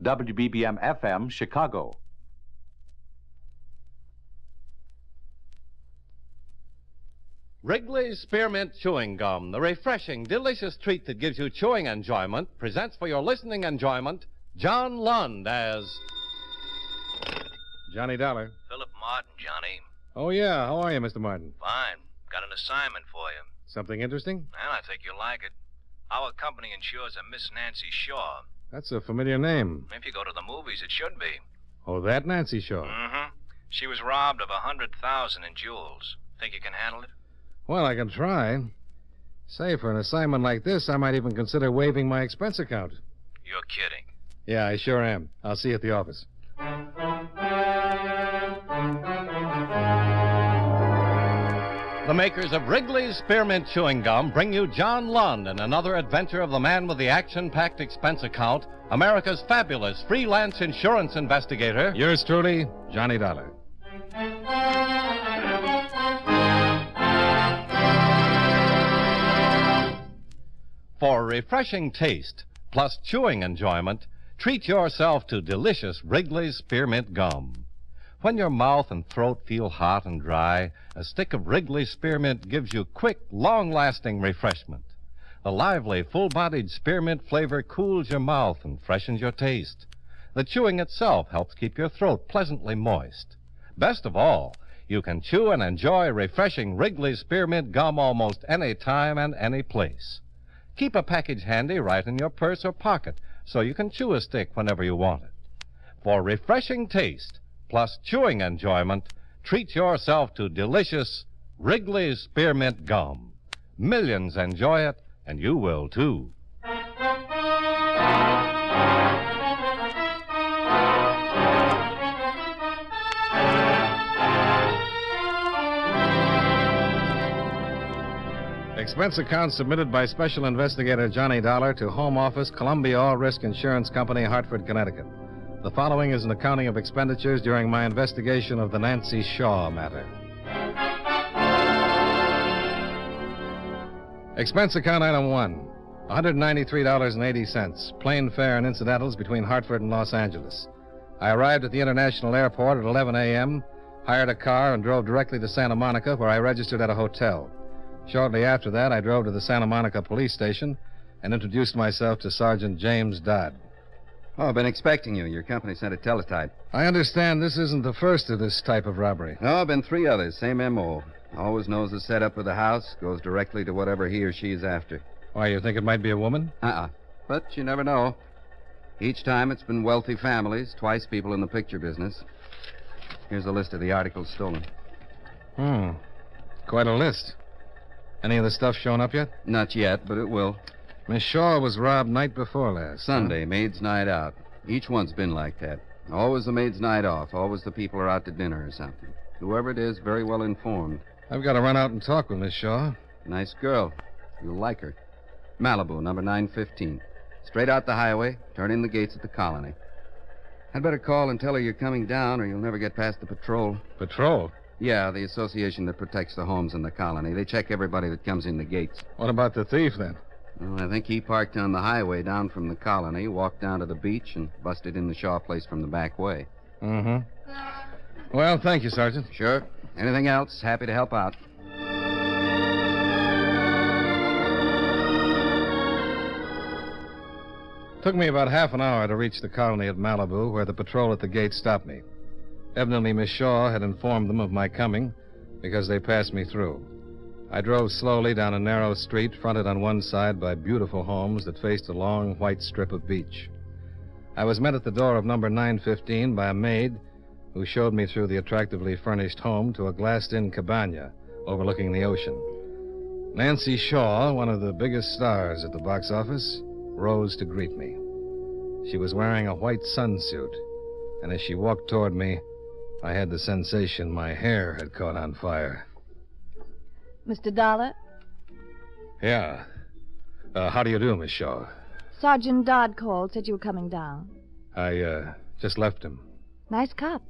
WBBM-FM, Chicago. Wrigley's Spearmint Chewing Gum, the refreshing, delicious treat that gives you chewing enjoyment, presents for your listening enjoyment John Lund as... Johnny Dollar. Philip Martin, Johnny. Oh, yeah. How are you, Mr. Martin? Fine. Got an assignment for you. Something interesting? Well, I think you'll like it. Our company insures a Miss Nancy Shaw. That's a familiar name. If you go to the movies, it should be. Oh, that Nancy Shaw. Mm-hmm. She was robbed of $100,000 in jewels. Think you can handle it? Well, I can try. Say, for an assignment like this, I might even consider waiving my expense account. You're kidding. Yeah, I sure am. I'll see you at the office. The makers of Wrigley's Spearmint Chewing Gum bring you John Lund in another adventure of the man with the action-packed expense account, America's fabulous freelance insurance investigator. Yours truly, Johnny Dollar. For refreshing taste, plus chewing enjoyment, treat yourself to delicious Wrigley's Spearmint Gum. When your mouth and throat feel hot and dry, a stick of Wrigley's Spearmint gives you quick, long-lasting refreshment. The lively, full-bodied spearmint flavor cools your mouth and freshens your taste. The chewing itself helps keep your throat pleasantly moist. Best of all, you can chew and enjoy refreshing Wrigley's Spearmint Gum almost any time and any place. Keep a package handy right in your purse or pocket so you can chew a stick whenever you want it. For refreshing taste, plus chewing enjoyment, treat yourself to delicious Wrigley's Spearmint Gum. Millions enjoy it, and you will too. Expense account submitted by Special Investigator Johnny Dollar to Home Office, Columbia All Risk Insurance Company, Hartford, Connecticut. The following is an accounting of expenditures during my investigation of the Nancy Shaw matter. Expense account item 1, $193.80, plane fare and incidentals between Hartford and Los Angeles. I arrived at the International Airport at 11 a.m., hired a car, and drove directly to Santa Monica, where I registered at a hotel. Shortly after that, I drove to the Santa Monica police station and introduced myself to Sergeant James Dodd. Oh, I've been expecting you. Your company sent a teletype. I understand this isn't the first of this type of robbery. No, been 3 others. Same M.O. Always knows the setup of the house, goes directly to whatever he or she is after. Why, you think it might be a woman? But you never know. Each time it's been wealthy families, twice people in the picture business. Here's a list of the articles stolen. Quite a list. Any of the stuff shown up yet? Not yet, but it will. Miss Shaw was robbed night before last. Sunday, maid's night out. Each one's been like that. Always the maid's night off. Always the people are out to dinner or something. Whoever it is, very well informed. I've got to run out and talk with Miss Shaw. Nice girl. You'll like her. Malibu, number 915. Straight out the highway, turn in the gates at the Colony. I'd better call and tell her you're coming down, or you'll never get past the patrol. Patrol? Yeah, the association that protects the homes in the Colony. They check everybody that comes in the gates. What about the thief, then? Well, I think he parked on the highway down from the Colony, walked down to the beach, and busted in the Shaw place from the back way. Well, thank you, Sergeant. Sure. Anything else? Happy to help out. Took me about half an hour to reach the Colony at Malibu, where the patrol at the gate stopped me. Evidently, Miss Shaw had informed them of my coming because they passed me through. I drove slowly down a narrow street fronted on one side by beautiful homes that faced a long white strip of beach. I was met at the door of number 915 by a maid who showed me through the attractively furnished home to a glassed-in cabana overlooking the ocean. Nancy Shaw, one of the biggest stars at the box office, rose to greet me. She was wearing a white sunsuit, and as she walked toward me, I had the sensation my hair had caught on fire. Mr. Dollar? Yeah. How do you do, Miss Shaw? Sergeant Dodd called, said you were coming down. I just left him. Nice cop.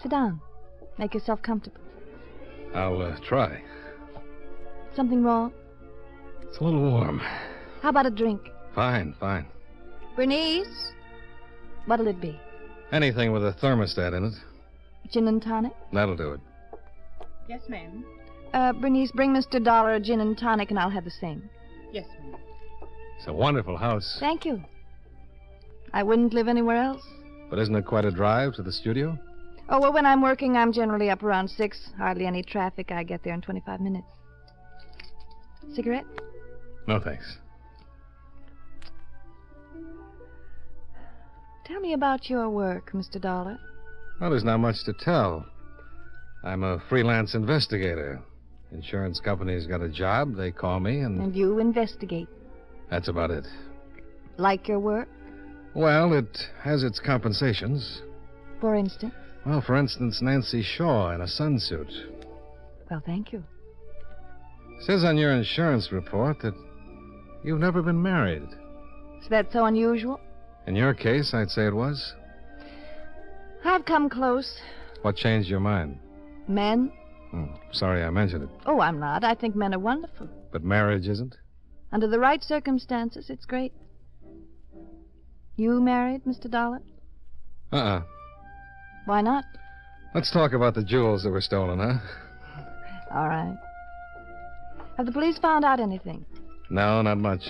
Sit down. Make yourself comfortable. I'll try. Something wrong? It's a little warm. How about a drink? Fine. Bernice? What'll it be? Anything with a thermostat in it. Gin and tonic? That'll do it. Yes, ma'am. Bernice, bring Mr. Dollar a gin and tonic, and I'll have the same. Yes, ma'am. It's a wonderful house. Thank you. I wouldn't live anywhere else. But isn't it quite a drive to the studio? Oh, well, when I'm working, I'm generally up around 6. Hardly any traffic. I get there in 25 minutes. Cigarette? No, thanks. Tell me about your work, Mr. Dollar. Well, there's not much to tell. I'm a freelance investigator. Insurance company's got a job, they call me, And you investigate. that's about it. Like your work, Well, it has its compensations. for instance? Well, for instance, Nancy Shaw in a sunsuit. Well, thank you. Says on your insurance report that you've never been married. Is that so unusual? In your case, I'd say it was. I've come close. What changed your mind? Men? Sorry I mentioned it. Oh, I'm not. I think men are wonderful. But marriage isn't? Under the right circumstances, it's great. You married, Mr. Dollar? Uh-uh. Why not? Let's talk about the jewels that were stolen, huh? All right. Have the police found out anything? No, not much.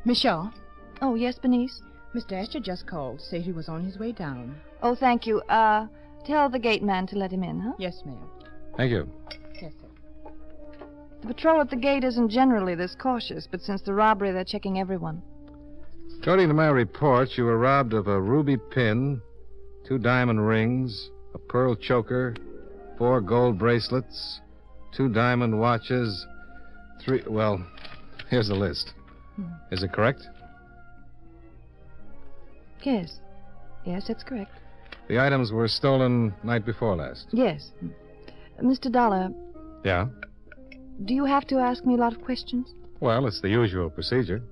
Miss Shaw, Oh, yes, Bernice? Mr. Asher just called. Said he was on his way down. Oh, thank you. Tell the gate man to let him in, huh? Yes, ma'am. Thank you. Yes, sir. The patrol at the gate isn't generally this cautious, but since the robbery, they're checking everyone. According to my report, you were robbed of a ruby pin, 2 diamond rings, a pearl choker, 4 gold bracelets, 2 diamond watches, 3... Well, here's the list. Is it correct? Yes. Yes, that's correct. The items were stolen night before last. Yes. Mr. Dollar, Yeah? do you have to ask me a lot of questions? Well, it's the usual procedure.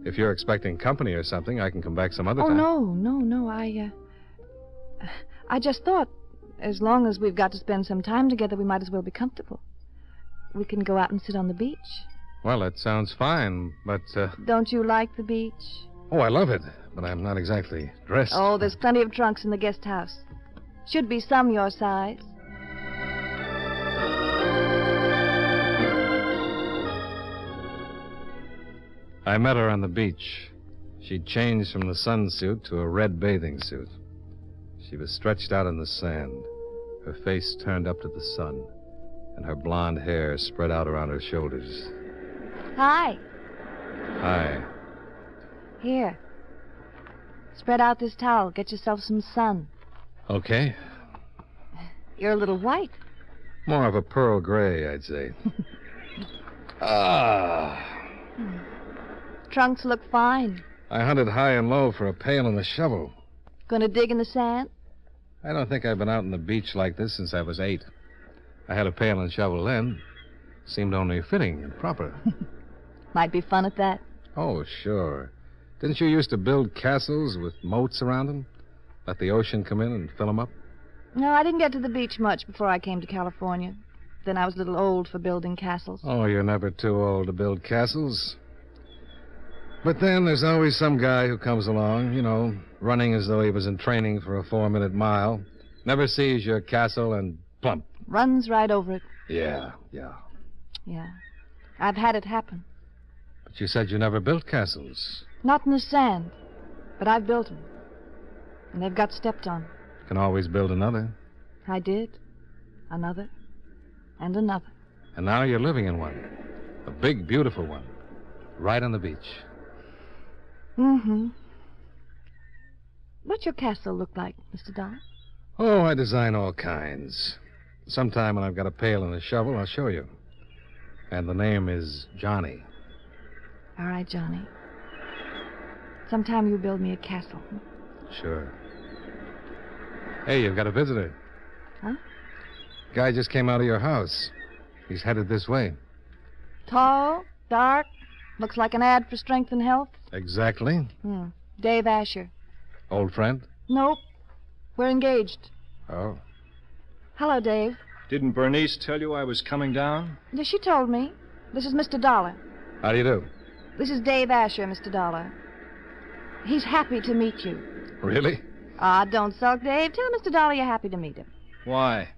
If you're expecting company or something, I can come back some other Oh, time. no. I just thought, as long as we've got to spend some time together, we might as well be comfortable. We can go out and sit on the beach. Well, that sounds fine, but, Don't you like the beach? Oh, I love it, but I'm not exactly dressed. Oh, there's plenty of trunks in the guest house. Should be some your size. I met her on the beach. She'd changed from the sunsuit to a red bathing suit. She was stretched out in the sand, her face turned up to the sun, and her blonde hair spread out around her shoulders. Hi. Hi. Here. Spread out this towel. Get yourself some sun. Okay. You're a little white. More of a pearl gray, I'd say. Trunks look fine. I hunted high and low for a pail and a shovel. Gonna dig in the sand? I don't think I've been out on the beach like this since I was 8. I had a pail and shovel then. Seemed only fitting and proper. Might be fun at that. Oh, sure. Didn't you used to build castles with moats around them? Let the ocean come in and fill them up? No, I didn't get to the beach much before I came to California. Then I was a little old for building castles. Oh, you're never too old to build castles. But then there's always some guy who comes along, you know, running as though he was in training for a 4-minute mile. Never sees your castle and plump. Runs right over it. Yeah. Yeah. I've had it happen. But you said you never built castles. Not in the sand. But I've built them. And they've got stepped on. Can always build another. I did. Another. And another. And now you're living in one. A big, beautiful one. Right on the beach. Mm-hmm. What's your castle look like, Mr. Dollar? Oh, I design all kinds. Sometime when I've got a pail and a shovel, I'll show you. And the name is Johnny. All right, Johnny. Sometime you build me a castle. Sure. Hey, you've got a visitor. Huh? Guy just came out of your house. He's headed this way. Tall, dark, looks like an ad for strength and health. Exactly. Dave Asher. Old friend? Nope. We're engaged. Oh. Hello, Dave. Didn't Bernice tell you I was coming down? Yes, she told me. This is Mr. Dollar. How do you do? This is Dave Asher, Mr. Dollar. He's happy to meet you. Really? Ah, don't sulk, Dave. Tell Mr. Dollar you're happy to meet him. Why?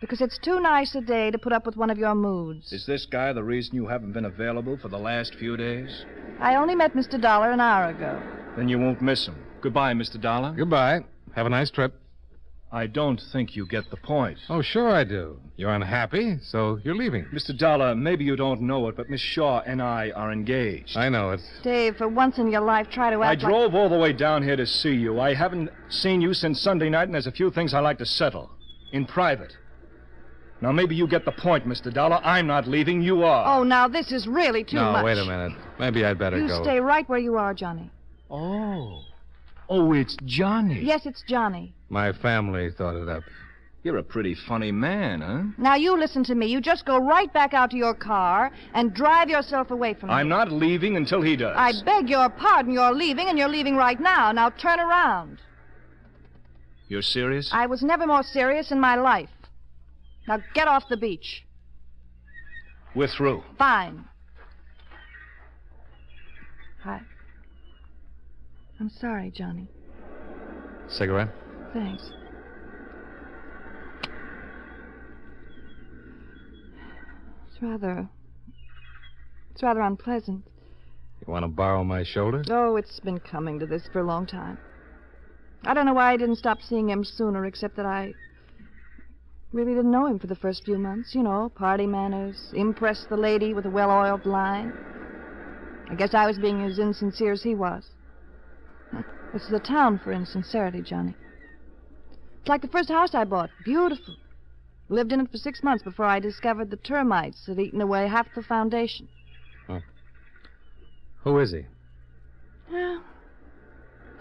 Because it's too nice a day to put up with one of your moods. Is this guy the reason you haven't been available for the last few days? I only met Mr. Dollar an hour ago. Then you won't miss him. Goodbye, Mr. Dollar. Goodbye. Have a nice trip. I don't think you get the point. Oh, sure I do. You're unhappy, so you're leaving. Mr. Dollar, maybe you don't know it, but Miss Shaw and I are engaged. I know it. Dave, for once in your life, try to I act drove all the way down here to see you. I haven't seen you since Sunday night, and there's a few things I like to settle. In private. Now, maybe you get the point, Mr. Dollar. I'm not leaving. You are. Oh, now this is really too much. No, wait a minute. Maybe I'd better You go. stay right where you are, Johnny. Oh. Oh, it's Johnny. Yes, it's Johnny. My family thought it up. You're a pretty funny man, huh? Now, you listen to me. You just go right back out to your car and drive yourself away from me. I'm not leaving until he does. I beg your pardon. You're leaving, and you're leaving right now. Now, turn around. You're serious? I was never more serious in my life. Now, get off the beach. We're through. Fine. Hi. I'm sorry, Johnny. Cigarette? Thanks. It's rather unpleasant. You want to borrow my shoulder? Oh, it's been coming to this for a long time. I don't know why I didn't stop seeing him sooner, except that I really didn't know him for the first few months. You know, party manners, impress the lady with a well-oiled line. I guess I was being as insincere as he was. This is a town for insincerity, Johnny. It's like the first house I bought. Beautiful. Lived in it for 6 months before I discovered the termites had eaten away half the foundation. Huh. Who is he? Well,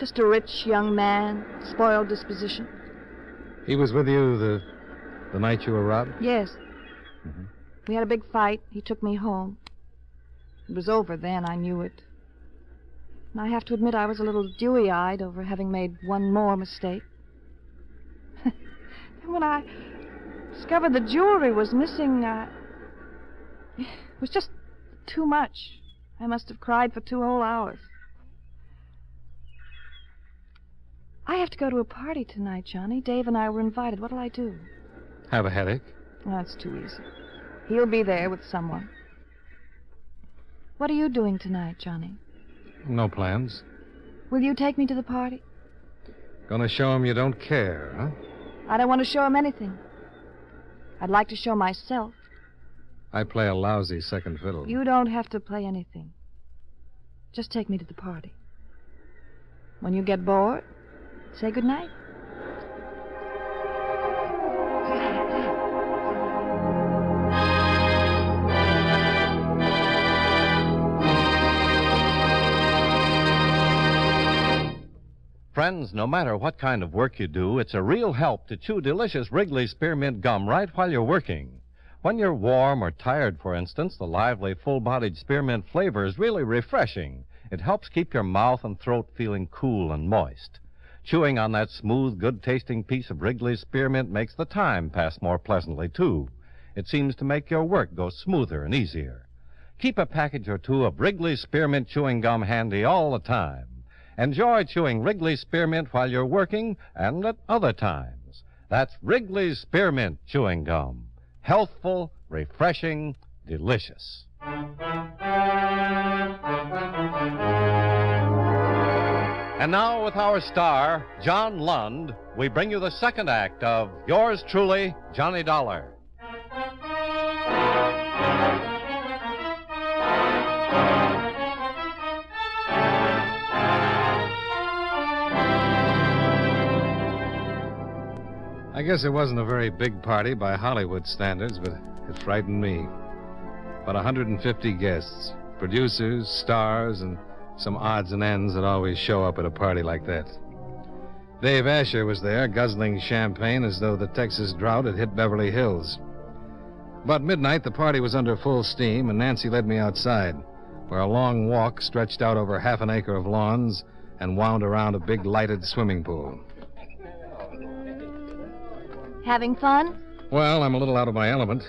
just a rich young man, spoiled disposition. He was with you the night you were robbed? Yes. Mm-hmm. We had a big fight. He took me home. It was over then. I knew it. And I have to admit I was a little dewy-eyed over having made one more mistake. And when I discovered the jewelry was missing, it was just too much. I must have cried for 2 whole hours. I have to go to a party tonight, Johnny. Dave and I were invited. What'll I do? Have a headache? Oh, that's too easy. He'll be there with someone. What are you doing tonight, Johnny? No plans. Will you take me to the party? Gonna show him you don't care, huh? I don't want to show him anything. I'd like to show myself. I play a lousy second fiddle. You don't have to play anything. Just take me to the party. When you get bored, say goodnight. Friends, no matter what kind of work you do, it's a real help to chew delicious Wrigley Spearmint Gum right while you're working. When you're warm or tired, for instance, the lively, full-bodied spearmint flavor is really refreshing. It helps keep your mouth and throat feeling cool and moist. Chewing on that smooth, good-tasting piece of Wrigley Spearmint makes the time pass more pleasantly, too. It seems to make your work go smoother and easier. Keep a package or two of Wrigley Spearmint Chewing Gum handy all the time. Enjoy chewing Wrigley Spearmint while you're working and at other times. That's Wrigley Spearmint Chewing Gum. Healthful, refreshing, delicious. And now, with our star, John Lund, we bring you the second act of Yours Truly, Johnny Dollar. I guess it wasn't a very big party by Hollywood standards, but it frightened me. About 150 guests, producers, stars, and some odds and ends that always show up at a party like that. Dave Asher was there, guzzling champagne as though the Texas drought had hit Beverly Hills. About midnight, the party was under full steam, and Nancy led me outside, where a long walk stretched out over half an acre of lawns and wound around a big lighted swimming pool. Having fun? Well, I'm a little out of my element.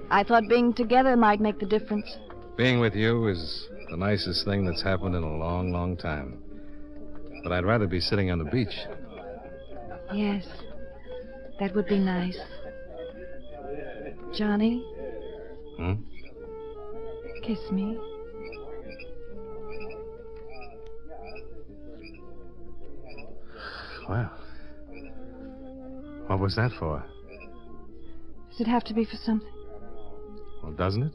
I thought being together might make the difference. Being with you is the nicest thing that's happened in a long, long time. But I'd rather be sitting on the beach. Yes, that would be nice. Johnny, Hmm? kiss me. Well, what was that for? Does it have to be for something? Well, doesn't it?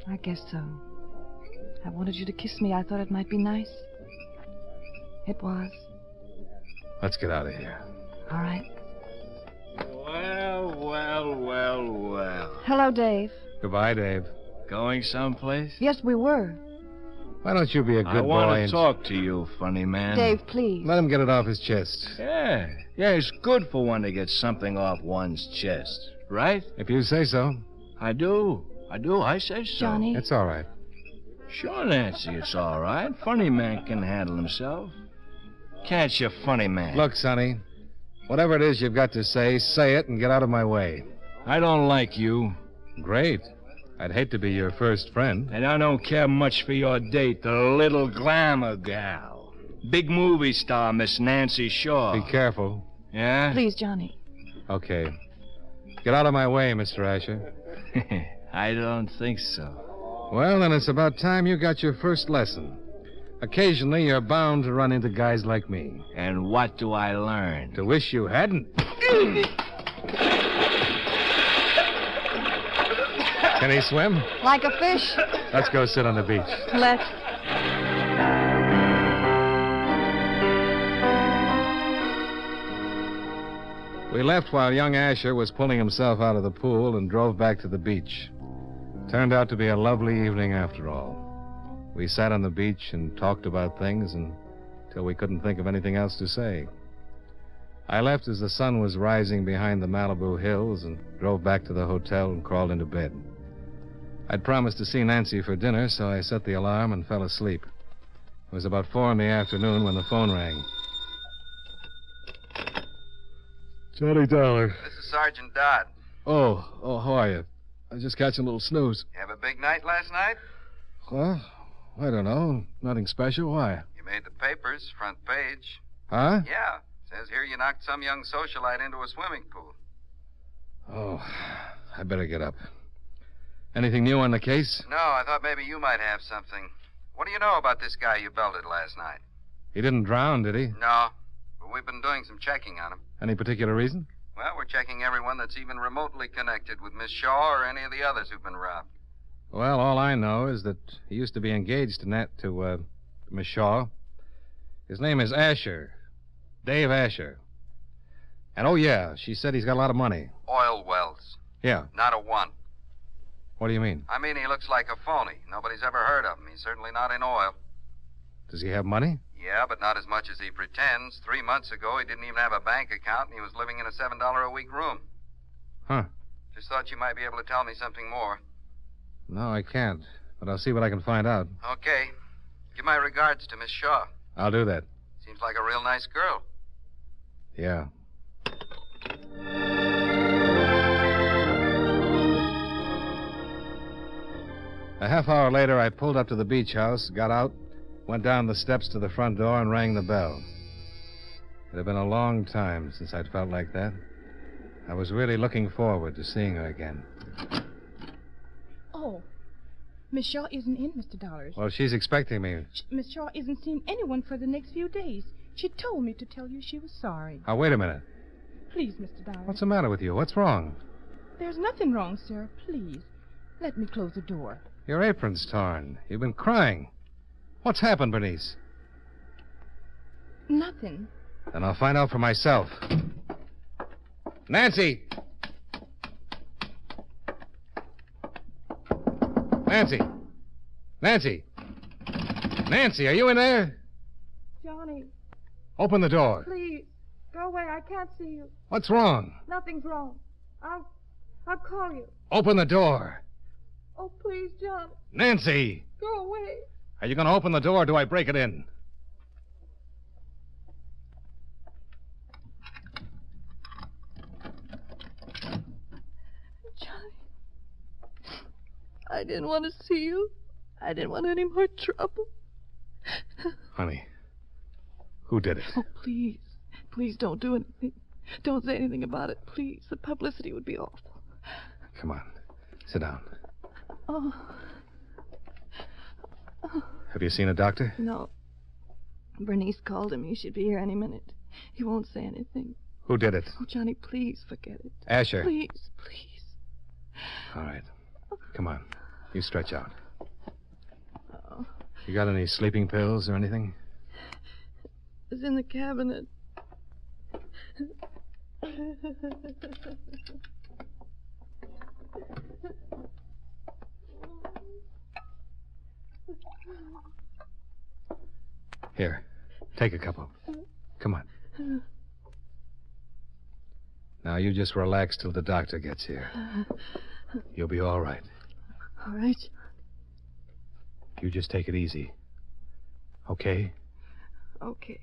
I guess so. I wanted you to kiss me. I thought it might be nice. It was. Let's get out of here. All right. Well. Hello, Dave. Goodbye, Dave. Going someplace? Yes, we were. Why don't you be a good I boy want to and talk to you, funny man. Dave, please. let him get it off his chest? Yeah, it's good for one to get something off one's chest, right? If you say so. I do. I say so. Johnny. It's all right. Sure, Nancy, it's all right. Funny man can handle himself. Can't you, funny man? Look, Sonny, whatever it is you've got to say it and get out of my way. I don't like you, Great. I'd hate to be your first friend. and I don't care much for your date, the little glamour gal. Big movie star, Miss Nancy Shaw. Be careful. Yeah? Please, Johnny. Okay. Get out of my way, Mr. Asher. I don't think so. Well, then it's about time you got your first lesson. Occasionally, you're bound to run into guys like me. And what do I learn? To wish you hadn't. Can he swim? Like a fish. Let's go sit on the beach. Let's. We left while young Asher was pulling himself out of the pool and drove back to the beach. Turned out to be a lovely evening after all. We sat on the beach and talked about things until we couldn't think of anything else to say. I left as the sun was rising behind the Malibu hills and drove back to the hotel and crawled into bed. I'd promised to see Nancy for dinner, so I set the alarm and fell asleep. It was about 4 p.m. when the phone rang. Johnny Dollar. This is Sergeant Dodd. Oh, how are you? I was just catching a little snooze. You have a big night last night? Well, I don't know. Nothing special. Why? You made the papers, front page. Huh? Yeah. Says here you knocked some young socialite into a swimming pool. Oh, I better get up. Anything new on the case? No, I thought maybe you might have something. What do you know about this guy you belted last night? He didn't drown, did he? No, but we've been doing some checking on him. Any particular reason? Well, we're checking everyone that's even remotely connected with Miss Shaw or any of the others who've been robbed. Well, all I know is that he used to be engaged to Miss Shaw. His name is Asher. Dave Asher. And, oh, yeah, she said he's got a lot of money. Oil wells. Yeah. Not a one. What do you mean? I mean, he looks like a phony. Nobody's ever heard of him. He's certainly not in oil. Does he have money? Yeah, but not as much as he pretends. 3 months ago, he didn't even have a bank account, and he was living in a $7 a week room. Huh. Just thought you might be able to tell me something more. No, I can't. But I'll see what I can find out. Okay. Give my regards to Miss Shaw. I'll do that. Seems like a real nice girl. Yeah. A half hour later, I pulled up to the beach house, got out, went down the steps to the front door, and rang the bell. It had been a long time since I'd felt like that. I was really looking forward to seeing her again. Oh, Miss Shaw isn't in, Mr. Dollars. Well, she's expecting me. Miss Shaw isn't seeing anyone for the next few days. She told me to tell you she was sorry. Now, wait a minute. Please, Mr. Dollars. What's the matter with you? What's wrong? There's nothing wrong, sir. Please, let me close the door. Your apron's torn. You've been crying. What's happened, Bernice? Nothing. Then I'll find out for myself. Nancy! Nancy! Nancy! Nancy, are you in there? Johnny, Open the door. please. Go away. I can't see you. What's wrong? Nothing's wrong. I'll call you. Open the door. Oh, please, John. Nancy! Go away. Are you going to open the door or do I break it in? Johnny, I didn't want to see you. I didn't want any more trouble. Honey, Who did it? Oh, please. Please don't do anything. Don't say anything about it, please. The publicity would be awful. Come on. Sit down. Oh. Have you seen a doctor? No. Bernice called him. He should be here any minute. He won't say anything. Who did it? Oh, Johnny, please forget it. Asher. Please, please. All right. Come on. You stretch out. Oh. You got any sleeping pills or anything? It's in the cabinet. Here. Take a couple. Come on. Now, you just relax till the doctor gets here. You'll be all right. All right. You just take it easy. Okay? Okay.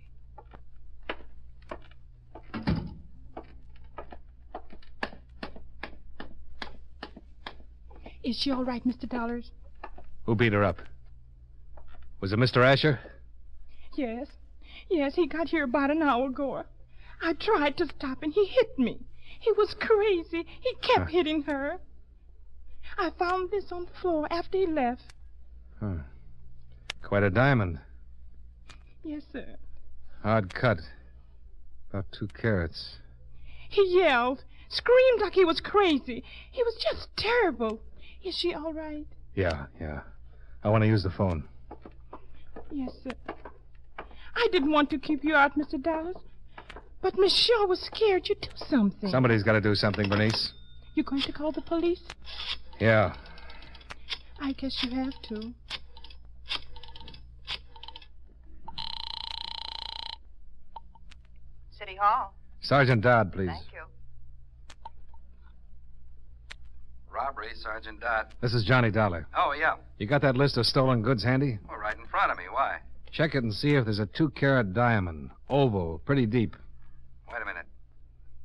Is she all right, Mr. Dollars? Who beat her up? Was it Mr. Asher? Yes. Yes, he got here about an hour ago. I tried to stop and he hit me. He was crazy. He kept hitting her. I found this on the floor after he left. Huh. Quite a diamond. Yes, sir. Hard cut. About 2 carats. He yelled, screamed like he was crazy. He was just terrible. Is she all right? Yeah. I want to use the phone. Yes, sir. I didn't want to keep you out, Mr. Dallas. But Miss Shaw was scared you'd do something. Somebody's got to do something, Bernice. You going to call the police? Yeah. I guess you have to. City Hall. Sergeant Dodd, please. Thank you. Robbery, Sergeant Dodd. This is Johnny Dollar. Oh, yeah. You got that list of stolen goods handy? Well, right in front of me. Why? Check it and see if there's a 2-carat diamond. Oval, pretty deep. Wait a minute.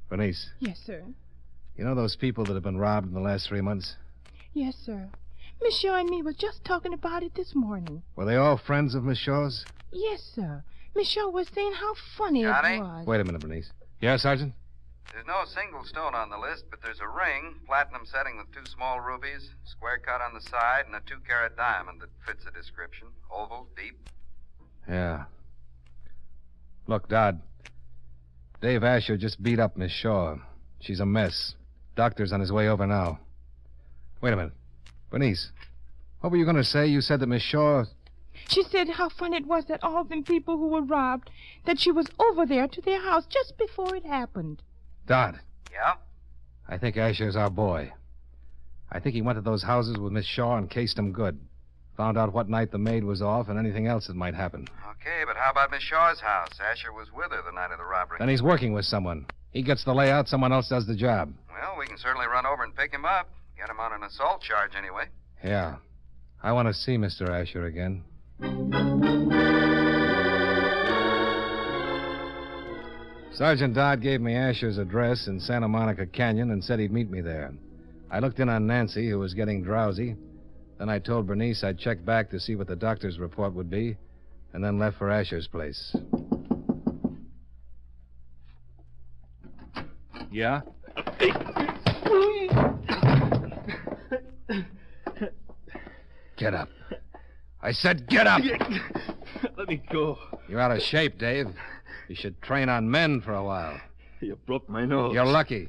Bernice, Yes, sir. you know those people that have been robbed in the last 3 months? Yes, sir. Miss Shaw and me was just talking about it this morning. Were they all friends of Miss Shaw's? Yes, sir. Miss Shaw was saying how funny Johnny? it was. Wait a minute, Bernice. Yeah, Sergeant? There's no single stone on the list, but there's a ring, platinum setting with 2 small rubies, square cut on the side, and a 2-carat diamond that fits the description. Oval, deep. Yeah. Look, Dodd. Dave Asher just beat up Miss Shaw. She's a mess. Doctor's on his way over now. Wait a minute. Bernice, what were you going to say? You said that Miss Shaw... She said how funny it was that all them people who were robbed, that she was over there to their house just before it happened. Dodd, Yeah? I think Asher's our boy. I think he went to those houses with Miss Shaw and cased them good. Found out what night the maid was off and anything else that might happen. Okay, but how about Miss Shaw's house? Asher was with her the night of the robbery. Then he's working with someone. He gets the layout, someone else does the job. Well, we can certainly run over and pick him up. Get him on an assault charge anyway. Yeah. I want to see Mr. Asher again. Sergeant Dodd gave me Asher's address in Santa Monica Canyon and said he'd meet me there. I looked in on Nancy, who was getting drowsy. Then I told Bernice I'd check back to see what the doctor's report would be, and then left for Asher's place. Yeah? Get up. I said get up! Let me go. You're out of shape, Dave. You should train on men for a while. You broke my nose. You're lucky.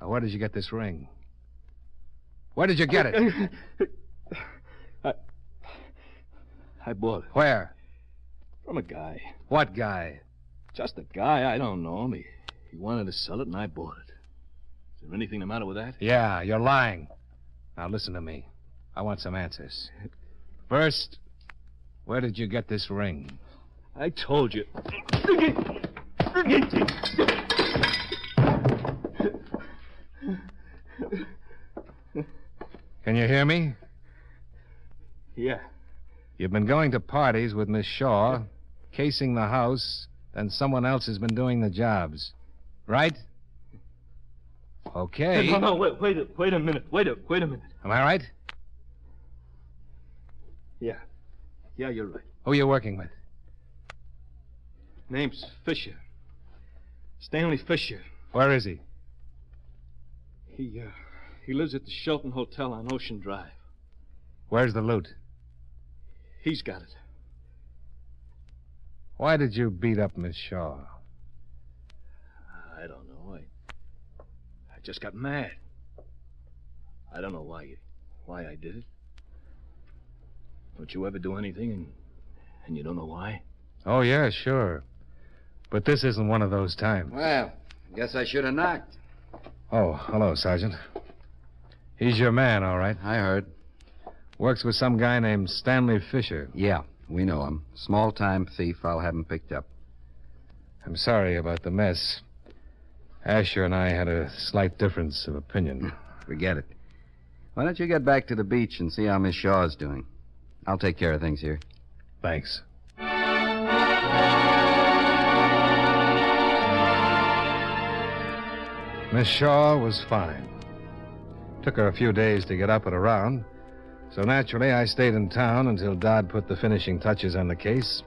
Now, where did you get this ring? Where did you get it? I bought it. Where? From a guy. What guy? Just a guy. I don't know him. He wanted to sell it, and I bought it. Is there anything the matter with that? Yeah, you're lying. Now, listen to me. I want some answers. First, where did you get this ring? I told you. Can you hear me? Yeah. You've been going to parties with Miss Shaw, casing the house, then someone else has been doing the jobs. Right? Okay. No, wait a minute. Wait a minute. Am I right? Yeah. Yeah, you're right. Who are you working with? Name's Fisher. Stanley Fisher. Where is he? He lives at the Shelton Hotel on Ocean Drive. Where's the loot? He's got it. Why did you beat up Miss Shaw? I don't know. I just got mad. I don't know why I did it. Don't you ever do anything and you don't know why? Oh, yeah, sure. But this isn't one of those times. Well, guess I should have knocked. Oh, hello, Sergeant. He's your man, all right. I heard. Works with some guy named Stanley Fisher. Yeah, we know him. Small-time thief. I'll have him picked up. I'm sorry about the mess. Asher and I had a slight difference of opinion. Forget it. Why don't you get back to the beach and see how Miss Shaw's doing? I'll take care of things here. Thanks. Miss Shaw was fine. Took her a few days to get up and around, so naturally I stayed in town until Dodd put the finishing touches on the case.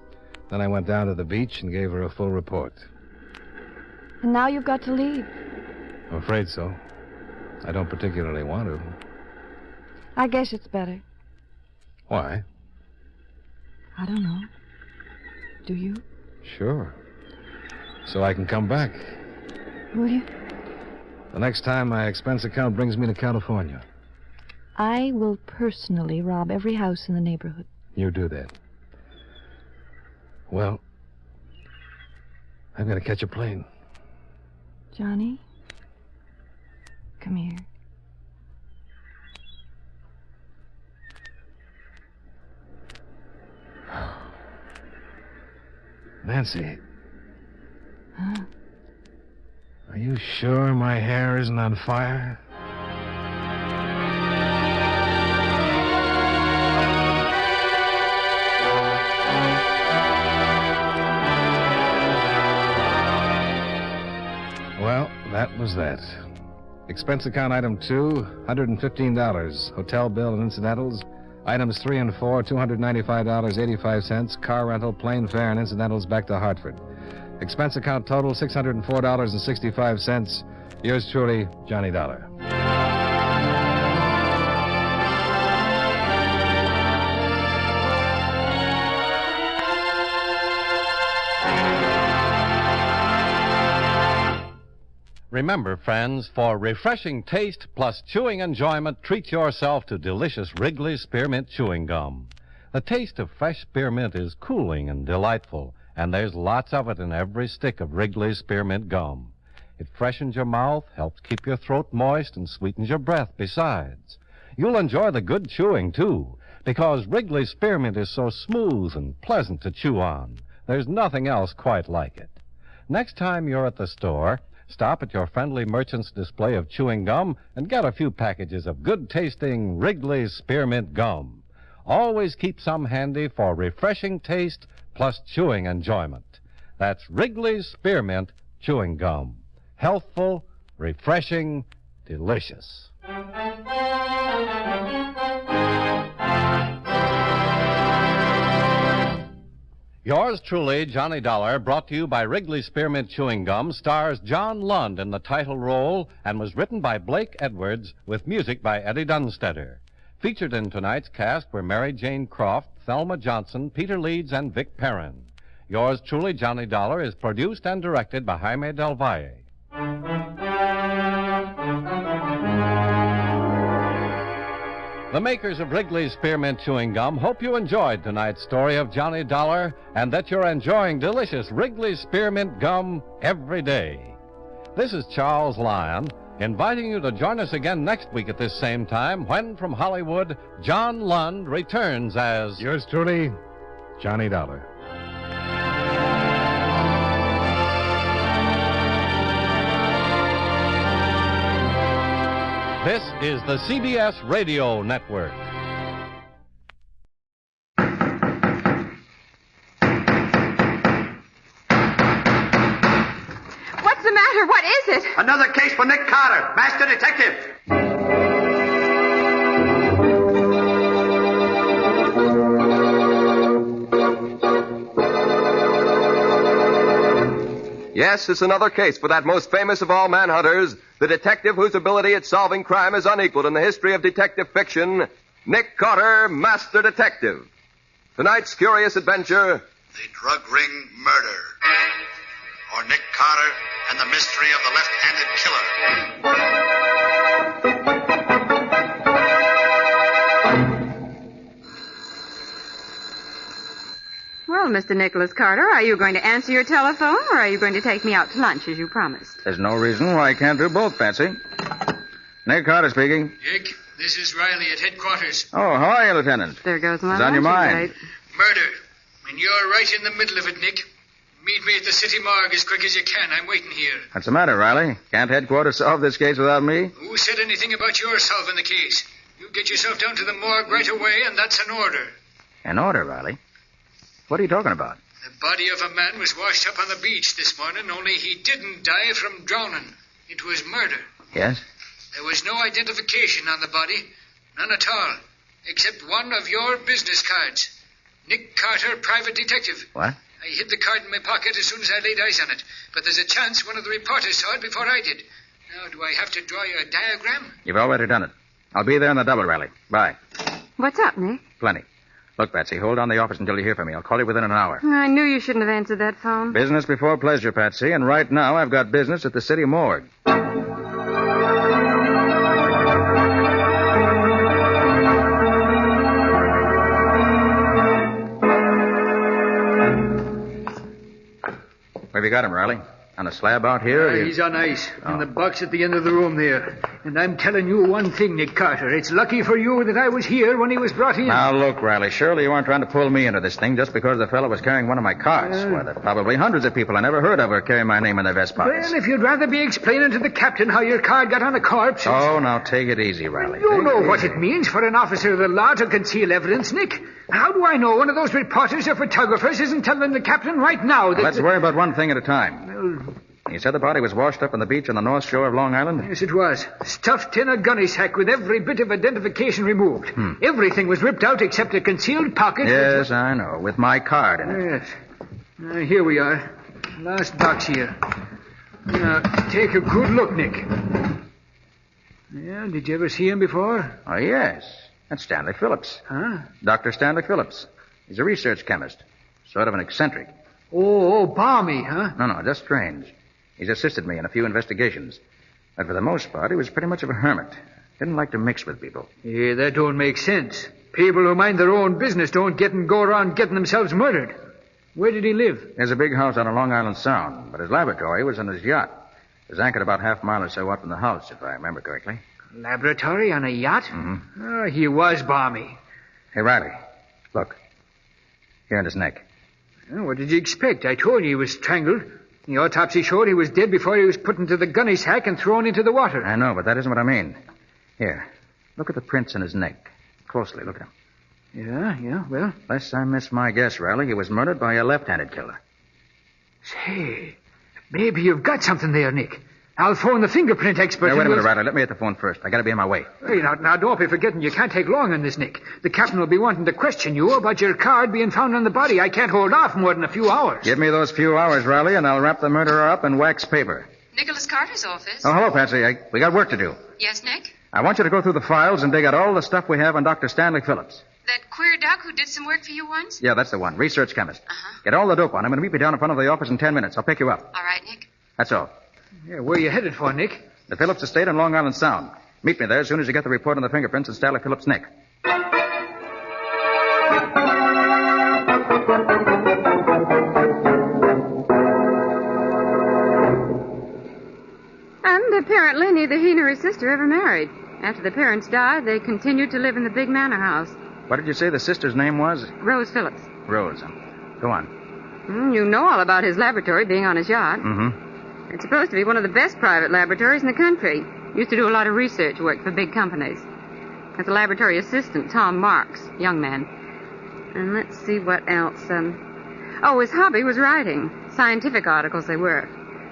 Then I went down to the beach and gave her a full report. And now you've got to leave. I'm afraid so. I don't particularly want to. I guess it's better. Why? I don't know. Do you? Sure. So I can come back. Will you? The next time my expense account brings me to California. I will personally rob every house in the neighborhood. You do that. Well, I've got to catch a plane. Johnny? Come here. Nancy, Huh? are you sure my hair isn't on fire? Well, that was that. Expense account item 2, $115. Hotel bill and incidentals. Items 3 and 4, $295.85. Car rental, plane fare, and incidentals back to Hartford. Expense account total, $604.65. Yours truly, Johnny Dollar. Remember, friends, for refreshing taste plus chewing enjoyment, treat yourself to delicious Wrigley's Spearmint Chewing Gum. The taste of fresh spearmint is cooling and delightful, and there's lots of it in every stick of Wrigley's Spearmint Gum. It freshens your mouth, helps keep your throat moist, and sweetens your breath besides. You'll enjoy the good chewing, too, because Wrigley's Spearmint is so smooth and pleasant to chew on. There's nothing else quite like it. Next time you're at the store, stop at your friendly merchant's display of chewing gum and get a few packages of good-tasting Wrigley's Spearmint Gum. Always keep some handy for refreshing taste plus chewing enjoyment. That's Wrigley's Spearmint Chewing Gum. Healthful, refreshing, delicious. Yours truly, Johnny Dollar, brought to you by Wrigley's Spearmint Chewing Gum, stars John Lund in the title role and was written by Blake Edwards with music by Eddie Dunstetter. Featured in tonight's cast were Mary Jane Croft, Thelma Johnson, Peter Leeds, and Vic Perrin. Yours truly, Johnny Dollar, is produced and directed by Jaime Del Valle. The makers of Wrigley's Spearmint Chewing Gum hope you enjoyed tonight's story of Johnny Dollar and that you're enjoying delicious Wrigley's Spearmint Gum every day. This is Charles Lyon, inviting you to join us again next week at this same time when, from Hollywood, John Lund returns as... Yours truly, Johnny Dollar. This is the CBS Radio Network. What's the matter? What is it? Another case for Nick Carter, Master Detective. Yes, it's another case for that most famous of all manhunters, the detective whose ability at solving crime is unequaled in the history of detective fiction, Nick Carter, Master Detective. Tonight's curious adventure, The Drug Ring Murder. Or Nick Carter and the Mystery of the Left-Handed Killer. Well, Mr. Nicholas Carter, are you going to answer your telephone, or are you going to take me out to lunch as you promised? There's no reason why I can't do both, Patsy. Nick Carter speaking. Dick, this is Riley at headquarters. Oh, how are you, Lieutenant? There goes my What's on your mind? right. Murder. And you're right in the middle of it, Nick. Meet me at the city morgue as quick as you can. I'm waiting here. What's the matter, Riley? Can't headquarters solve this case without me? Who said anything about your solving the case? You get yourself down to the morgue right away, and that's an order. An order, Riley? What are you talking about? The body of a man was washed up on the beach this morning, only he didn't die from drowning. It was murder. Yes? There was no identification on the body. None at all. Except one of your business cards. Nick Carter, private detective. What? I hid the card in my pocket as soon as I laid eyes on it. But there's a chance one of the reporters saw it before I did. Now, do I have to draw you a diagram? You've already done it. I'll be there in the double, Riley. Bye. What's up, Nick? Plenty. Look, Patsy, hold on the office until you hear from me. I'll call you within an hour. I knew you shouldn't have answered that phone. Business before pleasure, Patsy, and right now I've got business at the city morgue. Where have you got him, Riley? On a slab out here? He's on ice, in the box at the end of the room there. And I'm telling you one thing, Nick Carter. It's lucky for you that I was here when he was brought in. Now, look, Riley, surely you aren't trying to pull me into this thing just because the fellow was carrying one of my cards. Why, there are probably hundreds of people I never heard of who carry my name in their vest pockets. Well, if you'd rather be explaining to the captain how your card got on a corpse... Oh, now take it easy, Riley. You know what it means for an officer of the law to conceal evidence, Nick. How do I know one of those reporters or photographers isn't telling the captain right now that... Well, let's worry about one thing at a time. You said the body was washed up on the beach on the north shore of Long Island? Yes, it was. Stuffed in a gunny sack with every bit of identification removed. Everything was ripped out except a concealed pocket. Yes, I know, with my card in it. Yes. Here we are. Last box here. Now, take a good look, Nick. Yeah, did you ever see him before? Oh, yes. That's Stanley Phillips. Huh? Dr. Stanley Phillips. He's a research chemist. Sort of an eccentric. Oh, balmy, huh? No, just strange. He's assisted me in a few investigations. But for the most part, he was pretty much of a hermit. Didn't like to mix with people. Yeah, that don't make sense. People who mind their own business don't go around getting themselves murdered. Where did he live? There's a big house on a Long Island Sound, but his laboratory was on his yacht. It was anchored about half a mile or so up from the house, if I remember correctly. Laboratory on a yacht? Mm-hmm. Oh, he was balmy. Hey, Riley, look. Here in his neck. Oh, what did you expect? I told you he was strangled. The autopsy showed he was dead before he was put into the gunny sack and thrown into the water. I know, but that isn't what I mean. Here, look at the prints in his neck. Closely, look at him. Yeah, well... Unless I miss my guess, Riley, he was murdered by a left-handed killer. Say, maybe you've got something there, Nick. I'll phone the fingerprint expert. Now, wait a minute, Riley. Let me hit the phone first. I gotta be on my way. Hey, now, don't be forgetting you can't take long on this, Nick. The captain will be wanting to question you about your card being found on the body. I can't hold off more than a few hours. Give me those few hours, Riley, and I'll wrap the murderer up in wax paper. Nicholas Carter's office. Oh, hello, Patsy. We got work to do. Yes, Nick? I want you to go through the files and dig out all the stuff we have on Dr. Stanley Phillips. That queer doc who did some work for you once? Yeah, that's the one. Research chemist. Uh-huh. Get all the dope on him and meet me down in front of the office in 10 minutes. I'll pick you up. All right, Nick. That's all. Yeah, where you headed for, Nick? The Phillips estate on Long Island Sound. Meet me there as soon as you get the report on the fingerprints in Stanley Phillips' neck. And apparently neither he nor his sister ever married. After the parents died, they continued to live in the big manor house. What did you say the sister's name was? Rose Phillips. Rose. Go on. You know all about his laboratory being on his yacht. Mm-hmm. It's supposed to be one of the best private laboratories in the country. Used to do a lot of research work for big companies. As a laboratory assistant, Tom Marks, young man. And let's see what else. His hobby was writing. Scientific articles they were.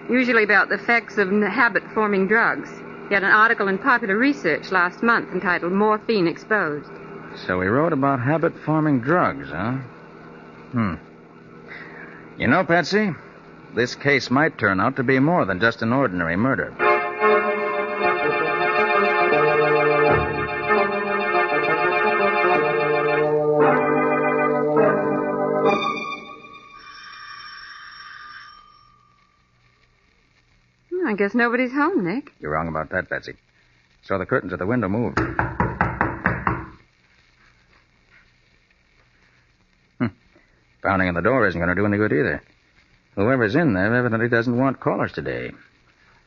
Usually about the effects of habit-forming drugs. He had an article in Popular Research last month entitled Morphine Exposed. So he wrote about habit-forming drugs, huh? You know, Patsy, this case might turn out to be more than just an ordinary murder. I guess nobody's home, Nick. You're wrong about that, Betsy. Saw the curtains at the window move. Pounding on the door isn't going to do any good either. Whoever's in there evidently doesn't want callers today.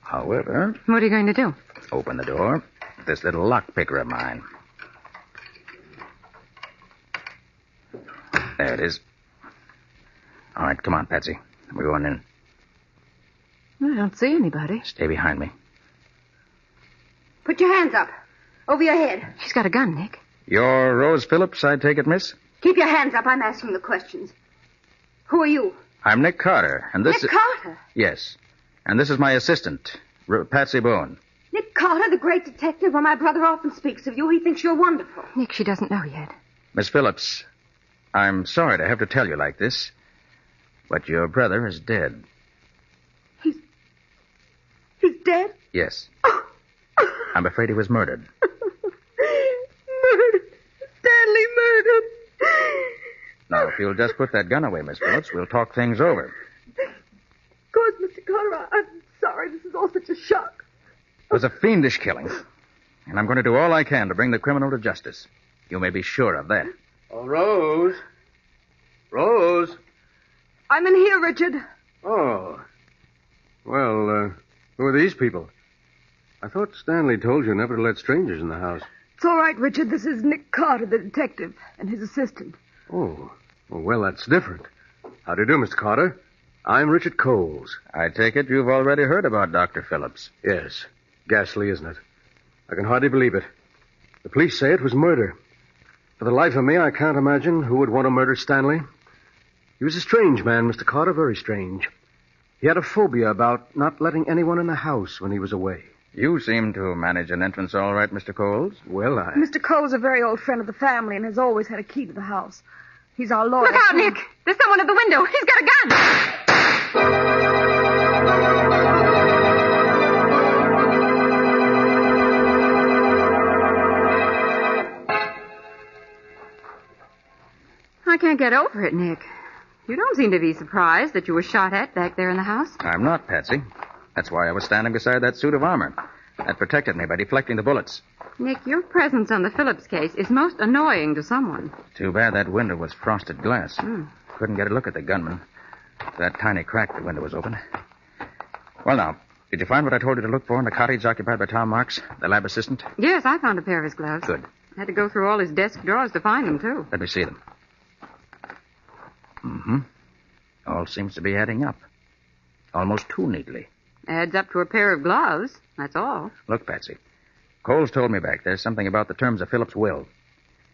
However... What are you going to do? Open the door with this little lock picker of mine. There it is. All right, come on, Patsy. We're going in. I don't see anybody. Stay behind me. Put your hands up. Over your head. She's got a gun, Nick. You're Rose Phillips, I take it, miss? Keep your hands up. I'm asking the questions. Who are you? I'm Nick Carter, and this Nick Carter? Yes. And this is my assistant, Patsy Boone. Nick Carter, the great detective. Well, my brother often speaks of you. He thinks you're wonderful. Nick, she doesn't know yet. Miss Phillips, I'm sorry to have to tell you like this, but your brother is dead. He's dead? Yes. I'm afraid he was murdered. Murdered. Stanley murdered. Now, if you'll just put that gun away, Miss Phillips, we'll talk things over. Of course, Mr. Carter, I'm sorry. This is all such a shock. It was a fiendish killing, and I'm going to do all I can to bring the criminal to justice. You may be sure of that. Oh, Rose. Rose. I'm in here, Richard. Oh. Well, who are these people? I thought Stanley told you never to let strangers in the house. It's all right, Richard. This is Nick Carter, the detective, and his assistant. Oh. Well, that's different. How do you do, Mr. Carter? I'm Richard Coles. I take it you've already heard about Dr. Phillips. Yes. Ghastly, isn't it? I can hardly believe it. The police say it was murder. For the life of me, I can't imagine who would want to murder Stanley. He was a strange man, Mr. Carter, very strange. He had a phobia about not letting anyone in the house when he was away. You seem to manage an entrance all right, Mr. Coles. Well, Mr. Cole's a very old friend of the family and has always had a key to the house. He's our lawyer. Look out, Nick! There's someone at the window. He's got a gun! I can't get over it, Nick. You don't seem to be surprised that you were shot at back there in the house. I'm not, Patsy. That's why I was standing beside that suit of armor. That protected me by deflecting the bullets. Nick, your presence on the Phillips case is most annoying to someone. Too bad that window was frosted glass. Couldn't get a look at the gunman. That tiny crack the window was open. Well, now, did you find what I told you to look for in the cottage occupied by Tom Marks, the lab assistant? Yes, I found a pair of his gloves. Good. I had to go through all his desk drawers to find them, too. Let me see them. All seems to be adding up. Almost too neatly. Adds up to a pair of gloves, that's all. Look, Patsy. Coles told me back there something about the terms of Philip's will.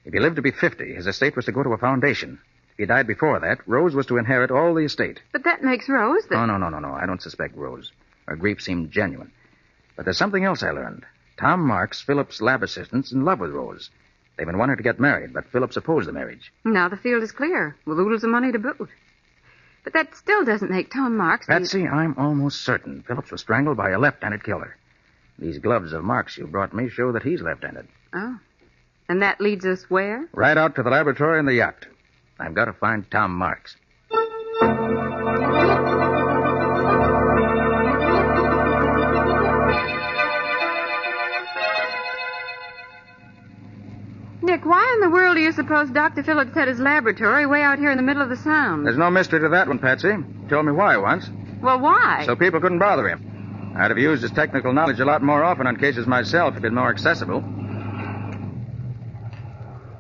If he lived to be 50, his estate was to go to a foundation. If he died before that, Rose was to inherit all the estate. But that makes Rose the... No. I don't suspect Rose. Her grief seemed genuine. But there's something else I learned. Tom Marks, Philip's lab assistant's in love with Rose. They've been wanting to get married, but Phillips opposed the marriage. Now the field is clear, with oodles of money to boot. But that still doesn't make Tom Marks... Patsy, I'm almost certain Phillips was strangled by a left-handed killer. These gloves of Marks you brought me show that he's left-handed. Oh. And that leads us where? Right out to the laboratory and the yacht. I've got to find Tom Marks. Nick, why in the world do you suppose Dr. Phillips had his laboratory way out here in the middle of the Sound? There's no mystery to that one, Patsy. He told me why once. Well, why? So people couldn't bother him. I'd have used his technical knowledge a lot more often on cases myself if it'd been more accessible.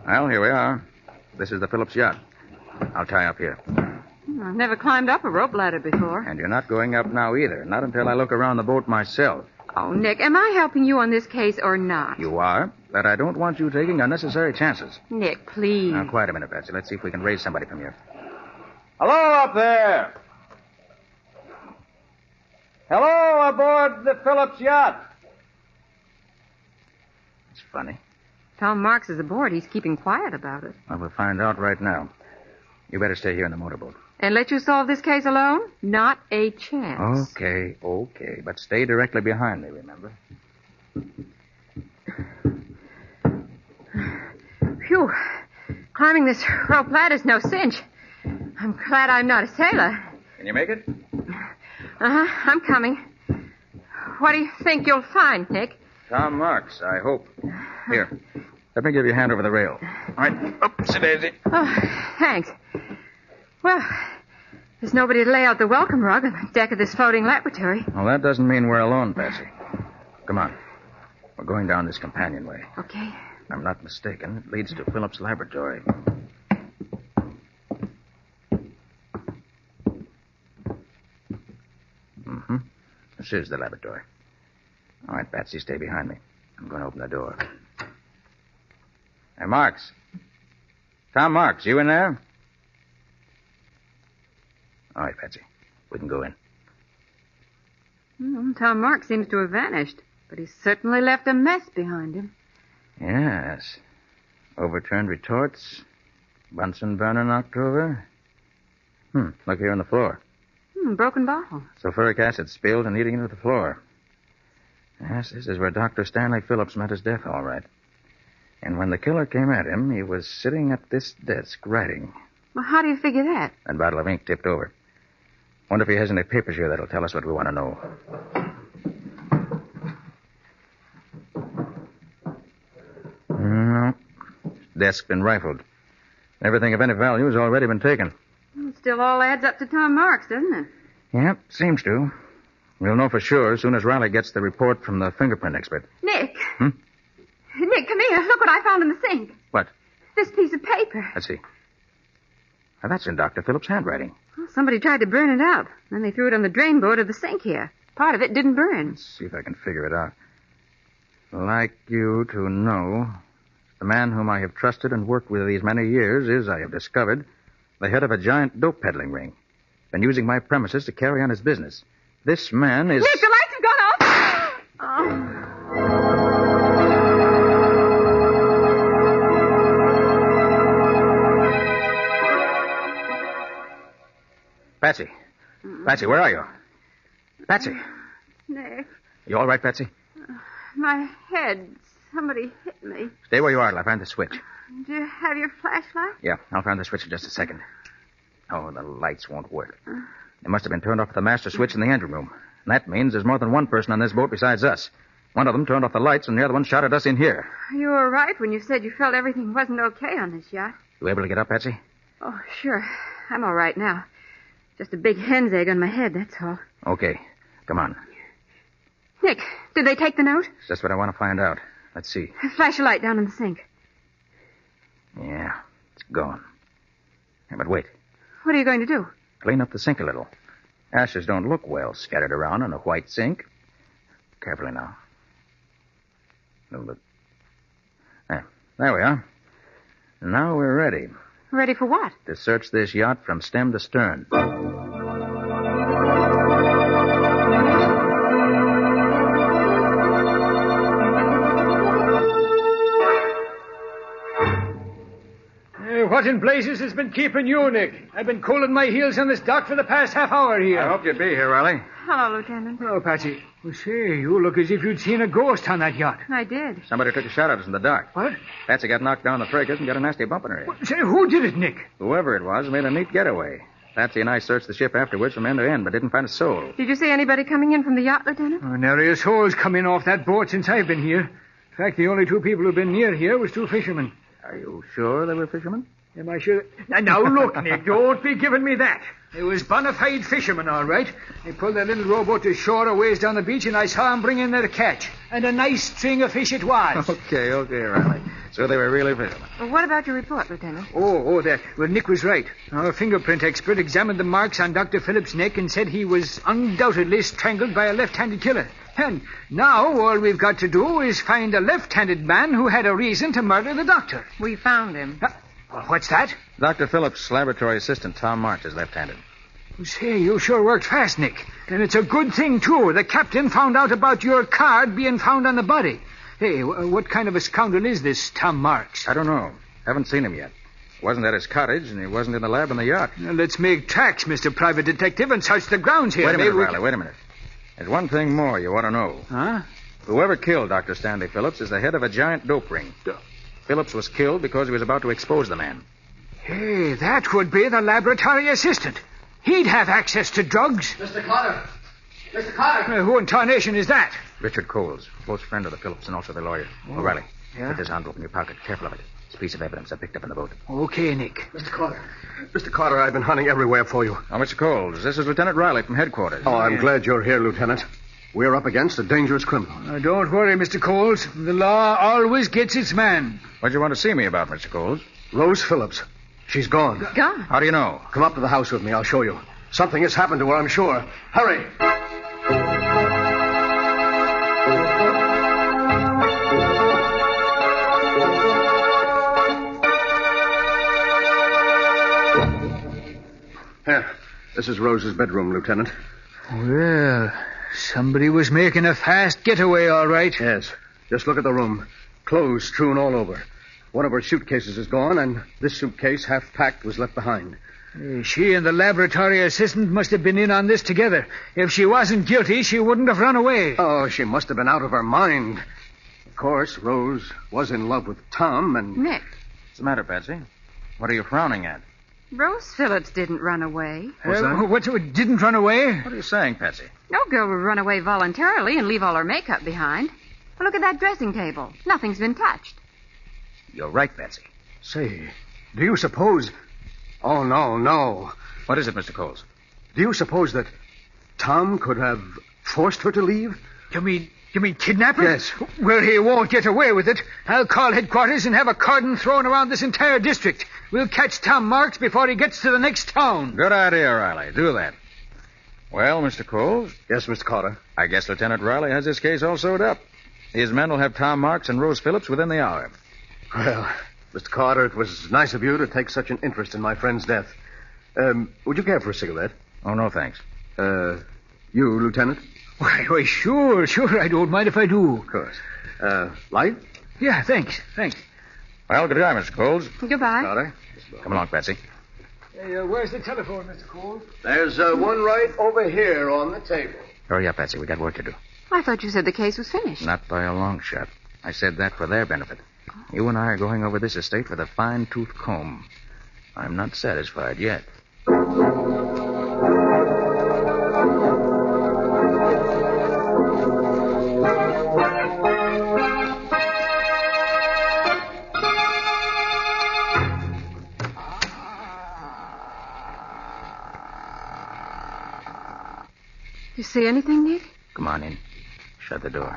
Well, here we are. This is the Phillips yacht. I'll tie up here. I've never climbed up a rope ladder before. And you're not going up now either. Not until I look around the boat myself. Oh, Nick, am I helping you on this case or not? You are, but I don't want you taking unnecessary chances. Nick, please. Now, quiet a minute, Patsy. Let's see if we can raise somebody from here. Hello up there. Hello aboard the Phillips yacht. It's funny. Tom Marks is aboard. He's keeping quiet about it. Well, we'll find out right now. You better stay here in the motorboat. And let you solve this case alone? Not a chance. Okay. But stay directly behind me, remember? Phew. Climbing this rope ladder's no cinch. I'm glad I'm not a sailor. Can you make it? Uh-huh. I'm coming. What do you think you'll find, Nick? Tom Marks, I hope. Here. Let me give you a hand over the rail. All right. Oopsie daisy. Oh, thanks. Well, there's nobody to lay out the welcome rug on the deck of this floating laboratory. Well, that doesn't mean we're alone, Patsy. Come on. We're going down this companionway. Okay. If I'm not mistaken, it leads to Philip's laboratory. Mm-hmm. This is the laboratory. All right, Patsy, stay behind me. I'm going to open the door. Hey, Marks. Tom Marks, you in there? All right, Patsy. We can go in. Tom Marks seems to have vanished, but he's certainly left a mess behind him. Yes. Overturned retorts. Bunsen burner knocked over. Look here on the floor. Broken bottle. Sulfuric acid spilled and eating into the floor. Yes, this is where Dr. Stanley Phillips met his death, all right. And when the killer came at him, he was sitting at this desk writing. Well, how do you figure that? That bottle of ink tipped over. Wonder if he has any papers here that'll tell us what we want to know. No. Desk's been rifled. Everything of any value has already been taken. It still all adds up to Tom Marks, doesn't it? Yep, seems to. We'll know for sure as soon as Riley gets the report from the fingerprint expert. Nick. Nick, come here. Look what I found in the sink. What? This piece of paper. Let's see. Now, that's in Dr. Phillips' handwriting. Well, somebody tried to burn it out. Then they threw it on the drain board of the sink here. Part of it didn't burn. Let's see if I can figure it out. Like you to know, the man whom I have trusted and worked with these many years is, I have discovered, the head of a giant dope peddling ring. Been using my premises to carry on his business. This man is... Nick, the lights have gone off! Oh. Patsy. Patsy, where are you? Patsy. Nick. You all right, Patsy? My head. Somebody hit me. Stay where you are till I find the switch. Do you have your flashlight? Yeah, I'll find the switch in just a second. Oh, the lights won't work. They must have been turned off at the master switch in the engine room. And that means there's more than one person on this boat besides us. One of them turned off the lights, and the other one shot at us in here. You were right when you said you felt everything wasn't okay on this yacht. You able to get up, Patsy? Oh, sure. I'm all right now. Just a big hen's egg on my head, that's all. Okay. Come on. Nick, did they take the note? It's just what I want to find out. Let's see. Flash a light down in the sink. Yeah, it's gone. Yeah, but wait. What are you going to do? Clean up the sink a little. Ashes don't look well scattered around in a white sink. Carefully now. There we are. Now we're ready. Ready for what? To search this yacht from stem to stern. What in blazes has been keeping you, Nick? I've been cooling my heels on this dock for the past half hour here. I hoped you'd be here, Riley. Hello, Lieutenant. Hello, Patsy. Well, say, you look as if you'd seen a ghost on that yacht. I did. Somebody took a shot at us in the dock. What? Patsy got knocked down the breakers and got a nasty bump in her head. Say, who did it, Nick? Whoever it was made a neat getaway. Patsy and I searched the ship afterwards from end to end, but didn't find a soul. Did you see anybody coming in from the yacht, Lieutenant? Nary a soul's come in off that boat since I've been here. In fact, the only two people who've been near here was two fishermen. Are you sure they were fishermen? Am I sure? Now, look, Nick, don't be giving me that. It was bona fide fishermen, all right. They pulled their little rowboat to shore a ways down the beach, and I saw them bring in their catch. And a nice string of fish it was. Okay, Riley. So they were really fishermen. Well, what about your report, Lieutenant? That. Well, Nick was right. Our fingerprint expert examined the marks on Dr. Phillips' neck and said he was undoubtedly strangled by a left-handed killer. And now all we've got to do is find a left-handed man who had a reason to murder the doctor. We found him. What's that? Dr. Phillips' laboratory assistant, Tom Marks, is left-handed. Say, you sure worked fast, Nick. And it's a good thing, too. The captain found out about your card being found on the body. Hey, what kind of a scoundrel is this Tom Marks? I don't know. Haven't seen him yet. Wasn't at his cottage, and he wasn't in the lab on the yacht. Now, let's make tracks, Mr. Private Detective, and search the grounds here. Wait a minute, Maybe Riley, wait a minute. There's one thing more you ought to know. Huh? Whoever killed Dr. Stanley Phillips is the head of a giant dope ring. Phillips was killed because he was about to expose the man. Hey, that would be the laboratory assistant. He'd have access to drugs. Mr. Carter! Mr. Carter! Who in tarnation is that? Richard Coles, close friend of the Phillips and also the lawyer. Oh, Riley, Yeah? put this envelope in your pocket. Careful of it. It's a piece of evidence I picked up in the boat. Okay, Nick. Mr. Carter, I've been hunting everywhere for you. Oh, Mr. Coles, this is Lieutenant Riley from headquarters. Oh, I'm glad you're here, Lieutenant. We're up against a dangerous criminal. Don't worry, Mr. Coles. The law always gets its man. What'd you want to see me about, Mr. Coles? Rose Phillips. She's gone. Gone? How do you know? Come up to the house with me. I'll show you. Something has happened to her, I'm sure. Hurry. Here. This is Rose's bedroom, Lieutenant. Well, somebody was making a fast getaway, all right. Yes. Just look at the room. Clothes strewn all over. One of her suitcases is gone, and this suitcase, half packed, was left behind. She and the laboratory assistant must have been in on this together. If she wasn't guilty, she wouldn't have run away. Oh, she must have been out of her mind. Of course, Rose was in love with Tom, and... Nick, What's the matter, Patsy? What are you frowning at? Rose Phillips didn't run away. What, didn't run away? What are you saying, Patsy? No girl would run away voluntarily and leave all her makeup behind. Well, look at that dressing table. Nothing's been touched. You're right, Patsy. Say, do you suppose... Oh, no. What is it, Mr. Coles? Do you suppose that Tom could have forced her to leave? You mean kidnap her? Yes. Well, he won't get away with it. I'll call headquarters and have a cordon thrown around this entire district. We'll catch Tom Marks before he gets to the next town. Good idea, Riley. Do that. Well, Mr. Coles? Yes, Mr. Carter. I guess Lieutenant Riley has this case all sewed up. His men will have Tom Marks and Rose Phillips within the hour. Well, Mr. Carter, it was nice of you to take such an interest in my friend's death. Would you care for a cigarette? Oh, no, thanks. You, Lieutenant? Why, sure. I don't mind if I do. Of course. Light? Yeah, thanks. Well, good day, Mr. Coles. Goodbye. Carter? Come along, Patsy. Hey, where's the telephone, Mr. Cole? There's one right over here on the table. Hurry up, Patsy. We got work to do. I thought you said the case was finished. Not by a long shot. I said that for their benefit. You and I are going over this estate with a fine-tooth comb. I'm not satisfied yet. You see anything, Nick? Come on in. Shut the door.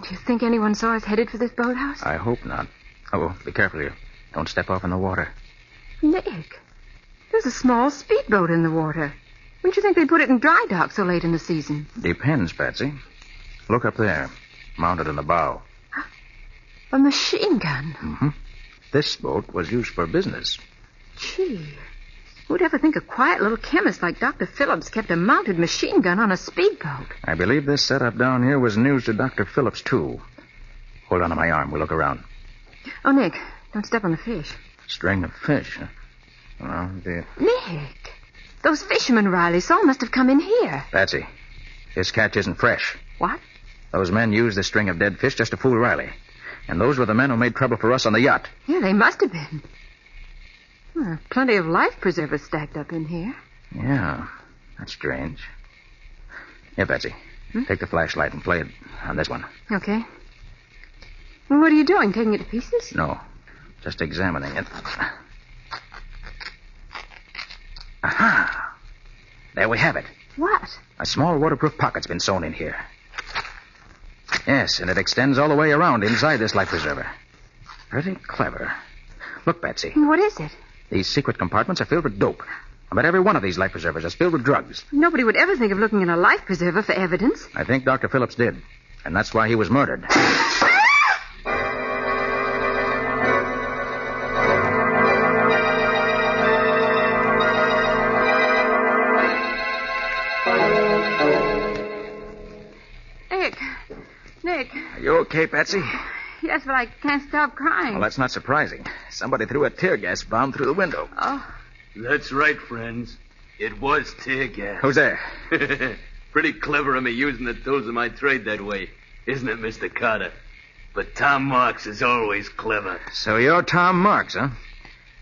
Do you think anyone saw us headed for this boathouse? I hope not. Oh, be careful here. Don't step off in the water. Nick, there's a small speedboat in the water. Wouldn't you think they'd put it in dry dock so late in the season? Depends, Patsy. Look up there, mounted in the bow. A machine gun? Mm-hmm. This boat was used for business. Gee, who'd ever think a quiet little chemist like Dr. Phillips kept a mounted machine gun on a speedboat? I believe this setup down here was news to Dr. Phillips, too. Hold on to my arm. We'll look around. Oh, Nick, don't step on the fish. String of fish, huh? Well, Nick, those fishermen Riley saw must have come in here. Patsy, this catch isn't fresh. What? Those men used this string of dead fish just to fool Riley. And those were the men who made trouble for us on the yacht. Yeah, they must have been. Well, plenty of life preservers stacked up in here. Yeah, that's strange. Here, Patsy, take the flashlight and play it on this one. Okay. Well, what are you doing, taking it to pieces? No, just examining it. Aha! There we have it. What? A small waterproof pocket's been sewn in here. Yes, and it extends all the way around inside this life preserver. Pretty clever. Look, Patsy. What is it? These secret compartments are filled with dope. I bet every one of these life preservers is filled with drugs. Nobody would ever think of looking in a life preserver for evidence. I think Dr. Phillips did. And that's why he was murdered. Nick. Are you okay, Patsy? Yes, but I can't stop crying. Well, that's not surprising. Somebody threw a tear gas bomb through the window. Oh. That's right, friends. It was tear gas. Who's there? Pretty clever of me using the tools of my trade that way, isn't it, Mr. Carter? But Tom Marks is always clever. So you're Tom Marks, huh?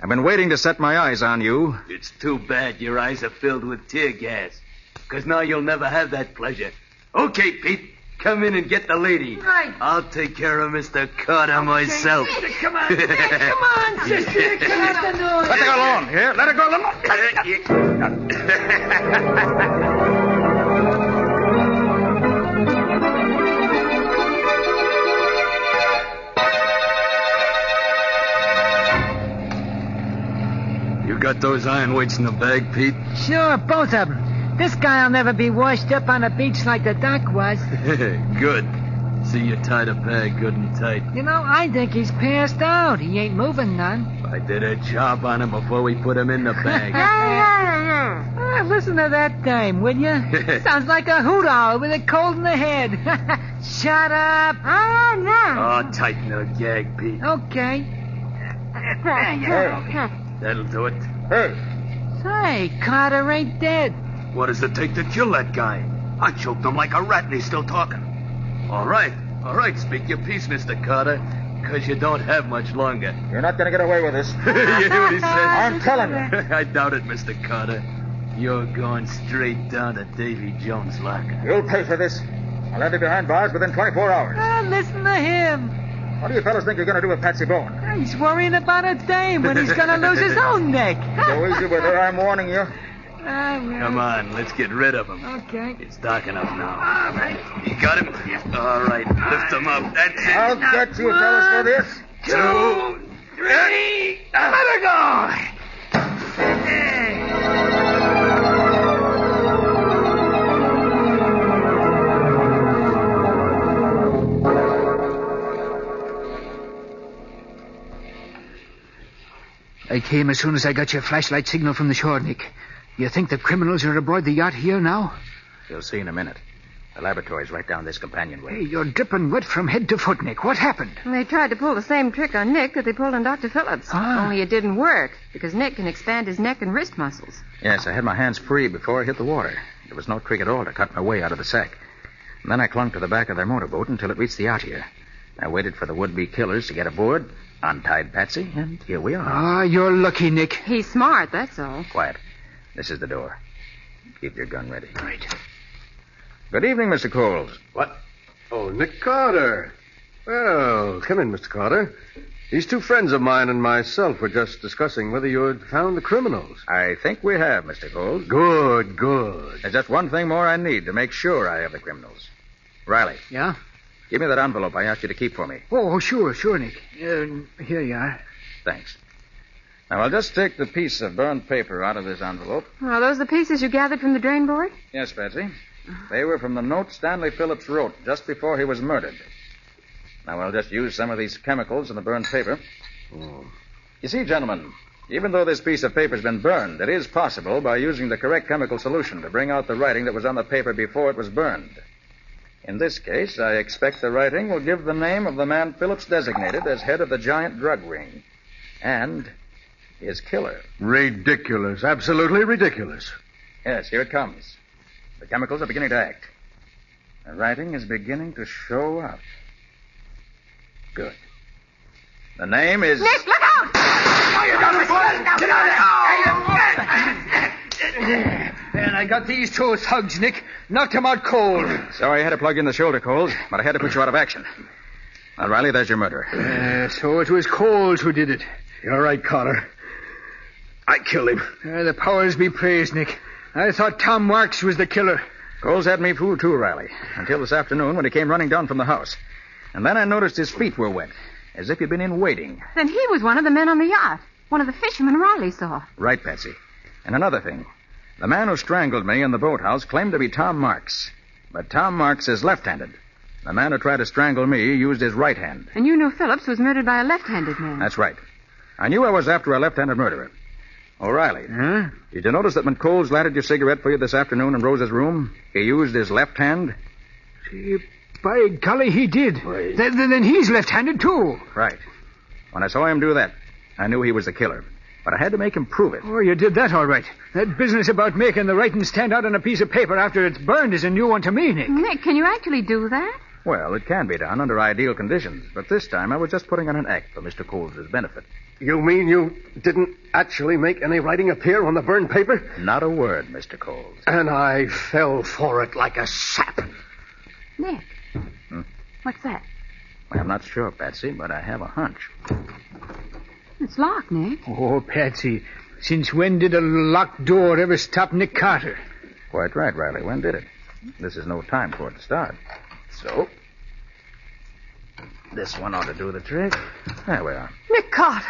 I've been waiting to set my eyes on you. It's too bad your eyes are filled with tear gas, because now you'll never have that pleasure. Okay, Pete, come in and get the lady. Right. I'll take care of Mr. Carter myself. Sister, come on. Come on, sister. Come on. Let her go alone. Here, let her go alone. You got those iron weights in the bag, Pete? Sure, both of them. This guy'll never be washed up on a beach like the doc was. Good. See you tied a bag good and tight. You know, I think he's passed out. He ain't moving none. I did a job on him before we put him in the bag. Listen to that dame, will you? Sounds like a hoot owl with a cold in the head. Shut up. Oh, tighten the gag, Pete. Okay. That'll do it. Hey. Say, Carter ain't dead. What does it take to kill that guy? I choked him like a rat and he's still talking. All right. Speak your piece, Mr. Carter, because you don't have much longer. You're not going to get away with this. You hear what he said? I'm telling you. I doubt it, Mr. Carter. You're going straight down to Davy Jones' locker. You'll pay for this. I'll have you behind bars within 24 hours. Listen to him. What do you fellas think you're going to do with Patsy Bowen? He's worrying about a dame when he's going to lose his own neck. Go easy with her, I'm warning you. Come on, let's get rid of him. Okay. It's dark enough now. All right. You got him? All right, lift him up. That's it. I'll get you fellas for this. 2, 3, let her go. I came as soon as I got your flashlight signal from the shore, Nick. You think the criminals are aboard the yacht here now? You'll see in a minute. The laboratory's right down this companionway. Hey, you're dripping wet from head to foot, Nick. What happened? They tried to pull the same trick on Nick that they pulled on Dr. Phillips. Only it didn't work, because Nick can expand his neck and wrist muscles. Yes, I had my hands free before I hit the water. There was no trick at all to cut my way out of the sack. And then I clung to the back of their motorboat until it reached the yacht here. I waited for the would-be killers to get aboard, untied Patsy, and here we are. You're lucky, Nick. He's smart, that's all. Quiet. This is the door. Keep your gun ready. Right. Good evening, Mr. Coles. What? Oh, Nick Carter. Well, come in, Mr. Carter. These two friends of mine and myself were just discussing whether you had found the criminals. I think we have, Mr. Coles. Good. There's just one thing more I need to make sure I have the criminals. Riley. Yeah? Give me that envelope I asked you to keep for me. Oh, sure, Nick. Here you are. Thanks. Now, I'll just take the piece of burned paper out of this envelope. Are those the pieces you gathered from the drain board? Yes, Patsy. They were from the note Stanley Phillips wrote just before he was murdered. Now, I'll just use some of these chemicals in the burned paper. You see, gentlemen, even though this piece of paper's been burned, it is possible, by using the correct chemical solution, to bring out the writing that was on the paper before it was burned. In this case, I expect the writing will give the name of the man Phillips designated as head of the giant drug ring. And his killer. Ridiculous. Absolutely ridiculous. Yes, here it comes. The chemicals are beginning to act. The writing is beginning to show up. Good. The name is... Nick, look out! Oh, you got me, boy! Get out of here! And I got these two thugs, Nick. Knocked them out cold. Sorry I had to plug in the shoulder, Coles, but I had to put you out of action. Now, Riley, there's your murderer. So it was Coles who did it. You're right, Carter. I killed him. The powers be praised, Nick. I thought Tom Marks was the killer. Coles had me fooled too, Riley, until this afternoon when he came running down from the house. And then I noticed his feet were wet, as if he'd been in waiting. Then he was one of the men on the yacht. One of the fishermen Riley saw. Right, Patsy. And another thing. The man who strangled me in the boathouse claimed to be Tom Marks. But Tom Marks is left-handed. The man who tried to strangle me used his right hand. And you knew Phillips was murdered by a left-handed man. That's right. I knew I was after a left-handed murderer. O'Reilly. Huh? Did you notice that when Coles lighted your cigarette for you this afternoon in Rose's room, he used his left hand? Gee, by golly, he did. Right. Then he's left-handed, too. Right. When I saw him do that, I knew he was the killer. But I had to make him prove it. Oh, you did that all right. That business about making the writing stand out on a piece of paper after it's burned is a new one to me, Nick. Nick, can you actually do that? Well, it can be done under ideal conditions, but this time I was just putting on an act for Mr. Coles' benefit. You mean you didn't actually make any writing appear on the burned paper? Not a word, Mr. Coles. And I fell for it like a sap. Nick. What's that? Well, I'm not sure, Patsy, but I have a hunch. It's locked, Nick. Oh, Patsy, since when did a locked door ever stop Nick Carter? Quite right, Riley. When did it? This is no time for it to start. So, this one ought to do the trick. There we are. Nick Carter.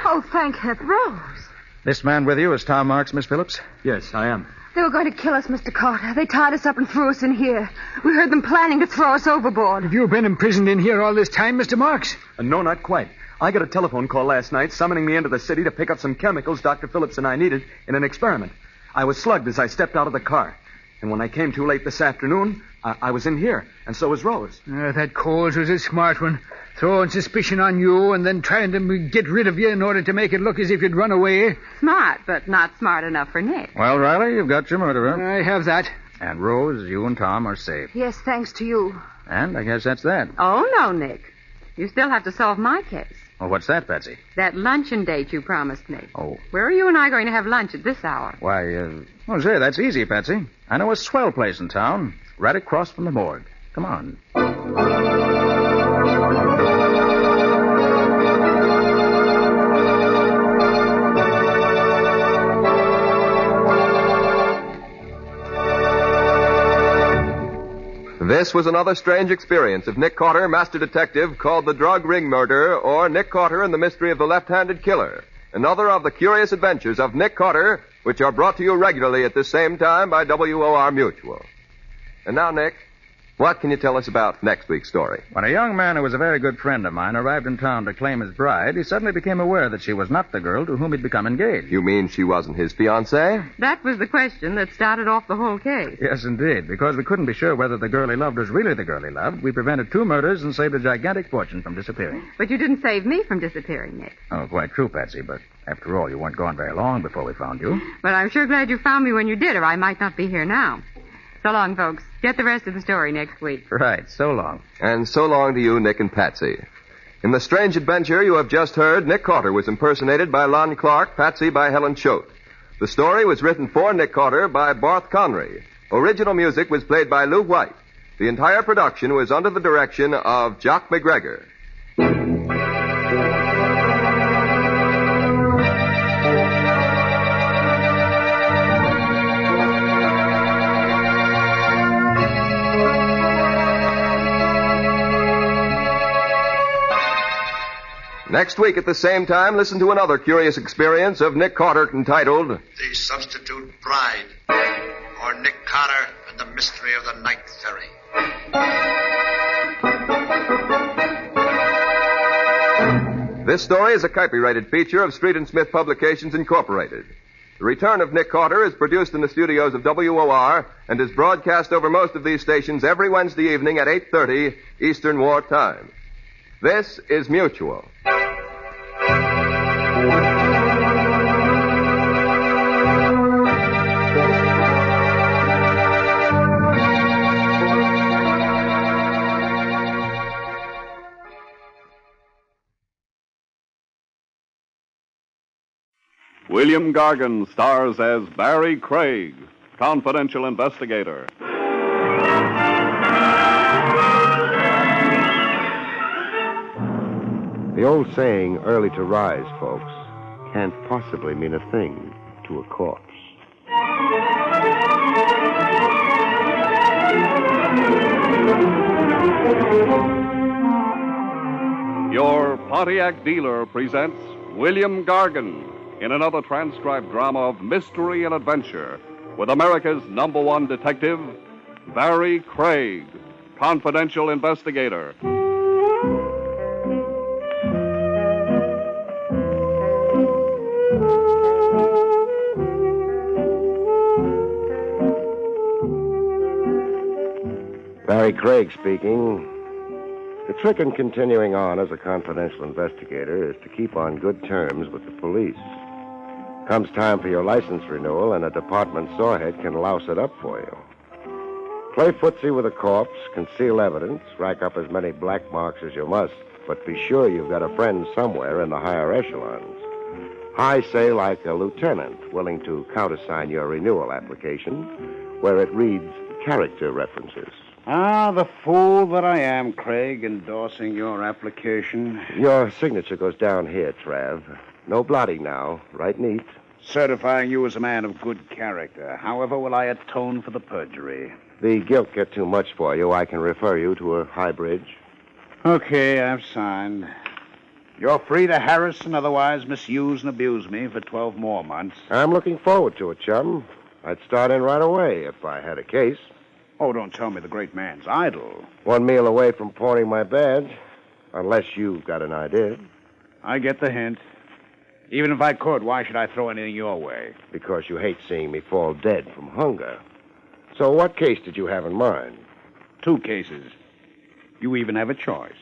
Oh, thank heaven. Rose. This man with you is Tom Marks, Miss Phillips? Yes, I am. They were going to kill us, Mr. Carter. They tied us up and threw us in here. We heard them planning to throw us overboard. Have you been imprisoned in here all this time, Mr. Marks? No, not quite. I got a telephone call last night summoning me into the city to pick up some chemicals Dr. Phillips and I needed in an experiment. I was slugged as I stepped out of the car. And when I came too late this afternoon, I was in here, and so was Rose. That Coles was a smart one. Throwing suspicion on you and then trying to get rid of you in order to make it look as if you'd run away. Smart, but not smart enough for Nick. Well, Riley, you've got your murderer. I have that. And Rose, you and Tom are safe. Yes, thanks to you. And I guess that's that. Oh, no, Nick. You still have to solve my case. Well, what's that, Patsy? That luncheon date you promised me. Oh. Where are you and I going to have lunch at this hour? Why, well, say, that's easy, Patsy. I know a swell place in town, right across from the morgue. Come on. This was another strange experience of Nick Carter, Master Detective, called The Drug Ring Murder, or Nick Carter and the Mystery of the Left-Handed Killer. Another of the curious adventures of Nick Carter, which are brought to you regularly at this same time by WOR Mutual. And now, Nick, what can you tell us about next week's story? When a young man who was a very good friend of mine arrived in town to claim his bride, he suddenly became aware that she was not the girl to whom he'd become engaged. You mean she wasn't his fiancée? That was the question that started off the whole case. Yes, indeed. Because we couldn't be sure whether the girl he loved was really the girl he loved, we prevented 2 murders and saved a gigantic fortune from disappearing. But you didn't save me from disappearing, Nick. Oh, quite true, Patsy, but after all, you weren't gone very long before we found you. But I'm sure glad you found me when you did, or I might not be here now. So long, folks. Get the rest of the story next week. Right. So long. And so long to you, Nick and Patsy. In the strange adventure you have just heard, Nick Carter was impersonated by Lon Clark, Patsy by Helen Choate. The story was written for Nick Carter by Barth Conry. Original music was played by Lou White. The entire production was under the direction of Jock McGregor. Next week at the same time, listen to another curious experience of Nick Carter entitled The Substitute Bride, or Nick Carter and the Mystery of the Night Ferry. This story is a copyrighted feature of Street and Smith Publications, Incorporated. The Return of Nick Carter is produced in the studios of WOR and is broadcast over most of these stations every Wednesday evening at 8:30 Eastern War Time. This is Mutual. William Gargan stars as Barrie Craig, confidential investigator. The old saying, early to rise, folks, can't possibly mean a thing to a corpse. Your Pontiac dealer presents William Gargan in another transcribed drama of mystery and adventure with America's #1 detective, Barrie Craig, confidential investigator. Barrie Craig speaking. The trick in continuing on as a confidential investigator is to keep on good terms with the police. Comes time for your license renewal, and a department sawhead can louse it up for you. Play footsie with a corpse, conceal evidence, rack up as many black marks as you must, but be sure you've got a friend somewhere in the higher echelons. High, say, like a lieutenant, willing to countersign your renewal application, where it reads character references. Ah, the fool that I am, Craig, endorsing your application. Your signature goes down here, Trav. No blotting now. Right neat. Certifying you as a man of good character. However will I atone for the perjury? The guilt get too much for you. I can refer you to a high bridge. Okay, I've signed. You're free to harass and otherwise misuse and abuse me for 12 more months. I'm looking forward to it, chum. I'd start in right away if I had a case. Oh, don't tell me the great man's idle. 1 meal away from pawning my badge. Unless you've got an idea. I get the hint. Even if I could, why should I throw anything your way? Because you hate seeing me fall dead from hunger. So what case did you have in mind? 2 cases. You even have a choice.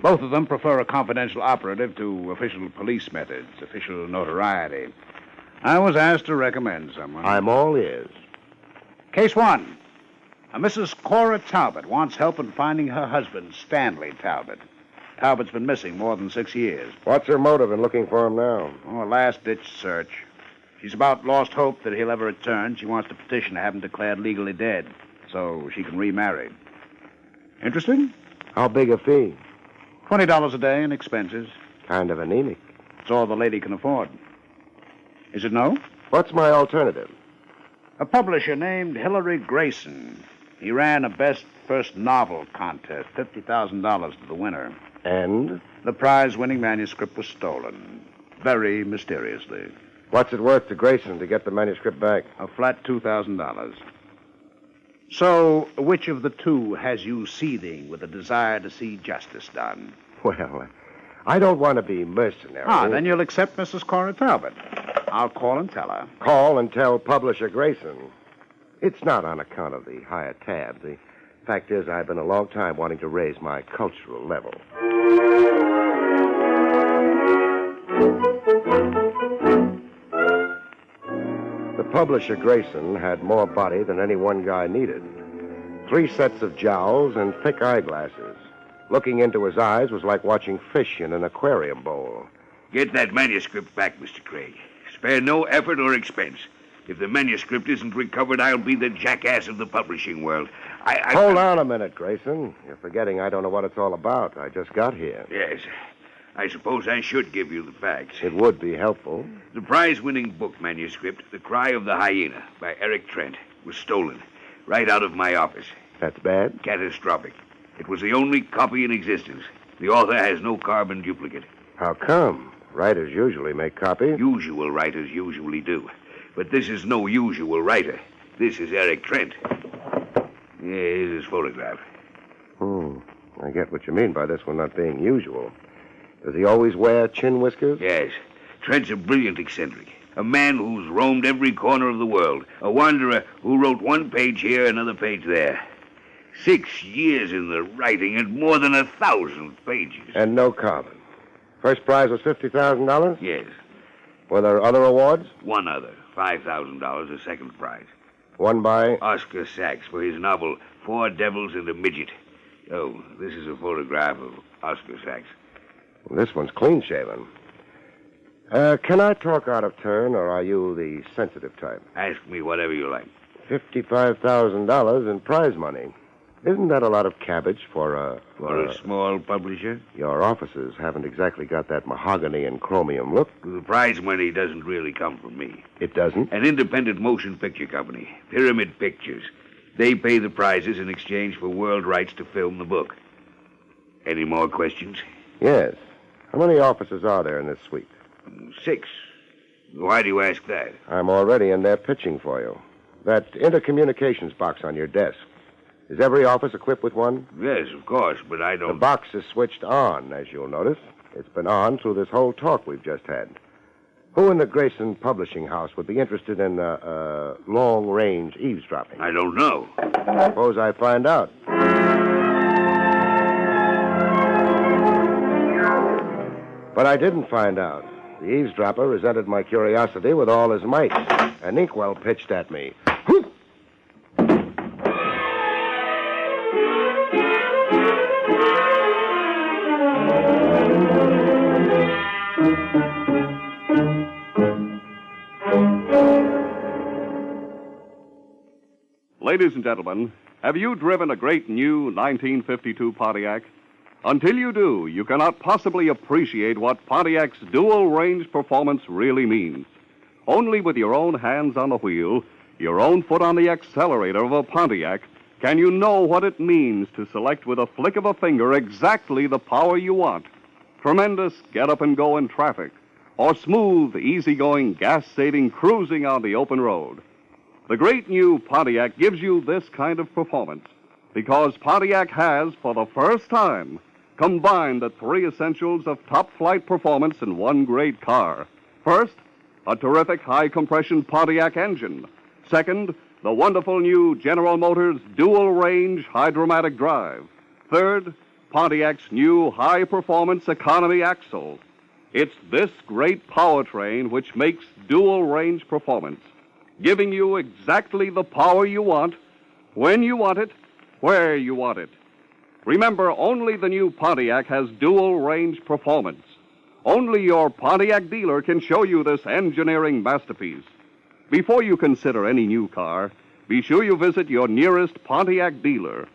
Both of them prefer a confidential operative to official police methods, official notoriety. I was asked to recommend someone. I'm all ears. Case 1. A Mrs. Cora Talbot wants help in finding her husband, Stanley Talbot. Talbot's been missing more than 6 years. What's her motive in looking for him now? Oh, a last-ditch search. She's about lost hope that he'll ever return. She wants to petition to have him declared legally dead so she can remarry. Interesting? How big a fee? $20 a day and expenses. Kind of anemic. It's all the lady can afford. Is it no? What's my alternative? A publisher named Hilary Grayson. He ran a best first novel contest, $50,000 to the winner. And? The prize-winning manuscript was stolen. Very mysteriously. What's it worth to Grayson to get the manuscript back? A flat $2,000. So, which of the two has you seething with a desire to see justice done? Well, I don't want to be mercenary. Then you'll accept Mrs. Cora Talbot. I'll call and tell her. Call and tell publisher Grayson. It's not on account of the higher tab. The fact is, I've been a long time wanting to raise my cultural level. The publisher Grayson had more body than any one guy needed. 3 sets of jowls and thick eyeglasses. Looking into his eyes was like watching fish in an aquarium bowl. Get that manuscript back, Mr. Craig. Spare no effort or expense. If the manuscript isn't recovered, I'll be the jackass of the publishing world. Hold on a minute, Grayson. You're forgetting I don't know what it's all about. I just got here. Yes. I suppose I should give you the facts. It would be helpful. The prize-winning book manuscript, The Cry of the Hyena, by Eric Trent, was stolen right out of my office. That's bad? Catastrophic. It was the only copy in existence. The author has no carbon duplicate. How come? Writers usually make copies. Usual writers usually do. But this is no usual writer. This is Eric Trent. Here's his photograph. I get what you mean by this one not being usual. Does he always wear chin whiskers? Yes. Trent's a brilliant eccentric. A man who's roamed every corner of the world. A wanderer who wrote 1 page here, another page there. 6 years in the writing and more than 1,000 pages. And no carbon. First prize was $50,000? Yes. Were there other awards? One other. $5,000, a second prize. Won by? Oscar Sachs for his novel, 4 Devils and a Midget. Oh, this is a photograph of Oscar Sachs. Well, this one's clean-shaven. Can I talk out of turn, or are you the sensitive type? Ask me whatever you like. $55,000 in prize money. Isn't that a lot of cabbage for a... For a small publisher? Your offices haven't exactly got that mahogany and chromium look. The prize money doesn't really come from me. It doesn't? An independent motion picture company, Pyramid Pictures. They pay the prizes in exchange for world rights to film the book. Any more questions? Yes. How many offices are there in this suite? 6. Why do you ask that? I'm already in there pitching for you. That intercommunications box on your desk. Is every office equipped with one? Yes, of course, but I don't... The box is switched on, as you'll notice. It's been on through this whole talk we've just had. Who in the Grayson Publishing House would be interested in long-range eavesdropping? I don't know. Suppose I find out. But I didn't find out. The eavesdropper resented my curiosity with all his might. An inkwell pitched at me. Ladies and gentlemen, have you driven a great new 1952 Pontiac? Until you do, you cannot possibly appreciate what Pontiac's dual-range performance really means. Only with your own hands on the wheel, your own foot on the accelerator of a Pontiac, can you know what it means to select with a flick of a finger exactly the power you want. Tremendous get-up-and-go in traffic, or smooth, easy-going, gas-saving cruising on the open road. The great new Pontiac gives you this kind of performance because Pontiac has, for the first time, combined the three essentials of top-flight performance in one great car. First, a terrific high-compression Pontiac engine. Second, the wonderful new General Motors dual-range hydromatic drive. Third, Pontiac's new high-performance economy axle. It's this great powertrain which makes dual-range performance, giving you exactly the power you want, when you want it, where you want it. Remember, only the new Pontiac has dual-range performance. Only your Pontiac dealer can show you this engineering masterpiece. Before you consider any new car, be sure you visit your nearest Pontiac dealer.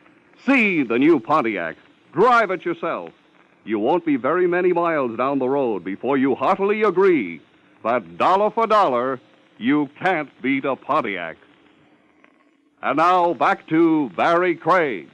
See the new Pontiac. Drive it yourself. You won't be very many miles down the road before you heartily agree that dollar for dollar, you can't beat a Pontiac. And now, back to Barrie Craig.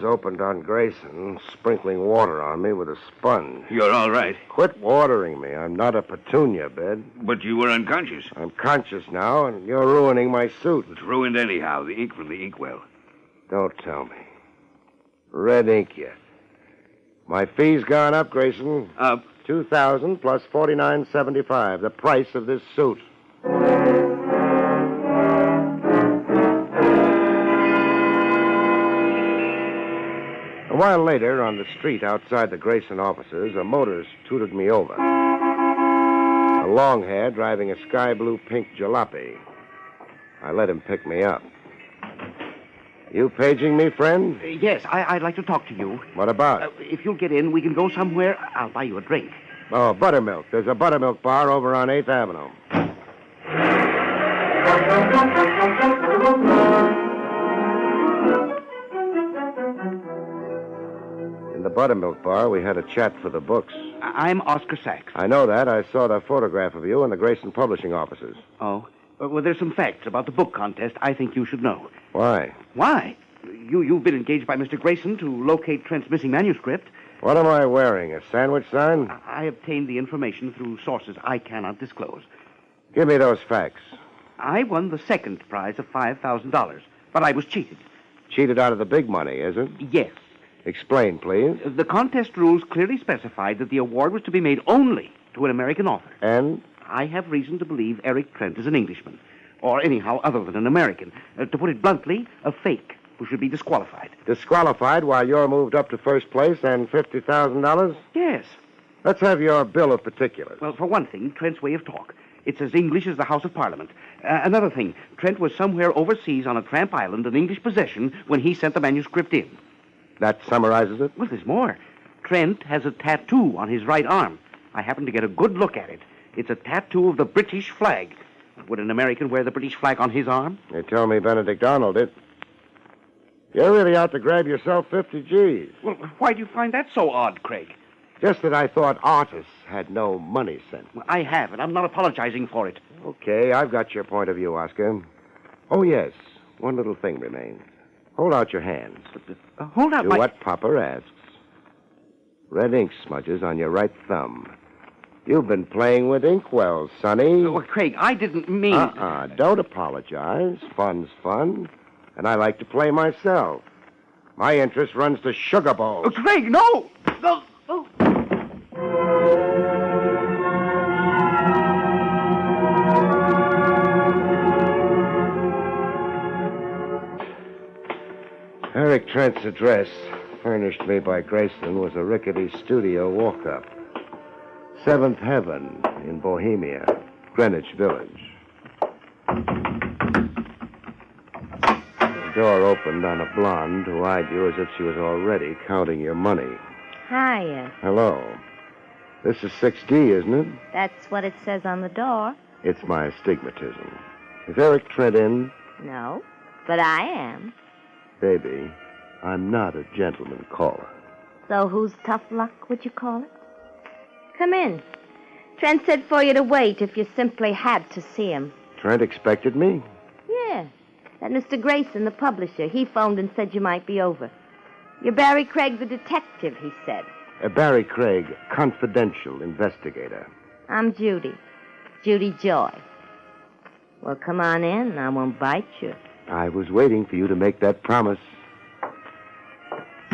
Opened on Grayson, sprinkling water on me with a sponge. You're all right. Quit watering me. I'm not a petunia bed. But you were unconscious. I'm conscious now, and you're ruining my suit. It's ruined anyhow, the ink from the inkwell. Don't tell me. Red ink yet. My fee's gone up, Grayson. Up? $2,000 plus $49.75, the price of this suit. A while later, on the street outside the Grayson offices, a motorist tooted me over. A long hair driving a sky blue pink jalopy. I let him pick me up. You paging me, friend? Yes, I'd like to talk to you. What about? If you'll get in, we can go somewhere. I'll buy you a drink. Oh, buttermilk. There's a buttermilk bar over on 8th Avenue. In the buttermilk bar, we had a chat for the books. I'm Oscar Sachs. I know that. I saw the photograph of you in the Grayson Publishing offices. Oh? Well, there's some facts about the book contest I think you should know. Why? Why? You've been engaged by Mr. Grayson to locate Trent's missing manuscript. What am I wearing, a sandwich sign? I obtained the information through sources I cannot disclose. Give me those facts. I won the second prize of $5,000, but I was cheated. Cheated out of the big money, is it? Yes. Explain, please. The contest rules clearly specified that the award was to be made only to an American author. And? I have reason to believe Eric Trent is an Englishman, or anyhow other than an American. To put it bluntly, a fake who should be disqualified. Disqualified while you're moved up to first place and $50,000? Yes. Let's have your bill of particulars. Well, for one thing, Trent's way of talk. It's as English as the House of Parliament. Another thing, Trent was somewhere overseas on a tramp island, an English possession, when he sent the manuscript in. That summarizes it? Well, there's more. Trent has a tattoo on his right arm. I happened to get a good look at it. It's a tattoo of the British flag. Would an American wear the British flag on his arm? They tell me Benedict Arnold did. You're really out to grab yourself 50 G's. Well, why do you find that so odd, Craig? Just that I thought artists had no money sense. Well, I have, and I'm not apologizing for it. Okay, I've got your point of view, Oscar. Oh, yes, one little thing remains. Hold out your hands. Hold out Do what Papa asks. Red ink smudges on your right thumb. You've been playing with inkwells, Sonny. Oh, Craig, I didn't mean... Don't apologize. Fun's fun. And I like to play myself. My interest runs to sugar bowls. Oh, Craig, no! No! No! Eric Trent's address, furnished me by Grayson, was a rickety studio walk-up. 7th Heaven in Bohemia, Greenwich Village. The door opened on a blonde who eyed you as if she was already counting your money. Hiya. Hello. This is 6D, isn't it? That's what it says on the door. It's my astigmatism. Is Eric Trent in? No, but I am. Baby, I'm not a gentleman caller. So who's tough luck, would you call it? Come in. Trent said for you to wait if you simply had to see him. Trent expected me? Yeah. That Mr. Grayson, the publisher, he phoned and said you might be over. You're Barrie Craig, the detective, he said. Barrie Craig, confidential investigator. I'm Judy. Judy Joy. Well, come on in. I won't bite you. I was waiting for you to make that promise.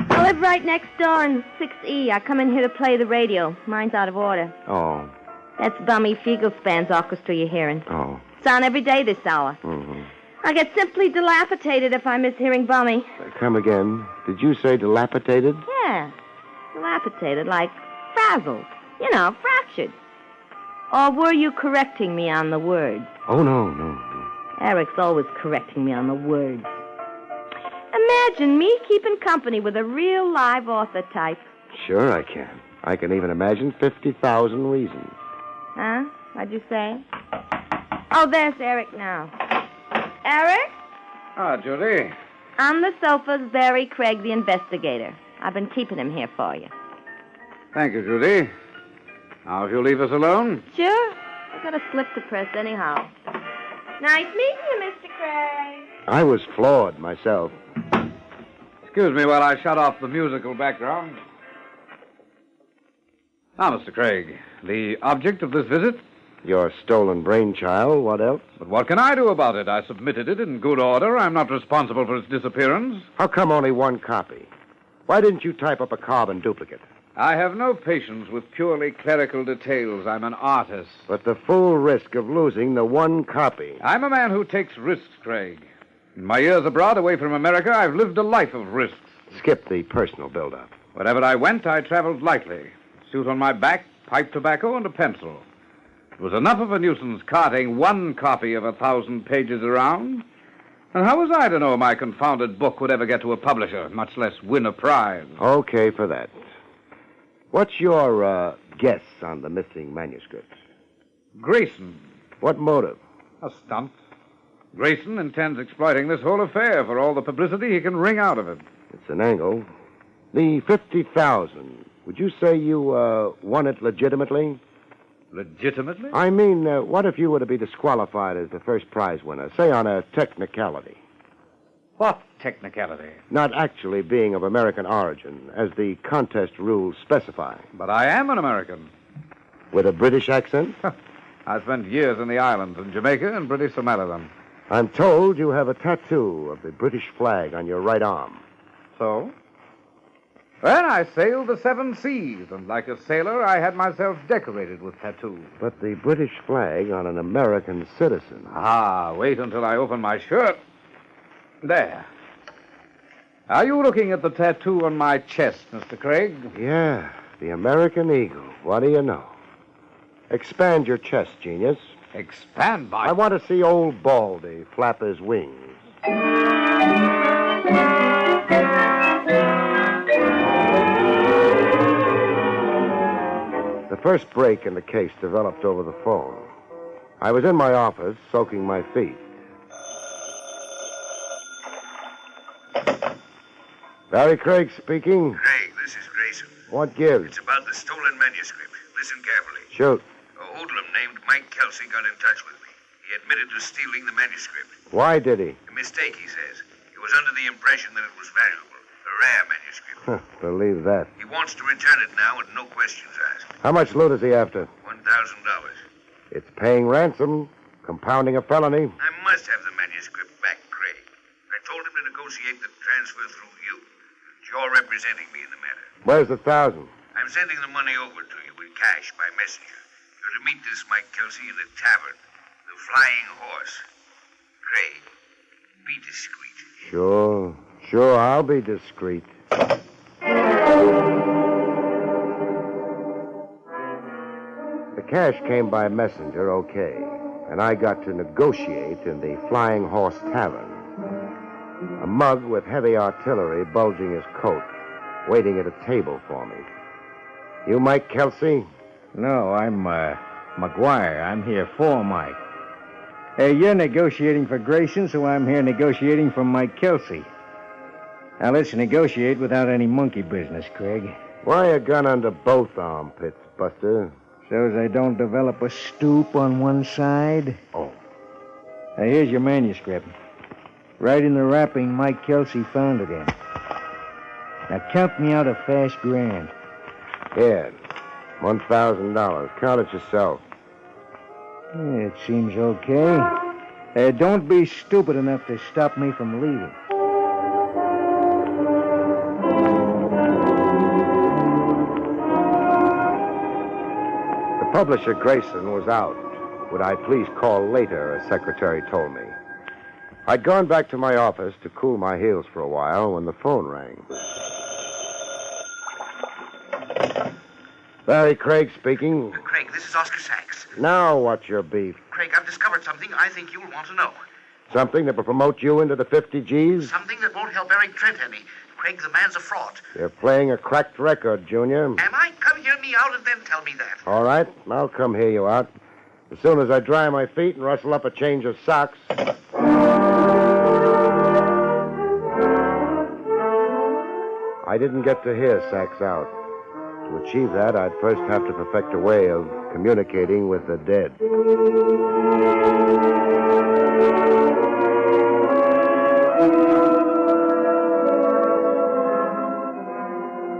I live right next door in 6E. I come in here to play the radio. Mine's out of order. Oh. That's Bummy Fugelspan's orchestra you're hearing. Oh. It's on every day this hour. Mm-hmm. I get simply dilapidated if I miss hearing Bummy. Come again. Did you say dilapidated? Yeah. Dilapidated, like frazzled. You know, fractured. Or were you correcting me on the words? Oh, no. Eric's always correcting me on the words. Imagine me keeping company with a real live author type. Sure I can. I can even imagine 50,000 reasons. Huh? What'd you say? Oh, there's Eric now. Eric? Judy. On the sofa's Barrie Craig, the investigator. I've been keeping him here for you. Thank you, Judy. Now, if you'll leave us alone. Sure. I got a slip to press anyhow. Nice meeting you, Mr. Craig. I was floored myself. Excuse me while I shut off the musical background. Now, Mr. Craig, the object of this visit? Your stolen brainchild. What else? But what can I do about it? I submitted it in good order. I'm not responsible for its disappearance. How come only one copy? Why didn't you type up a carbon duplicate? I have no patience with purely clerical details. I'm an artist. But the full risk of losing the one copy. I'm a man who takes risks, Craig. In my years abroad, away from America, I've lived a life of risks. Skip the personal build-up. Wherever I went, I traveled lightly. Suit on my back, pipe tobacco, and a pencil. It was enough of a nuisance carting one copy of 1,000 pages around. And how was I to know my confounded book would ever get to a publisher, much less win a prize? Okay for that. What's your guess on the missing manuscript? Grayson. What motive? A stunt. Grayson intends exploiting this whole affair for all the publicity he can wring out of it. It's an angle. The 50,000, would you say you won it legitimately? Legitimately? I mean, what if you were to be disqualified as the first prize winner, say on a technicality? What technicality? Not actually being of American origin, as the contest rules specify. But I am an American. With a British accent? I spent years in the islands, in Jamaica and British Somaliland. I'm told you have a tattoo of the British flag on your right arm. So? Well, I sailed the 7 seas, and like a sailor, I had myself decorated with tattoos. But the British flag on an American citizen. Ah, wait until I open my shirt. There. Are you looking at the tattoo on my chest, Mr. Craig? Yeah, the American eagle. What do you know? Expand your chest, genius. Expand my... I want to see old Baldy flap his wings. The first break in the case developed over the phone. I was in my office, soaking my feet. Barrie Craig speaking. Craig, this is Grayson. What gives? It's about the stolen manuscript. Listen carefully. Shoot. A hoodlum named Mike Kelsey got in touch with me. He admitted to stealing the manuscript. Why did he? A mistake, he says. He was under the impression that it was valuable. A rare manuscript. Believe that. He wants to return it now with no questions asked. How much loot is he after? $1,000. It's paying ransom, compounding a felony. I must have the manuscript back, Craig. I told him to negotiate the transfer through you. You're representing me in the matter. Where's the 1,000? I'm sending the money over to you with cash by messenger. You're to meet this Mike Kelsey in the tavern, the Flying Horse. Craig, be discreet. Sure, I'll be discreet. The cash came by messenger, okay, and I got to negotiate in the Flying Horse Tavern. A mug with heavy artillery bulging his coat, waiting at a table for me. You Mike Kelsey? No, I'm, McGuire. I'm here for Mike. Hey, you're negotiating for Grayson, so I'm here negotiating for Mike Kelsey. Now, let's negotiate without any monkey business, Craig. Why a gun under both armpits, Buster? So as I don't develop a stoop on one side? Oh. Now, here's your manuscript. Right in the wrapping Mike Kelsey found it in. Now, count me out a fast grand. Here, $1,000. Count it yourself. Yeah, it seems okay. Don't be stupid enough to stop me from leaving. The publisher, Grayson, was out. Would I please call later, a secretary told me. I'd gone back to my office to cool my heels for a while when the phone rang. Barrie Craig speaking. Craig, this is Oscar Sachs. Now what's your beef? Craig, I've discovered something I think you'll want to know. Something that will promote you into the 50 Gs? Something that won't help Eric Trent any. Craig, the man's a fraud. You're playing a cracked record, Junior. Am I? Come hear me out and then tell me that. All right, I'll come hear you out. As soon as I dry my feet and rustle up a change of socks. I didn't get to hear Sachs out. To achieve that, I'd first have to perfect a way of communicating with the dead.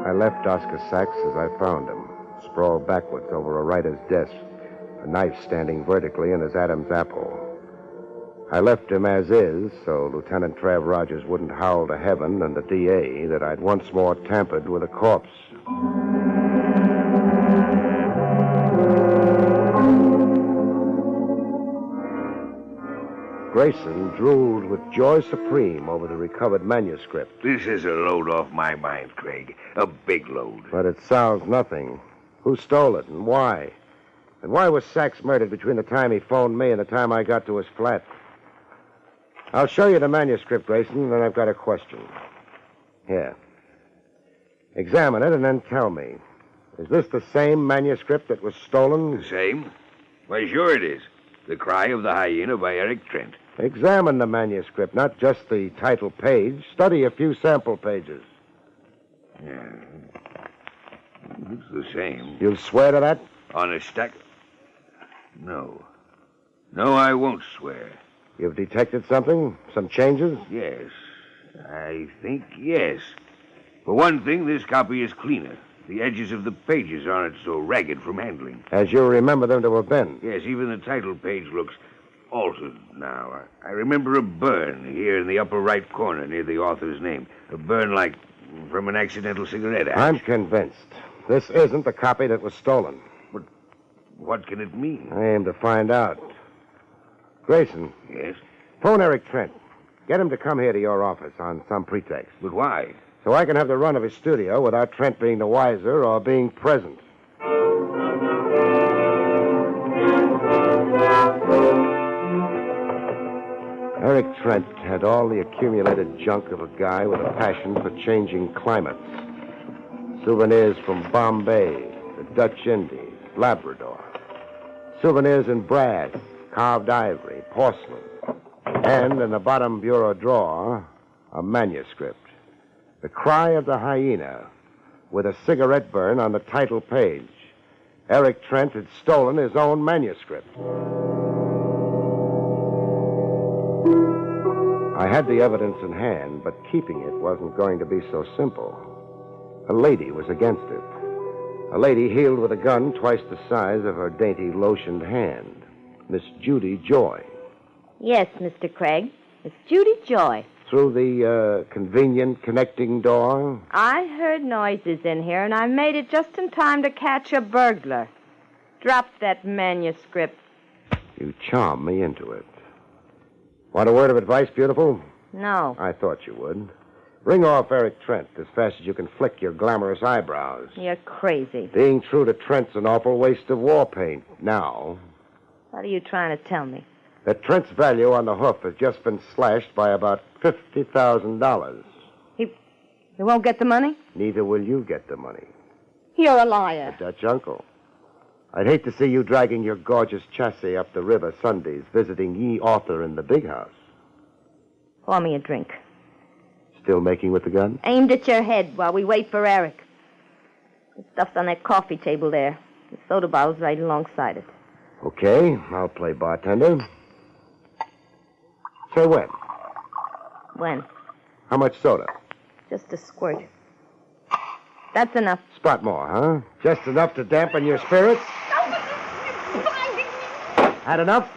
I left Oscar Sachs as I found him, sprawled backwards over a writer's desk, a knife standing vertically in his Adam's apple. I left him as is, so Lieutenant Trav Rogers wouldn't howl to heaven and the DA that I'd once more tampered with a corpse. Grayson drooled with joy supreme over the recovered manuscript. This is a load off my mind, Craig. A big load. But it solves nothing. Who stole it and why? And why was Sachs murdered between the time he phoned me and the time I got to his flat? I'll show you the manuscript, Grayson, and then I've got a question. Here. Examine it and then tell me. Is this the same manuscript that was stolen? The same? Why, sure it is. The Cry of the Hyena by Eric Trent. Examine the manuscript, not just the title page. Study a few sample pages. Yeah. It's the same. You'll swear to that? On a stack? No. No, I won't swear. You've detected something? Some changes? Yes. I think yes. For one thing, this copy is cleaner. The edges of the pages aren't so ragged from handling. As you remember them to have been? Yes, even the title page looks altered now. I remember a burn here in the upper right corner near the author's name. A burn like from an accidental cigarette ash. I'm convinced. This isn't the copy that was stolen. But what can it mean? I aim to find out. Grayson. Yes? Phone Eric Trent. Get him to come here to your office on some pretext. But why? So I can have the run of his studio without Trent being the wiser or being present. Eric Trent had all the accumulated junk of a guy with a passion for changing climates. Souvenirs from Bombay, the Dutch Indies, Labrador. Souvenirs in brass, carved ivory, porcelain. And in the bottom bureau drawer, a manuscript. The Cry of the Hyena, with a cigarette burn on the title page. Eric Trent had stolen his own manuscript. I I had the evidence in hand, but keeping it wasn't going to be so simple. A lady was against it. A lady healed with a gun twice the size of her dainty lotioned hand. Miss Judy Joy. Yes, Mr. Craig. It's Judy Joy. Through the convenient connecting door? I heard noises in here, and I made it just in time to catch a burglar. Drop that manuscript. You charm me into it. Want a word of advice, beautiful? No. I thought you would. Ring off Eric Trent as fast as you can flick your glamorous eyebrows. You're crazy. Being true to Trent's an awful waste of war paint. Now, What are you trying to tell me? that Trent's value on the hoof has just been slashed by about $50,000. He won't get the money? Neither will you get the money. You're a liar. The Dutch uncle. I'd hate to see you dragging your gorgeous chassis up the river Sundays, visiting ye author in the big house. Pour me a drink. Still making with the gun? Aimed at your head while we wait for Eric. The stuff's on that coffee table there. The soda bottle's right alongside it. Okay, I'll play bartender. Say when. When? How much soda? Just a squirt. That's enough. Spot more, huh? Just enough to dampen your spirits? Had enough?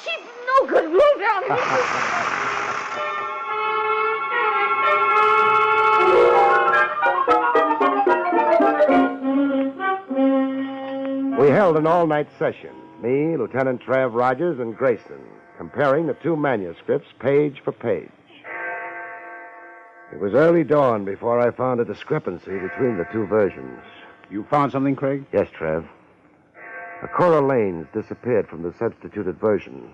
She's no good. Roll down here. We held an all-night session. Me, Lieutenant Trav Rogers, and Grayson, comparing the two manuscripts page for page. It was early dawn before I found a discrepancy between the two versions. You found something, Craig? Yes, Trav. Cora Lane's disappeared from the substituted version.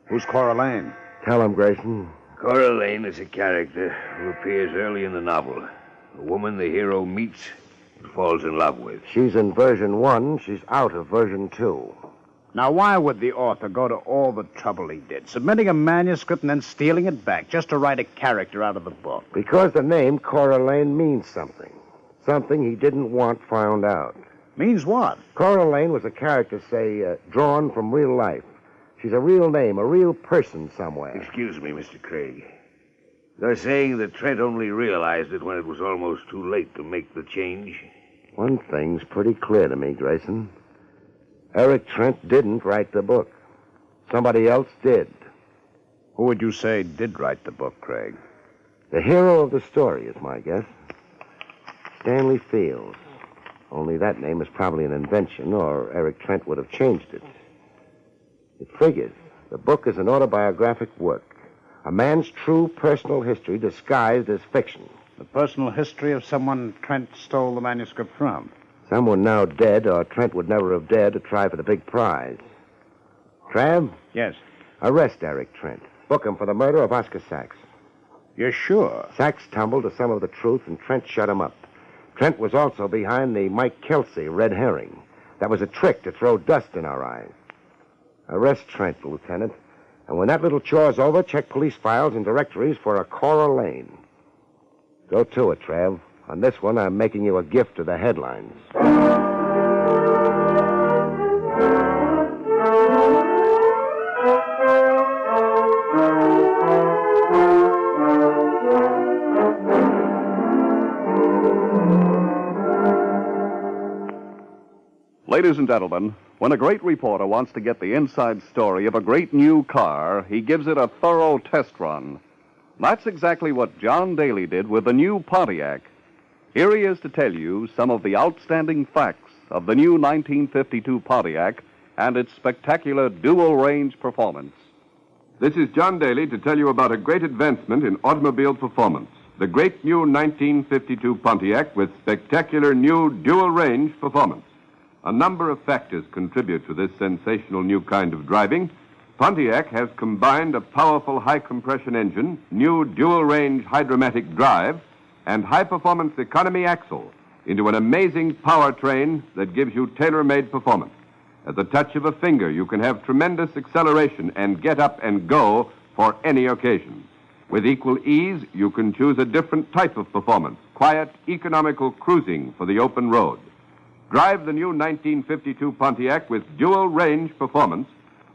Who's Cora Lane? Tell him, Grayson. Cora Lane is a character who appears early in the novel. A woman the hero meets and falls in love with. She's in version 1. She's out of version 2. Now, why would the author go to all the trouble he did, submitting a manuscript and then stealing it back, just to write a character out of the book? Because the name Cora Lane means something. Something he didn't want found out. Means what? Cora Lane was a character, say, drawn from real life. She's a real name, a real person somewhere. Excuse me, Mr. Craig. They're saying that Trent only realized it when it was almost too late to make the change. One thing's pretty clear to me, Grayson. Eric Trent didn't write the book. Somebody else did. Who would you say did write the book, Craig? The hero of the story is my guess. Stanley Fields. Only that name is probably an invention, or Eric Trent would have changed it. It figures. The book is an autobiographic work. A man's true personal history disguised as fiction. The personal history of someone Trent stole the manuscript from. Someone now dead, or Trent would never have dared to try for the big prize. Trav? Yes. Arrest Eric Trent. Book him for the murder of Oscar Sachs. You're sure? Sachs tumbled to some of the truth, and Trent shut him up. Trent was also behind the Mike Kelsey red herring. That was a trick to throw dust in our eyes. Arrest Trent, Lieutenant. And when that little chore's over, check police files and directories for a Cora Lane. Go to it, Trav. On this one, I'm making you a gift to the headlines. Ladies and gentlemen, when a great reporter wants to get the inside story of a great new car, he gives it a thorough test run. That's exactly what John Daly did with the new Pontiac. Here he is to tell you some of the outstanding facts of the new 1952 Pontiac and its spectacular dual-range performance. This is John Daly to tell you about a great advancement in automobile performance. The great new 1952 Pontiac with spectacular new dual-range performance. A number of factors contribute to this sensational new kind of driving. Pontiac has combined a powerful high-compression engine, new dual-range hydromatic drive, and high-performance economy axle into an amazing powertrain that gives you tailor-made performance. At the touch of a finger, you can have tremendous acceleration and get up and go for any occasion. With equal ease, you can choose a different type of performance, quiet, economical cruising for the open road. Drive the new 1952 Pontiac with dual-range performance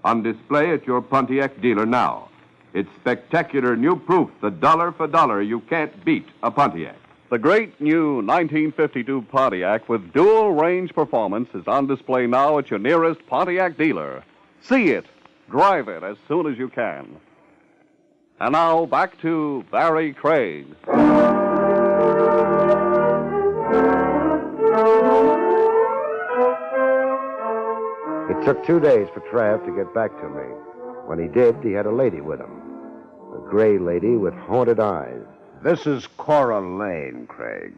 on display at your Pontiac dealer now. It's spectacular new proof that dollar for dollar you can't beat a Pontiac. The great new 1952 Pontiac with dual-range performance is on display now at your nearest Pontiac dealer. See it. Drive it as soon as you can. And now, back to Barrie Craig. It took 2 days for Trav to get back to me. When he did, he had a lady with him. A gray lady with haunted eyes. This is Cora Lane, Craig.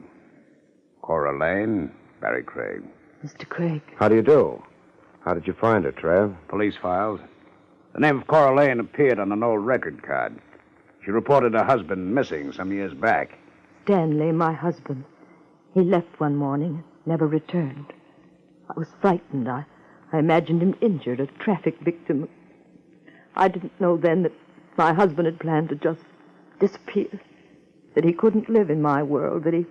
Cora Lane, Barrie Craig. Mr. Craig. How do you do? How did you find her, Trav? Police files. The name of Cora Lane appeared on an old record card. She reported her husband missing some years back. Stanley, my husband. He left one morning, never returned. I was frightened. I imagined him injured, a traffic victim. I didn't know then that my husband had planned to just disappear, that he couldn't live in my world, that he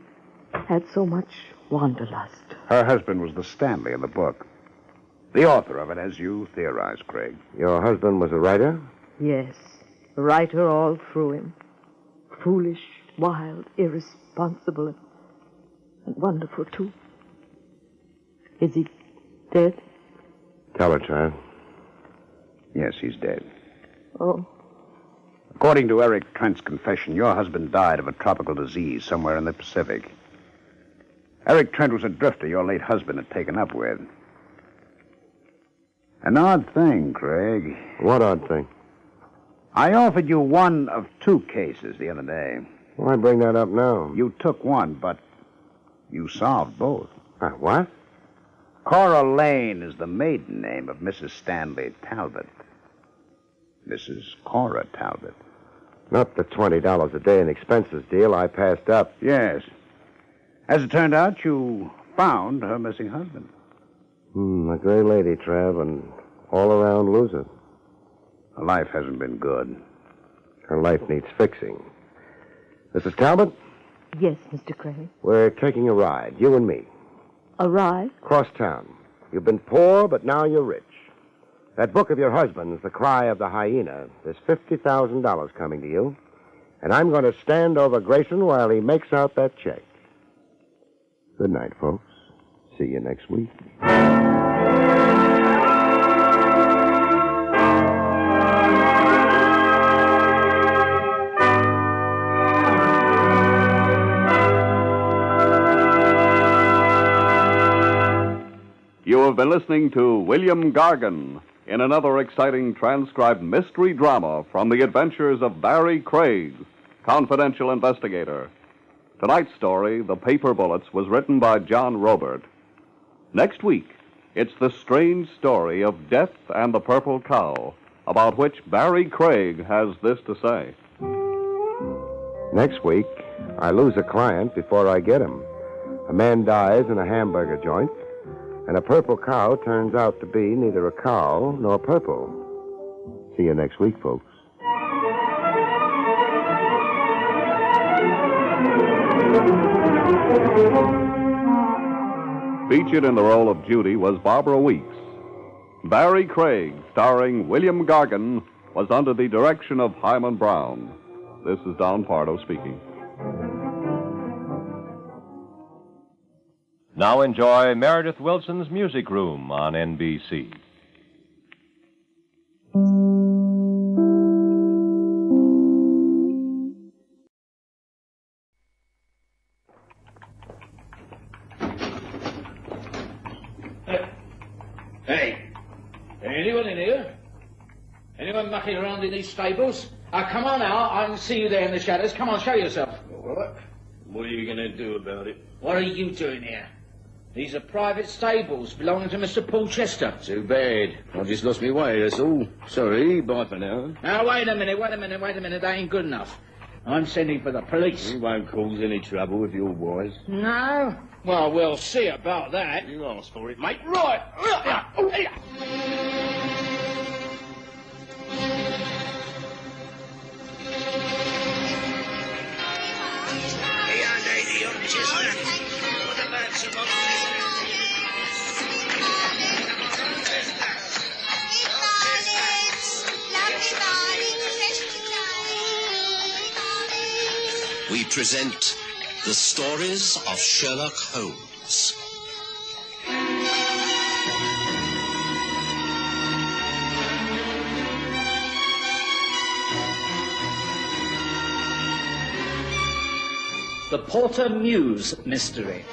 had so much wanderlust. Her husband was the Stanley in the book. The author of it, as you theorized, Craig. Your husband was a writer? Yes, a writer all through him. Foolish, wild, irresponsible, and wonderful, too. Is he dead? Tell her, Trav. Yes, he's dead. Oh. According to Eric Trent's confession, your husband died of a tropical disease somewhere in the Pacific. Eric Trent was a drifter your late husband had taken up with. An odd thing, Craig. What odd thing? I offered you one of two cases the other day. Why bring that up now? You took one, but you solved both. What? Cora Lane is the maiden name of Mrs. Stanley Talbot. Mrs. Cora Talbot. Not the $20 a day in expenses deal I passed up. Yes. As it turned out, you found her missing husband. A gray lady, Trav, and all-around loser. Her life hasn't been good. Her life needs fixing. Mrs. Talbot? Yes, Mr. Craig. We're taking a ride, you and me. A ride? Cross town. You've been poor, but now you're rich. That book of your husband's, The Cry of the Hyena, there's $50,000 coming to you. And I'm going to stand over Grayson while he makes out that check. Good night, folks. See you next week. You have been listening to William Gargan in another exciting transcribed mystery drama from the adventures of Barrie Craig, confidential investigator. Tonight's story, The Paper Bullets, was written by John Robert. Next week, it's the strange story of Death and the Purple Cow, about which Barrie Craig has this to say. Next week, I lose a client before I get him. A man dies in a hamburger joint, and a purple cow turns out to be neither a cow nor purple. See you next week, folks. Featured in the role of Judy was Barbara Weeks. Barrie Craig, starring William Gargan, was under the direction of Hyman Brown. This is Don Pardo speaking. Now enjoy Meredith Wilson's Music Room on NBC. Hey, anyone in here? Anyone mucking around in these stables? Come on now, I can see you there in the shadows. Come on, show yourself. What are you going to do about it? What are you doing here? These are private stables belonging to Mr. Paul Chester. Too bad. I just lost my way, that's all. Sorry, bye for now. Now, wait a minute. That ain't good enough. I'm sending for the police. You won't cause any trouble if you're wise. No? Well, we'll see about that. You asked for it, mate. Right. we present the stories of Sherlock Holmes. The Porter Mews mystery.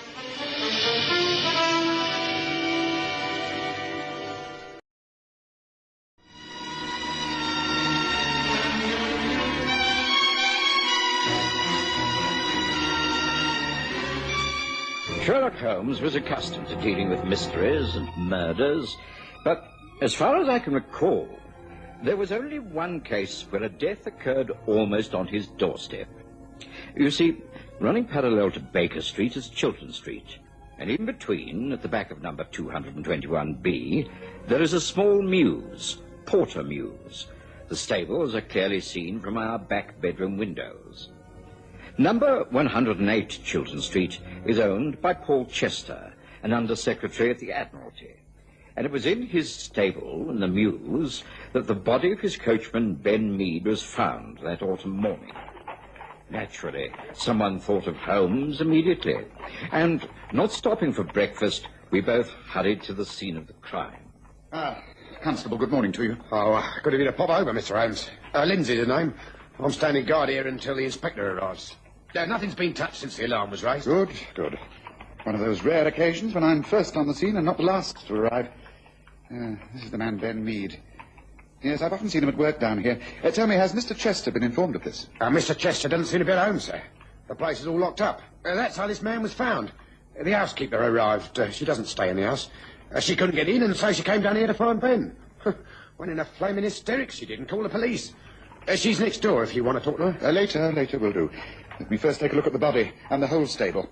Sherlock Holmes was accustomed to dealing with mysteries and murders, but as far as I can recall, there was only one case where a death occurred almost on his doorstep. You see, running parallel to Baker Street is Chiltern Street, and in between, at the back of number 221B, there is a small mews, Porter Mews. The stables are clearly seen from our back bedroom windows. Number 108 Chiltern Street is owned by Paul Chester, an Under-Secretary at the Admiralty. And it was in his stable, in the Mews, that the body of his coachman, Ben Mead, was found that autumn morning. Naturally, someone thought of Holmes immediately. And, not stopping for breakfast, we both hurried to the scene of the crime. Constable, good morning to you. Good of you to pop over, Mr. Holmes. Lindsay's the name. I'm standing guard here until the inspector arrives. Nothing's been touched since the alarm was raised. Good. One of those rare occasions when I'm first on the scene and not the last to arrive. This is the man, Ben Mead. Yes, I've often seen him at work down here. Tell me, has Mr. Chester been informed of this? Mr. Chester doesn't seem to be at home, sir. The place is all locked up. That's how this man was found. The housekeeper arrived. She doesn't stay in the house. She couldn't get in, and so she came down here to find Ben. Went in a flaming hysterics. She didn't call the police. She's next door if you want to talk to her. Later will do. Let me first take a look at the body and the whole stable.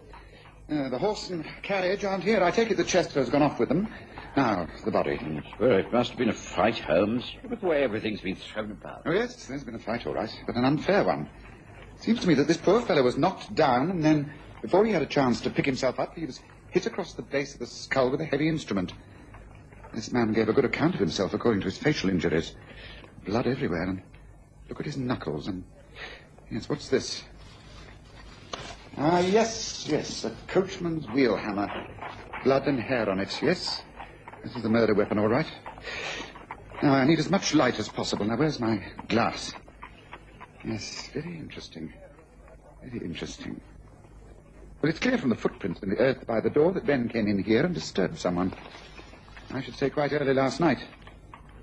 The horse and carriage aren't here. I take it that Chester has gone off with them. Now, the body. Well, it must have been a fight, Holmes. Look at the way everything's been thrown about. Oh, yes, there's been a fight, all right, but an unfair one. Seems to me that this poor fellow was knocked down, and then, before he had a chance to pick himself up, he was hit across the base of the skull with a heavy instrument. This man gave a good account of himself according to his facial injuries. Blood everywhere, and look at his knuckles, and... Yes, what's this? Yes, a coachman's wheel hammer. Blood and hair on it, yes. This is the murder weapon, all right. Now, I need as much light as possible. Now, where's my glass? Yes, very interesting. Very interesting. Well, it's clear from the footprints in the earth by the door that Ben came in here and disturbed someone. I should say quite early last night.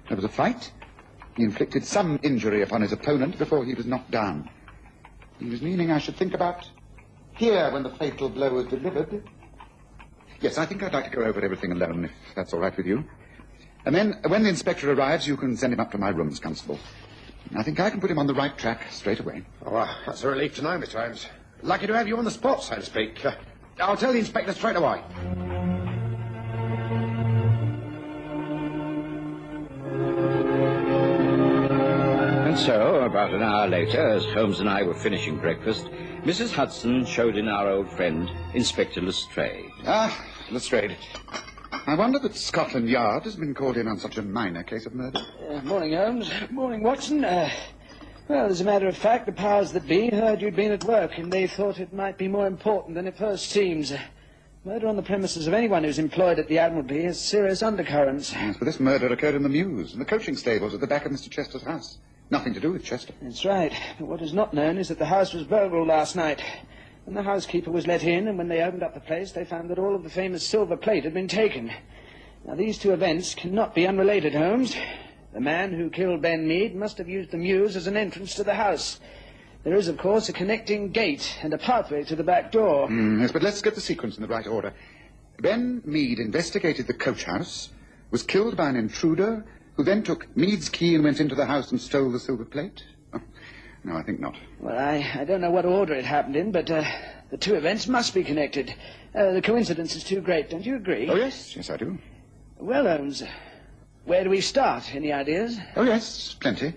There was a fight. He inflicted some injury upon his opponent before he was knocked down. He was leaning, I should think, about here when the fatal blow was delivered. Yes, I think I'd like to go over everything alone, if that's all right with you. And then, when the inspector arrives, you can send him up to my rooms, Constable. I think I can put him on the right track straight away. That's a relief to know, Mr. Holmes. Lucky to have you on the spot, so to speak. I'll tell the inspector straight away. And so, about an hour later, as Holmes and I were finishing breakfast, Mrs. Hudson showed in our old friend, Inspector Lestrade. Lestrade. I wonder that Scotland Yard has been called in on such a minor case of murder. Morning, Holmes. Morning, Watson. Well, as a matter of fact, the powers that be heard you'd been at work, and they thought it might be more important than it first seems. Murder on the premises of anyone who's employed at the Admiralty has serious undercurrents. Yes, but this murder occurred in the Mews, in the coaching stables at the back of Mr. Chester's house. Nothing to do with Chester. That's right. But what is not known is that the house was burgled last night. And the housekeeper was let in, and when they opened up the place, they found that all of the famous silver plate had been taken. Now, these two events cannot be unrelated, Holmes. The man who killed Ben Mead must have used the Mews as an entrance to the house. There is, of course, a connecting gate and a pathway to the back door. Yes, but let's get the sequence in the right order. Ben Mead investigated the coach house, was killed by an intruder, who then took Mead's key and went into the house and stole the silver plate? Oh, no, I think not. Well, I don't know what order it happened in, but the two events must be connected. The coincidence is too great, don't you agree? Oh, yes. Yes, I do. Well, Holmes, where do we start? Any ideas? Oh, yes, plenty.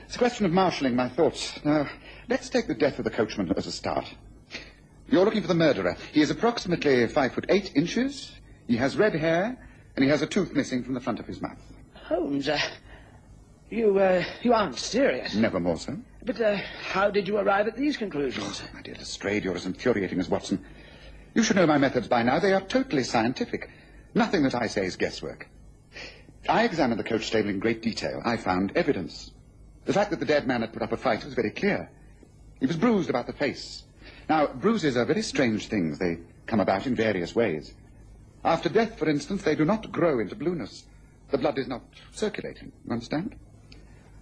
It's a question of marshalling my thoughts. Now, let's take the death of the coachman as a start. You're looking for the murderer. He is approximately 5'8". He has red hair, and he has a tooth missing from the front of his mouth. Holmes, You aren't serious. Never more so. But how did you arrive at these conclusions? My dear Lestrade, you're as infuriating as Watson. You should know my methods by now. They are totally scientific. Nothing that I say is guesswork. I examined the coach stable in great detail. I found evidence. The fact that the dead man had put up a fight was very clear. He was bruised about the face. Now, bruises are very strange things. They come about in various ways. After death, for instance, they do not grow into blueness. The blood is not circulating. You understand?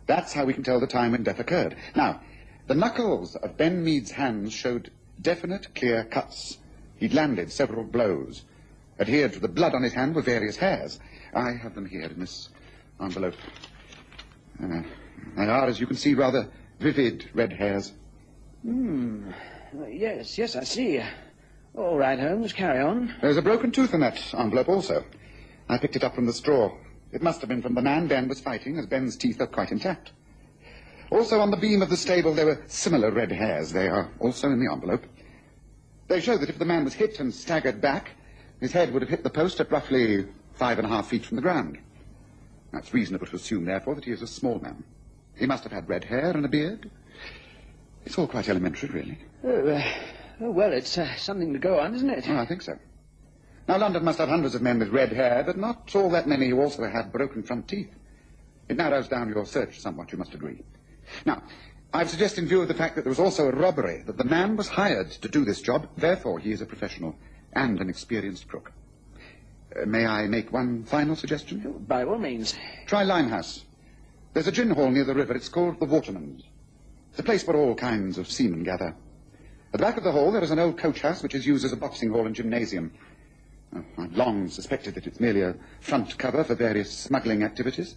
That's how we can tell the time when death occurred. Now, the knuckles of Ben Mead's hands showed definite, clear cuts. He'd landed several blows. Adhered to the blood on his hand were various hairs. I have them here in this envelope. They are, as you can see, rather vivid red hairs. Yes, I see. All right, Holmes, carry on. There's a broken tooth in that envelope also. I picked it up from the straw. It must have been from the man Ben was fighting, as Ben's teeth are quite intact. Also, on the beam of the stable, there were similar red hairs. They are also in the envelope. They show that if the man was hit and staggered back, his head would have hit the post at roughly 5.5 feet from the ground. That's reasonable to assume, therefore, that he is a small man. He must have had red hair and a beard. It's all quite elementary, really. Well, it's something to go on, isn't it? Oh, I think so. Now, London must have hundreds of men with red hair, but not all that many who also had broken front teeth. It narrows down your search somewhat, you must agree. Now, I've suggested in view of the fact that there was also a robbery, that the man was hired to do this job, therefore he is a professional and an experienced crook. May I make one final suggestion? By all means. Try Limehouse. There's a gin hall near the river. It's called the Waterman's. It's a place where all kinds of seamen gather. At the back of the hall, there is an old coach house which is used as a boxing hall and gymnasium. I've long suspected that it's merely a front cover for various smuggling activities.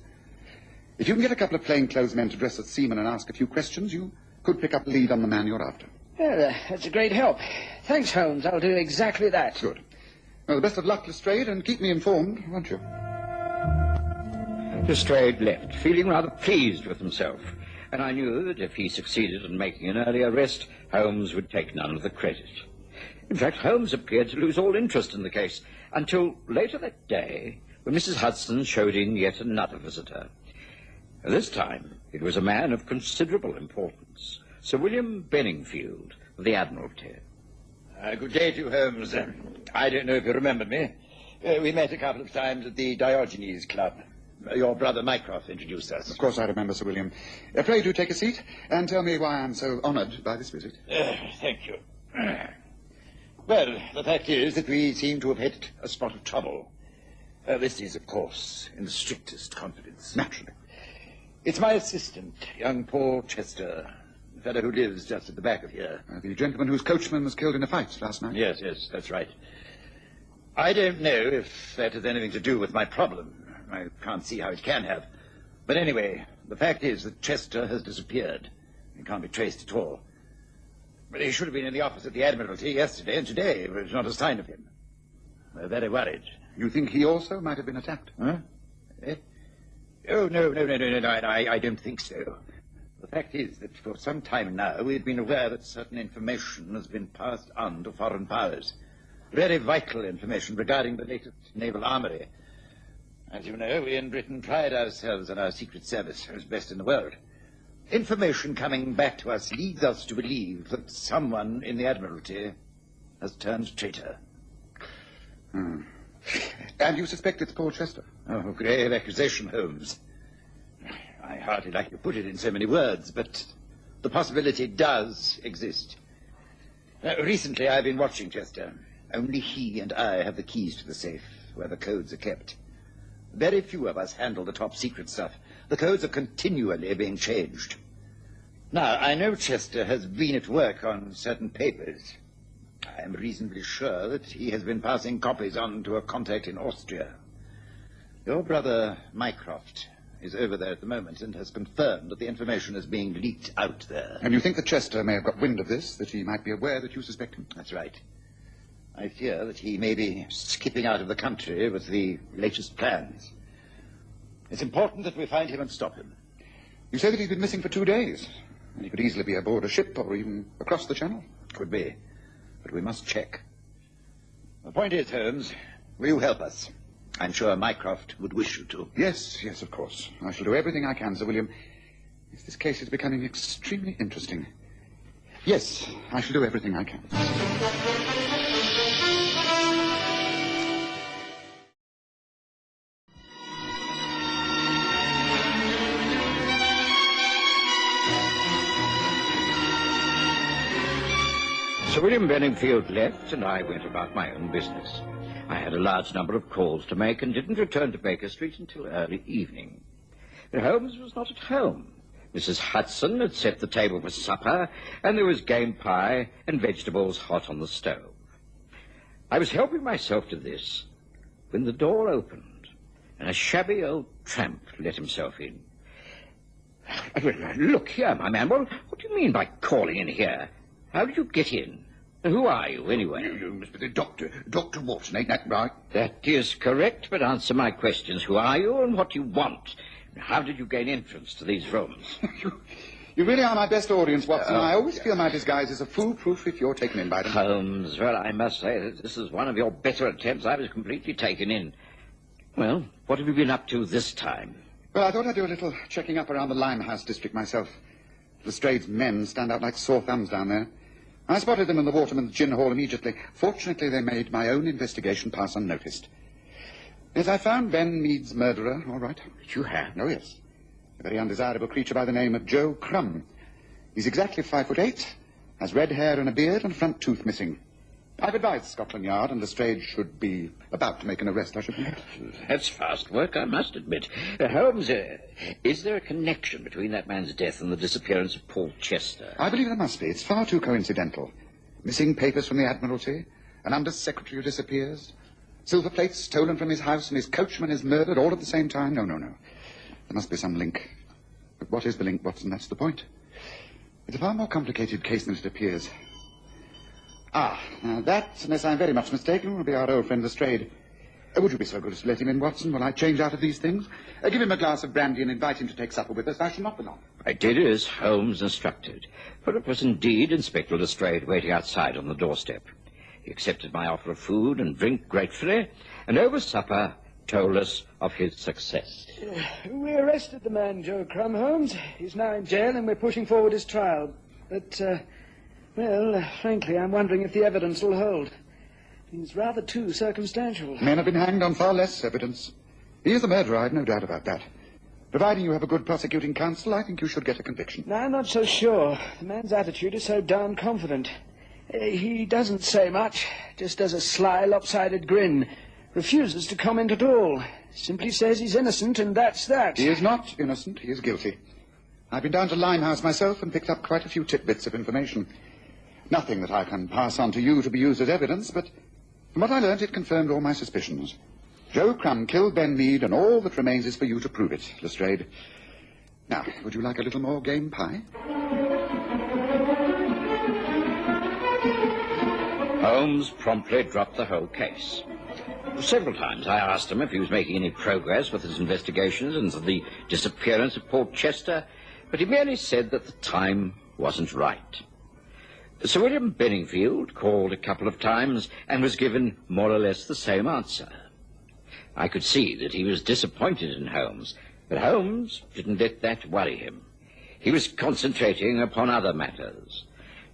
If you can get a couple of plainclothes men to dress as seamen and ask a few questions, you could pick up a lead on the man you're after. Well, that's a great help. Thanks, Holmes. I'll do exactly that. Good. Well, the best of luck, Lestrade, and keep me informed, won't you? Lestrade left, feeling rather pleased with himself, and I knew that if he succeeded in making an early arrest, Holmes would take none of the credit. In fact, Holmes appeared to lose all interest in the case, until later that day, when Mrs. Hudson showed in yet another visitor. This time, it was a man of considerable importance, Sir William Benningfield, of the Admiralty. Good day to you, Holmes. I don't know if you remember me. We met a couple of times at the Diogenes Club. Your brother Mycroft introduced us. Of course I remember, Sir William. Pray do take a seat and tell me why I'm so honoured by this visit. Thank you. Well, the fact is that we seem to have hit a spot of trouble. This is, of course, in the strictest confidence. Naturally. It's my assistant, young Paul Chester, the fellow who lives just at the back of here. The gentleman whose coachman was killed in a fight last night? Yes, that's right. I don't know if that has anything to do with my problem. I can't see how it can have. But anyway, the fact is that Chester has disappeared. He can't be traced at all. But he should have been in the office at the Admiralty yesterday and today. There's not a sign of him. We're very worried. You think he also might have been attacked? Huh? Oh, no, I don't think so. The fact is that for some time now we've been aware that certain information has been passed on to foreign powers. Very vital information regarding the latest naval armory. As you know, we in Britain pride ourselves on our secret service as best in the world. Information coming back to us leads us to believe that someone in the Admiralty has turned traitor. And you suspect it's Paul Chester? Oh, grave accusation, Holmes. I hardly like to put it in so many words, but the possibility does exist. Recently, I've been watching Chester. Only he and I have the keys to the safe where the codes are kept. Very few of us handle the top secret stuff. The codes are continually being changed. Now, I know Chester has been at work on certain papers. I am reasonably sure that he has been passing copies on to a contact in Austria. Your brother Mycroft is over there at the moment and has confirmed that the information is being leaked out there. And you think that Chester may have got wind of this, that he might be aware that you suspect him? That's right. I fear that he may be skipping out of the country with the latest plans. It's important that we find him and stop him. You say that he's been missing for 2 days. And he could easily be aboard a ship or even across the channel. Could be. But we must check. The point is, Holmes, will you help us? I'm sure Mycroft would wish you to. Yes, of course. I shall do everything I can, Sir William. If this case is becoming extremely interesting. Yes, I shall do everything I can. Sir William Benningfield left, and I went about my own business. I had a large number of calls to make and didn't return to Baker Street until early evening. But Holmes was not at home. Mrs. Hudson had set the table for supper, and there was game pie and vegetables hot on the stove. I was helping myself to this when the door opened, and a shabby old tramp let himself in. Look here, my man, what do you mean by calling in here? How did you get in? Who are you, anyway? You must be the doctor. Dr. Watson, ain't that right? That is correct, but answer my questions. Who are you and what do you want? How did you gain entrance to these rooms? You really are my best audience, Watson. I always feel my disguise is a foolproof if you're taken in by them. Holmes, well, I must say that this is one of your better attempts. I was completely taken in. Well, what have you been up to this time? Well, I thought I'd do a little checking up around the Limehouse district myself. Lestrade's men stand out like sore thumbs down there. I spotted them in the Waterman's Gin Hall immediately. Fortunately, they made my own investigation pass unnoticed. Yes, I found Ben Mead's murderer, all right. You have? Oh, yes. A very undesirable creature by the name of Joe Crumb. He's exactly 5'8", has red hair and a beard and a front tooth missing. I've advised Scotland Yard, and Lestrade should be about to make an arrest, I should think. That's fast work, I must admit. Holmes, is there a connection between that man's death and the disappearance of Paul Chester? I believe there must be. It's far too coincidental. Missing papers from the Admiralty, an Under-Secretary who disappears, silver plates stolen from his house, and his coachman is murdered all at the same time. No. There must be some link. But what is the link, Watson? That's the point. It's a far more complicated case than it appears. Now that, unless I'm very much mistaken, will be our old friend Lestrade. Would you be so good as to let him in, Watson, while I change out of these things? Give him a glass of brandy and invite him to take supper with us. I shall not be long. I did as Holmes instructed, for it was indeed Inspector Lestrade waiting outside on the doorstep. He accepted my offer of food and drink gratefully, and over supper told us of his success. We arrested the man, Joe Crumb, Holmes. He's now in jail, and we're pushing forward his trial. But, frankly, I'm wondering if the evidence will hold. He's rather too circumstantial. Men have been hanged on far less evidence. He is the murderer, I've no doubt about that. Providing you have a good prosecuting counsel, I think you should get a conviction. No, I'm not so sure. The man's attitude is so darn confident. He doesn't say much, just does a sly, lopsided grin. Refuses to comment at all. Simply says he's innocent, and that's that. He is not innocent. He is guilty. I've been down to Limehouse myself and picked up quite a few tidbits of information. Nothing that I can pass on to you to be used as evidence, but from what I learned, it confirmed all my suspicions. Joe Crumb killed Ben Mead, and all that remains is for you to prove it, Lestrade. Now, would you like a little more game pie? Holmes promptly dropped the whole case. Several times I asked him if he was making any progress with his investigations into the disappearance of Paul Chester, but he merely said that the time wasn't right. Sir William Benningfield called a couple of times and was given more or less the same answer. I could see that he was disappointed in Holmes, but Holmes didn't let that worry him. He was concentrating upon other matters.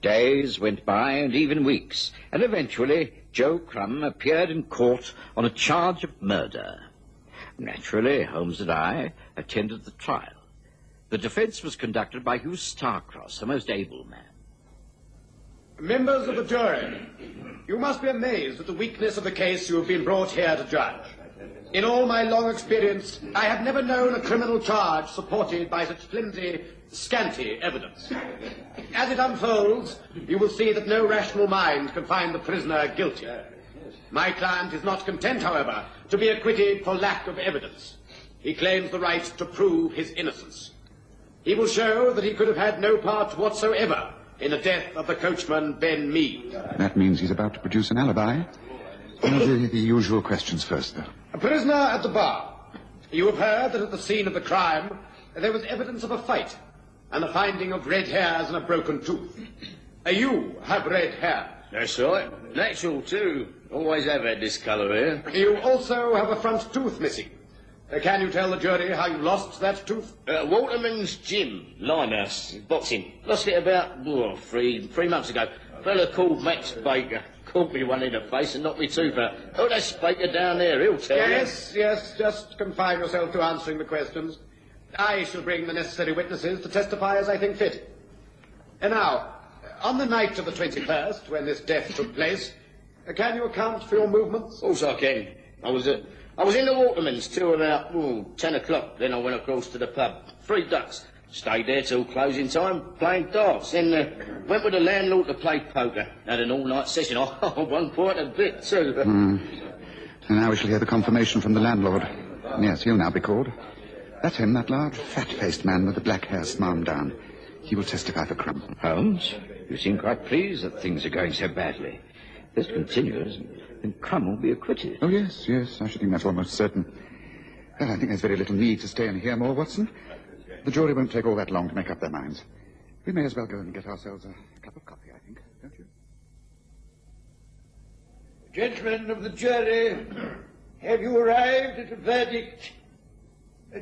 Days went by and even weeks, and eventually Joe Crumb appeared in court on a charge of murder. Naturally, Holmes and I attended the trial. The defense was conducted by Hugh Starcross, a most able man. Members of the jury, you must be amazed at the weakness of the case you have been brought here to judge. In all my long experience, I have never known a criminal charge supported by such flimsy, scanty evidence. As it unfolds, you will see that no rational mind can find the prisoner guilty. My client is not content, however, to be acquitted for lack of evidence. He claims the right to prove his innocence. He will show that he could have had no part whatsoever in the death of the coachman, Ben Mead. That means he's about to produce an alibi. The usual questions first, though. A prisoner at the bar. You have heard that at the scene of the crime, there was evidence of a fight and the finding of red hairs and a broken tooth. You have red hair. That's right. Natural, too. Always have had this colour here. You also have a front tooth missing. Can you tell the jury how you lost that tooth? Waterman's gym, Limehouse, boxing. Lost it about 3 months ago. A fella called Max Baker caught me one in the face and knocked me tooth out. Oh, that's Baker down there, he'll tell you. Yes, just confine yourself to answering the questions. I shall bring the necessary witnesses to testify as I think fit. And now, on the night of the 21st, when this death took place, can you account for your movements? Of course I can. I was in the Waterman's till about 10 o'clock. Then I went across to the pub. 3 Ducks. Stayed there till closing time, playing darts. Then went with the landlord to play poker. Had an all-night session. I won quite a bit, too. And now we shall hear the confirmation from the landlord. Yes, he'll now be called. That's him, that large, fat-faced man with the black hair smarmed down. He will testify for Crumb. Holmes, you seem quite pleased that things are going so badly. If this continues, then Crumb will be acquitted. Oh, yes, I should think that's almost certain. Well, I think there's very little need to stay and hear more, Watson. The jury won't take all that long to make up their minds. We may as well go and get ourselves a cup of coffee, I think, don't you? Gentlemen of the jury, have you arrived at a verdict?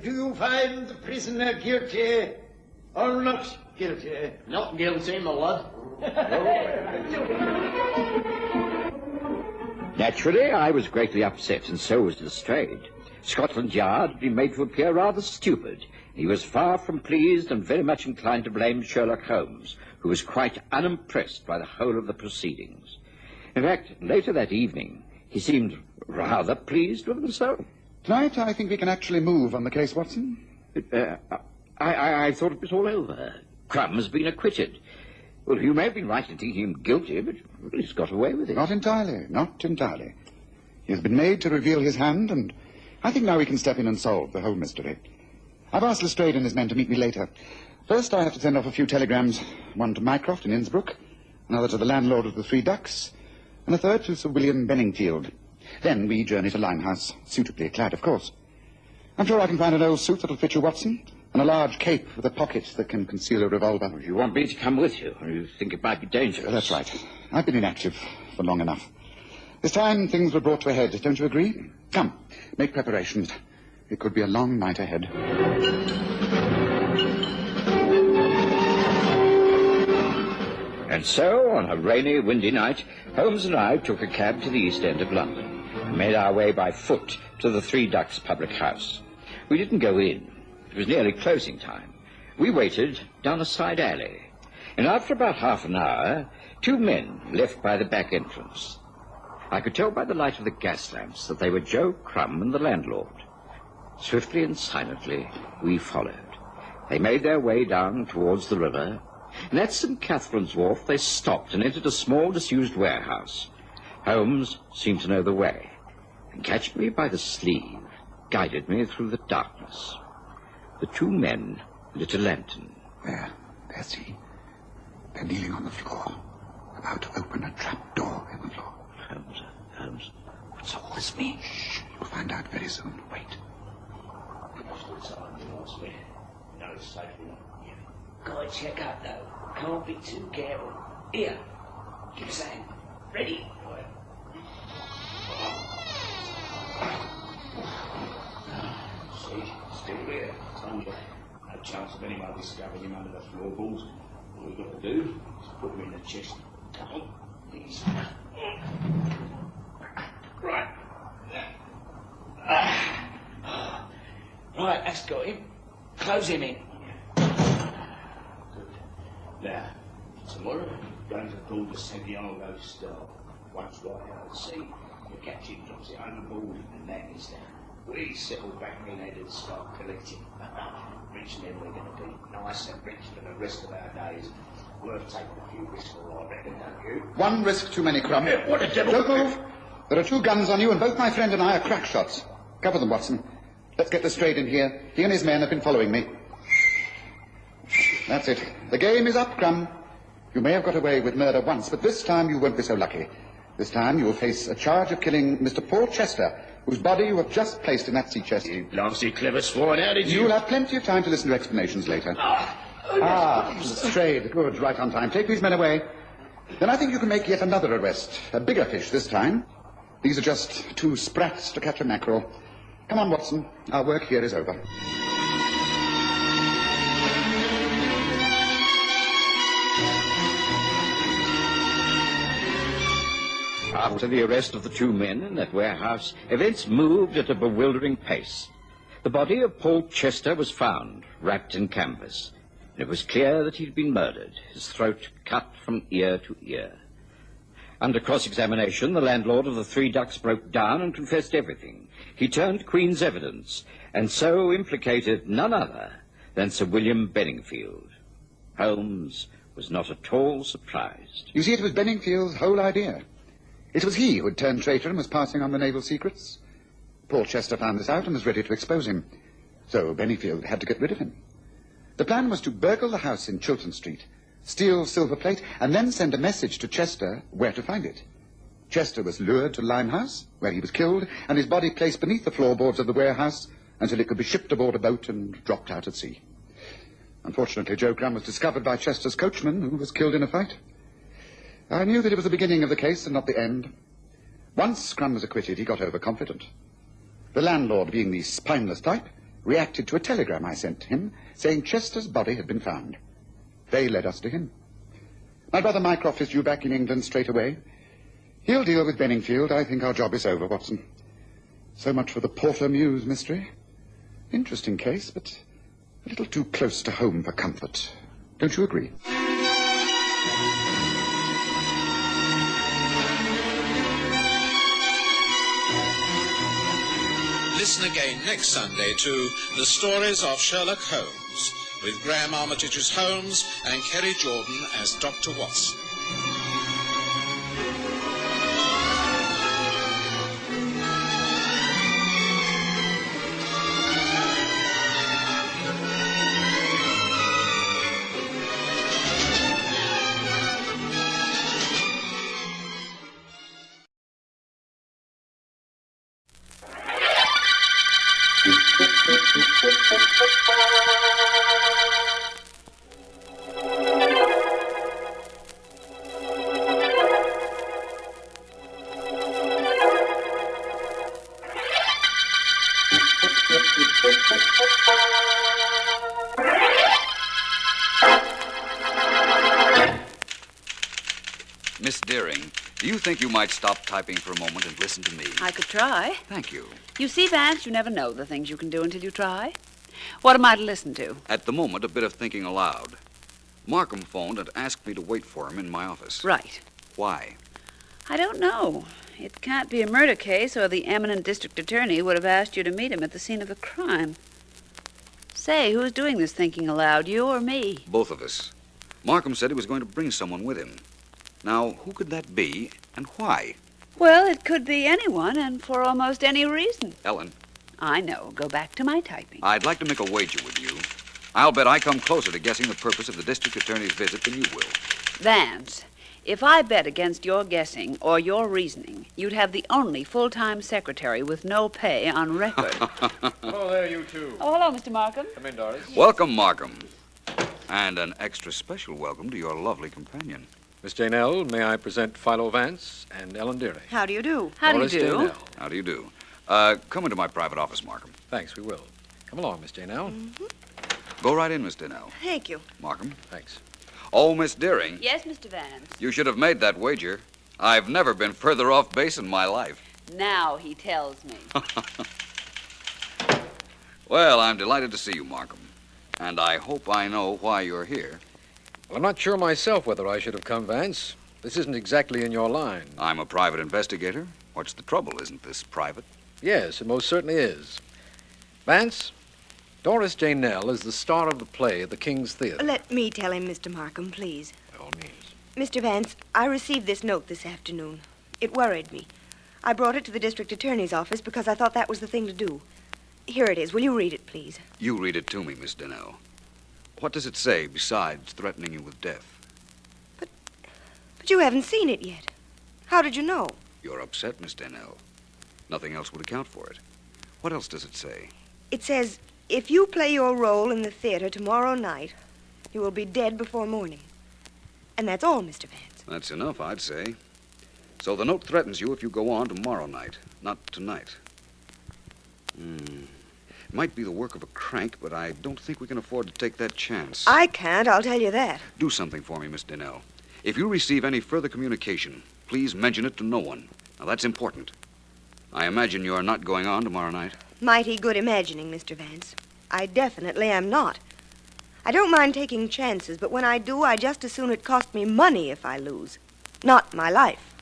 Do you find the prisoner guilty or not guilty? Not guilty, my lord. Naturally, I was greatly upset, and so was Lestrade. Scotland Yard had been made to appear rather stupid. He was far from pleased and very much inclined to blame Sherlock Holmes, who was quite unimpressed by the whole of the proceedings. In fact, later that evening, he seemed rather pleased with himself. Tonight, I think we can actually move on the case, Watson. I thought it was all over. Crumb has been acquitted. Well, you may have been right in thinking him guilty, but he's got away with it. Not entirely. He has been made to reveal his hand, and I think now we can step in and solve the whole mystery. I've asked Lestrade and his men to meet me later. First, I have to send off a few telegrams, one to Mycroft in Innsbruck, another to the landlord of the 3 Ducks, and a third to Sir William Benningfield. Then we journey to Limehouse, suitably clad, of course. I'm sure I can find an old suit that'll fit you, Watson, and a large cape with a pocket that can conceal a revolver. You want me to come with you, or you think it might be dangerous? That's right. I've been inactive for long enough. This time, things were brought to a head, don't you agree? Come, make preparations. It could be a long night ahead. And so, on a rainy, windy night, Holmes and I took a cab to the East End of London and made our way by foot to the 3 Ducks public house. We didn't go in. It was nearly closing time. We waited down a side alley, and after about half an hour, 2 men left by the back entrance. I could tell by the light of the gas lamps that they were Joe Crumb and the landlord. Swiftly and silently, we followed. They made their way down towards the river, and at St. Catherine's Wharf they stopped and entered a small disused warehouse. Holmes seemed to know the way, and catching me by the sleeve, guided me through the darkness. The 2 men lit a lantern. There's he. They're kneeling on the floor, about to open a trap door in the floor. Holmes, what's all this mean? Shh, you'll find out very soon. Wait. No, it's safe enough. Gotta check out, though. Can't be too careful. Here, give us a hand. Ready? See, still there. No chance of anyone discovering him under the floorboards. All we've got to do is put him in the chest. Come on, please. Right. Right, that's got him. Close him in. Good. Now, tomorrow, going to call the Santiago Star. Once right out at sea, the captain drops it overboard and that is down. We settle back in and start collecting. Rich men we're going to be nice and rich for the rest of our days. Worth taking a few risks for, I reckon, don't you? One risk too many, Crumb. What a devil! Don't move. There are 2 guns on you, and both my friend and I are crack shots. Cover them, Watson. Let's get Lestrade in here. He and his men have been following me. That's it. The game is up, Crumb. You may have got away with murder once, but this time you won't be so lucky. This time you will face a charge of killing Mr. Paul Chester, whose body you have just placed in that sea chest. You blasted clever swine, how did you... You'll have plenty of time to listen to explanations later. Lestrade, good, right on time. Take these men away. Then I think you can make yet another arrest. A bigger fish this time. These are just two sprats to catch a mackerel. Come on, Watson. Our work here is over. After the arrest of the two men in that warehouse, events moved at a bewildering pace. The body of Paul Chester was found, wrapped in canvas. It was clear that he'd been murdered, his throat cut from ear to ear. Under cross-examination, the landlord of the Three Ducks broke down and confessed everything. He turned Queen's evidence, and so implicated none other than Sir William Benningfield. Holmes was not at all surprised. You see, it was Benningfield's whole idea. It was he who had turned traitor and was passing on the naval secrets. Paul Chester found this out and was ready to expose him. So Benningfield had to get rid of him. The plan was to burgle the house in Chiltern Street, steal silver plate, and then send a message to Chester where to find it. Chester was lured to Limehouse, where he was killed, and his body placed beneath the floorboards of the warehouse until it could be shipped aboard a boat and dropped out at sea. Unfortunately, Joe Crumb was discovered by Chester's coachman, who was killed in a fight. I knew that it was the beginning of the case and not the end. Once Crumb was acquitted, he got overconfident. The landlord, being the spineless type, reacted to a telegram I sent him saying Chester's body had been found. They led us to him. My brother Mycroft is due back in England straight away. He'll deal with Benningfield. I think our job is over, Watson. So much for the Porter Mews mystery. Interesting case, but a little too close to home for comfort. Don't you agree? Listen again next Sunday to The Stories of Sherlock Holmes, with Graham Armitage as Holmes and Kerry Jordan as Dr. Watson. Miss Deering, do you think you might stop typing for a moment and listen to me? I could try. Thank you. You see, Vance, you never know the things you can do until you try. What am I to listen to? At the moment, a bit of thinking aloud. Markham phoned and asked me to wait for him in my office. Right. Why? I don't know. It can't be a murder case, or the eminent district attorney would have asked you to meet him at the scene of the crime. Say, who's doing this thinking aloud, you or me? Both of us. Markham said he was going to bring someone with him. Now, who could that be, and why? Well, it could be anyone, and for almost any reason. Ellen. I know. Go back to my typing. I'd like to make a wager with you. I'll bet I come closer to guessing the purpose of the district attorney's visit than you will. Vance, if I bet against your guessing or your reasoning, you'd have the only full-time secretary with no pay on record. Oh, there you two. Oh, hello, Mr. Markham. Come in, Doris. Welcome, Markham. And an extra special welcome to your lovely companion. Miss Jane L., may I present Philo Vance and Ellen Deering. How do you do? How do you do? Jane L. How do you do? Come into my private office, Markham. Thanks, we will. Come along, Miss Jane L. Go right in, Miss Dinell. Thank you. Markham. Thanks. Oh, Miss Deering. Yes, Mr. Vance. You should have made that wager. I've never been further off base in my life. Now he tells me. Well, I'm delighted to see you, Markham. And I hope I know why you're here. Well, I'm not sure myself whether I should have come, Vance. This isn't exactly in your line. I'm a private investigator. What's the trouble? Isn't this private? Yes, it most certainly is. Vance, Doris Jane Nell is the star of the play at the King's Theater. Let me tell him, Mr. Markham, please. By all means. Mr. Vance, I received this note this afternoon. It worried me. I brought it to the district attorney's office because I thought that was the thing to do. Here it is. Will you read it, please? You read it to me, Miss Dinell. What does it say besides threatening you with death? But you haven't seen it yet. How did you know? You're upset, Miss Dinell. Nothing else would account for it. What else does it say? It says, if you play your role in the theater tomorrow night, you will be dead before morning. And that's all, Mr. Vance. That's enough, I'd say. So the note threatens you if you go on tomorrow night, not tonight. It might be the work of a crank, but I don't think we can afford to take that chance. I can't, I'll tell you that. Do something for me, Miss Donnell. If you receive any further communication, please mention it to no one. Now, that's important. I imagine you're not going on tomorrow night. Mighty good imagining, Mr. Vance. I definitely am not. I don't mind taking chances, but when I do, I just as soon it cost me money if I lose. Not my life.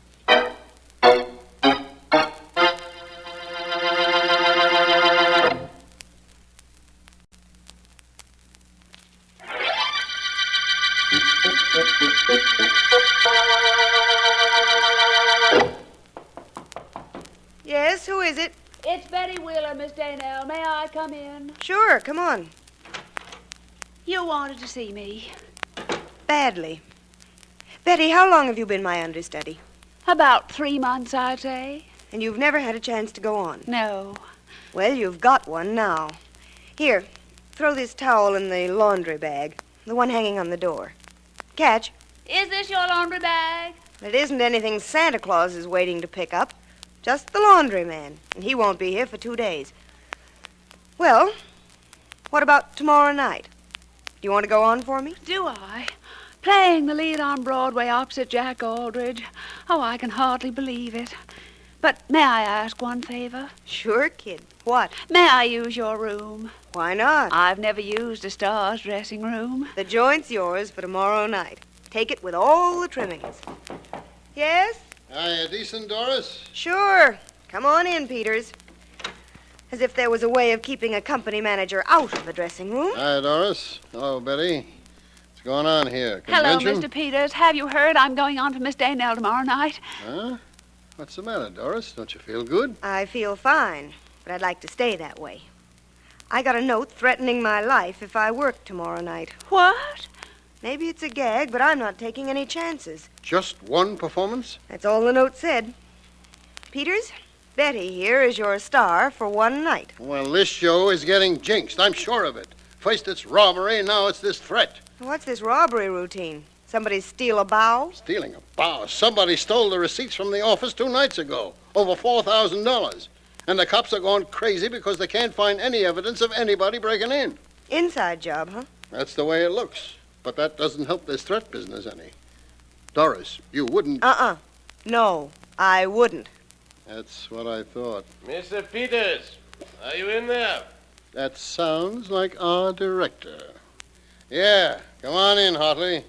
Yes, who is it? It's Betty Wheeler, Miss Donnell. May I come in? Sure, come on. You wanted to see me. Badly. Betty, how long have you been my understudy? About 3 months, I'd say. And you've never had a chance to go on? No. Well, you've got one now. Here, throw this towel in the laundry bag, the one hanging on the door. Catch. Is this your laundry bag? It isn't anything Santa Claus is waiting to pick up. Just the laundryman, and he won't be here for 2 days. Well, what about tomorrow night? Do you want to go on for me? Do I? Playing the lead on Broadway opposite Jack Aldridge. Oh, I can hardly believe it. But may I ask one favor? Sure, kid. What? May I use your room? Why not? I've never used a star's dressing room. The joint's yours for tomorrow night. Take it with all the trimmings. Yes? Hiya, decent, Doris? Sure. Come on in, Peters. As if there was a way of keeping a company manager out of the dressing room. Hi, Doris. Hello, Betty. What's going on here? Hello, Convention? Mr. Peters. Have you heard I'm going on for Miss Donnell tomorrow night? Huh? What's the matter, Doris? Don't you feel good? I feel fine, but I'd like to stay that way. I got a note threatening my life if I work tomorrow night. What? Maybe it's a gag, but I'm not taking any chances. Just one performance? That's all the note said. Peters, Betty here is your star for one night. Well, this show is getting jinxed. I'm sure of it. First it's robbery, and now it's this threat. What's this robbery routine? Somebody steal a bow? Stealing a bow? Somebody stole the receipts from the office 2 nights ago. Over $4,000. And the cops are going crazy because they can't find any evidence of anybody breaking in. Inside job, huh? That's the way it looks. But that doesn't help this threat business any. Doris, you wouldn't... No, I wouldn't. That's what I thought. Mr. Peters, are you in there? That sounds like our director. Yeah, come on in, Hartley.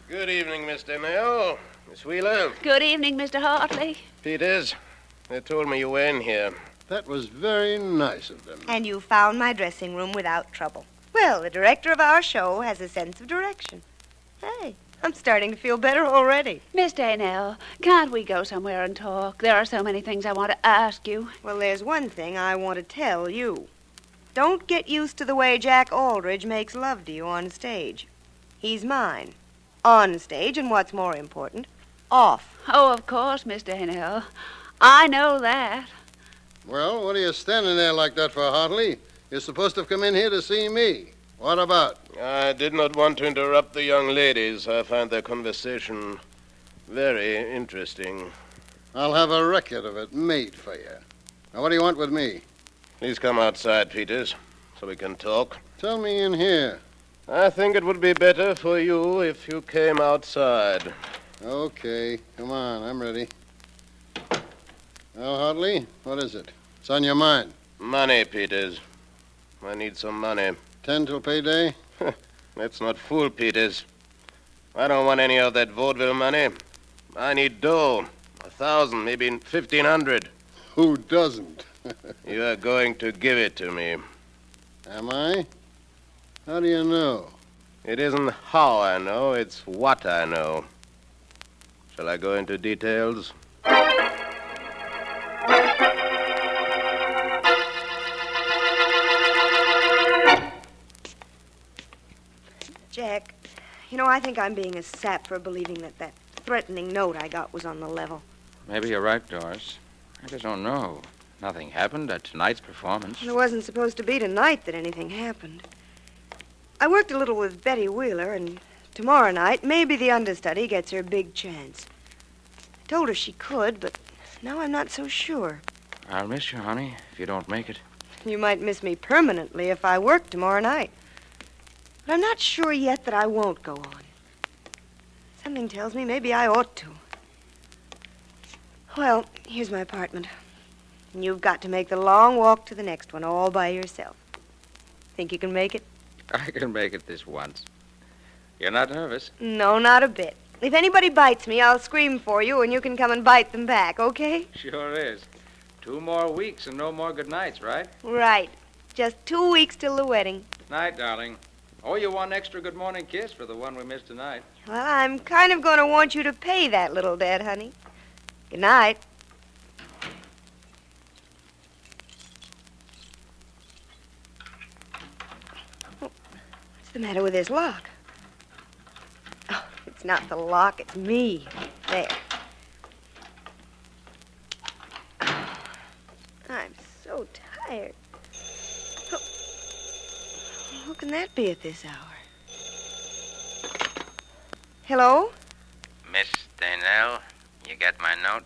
Good evening, Miss Donnell. Miss Wheeler. Good evening, Mr. Hartley. Peters, they told me you were in here. That was very nice of them. And you found my dressing room without trouble. Well, the director of our show has a sense of direction. Hey, I'm starting to feel better already. Miss Donnell, can't we go somewhere and talk? There are so many things I want to ask you. Well, there's one thing I want to tell you. Don't get used to the way Jack Aldridge makes love to you on stage. He's mine. On stage, and what's more important, off. Oh, of course, Miss Donnell. I know that. Well, what are you standing there like that for, Hartley? You're supposed to have come in here to see me. What about? I did not want to interrupt the young ladies. I find their conversation very interesting. I'll have a record of it made for you. Now, what do you want with me? Please come outside, Peters, so we can talk. Tell me in here. I think it would be better for you if you came outside. Okay, come on, I'm ready. Well, Hartley, what is it? What's on your mind? Money, Peters. I need some money. 10 till payday? Let's not fool Peters. I don't want any of that vaudeville money. I need dough. 1,000, maybe 1,500. Who doesn't? You are going to give it to me. Am I? How do you know? It isn't how I know, it's what I know. Shall I go into details? Jack, you know, I think I'm being a sap for believing that threatening note I got was on the level. Maybe you're right, Doris. I just don't know. Nothing happened at tonight's performance. It wasn't supposed to be tonight that anything happened. I worked a little with Betty Wheeler, and tomorrow night, maybe the understudy gets her big chance. I told her she could, but now I'm not so sure. I'll miss you, honey, if you don't make it. You might miss me permanently if I work tomorrow night. But I'm not sure yet that I won't go on. Something tells me maybe I ought to. Well, here's my apartment. And you've got to make the long walk to the next one all by yourself. Think you can make it? I can make it this once. You're not nervous? No, not a bit. If anybody bites me, I'll scream for you, and you can come and bite them back, okay? Sure is. 2 more weeks and no more good nights, right? Right. Just 2 weeks till the wedding. Night, darling. Oh, you one extra good morning kiss for the one we missed tonight. Well, I'm kind of going to want you to pay that little debt, honey. Good night. Oh, what's the matter with this lock? Oh, it's not the lock, it's me. There. I'm so tired. Oh, who can that be at this hour? Hello? Miss Daynell, you got my note?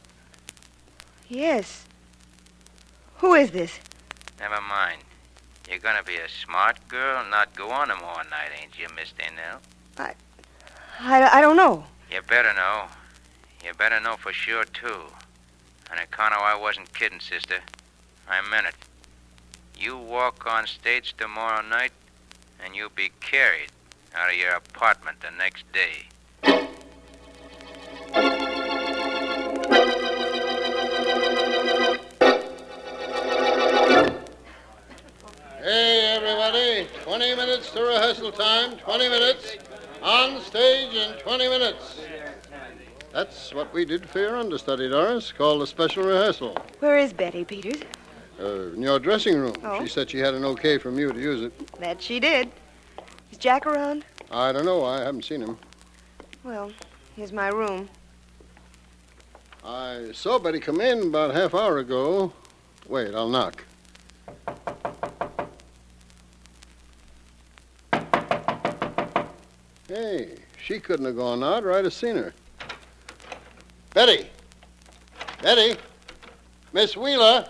Yes. Who is this? Never mind. You're gonna be a smart girl and not go on 'em all night, ain't you, Miss Daynell? I don't know. You better know. You better know for sure, too. On account of I wasn't kidding, sister. I meant it. You walk on stage tomorrow night, and you'll be carried out of your apartment the next day. Hey, everybody. 20 minutes to rehearsal time. 20 minutes. On stage in 20 minutes. That's what we did for your understudy, Doris, called a special rehearsal. Where is Betty, Peters? In your dressing room. Oh. She said she had an okay from you to use it. That she did. Is Jack around? I don't know. I haven't seen him. Well, here's my room. I saw Betty come in about half hour ago. Wait, I'll knock. Hey, she couldn't have gone out, or I'd have seen her. Betty! Betty! Miss Wheeler!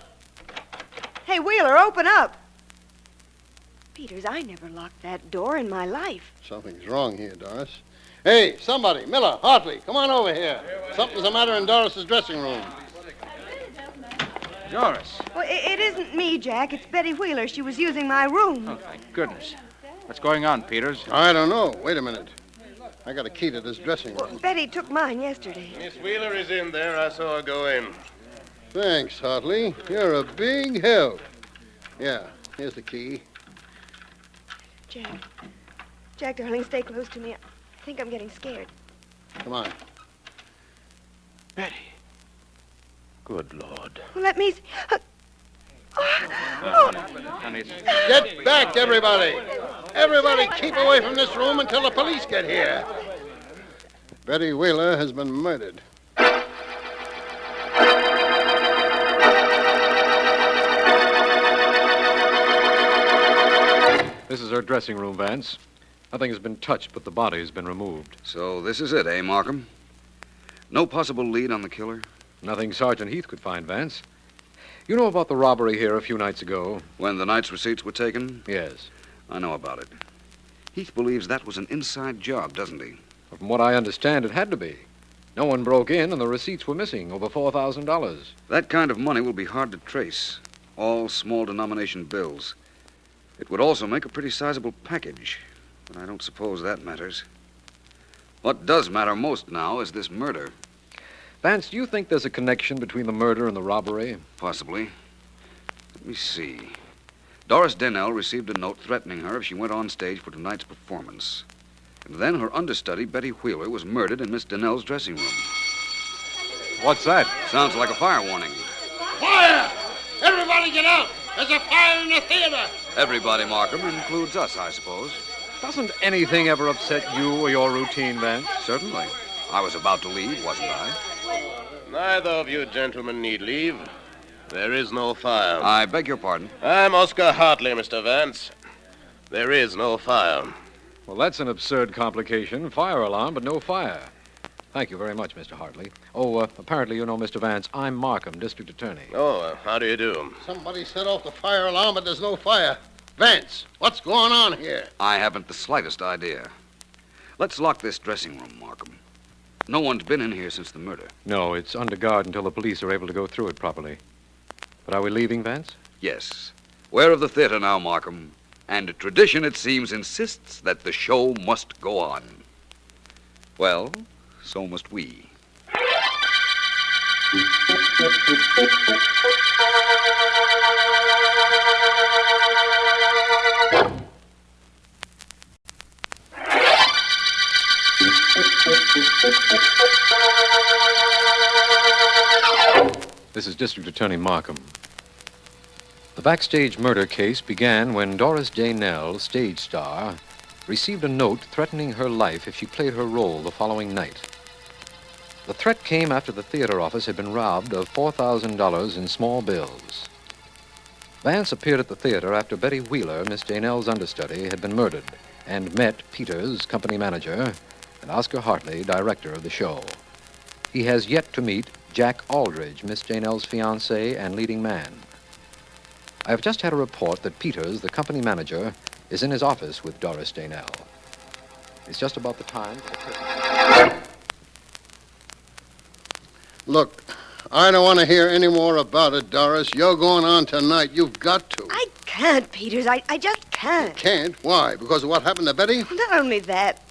Hey, Wheeler, open up. Peters, I never locked that door in my life. Something's wrong here, Doris. Hey, somebody, Miller, Hartley, come on over here. Something's the matter in Doris's dressing room. Doris. Well, it isn't me, Jack. It's Betty Wheeler. She was using my room. Oh, thank goodness. What's going on, Peters? I don't know. Wait a minute. I got a key to this dressing room. Betty took mine yesterday. Miss Wheeler is in there. I saw her go in. Thanks, Hartley. You're a big help. Yeah, here's the key. Jack, darling, stay close to me. I think I'm getting scared. Come on. Betty. Good Lord. Well, let me... Honey, Get back, everybody. Everybody keep away from this room until the police get here. Betty Wheeler has been murdered. This is her dressing room, Vance. Nothing has been touched, but the body has been removed. So this is it, eh, Markham? No possible lead on the killer? Nothing Sergeant Heath could find, Vance. You know about the robbery here a few nights ago? When the night's receipts were taken? Yes. I know about it. Heath believes that was an inside job, doesn't he? From what I understand, it had to be. No one broke in, and the receipts were missing, over $4,000. That kind of money will be hard to trace. All small denomination bills. It would also make a pretty sizable package, but I don't suppose that matters. What does matter most now is this murder. Vance, do you think there's a connection between the murder and the robbery? Possibly. Let me see. Doris Daynell received a note threatening her if she went on stage for tonight's performance. And then her understudy, Betty Wheeler, was murdered in Miss Daynell's dressing room. What's that? Sounds like a fire warning. Fire! Everybody get out! There's a fire in the theater! Everybody, Markham, includes us, I suppose. Doesn't anything ever upset you or your routine, Vance? Certainly. I was about to leave, wasn't I? Neither of you gentlemen need leave. There is no fire. I beg your pardon. I'm Oscar Hartley, Mr. Vance. There is no fire. Well, that's an absurd complication. Fire alarm, but no fire. Thank you very much, Mr. Hartley. Oh, apparently you know Mr. Vance. I'm Markham, district attorney. Oh, how do you do? Somebody set off the fire alarm, but there's no fire. Vance, what's going on here? I haven't the slightest idea. Let's lock this dressing room, Markham. No one's been in here since the murder. No, it's under guard until the police are able to go through it properly. But are we leaving, Vance? Yes. We're of the theater now, Markham. And tradition, it seems, insists that the show must go on. Well, so must we. This is District Attorney Markham. The Backstage Murder Case began when Doris J. Nell, stage star, received a note threatening her life if she played her role the following night. The threat came after the theater office had been robbed of $4,000 in small bills. Vance appeared at the theater after Betty Wheeler, Miss J. Nell's understudy, had been murdered, and met Peters, company manager, and Oscar Hartley, director of the show. He has yet to meet Jack Aldridge, Miss J. Nell's fiancé and leading man. I have just had a report that Peters, the company manager, is in his office with Doris J. Nell. It's just about the time for the Christmas. Look, I don't want to hear any more about it, Doris. You're going on tonight. You've got to. I can't, Peters. I just can't. Can't? Why? Because of what happened to Betty? Not only that.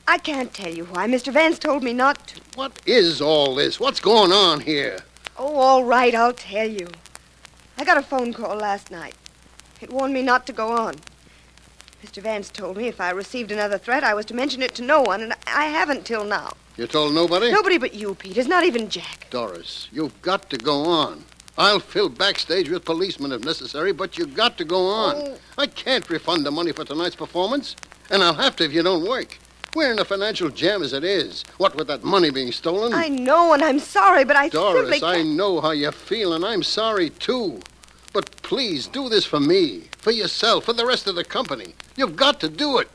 I can't tell you why. Mr. Vance told me not to. What is all this? What's going on here? Oh, all right, I'll tell you. I got a phone call last night. It warned me not to go on. Mr. Vance told me if I received another threat, I was to mention it to no one, and I haven't till now. You told nobody? Nobody but you, Peters, not even Jack. Doris, you've got to go on. I'll fill backstage with policemen if necessary, but you've got to go on. Oh. I can't refund the money for tonight's performance, and I'll have to if you don't work. We're in a financial jam as it is. What with that money being stolen? I know, and I'm sorry, but I Doris, simply I can't. know how you feel, and I'm sorry, too. But please, do this for me, for yourself, for the rest of the company. You've got to do it.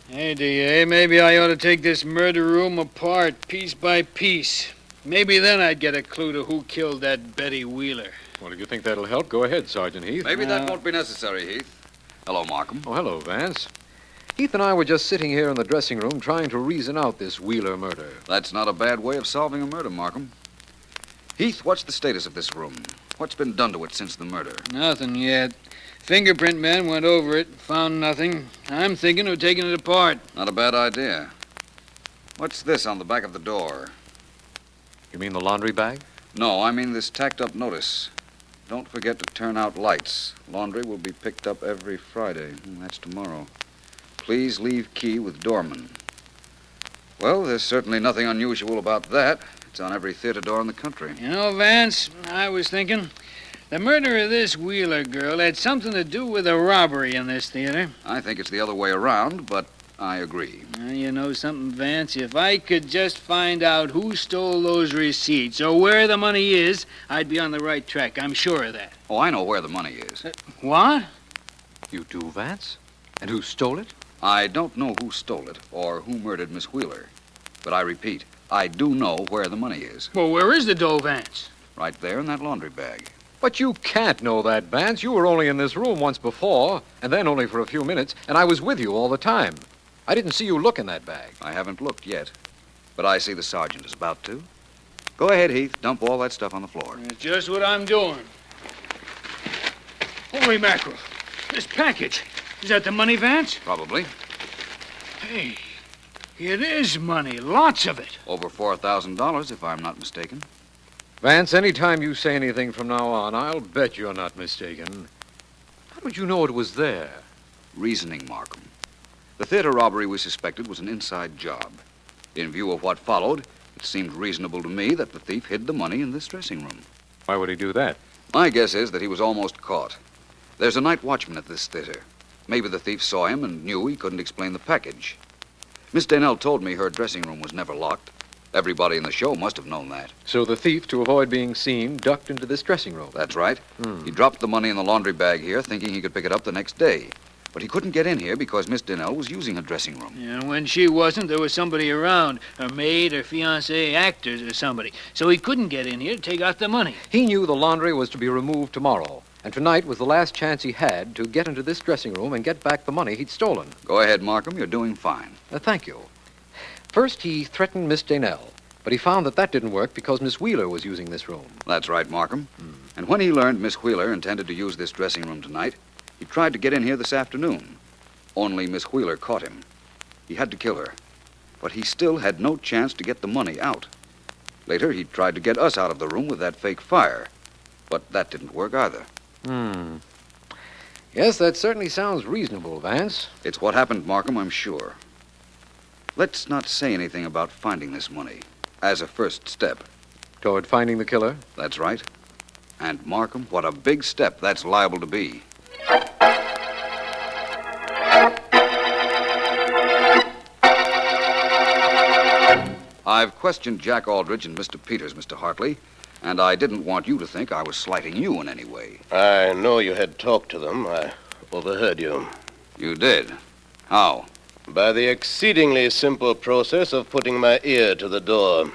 Hey, D.A., maybe I ought to take this murder room apart piece by piece. Maybe then I'd get a clue to who killed that Betty Wheeler. Well, if you think that'll help, go ahead, Sergeant Heath. Maybe that won't be necessary, Heath. Hello, Markham. Oh, hello, Vance. Heath and I were just sitting here in the dressing room trying to reason out this Wheeler murder. That's not a bad way of solving a murder, Markham. Heath, what's the status of this room? What's been done to it since the murder? Nothing yet. Fingerprint men went over it, found nothing. I'm thinking of taking it apart. Not a bad idea. What's this on the back of the door? You mean the laundry bag? No, I mean this tacked-up notice. Don't forget to turn out lights. Laundry will be picked up every Friday. That's tomorrow. Please leave key with doorman. Well, there's certainly nothing unusual about that. It's on every theater door in the country. You know, Vance, I was thinking the murder of this Wheeler girl had something to do with a robbery in this theater. I think it's the other way around, but I agree. You know something, Vance? If I could just find out who stole those receipts or where the money is, I'd be on the right track. I'm sure of that. Oh, I know where the money is. What? You do, Vance? And who stole it? I don't know who stole it or who murdered Miss Wheeler. But I repeat, I do know where the money is. Well, where is the dough, Vance? Right there in that laundry bag. But you can't know that, Vance. You were only in this room once before, and then only for a few minutes, and I was with you all the time. I didn't see you look in that bag. I haven't looked yet, but I see the sergeant is about to. Go ahead, Heath. Dump all that stuff on the floor. That's just what I'm doing. Holy mackerel. This package. Is that the money, Vance? Probably. Hey, it is money. Lots of it. Over $4,000, if I'm not mistaken. Vance, anytime you say anything from now on, I'll bet you're not mistaken. How did you know it was there? Reasoning, Markham. The theater robbery we suspected was an inside job. In view of what followed, it seemed reasonable to me that the thief hid the money in this dressing room. Why would he do that? My guess is that he was almost caught. There's a night watchman at this theater. Maybe the thief saw him and knew he couldn't explain the package. Miss Danell told me her dressing room was never locked. Everybody in the show must have known that. So the thief, to avoid being seen, ducked into this dressing room. That's right. He dropped the money in the laundry bag here, thinking he could pick it up the next day. But he couldn't get in here because Miss Desalles was using her dressing room. And when she wasn't, there was somebody around, her maid, her fiancé, actors, or somebody. So he couldn't get in here to take out the money. He knew the laundry was to be removed tomorrow, and tonight was the last chance he had to get into this dressing room and get back the money he'd stolen. Go ahead, Markham. You're doing fine. Thank you. First, he threatened Miss Desalles, but he found that didn't work because Miss Wheeler was using this room. That's right, Markham. And when he learned Miss Wheeler intended to use this dressing room tonight, he tried to get in here this afternoon. Only Miss Wheeler caught him. He had to kill her. But he still had no chance to get the money out. Later, he tried to get us out of the room with that fake fire. But that didn't work either. Yes, that certainly sounds reasonable, Vance. It's what happened, Markham, I'm sure. Let's not say anything about finding this money as a first step. Toward finding the killer? That's right. And, Markham, what a big step that's liable to be. I've questioned Jack Aldridge and Mr. Peters, Mr. Hartley, and I didn't want you to think I was slighting you in any way. I know you had talked to them. I overheard you. You did? How? By the exceedingly simple process of putting my ear to the door.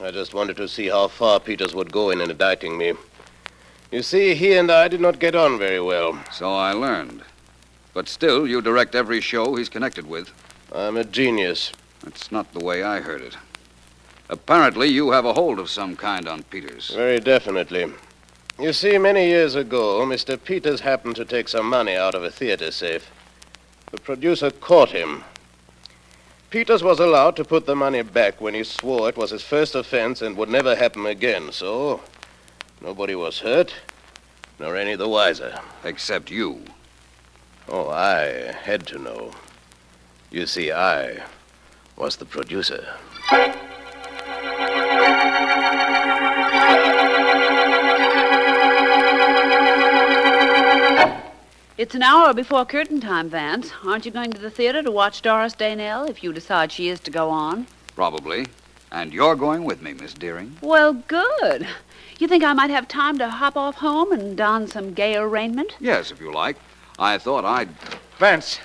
I just wanted to see how far Peters would go in indicting me. You see, he and I did not get on very well. So I learned. But still, you direct every show he's connected with. I'm a genius. That's not the way I heard it. Apparently, you have a hold of some kind on Peters. Very definitely. You see, many years ago, Mr. Peters happened to take some money out of a theater safe. The producer caught him. Peters was allowed to put the money back when he swore it was his first offense and would never happen again, so nobody was hurt, nor any the wiser. Except you. Oh, I had to know. You see, I was the producer. It's an hour before curtain time, Vance. Aren't you going to the theater to watch Doris Desalles if you decide she is to go on? Probably. And you're going with me, Miss Deering. Well, good. You think I might have time to hop off home and don some gayer raiment? Yes, if you like. I thought I'd... Vance,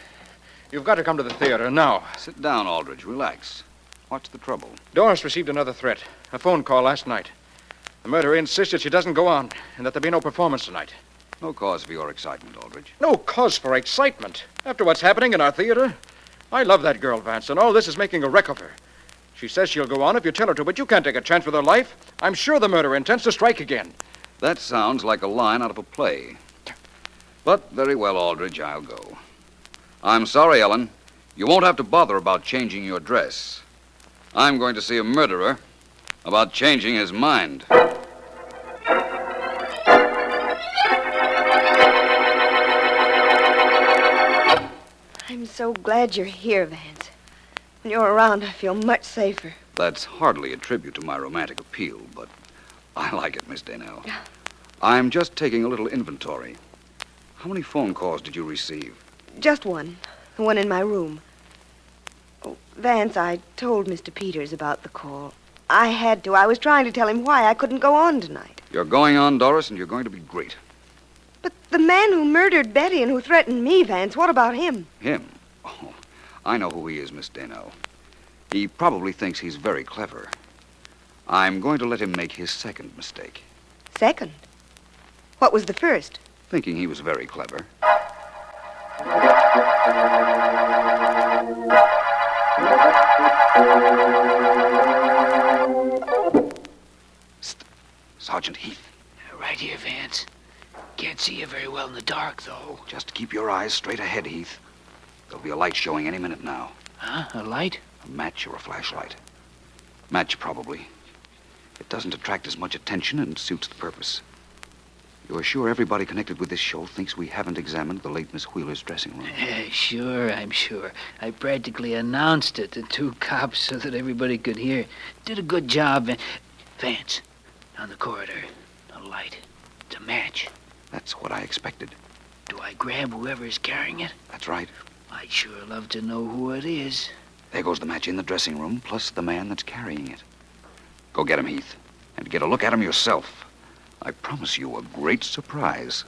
you've got to come to the theater now. Sit down, Aldridge. Relax. What's the trouble? Doris received another threat. A phone call last night. The murderer insisted she doesn't go on and that there be no performance tonight. No cause for your excitement, Aldridge. No cause for excitement? After what's happening in our theater? I love that girl, Vance, and all this is making a wreck of her. She says she'll go on if you tell her to, but you can't take a chance with her life. I'm sure the murderer intends to strike again. That sounds like a line out of a play. But very well, Aldridge, I'll go. I'm sorry, Ellen. You won't have to bother about changing your dress. I'm going to see a murderer about changing his mind. I'm so glad you're here, Vance. When you're around, I feel much safer. That's hardly a tribute to my romantic appeal, but I like it, Miss Desalles. I'm just taking a little inventory. How many phone calls did you receive? Just one. The one in my room. Oh, Vance, I told Mr. Peters about the call. I had to. I was trying to tell him why I couldn't go on tonight. You're going on, Doris, and you're going to be great. But the man who murdered Betty and who threatened me, Vance, what about him? Him? Oh, I know who he is, Miss Desalles. He probably thinks he's very clever. I'm going to let him make his second mistake. Second? What was the first? Thinking he was very clever. Sergeant Heath. Right here, Vance. Can't see you very well in the dark, though. Just keep your eyes straight ahead, Heath. There'll be a light showing any minute now. Huh? A light? A match or a flashlight. Match, probably. It doesn't attract as much attention and suits the purpose. You're sure everybody connected with this show thinks we haven't examined the late Miss Wheeler's dressing room? Sure, I'm sure. I practically announced it to two cops so that everybody could hear. Did a good job. Vance, on the corridor, a light. It's a match. That's what I expected. Do I grab whoever's carrying it? That's right. I'd sure love to know who it is. There goes the match in the dressing room, plus the man that's carrying it. Go get him, Heath. And get a look at him yourself. I promise you a great surprise.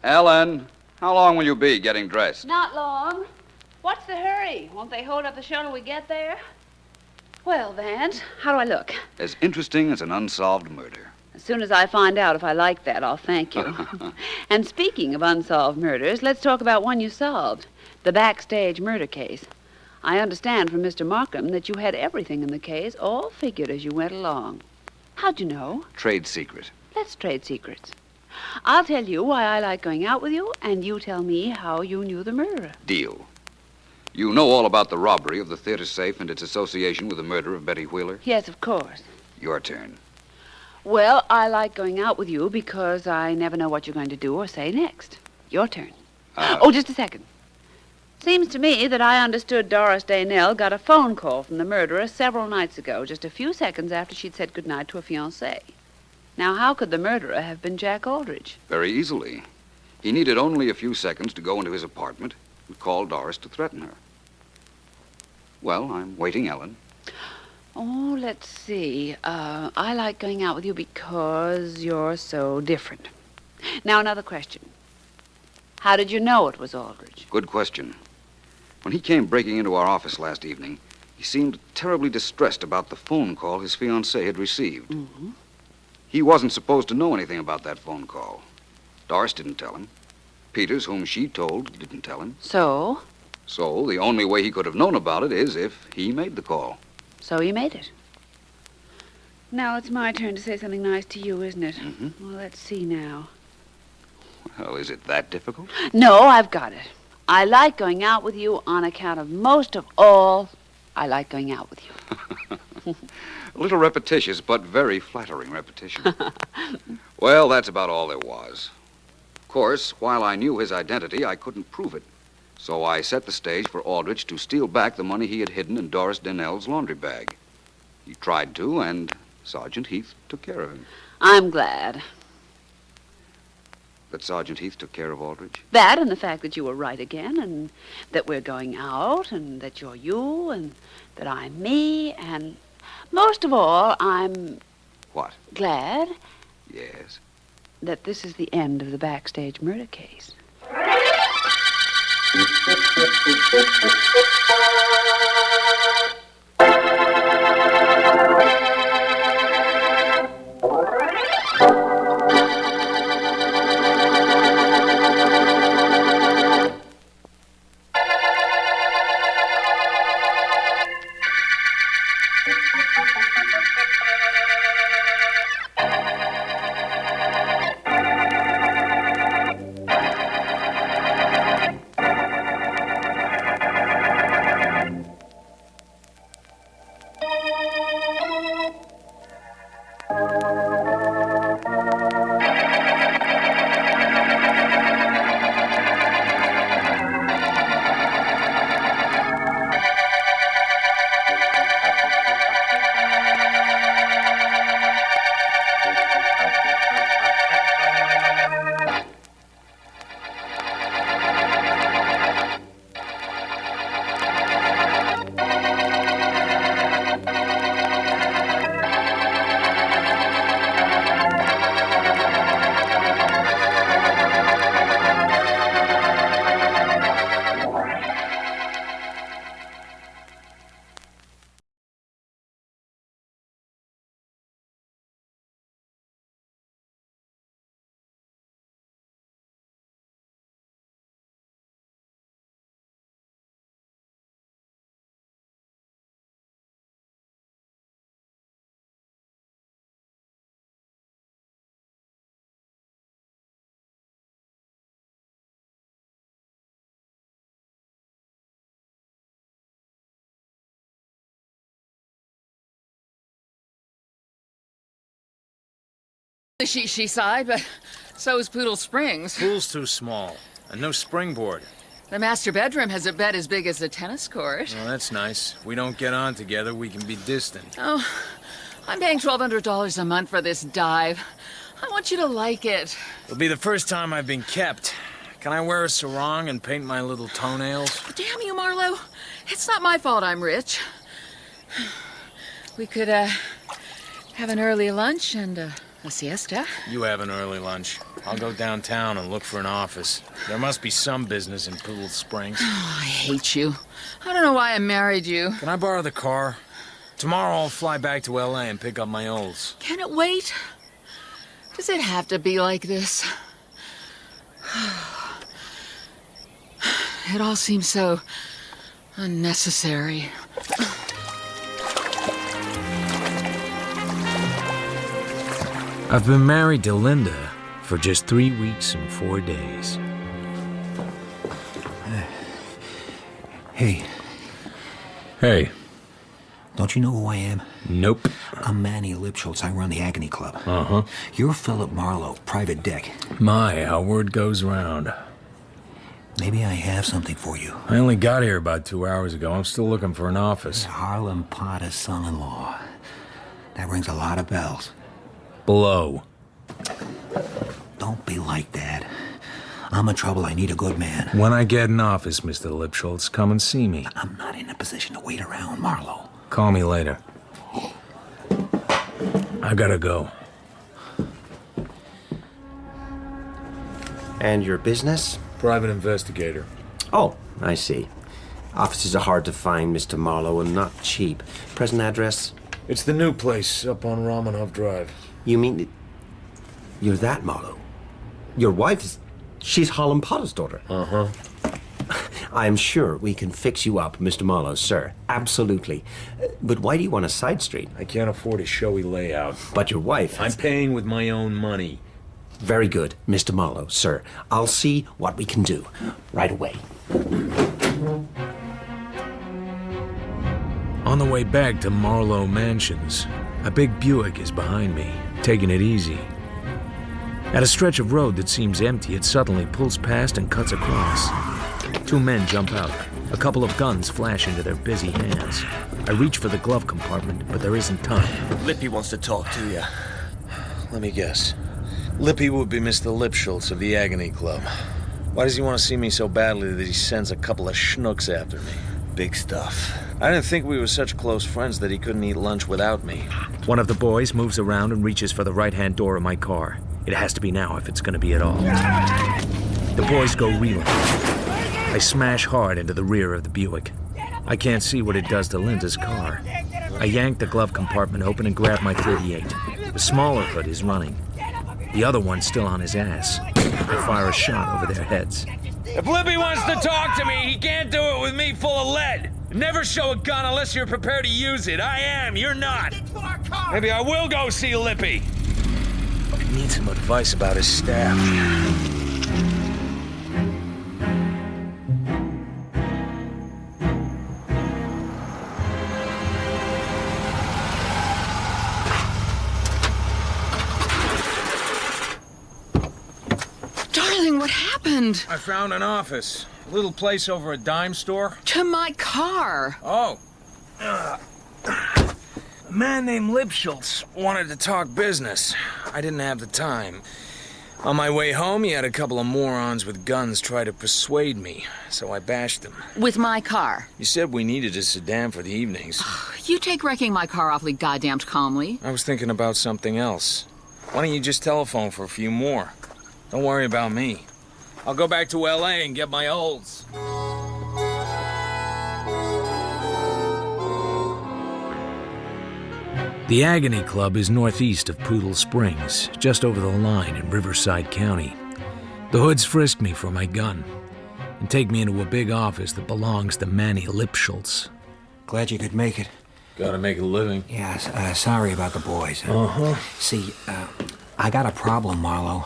Ellen, how long will you be getting dressed? Not long. What's the hurry? Won't they hold up the show till we get there? Well, Vance, how do I look? As interesting as an unsolved murder. As soon as I find out if I like that, I'll thank you. And speaking of unsolved murders, let's talk about one you solved. The Backstage Murder Case. I understand from Mr. Markham that you had everything in the case all figured as you went along. How'd you know? Trade secret. Let's trade secrets. I'll tell you why I like going out with you, and you tell me how you knew the murderer. Deal. You know all about the robbery of the theater safe and its association with the murder of Betty Wheeler? Yes, of course. Your turn. Well, I like going out with you because I never know what you're going to do or say next. Your turn. Oh, just a second. Seems to me that I understood Doris Daynell got a phone call from the murderer several nights ago, just a few seconds after she'd said goodnight to a fiancé. Now, how could the murderer have been Jack Aldrich? Very easily. He needed only a few seconds to go into his apartment and call Doris to threaten her. Well, I'm waiting, Ellen. Oh, let's see. I like going out with you because you're so different. Now, another question. How did you know it was Aldrich? Good question. When he came breaking into our office last evening, he seemed terribly distressed about the phone call his fiancée had received. Mm-hmm. He wasn't supposed to know anything about that phone call. Doris didn't tell him. Peters, whom she told, didn't tell him. So? So the only way he could have known about it is if he made the call. So he made it. Now it's my turn to say something nice to you, isn't it? Mm-hmm. Well, let's see now. Well, is it that difficult? No, I've got it. I like going out with you on account of most of all, I like going out with you. A little repetitious, but very flattering repetition. Well, that's about all there was. Of course, while I knew his identity, I couldn't prove it. So I set the stage for Aldrich to steal back the money he had hidden in Doris Daynell's laundry bag. He tried to, and Sergeant Heath took care of him. I'm glad. That Sergeant Heath took care of Aldrich? That and the fact that you were right again, and that we're going out, and that you're you, and that I'm me, and most of all, I'm... What? Glad. Yes? That this is the end of the Backstage Murder Case. She sighed, but so is Poodle Springs. Pool's too small, and no springboard. The master bedroom has a bed as big as a tennis court. Well, that's nice. We don't get on together, we can be distant. Oh, I'm paying $1,200 a month for this dive. I want you to like it. It'll be the first time I've been kept. Can I wear a sarong and paint my little toenails? Damn you, Marlowe. It's not my fault I'm rich. We could, have an early lunch and, a siesta. You have an early lunch. I'll go downtown and look for an office. There must be some business in Poodle Springs. Oh, I hate you. I don't know why I married you. Can I borrow the car? Tomorrow I'll fly back to L.A. and pick up my olds. Can it wait? Does it have to be like this? It all seems so unnecessary. I've been married to Linda for just 3 weeks and 4 days. Hey. Hey. Don't you know who I am? Nope. I'm Manny Lipschultz. I run the Agony Club. Uh-huh. You're Philip Marlowe, private dick. My, how word goes round. Maybe I have something for you. I only got here about 2 hours ago. I'm still looking for an office. Harlem Potter's son-in-law. That rings a lot of bells. Below. Don't be like that. I'm in trouble. I need a good man. When I get an office, Mr. Lipschultz, come and see me. I'm not in a position to wait around, Marlowe. Call me later. I gotta go. And your business? Private investigator. Oh, I see. Offices are hard to find, Mr. Marlowe, and not cheap. Present address? It's the new place up on Romanov Drive. You mean... You're that Marlowe? Your wife is... She's Harlem Potter's daughter. Uh-huh. I'm sure we can fix you up, Mr. Marlowe, sir. Absolutely. But why do you want a side street? I can't afford a showy layout. But your wife... I'm paying with my own money. Very good, Mr. Marlowe, sir. I'll see what we can do. Right away. On the way back to Marlowe Mansions, a big Buick is behind me, taking it easy. At a stretch of road that seems empty, it suddenly pulls past and cuts across. 2 men jump out. A couple of guns flash into their busy hands. I reach for the glove compartment, but there isn't time. Lippy wants to talk to you. Let me guess. Lippy would be Mr. Lipschultz of the Agony Club. Why does he want to see me so badly that he sends a couple of schnooks after me? Big stuff. I didn't think we were such close friends that he couldn't eat lunch without me. One of the boys moves around and reaches for the right-hand door of my car. It has to be now if it's going to be at all. The boys go reeling. I smash hard into the rear of the Buick. I can't see what it does to Linda's car. I yank the glove compartment open and grab my .38. The smaller hood is running. The other one's still on his ass. I fire a shot over their heads. If Lippy wants to talk to me, he can't do it with me full of lead. Never show a gun unless you're prepared to use it. I am, you're not. Maybe I will go see Lippy. I need some advice about his staff. Darling, what happened? I found an office. A little place over a dime store. To my car. Oh. A man named Lipschultz wanted to talk business. I didn't have the time. On my way home, he had a couple of morons with guns try to persuade me, so I bashed them. With my car. You said we needed a sedan for the evenings. You take wrecking my car awfully goddamned calmly. I was thinking about something else. Why don't you just telephone for a few more? Don't worry about me. I'll go back to L.A. and get my olds. The Agony Club is northeast of Poodle Springs, just over the line in Riverside County. The hoods frisk me for my gun and take me into a big office that belongs to Manny Lipschultz. Glad you could make it. Gotta make a living. Yeah, sorry about the boys. Uh-huh. See, I got a problem, Marlowe.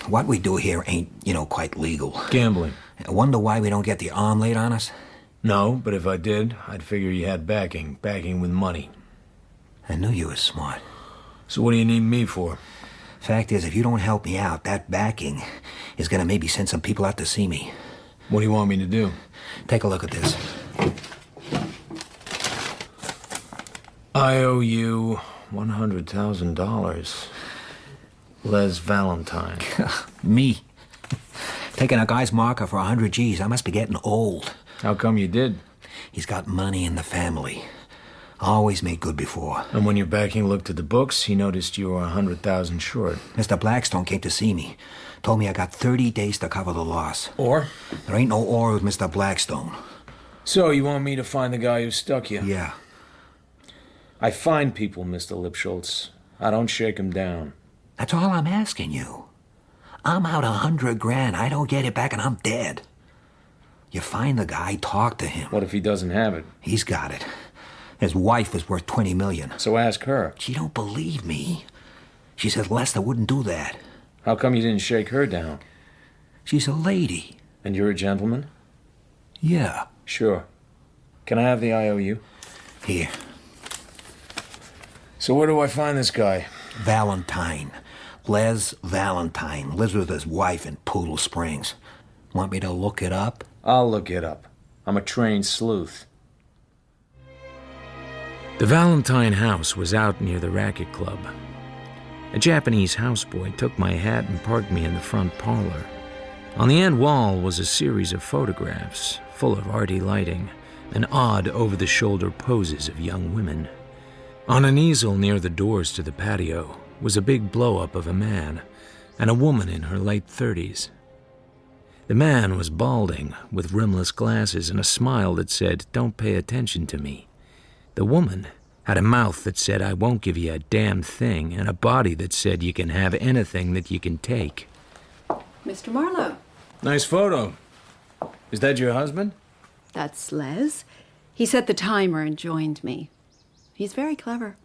What we do here ain't, quite legal. Gambling. I wonder why we don't get the arm laid on us? No, but if I did, I'd figure you had backing with money. I knew you were smart. So what do you need me for? Fact is, if you don't help me out, that backing is gonna maybe send some people out to see me. What do you want me to do? Take a look at this. I owe you $100,000. Les Valentine. Me. Taking a guy's marker for 100 G's. I must be getting old. How come you did? He's got money in the family. Always made good before. And when your backing looked at the books, he noticed you were 100,000 short. Mr. Blackstone came to see me. Told me I got 30 days to cover the loss. Or? There ain't no or with Mr. Blackstone. So you want me to find the guy who stuck you? Yeah. I find people, Mr. Lipschultz. I don't shake them down. That's all I'm asking you. I'm out 100 grand. I don't get it back and I'm dead. You find the guy, talk to him. What if he doesn't have it? He's got it. His wife was worth 20 million. So ask her. She don't believe me. She says Lester wouldn't do that. How come you didn't shake her down? She's a lady. And you're a gentleman? Yeah. Sure. Can I have the IOU? Here. So where do I find this guy? Valentine. Les Valentine. Lives with his wife in Poodle Springs. Want me to look it up? I'll look it up. I'm a trained sleuth. The Valentine house was out near the racket club. A Japanese houseboy took my hat and parked me in the front parlor. On the end wall was a series of photographs, full of arty lighting and odd over-the-shoulder poses of young women. On an easel near the doors to the patio was a big blow-up of a man and a woman in her late 30s. The man was balding, with rimless glasses and a smile that said, "Don't pay attention to me." The woman had a mouth that said, "I won't give you a damn thing," and a body that said, "You can have anything that you can take." Mr. Marlowe. Nice photo. Is that your husband? That's Les. He set the timer and joined me. He's very clever.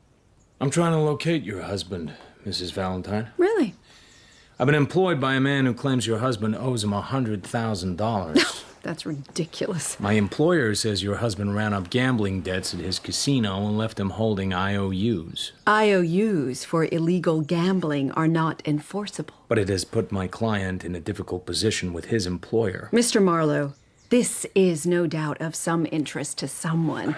I'm trying to locate your husband, Mrs. Valentine. Really? I've been employed by a man who claims your husband owes him $100,000. That's ridiculous. My employer says your husband ran up gambling debts at his casino and left him holding IOUs. IOUs for illegal gambling are not enforceable. But it has put my client in a difficult position with his employer. Mr. Marlowe, this is no doubt of some interest to someone,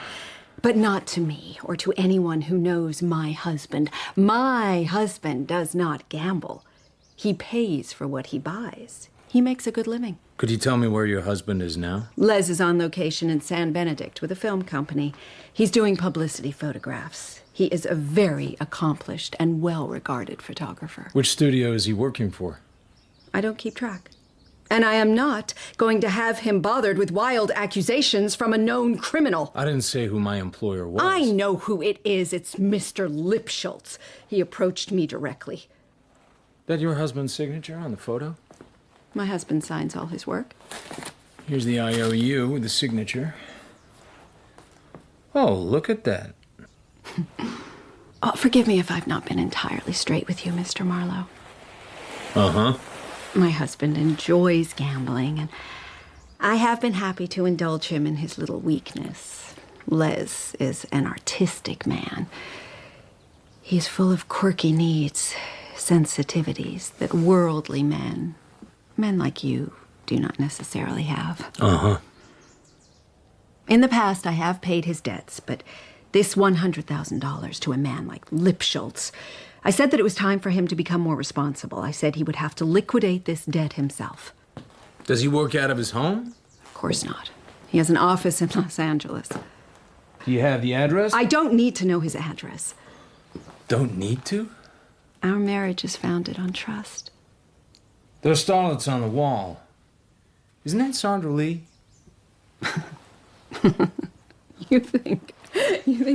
but not to me or to anyone who knows my husband. My husband does not gamble. He pays for what he buys. He makes a good living. Could you tell me where your husband is now? Les is on location in San Benedict with a film company. He's doing publicity photographs. He is a very accomplished and well-regarded photographer. Which studio is he working for? I don't keep track. And I am not going to have him bothered with wild accusations from a known criminal. I didn't say who my employer was. I know who it is. It's Mr. Lipschultz. He approached me directly. That your husband's signature on the photo? My husband signs all his work. Here's the IOU with the signature. Oh, look at that. Oh, forgive me if I've not been entirely straight with you, Mr. Marlowe. Uh-huh. My husband enjoys gambling, and I have been happy to indulge him in his little weakness. Les is an artistic man. He's full of quirky needs, sensitivities that worldly men like you do not necessarily have. Uh-huh. In the past, I have paid his debts, but this $100,000 to a man like Lipschultz, I said that it was time for him to become more responsible. I said he would have to liquidate this debt himself. Does he work out of his home? Of course not. He has an office in Los Angeles. Do you have the address? I don't need to know his address. Don't need to? Our marriage is founded on trust. There are starlets on the wall. Isn't that Sandra Lee? You think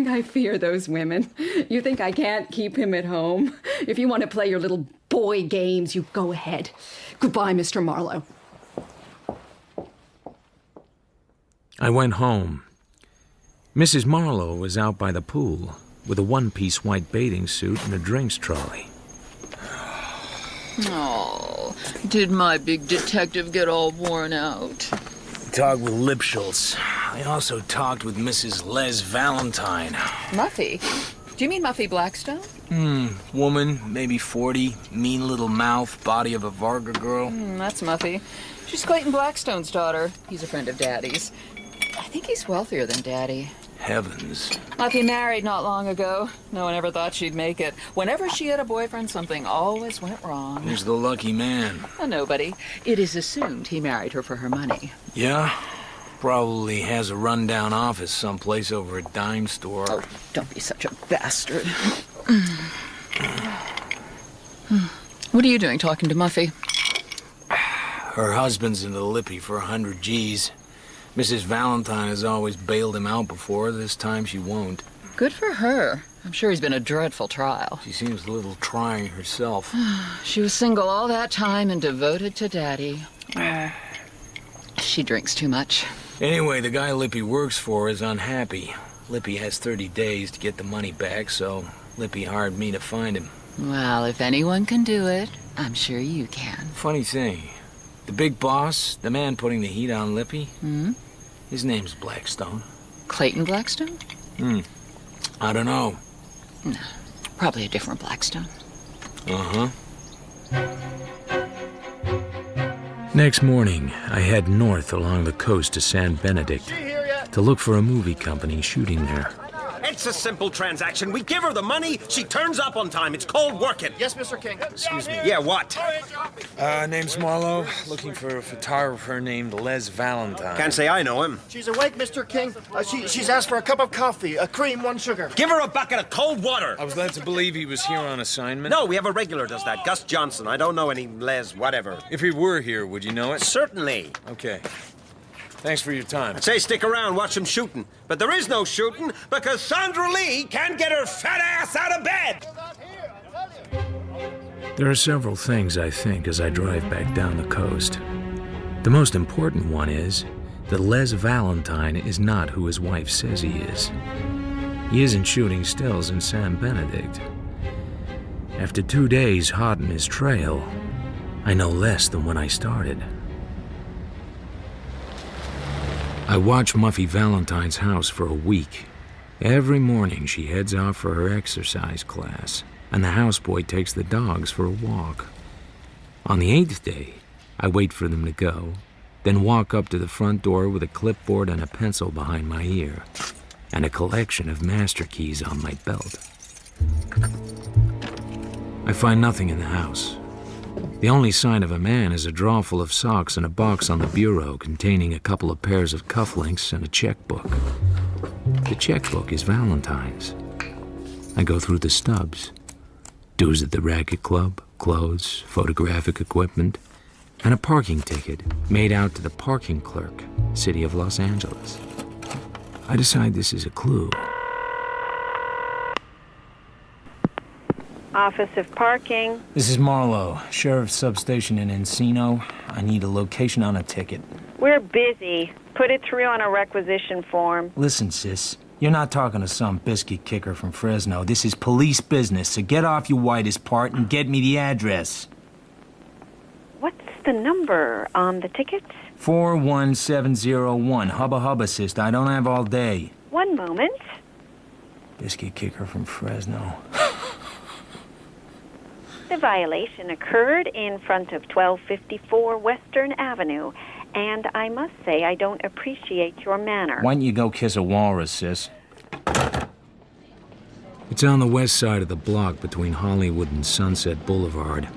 I fear those women? You think I can't keep him at home? If you want to play your little boy games, you go ahead. Goodbye, Mr. Marlowe. I went home. Mrs. Marlowe was out by the pool with a one-piece white bathing suit and a drinks trolley. Oh, did my big detective get all worn out? I talked with Lipschultz. I also talked with Mrs. Les Valentine. Muffy? Do you mean Muffy Blackstone? Woman, maybe 40, mean little mouth, body of a Varga girl. That's Muffy. She's Clayton Blackstone's daughter. He's a friend of Daddy's. I think he's wealthier than Daddy. Heavens. Muffy married not long ago. No one ever thought she'd make it. Whenever she had a boyfriend, something always went wrong. Who's the lucky man? A nobody. It is assumed he married her for her money. Yeah? Probably has a rundown office someplace over a dime store. Oh, don't be such a bastard. What are you doing talking to Muffy? Her husband's into Lippy for 100 G's. Mrs. Valentine has always bailed him out before. This time she won't. Good for her. I'm sure he's been a dreadful trial. She seems a little trying herself. She was single all that time and devoted to Daddy. She drinks too much. Anyway, the guy Lippy works for is unhappy. Lippy has 30 days to get the money back, so Lippy hired me to find him. Well, if anyone can do it, I'm sure you can. Funny thing, the big boss, the man putting the heat on Lippy, his name's Blackstone. Clayton Blackstone? I don't know. No, probably a different Blackstone. Uh-huh. Next morning, I head north along the coast to San Benedict to look for a movie company shooting there. It's a simple transaction. We give her the money, she turns up on time. It's called working. Yes, Mr. King. Excuse me. Yeah, what? Name's Marlowe. Looking for a photographer named Les Valentine. Can't say I know him. She's awake, Mr. King. She's asked for a cup of coffee, a cream, 1 sugar. Give her a bucket of cold water. I was led to believe he was here on assignment. No, we have a regular does that. Gus Johnson. I don't know any Les whatever. If he were here, would you know it? Certainly. Okay. Thanks for your time. I'd say stick around, watch them shooting. But there is no shooting because Sandra Lee can't get her fat ass out of bed. There are several things I think as I drive back down the coast. The most important one is that Les Valentine is not who his wife says he is. He isn't shooting stills in San Benedict. After 2 days hot in his trail, I know less than when I started. I watch Muffy Valentine's house for a week. Every morning she heads off for her exercise class, and the houseboy takes the dogs for a walk. On the 8th day, I wait for them to go, then walk up to the front door with a clipboard and a pencil behind my ear, and a collection of master keys on my belt. I find nothing in the house. The only sign of a man is a drawer full of socks and a box on the bureau containing a couple of pairs of cufflinks and a checkbook. The checkbook is Valentine's. I go through the stubs. Dues at the racket club, clothes, photographic equipment, and a parking ticket made out to the parking clerk, City of Los Angeles. I decide this is a clue. Office of Parking. This is Marlowe, Sheriff's Substation in Encino. I need a location on a ticket. We're busy. Put it through on a requisition form. Listen, sis, you're not talking to some biscuit kicker from Fresno. This is police business, so get off your whitest part and get me the address. What's the number on the tickets? 41701. Hubba hubba, sister. I don't have all day. One moment. Biscuit kicker from Fresno. The violation occurred in front of 1254 Western Avenue, and I must say I don't appreciate your manner. Why don't you go kiss a walrus, sis? It's on the west side of the block between Hollywood and Sunset Boulevard.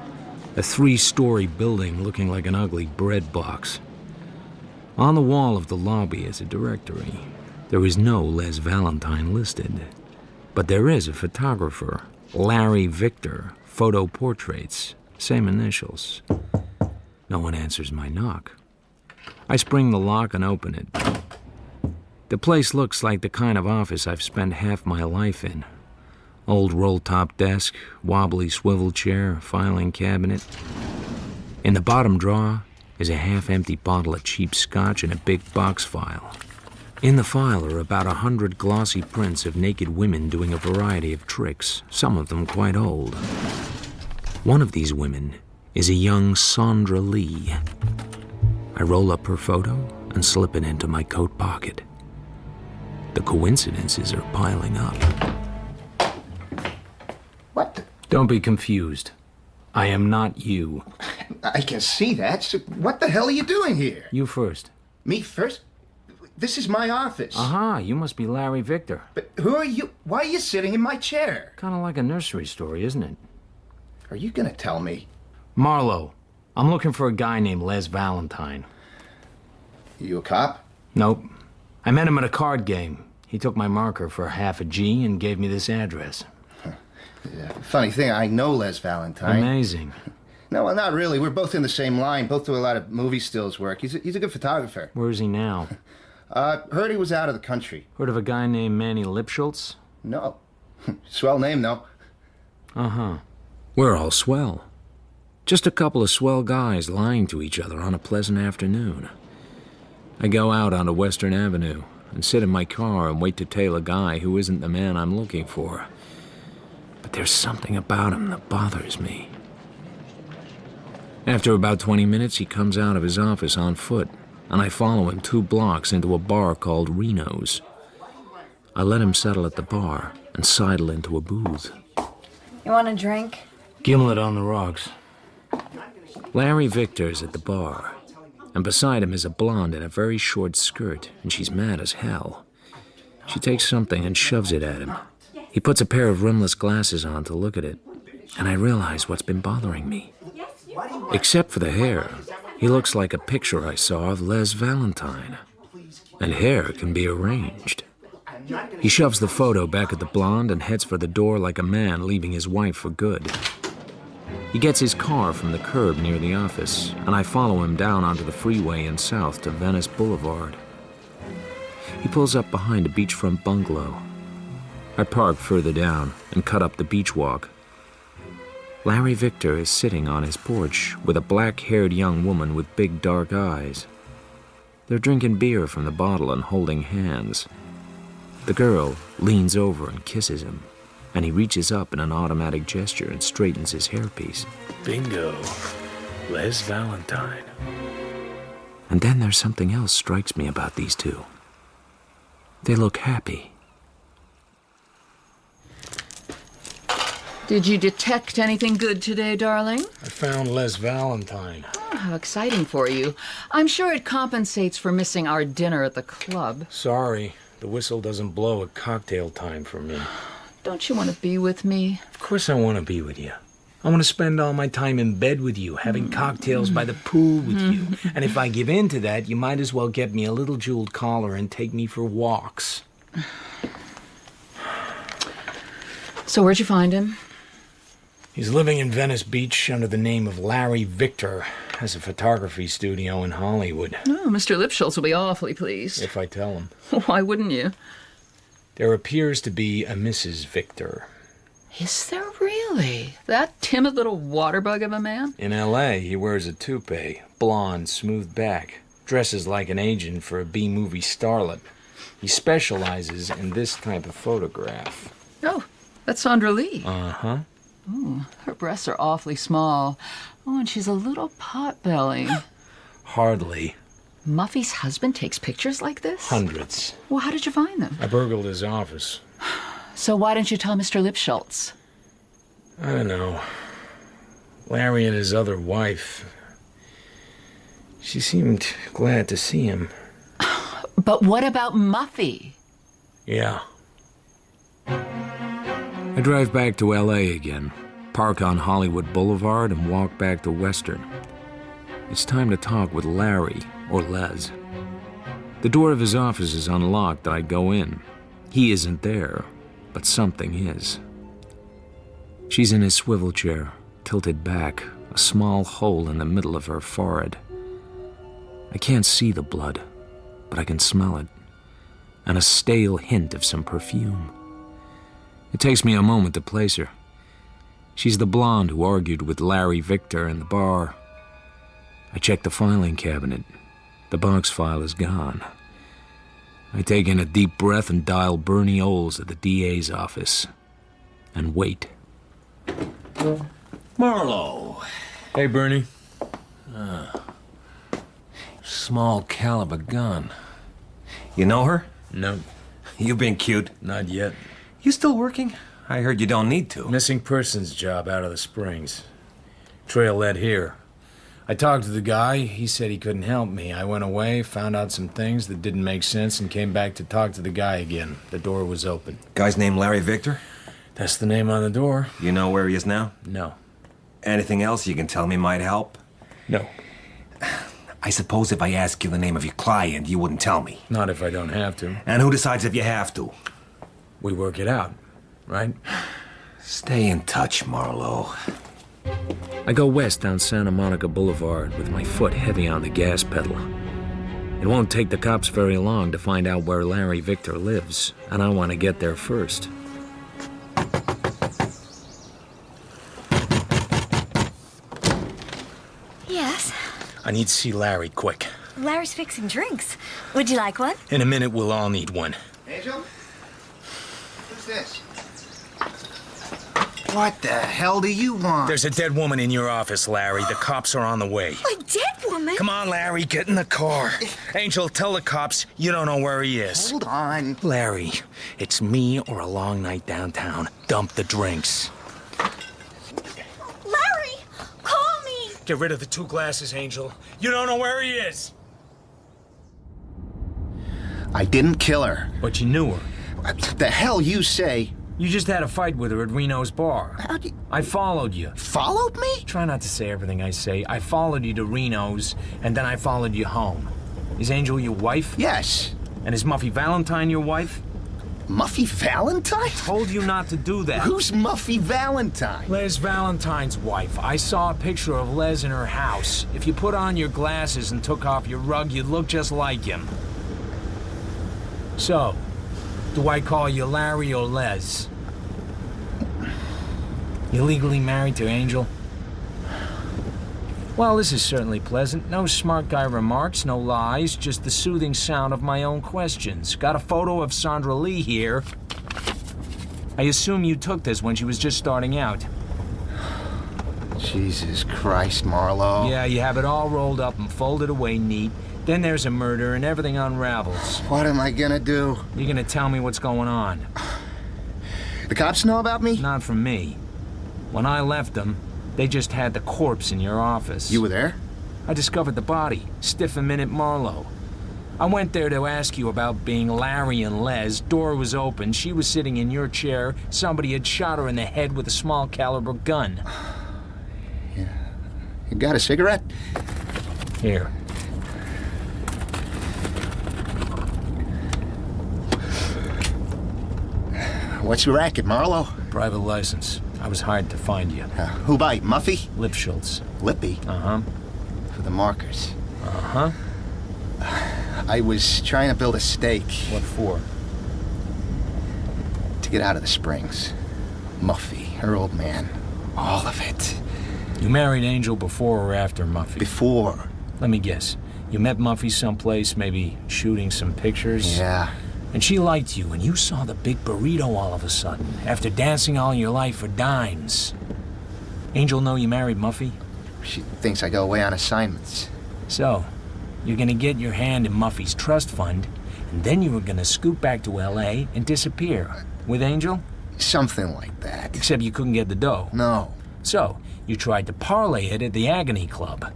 A 3-story building looking like an ugly bread box. On the wall of the lobby is a directory. There is no Les Valentine listed, but there is a photographer, Larry Victor. Photo portraits, same initials. No one answers my knock. I spring the lock and open it. The place looks like the kind of office I've spent half my life in. Old roll-top desk, wobbly swivel chair, filing cabinet. In the bottom drawer is a half-empty bottle of cheap scotch and a big box file. In the file are about 100 glossy prints of naked women doing a variety of tricks, some of them quite old. One of these women is a young Sandra Lee. I roll up her photo and slip it into my coat pocket. The coincidences are piling up. What? Don't be confused. I am not you. I can see that. So what the hell are you doing here? You first. Me first? This is my office. You must be Larry Victor. But who are you? Why are you sitting in my chair? Kind of like a nursery story, isn't it? Are you gonna tell me? Marlowe, I'm looking for a guy named Les Valentine. You a cop? Nope. I met him at a card game. He took my marker for half a G and gave me this address. Yeah, funny thing, I know Les Valentine. Amazing. No, well, not really. We're both in the same line. Both do a lot of movie stills work. He's a good photographer. Where is he now? Heard he was out of the country. Heard of a guy named Manny Lipschultz? No. Swell name, though. We're all swell. Just a couple of swell guys lying to each other on a pleasant afternoon. I go out onto Western Avenue and sit in my car and wait to tail a guy who isn't the man I'm looking for. But there's something about him that bothers me. After about 20 minutes, he comes out of his office on foot, and I follow him 2 blocks into a bar called Reno's. I let him settle at the bar and sidle into a booth. You want a drink? Gimlet on the rocks. Larry Victor's at the bar, and beside him is a blonde in a very short skirt, and she's mad as hell. She takes something and shoves it at him. He puts a pair of rimless glasses on to look at it, and I realize what's been bothering me. Except for the hair, he looks like a picture I saw of Les Valentine. And hair can be arranged. He shoves the photo back at the blonde and heads for the door like a man leaving his wife for good. He gets his car from the curb near the office, and I follow him down onto the freeway and south to Venice Boulevard. He pulls up behind a beachfront bungalow. I park further down and cut up the beach walk. Larry Victor is sitting on his porch with a black-haired young woman with big dark eyes. They're drinking beer from the bottle and holding hands. The girl leans over and kisses him, and he reaches up in an automatic gesture and straightens his hairpiece. Bingo. Les Valentine. And then there's something else strikes me about these two. They look happy. Did you detect anything good today, darling? I found Les Valentine. Oh, how exciting for you. I'm sure it compensates for missing our dinner at the club. Sorry, the whistle doesn't blow at cocktail time for me. Don't you want to be with me? Of course I want to be with you. I want to spend all my time in bed with you, having cocktails by the pool with you. And if I give in to that, you might as well get me a little jeweled collar and take me for walks. So where'd you find him? He's living in Venice Beach under the name of Larry Victor. Has a photography studio in Hollywood. Oh, Mr. Lipschultz will be awfully pleased. If I tell him. Why wouldn't you? There appears to be a Mrs. Victor. Is there really? That timid little waterbug of a man? In L.A., he wears a toupee, blonde, smooth back, dresses like an agent for a B-movie starlet. He specializes in this type of photograph. Oh, that's Sandra Lee. Uh-huh. Ooh, her breasts are awfully small. Oh, and she's a little potbelly. Hardly. Muffy's husband takes pictures like this? Hundreds. Well, how did you find them? I burgled his office. So why didn't you tell Mr. Lipschultz? I don't know. Larry and his other wife. She seemed glad to see him. But what about Muffy? Yeah. I drive back to L.A. again, park on Hollywood Boulevard, and walk back to Western. It's time to talk with Larry, or Les. The door of his office is unlocked and I go in. He isn't there, but something is. She's in his swivel chair, tilted back, a small hole in the middle of her forehead. I can't see the blood, but I can smell it, and a stale hint of some perfume. It takes me a moment to place her. She's the blonde who argued with Larry Victor in the bar. I check the filing cabinet. The box file is gone. I take in a deep breath and dial Bernie Oles at the DA's office. And wait. Marlowe. Hey, Bernie. Small caliber gun. You know her? No. You been cute? Not yet. You still working? I heard you don't need to. Missing persons job out of the Springs. Trail led here. I talked to the guy. He said he couldn't help me. I went away, found out some things that didn't make sense, and came back to talk to the guy again. The door was open. Guy's name Larry Victor? That's the name on the door. You know where he is now? No. Anything else you can tell me might help? No. I suppose if I ask you the name of your client, you wouldn't tell me. Not if I don't have to. And who decides if you have to? We work it out, right? Stay in touch, Marlowe. I go west down Santa Monica Boulevard with my foot heavy on the gas pedal. It won't take the cops very long to find out where Larry Victor lives, and I want to get there first. Yes. I need to see Larry quick. Larry's fixing drinks. Would you like one? In a minute, we'll all need one. Angel? Who's this? What the hell do you want? There's a dead woman in your office, Larry. The cops are on the way. A dead woman? Come on, Larry, get in the car. Angel, tell the cops you don't know where he is. Hold on. Larry, it's me or a long night downtown. Dump the drinks. Larry, call me. Get rid of the 2 glasses, Angel. You don't know where he is. I didn't kill her. But you knew her. What the hell you say? You just had a fight with her at Reno's bar. How'd you... I followed you. Followed me? Try not to say everything I say. I followed you to Reno's, and then I followed you home. Is Angel your wife? Yes. And is Muffy Valentine your wife? Muffy Valentine? I told you not to do that. Who's Muffy Valentine? Les Valentine's wife. I saw a picture of Les in her house. If you put on your glasses and took off your rug, you'd look just like him. So, do I call you Larry or Les? You legally married to Angel? Well, this is certainly pleasant. No smart guy remarks, no lies, just the soothing sound of my own questions. Got a photo of Sandra Lee here. I assume you took this when she was just starting out. Jesus Christ, Marlowe. Yeah, you have it all rolled up and folded away neat. Then there's a murder and everything unravels. What am I gonna do? You're gonna tell me what's going on. The cops know about me? Not from me. When I left them, they just had the corpse in your office. You were there? I discovered the body, stiff a minute Marlowe. I went there to ask you about being Larry and Les. Door was open, she was sitting in your chair. Somebody had shot her in the head with a small caliber gun. Yeah. You got a cigarette? Here. What's your racket, Marlowe? Private license. I was hired to find you. Who by? Muffy? Lipschultz. Lippy? Uh-huh. For the markers. Uh-huh. I was trying to build a stake. What for? To get out of the Springs. Muffy, her old man. All of it. You married Angel before or after Muffy? Before. Let me guess. You met Muffy someplace, maybe shooting some pictures? Yeah. And she liked you, and you saw the big burrito all of a sudden, after dancing all your life for dimes. Angel know you married Muffy? She thinks I go away on assignments. So, you're gonna get your hand in Muffy's trust fund, and then you were gonna scoot back to L.A. and disappear. With Angel? Something like that. Except you couldn't get the dough. No. So, you tried to parlay it at the Agony Club,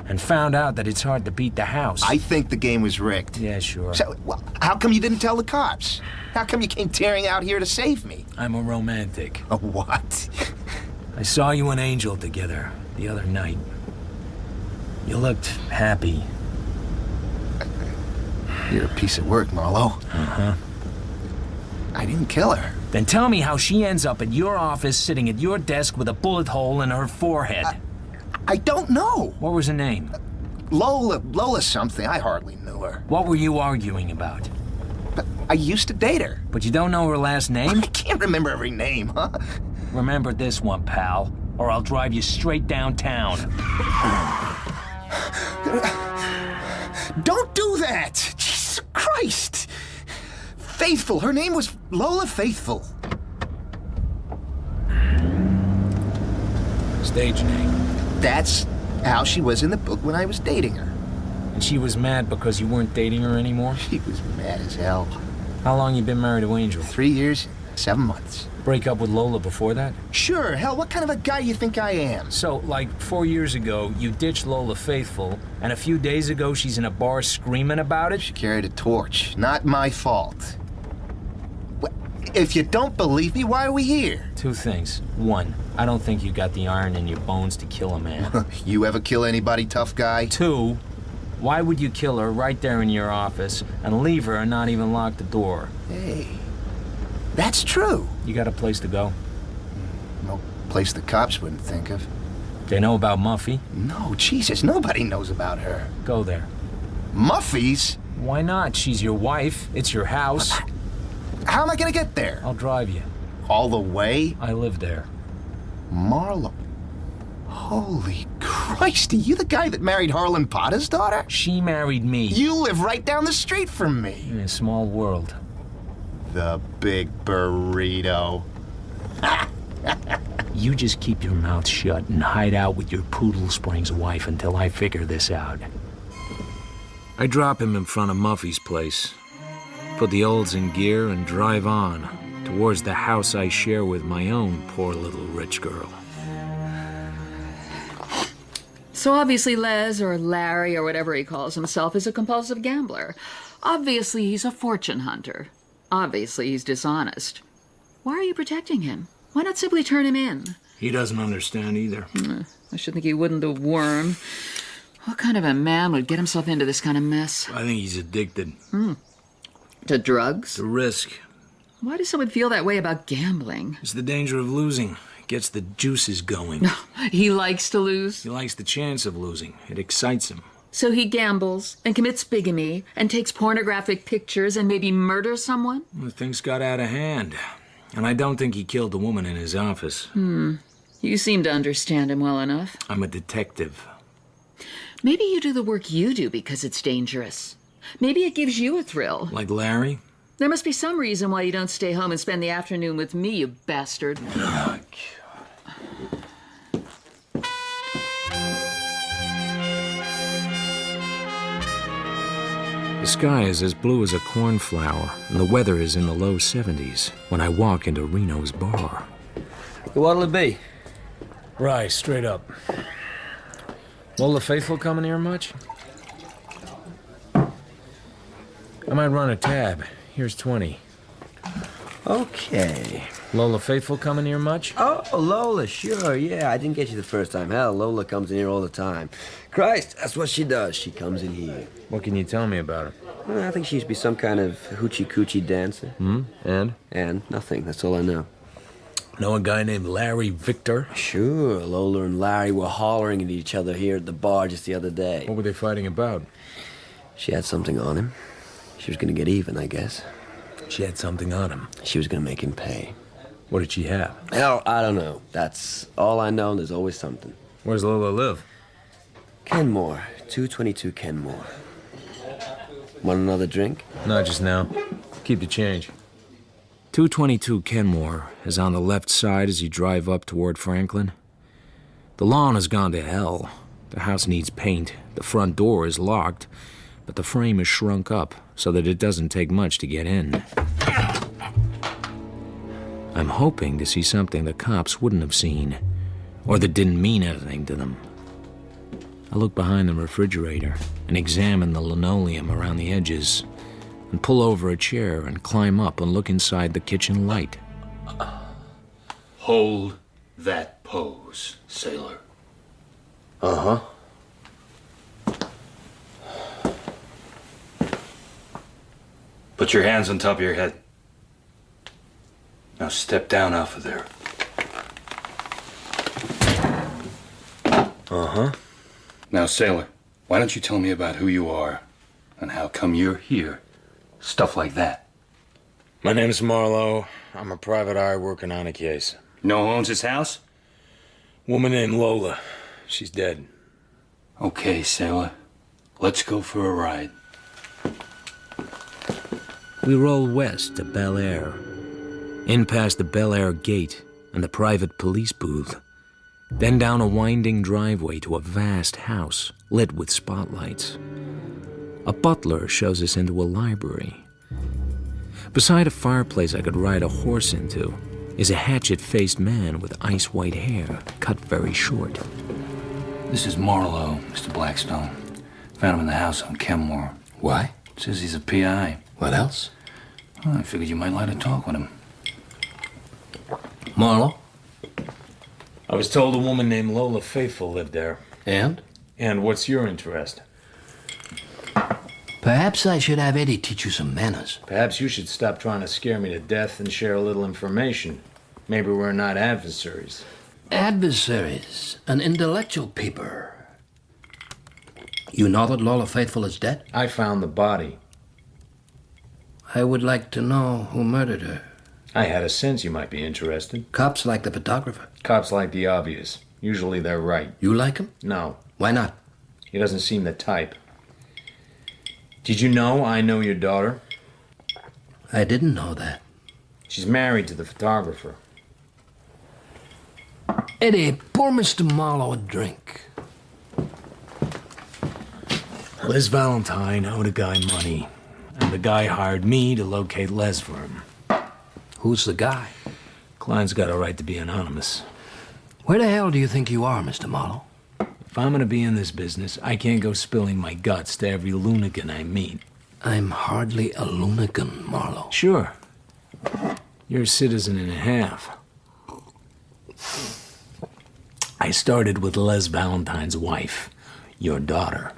and found out that it's hard to beat the house. I think the game was rigged. Yeah, sure. So, well, how come you didn't tell the cops? How come you came tearing out here to save me? I'm a romantic. A what? I saw you and Angel together the other night. You looked happy. You're a piece of work, Marlowe. Uh-huh. I didn't kill her. Then tell me how she ends up at your office sitting at your desk with a bullet hole in her forehead. I don't know. What was her name? Lola something. I hardly knew her. What were you arguing about? But I used to date her. But you don't know her last name? I can't remember every name, huh? Remember this one, pal, or I'll drive you straight downtown. Don't do that! Jesus Christ! Faithful. Her name was Lola Faithful. Stage name. That's how she was in the book when I was dating her. And she was mad because you weren't dating her anymore? She was mad as hell. How long you been married to Angel? 3 years, 7 months. Break up with Lola before that? Sure, hell, what kind of a guy you think I am? So, like, 4 years ago, you ditched Lola Faithful, and a few days ago she's in a bar screaming about it? She carried a torch. Not my fault. If you don't believe me, why are we here? 2 things. 1, I don't think you got the iron in your bones to kill a man. You ever kill anybody, tough guy? 2, why would you kill her right there in your office and leave her and not even lock the door? Hey, that's true. You got a place to go? No place the cops wouldn't think of. They know about Muffy? No, Jesus, nobody knows about her. Go there. Muffy's? Why not? She's your wife. It's your house. How am I gonna get there? I'll drive you. All the way? I live there. Marlo. Holy Christ, are you the guy that married Harlan Potter's daughter? She married me. You live right down the street from me. In a small world. The big burrito. You just keep your mouth shut and hide out with your Poodle Springs wife until I figure this out. I drop him in front of Muffy's place, put the olds in gear, and drive on towards the house I share with my own poor little rich girl. So obviously Les, or Larry, or whatever he calls himself, is a compulsive gambler. Obviously he's a fortune hunter. Obviously he's dishonest. Why are you protecting him? Why not simply turn him in? He doesn't understand either. I should think he wouldn't have worm. What kind of a man would get himself into this kind of mess? I think he's addicted. To drugs? To risk. Why does someone feel that way about gambling? It's the danger of losing. It gets the juices going. He likes to lose? He likes the chance of losing. It excites him. So he gambles and commits bigamy and takes pornographic pictures and maybe murders someone? Well, things got out of hand. And I don't think he killed the woman in his office. You seem to understand him well enough. I'm a detective. Maybe you do the work you do because it's dangerous. Maybe it gives you a thrill. Like Larry? There must be some reason why you don't stay home and spend the afternoon with me, you bastard. The sky is as blue as a cornflower, and the weather is in the low 70s when I walk into Reno's bar. What'll it be? Right, straight up. Lola Faithful coming here much? I might run a tab. Here's 20. Okay. Lola Faithful coming here much? Oh, Lola, sure, yeah. I didn't get you the first time. Hell, Lola comes in here all the time. Christ, that's what she does. She comes in here. What can you tell me about her? Well, I think she used to be some kind of hoochie-coochie dancer. And? And nothing. That's all I know. Know a guy named Larry Victor? Sure. Lola and Larry were hollering at each other here at the bar just the other day. What were they fighting about? She had something on him. She was going to get even, I guess. She had something on him? She was going to make him pay. What did she have? Hell, I don't know. That's all I know. There's always something. Where's Lola live? Kenmore. 222 Kenmore. Want another drink? Not just now. Keep the change. 222 Kenmore is on the left side as you drive up toward Franklin. The lawn has gone to hell. The house needs paint. The front door is locked, but the frame is shrunk up so that it doesn't take much to get in. I'm hoping to see something the cops wouldn't have seen, or that didn't mean anything to them. I look behind the refrigerator and examine the linoleum around the edges, and pull over a chair and climb up and look inside the kitchen light. Hold that pose, sailor. Uh-huh. Put your hands on top of your head. Now step down off of there. Uh-huh. Now, sailor, why don't you tell me about who you are and how come you're here? Stuff like that. My name's Marlowe. I'm a private eye working on a case. Know who owns this house? Woman named Lola. She's dead. Okay, sailor. Let's go for a ride. We roll west to Bel Air. In past the Bel Air gate and the private police booth. Then down a winding driveway to a vast house lit with spotlights. A butler shows us into a library. Beside a fireplace I could ride a horse into is a hatchet-faced man with ice-white hair, cut very short. This is Marlowe, Mr. Blackstone. Found him in the house on Kenmore. Why? Says he's a PI. What else? Well, I figured you might like to talk with him. Marlowe? I was told a woman named Lola Faithful lived there. And? And what's your interest? Perhaps I should have Eddie teach you some manners. Perhaps you should stop trying to scare me to death and share a little information. Maybe we're not adversaries. Adversaries? An intellectual paper. You know that Lola Faithful is dead? I found the body. I would like to know who murdered her. I had a sense you might be interested. Cops like the photographer. Cops like the obvious. Usually they're right. You like him? No. Why not? He doesn't seem the type. Did you know I know your daughter? I didn't know that. She's married to the photographer. Eddie, pour Mr. Marlowe a drink. Les Valentine owed a guy money, and the guy hired me to locate Les for him. Who's the guy? Client's got a right to be anonymous. Where the hell do you think you are, Mr. Marlowe? If I'm gonna be in this business, I can't go spilling my guts to every loonican I meet. I'm hardly a loonican, Marlowe. Sure. You're a citizen and a half. I started with Les Valentine's wife, your daughter.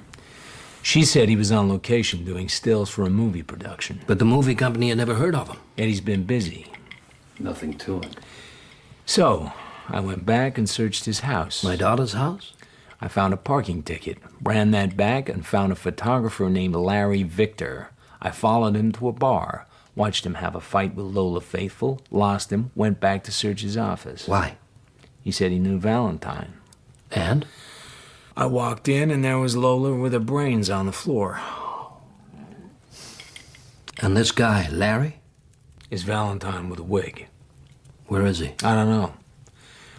She said he was on location doing stills for a movie production. But the movie company had never heard of him. Eddie's been busy. Nothing to it. So, I went back and searched his house. My daughter's house? I found a parking ticket, ran that back, and found a photographer named Larry Victor. I followed him to a bar, watched him have a fight with Lola Faithful, lost him, went back to search his office. Why? He said he knew Valentine. And? I walked in, and there was Lola with her brains on the floor. And this guy, Larry? Is Valentine with a wig. Where is he? I don't know.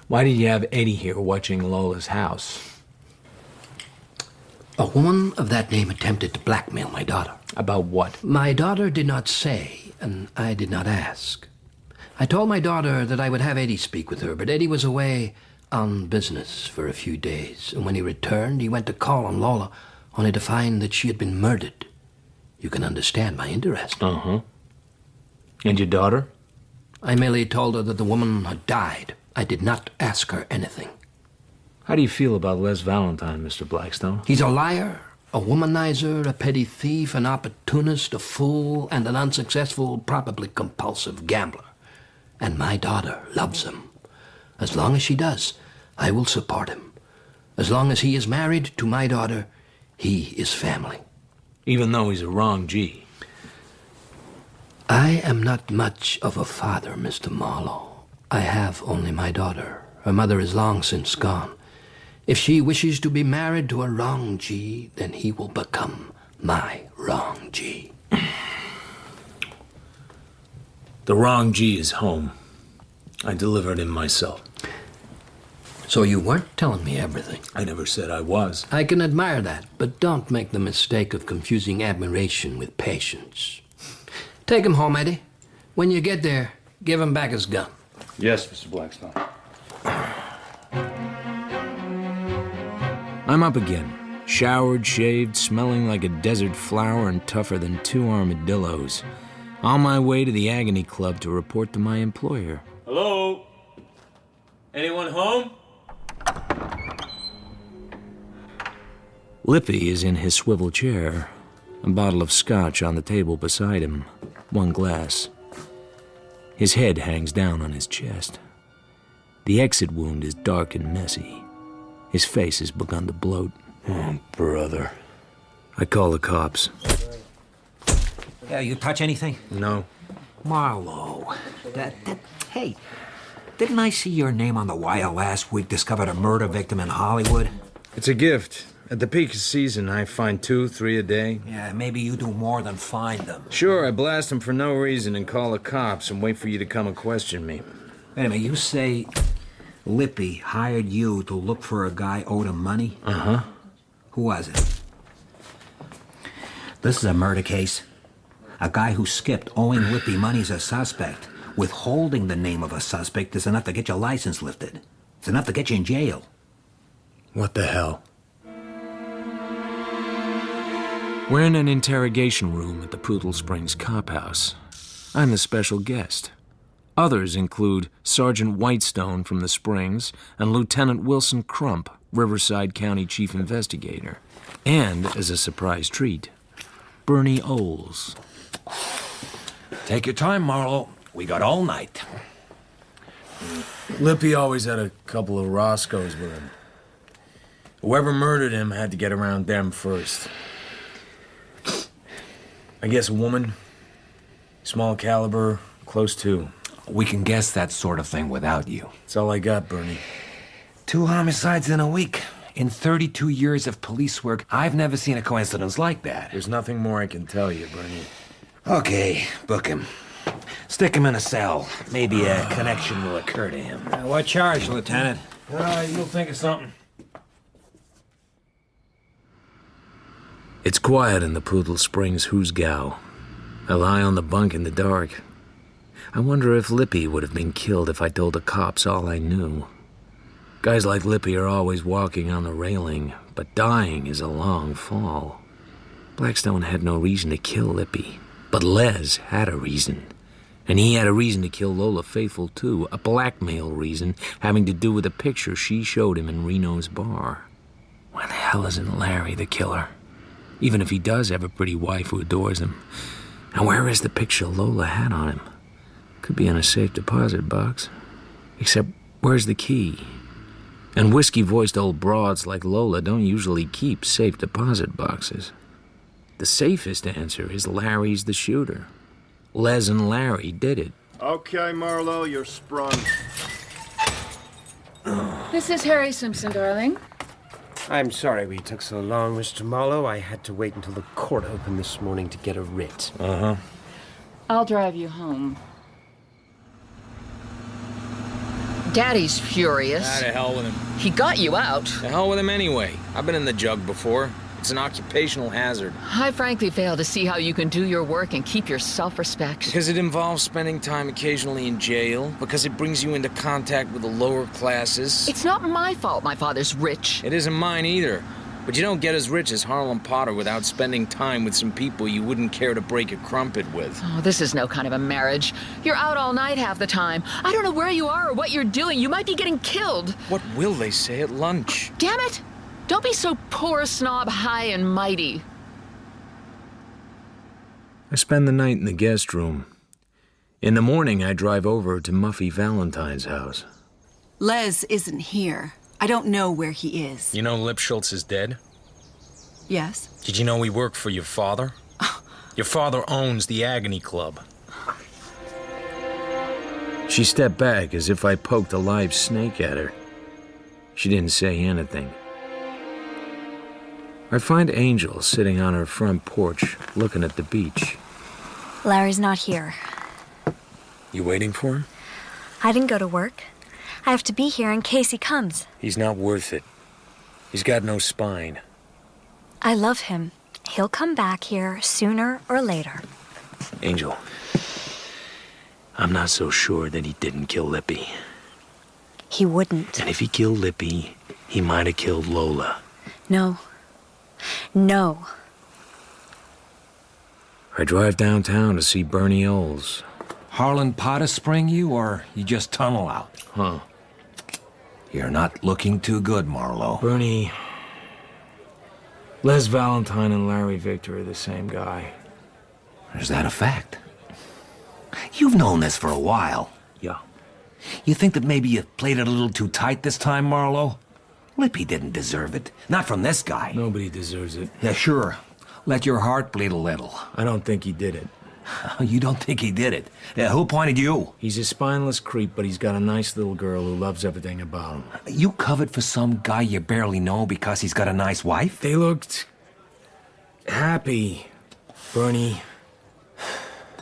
Why did you have Eddie here watching Lola's house? A woman of that name attempted to blackmail my daughter. About what? My daughter did not say, and I did not ask. I told my daughter that I would have Eddie speak with her, but Eddie was away on business for a few days, and when he returned, he went to call on Lola, only to find that she had been murdered. You can understand my interest. Uh-huh. And your daughter? I merely told her that the woman had died. I did not ask her anything. How do you feel about Les Valentine, Mr. Blackstone? He's a liar, a womanizer, a petty thief, an opportunist, a fool, and an unsuccessful, probably compulsive gambler. And my daughter loves him. As long as she does, I will support him. As long as he is married to my daughter, he is family. Even though he's a wrong G. I am not much of a father, Mr. Marlowe. I have only my daughter. Her mother is long since gone. If she wishes to be married to a wrong G, then he will become my wrong G. The wrong G is home. I delivered him myself. So you weren't telling me everything? I never said I was. I can admire that, but don't make the mistake of confusing admiration with patience. Take him home, Eddie. When you get there, give him back his gun. Yes, Mr. Blackstone. I'm up again. Showered, shaved, smelling like a desert flower and tougher than 2 armadillos. On my way to the Agony Club to report to my employer. Hello? Anyone home? Lippy is in his swivel chair. A bottle of scotch on the table beside him. 1 glass. His head hangs down on his chest. The exit wound is dark and messy. His face has begun to bloat. Oh, brother. I call the cops. Yeah, you touch anything? No. Marlowe. Hey, didn't I see your name on the wire last week? Discovered a murder victim in Hollywood? It's a gift. At the peak of season, I find 2, 3 a day. Yeah, maybe you do more than find them. Sure, I blast them for no reason and call the cops and wait for you to come and question me. Wait a minute, you say Lippy hired you to look for a guy owed him money? Uh-huh. Who was it? This is a murder case. A guy who skipped owing Lippy money's a suspect. Withholding the name of a suspect is enough to get your license lifted. It's enough to get you in jail. What the hell? We're in an interrogation room at the Poodle Springs cop house. I'm a special guest. Others include Sergeant Whitestone from the Springs and Lieutenant Wilson Crump, Riverside County Chief Investigator. And, as a surprise treat, Bernie Oles. Take your time, Marlowe. We got all night. Lippy always had a couple of Roscoes with him. Whoever murdered him had to get around them first. I guess a woman, small caliber, close to. We can guess that sort of thing without you. That's all I got, Bernie. 2 homicides in a week. In 32 years of police work, I've never seen a coincidence like that. There's nothing more I can tell you, Bernie. Okay, book him. Stick him in a cell. Maybe a connection will occur to him. What charge, Lieutenant? You'll think of something. It's quiet in the Poodle Springs hoosgow. I lie on the bunk in the dark. I wonder if Lippy would have been killed if I told the cops all I knew. Guys like Lippy are always walking on the railing, but dying is a long fall. Blackstone had no reason to kill Lippy, but Les had a reason. And he had a reason to kill Lola Faithful, too, a blackmail reason having to do with a picture she showed him in Reno's bar. Why the hell isn't Larry the killer? Even if he does have a pretty wife who adores him. And where is the picture Lola had on him? Could be in a safe deposit box. Except, where's the key? And whiskey-voiced old broads like Lola don't usually keep safe deposit boxes. The safest answer is Larry's the shooter. Les and Larry did it. Okay, Marlowe, you're sprung. This is Harry Simpson, darling. I'm sorry we took so long, Mr. Marlowe. I had to wait until the court opened this morning to get a writ. Uh-huh. I'll drive you home. Daddy's furious. Ah, to hell with him. He got you out. To hell with him anyway. I've been in the jug before. It's an occupational hazard. I frankly fail to see how you can do your work and keep your self-respect. Because it involves spending time occasionally in jail. Because it brings you into contact with the lower classes. It's not my fault my father's rich. It isn't mine either. But you don't get as rich as Harlan Potter without spending time with some people you wouldn't care to break a crumpet with. Oh, this is no kind of a marriage. You're out all night half the time. I don't know where you are or what you're doing. You might be getting killed. What will they say at lunch? Damn it! Don't be so poor, snob, high and mighty. I spend the night in the guest room. In the morning, I drive over to Muffy Valentine's house. Les isn't here. I don't know where he is. You know Lipschultz is dead? Yes? Did you know he worked for your father? Your father owns the Agony Club. She stepped back as if I poked a live snake at her. She didn't say anything. I find Angel sitting on her front porch, looking at the beach. Larry's not here. You waiting for him? I didn't go to work. I have to be here in case he comes. He's not worth it. He's got no spine. I love him. He'll come back here sooner or later. Angel, I'm not so sure that he didn't kill Lippy. He wouldn't. And if he killed Lippy, he might have killed Lola. No. No. I drive downtown to see Bernie Oles. Harlan Potter spring you, or you just tunnel out? Huh. You're not looking too good, Marlowe. Bernie, Les Valentine and Larry Victor are the same guy. Is that a fact? You've known this for a while. Yeah. You think that maybe you played it a little too tight this time, Marlowe? Lippy didn't deserve it. Not from this guy. Nobody deserves it. Yeah, sure. Let your heart bleed a little. I don't think he did it. You don't think he did it? Who pointed you? He's a spineless creep, but he's got a nice little girl who loves everything about him. You covered for some guy you barely know because he's got a nice wife? They looked happy, Bernie.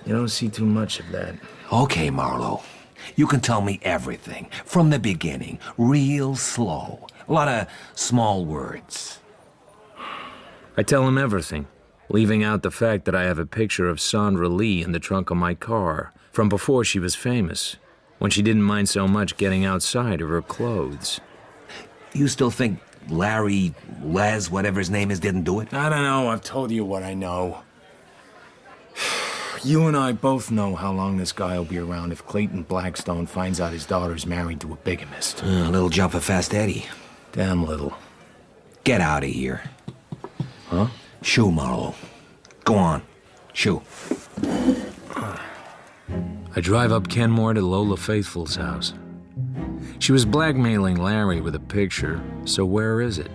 You don't see too much of that. Okay, Marlowe. You can tell me everything, from the beginning, real slow. A lot of small words. I tell him everything. leaving out the fact that I have a picture of Sandra Lee in the trunk of my car from before she was famous, when she didn't mind so much getting outside of her clothes. You still think Larry, Les, whatever his name is, didn't do it? I don't know. I've told you what I know. You and I both know how long this guy will be around if Clayton Blackstone finds out his daughter's married to a bigamist. A little jump for Fast Eddie. Damn little. Get out of here. Huh? Shoo, Marlowe. Go on. Shoo. I drive up Kenmore to Lola Faithful's house. She was blackmailing Larry with a picture, so where is it?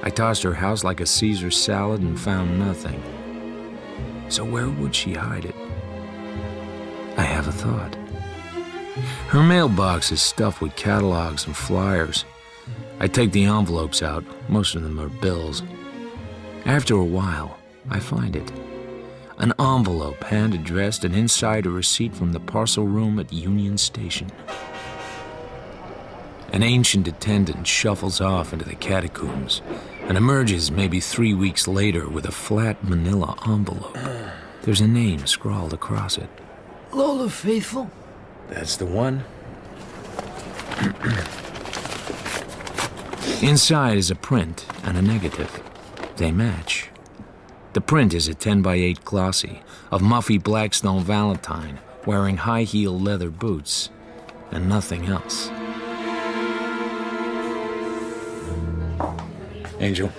I tossed her house like a Caesar salad and found nothing. So where would she hide it? I have a thought. Her mailbox is stuffed with catalogs and flyers. I take the envelopes out. Most of them are bills. After a while, I find it. An envelope hand-addressed and inside a receipt from the parcel room at Union Station. An ancient attendant shuffles off into the catacombs and emerges maybe 3 weeks later with a flat manila envelope. There's a name scrawled across it. Lola Faithful? That's the one. Inside is a print and a negative. They match. The print is a 10x8 glossy of Muffy Blackstone Valentine wearing high-heel leather boots and nothing else. Angel,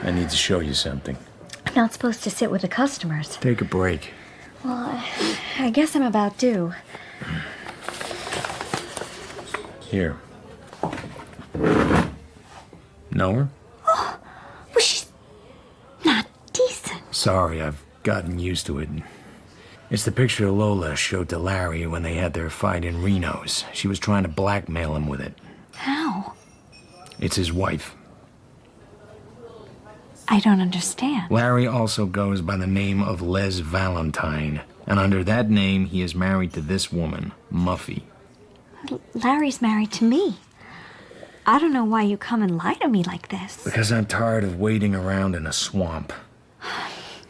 I need to show you something. I'm not supposed to sit with the customers. Take a break. Well, I guess I'm about due. Here. Know her? Oh, well, she's not decent. Sorry, I've gotten used to it. It's the picture Lola showed to Larry when they had their fight in Reno's. She was trying to blackmail him with it. How? It's his wife. I don't understand. Larry also goes by the name of Les Valentine, and under that name he is married to this woman, Muffy. Larry's married to me. I don't know why you come and lie to me like this. Because I'm tired of waiting around in a swamp.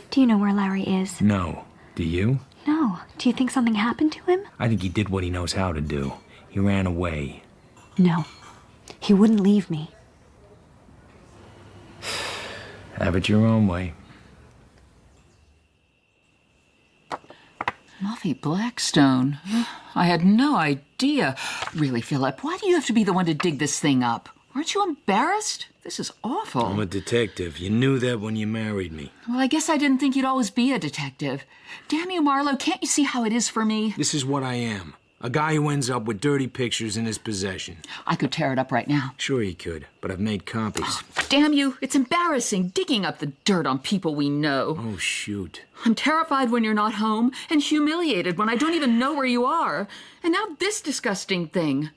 Do you know where Larry is? No. Do you? No. Do you think something happened to him? I think he did what he knows how to do. He ran away. No. He wouldn't leave me. Have it your own way. Muffy Blackstone. I had no idea. Really, Philip, why do you have to be the one to dig this thing up? Aren't you embarrassed? This is awful. I'm a detective. You knew that when you married me. Well, I guess I didn't think you'd always be a detective. Damn you, Marlowe, can't you see how it is for me? This is what I am. A guy who ends up with dirty pictures in his possession. I could tear it up right now. Sure you could, but I've made copies. Damn you, it's embarrassing digging up the dirt on people we know. Oh, shoot. I'm terrified when you're not home and humiliated when I don't even know where you are. And now this disgusting thing.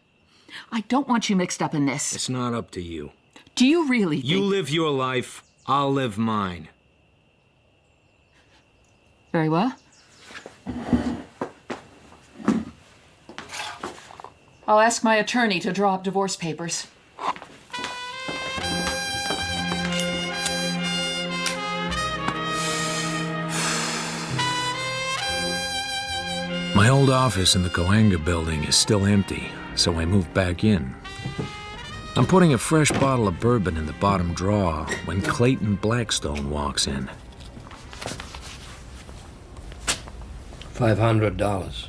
I don't want you mixed up in this. It's not up to you. Do you really think... You live your life, I'll live mine. Very well. I'll ask my attorney to draw up divorce papers. My old office in the Coanga building is still empty, so I moved back in. I'm putting a fresh bottle of bourbon in the bottom drawer when Clayton Blackstone walks in. $500.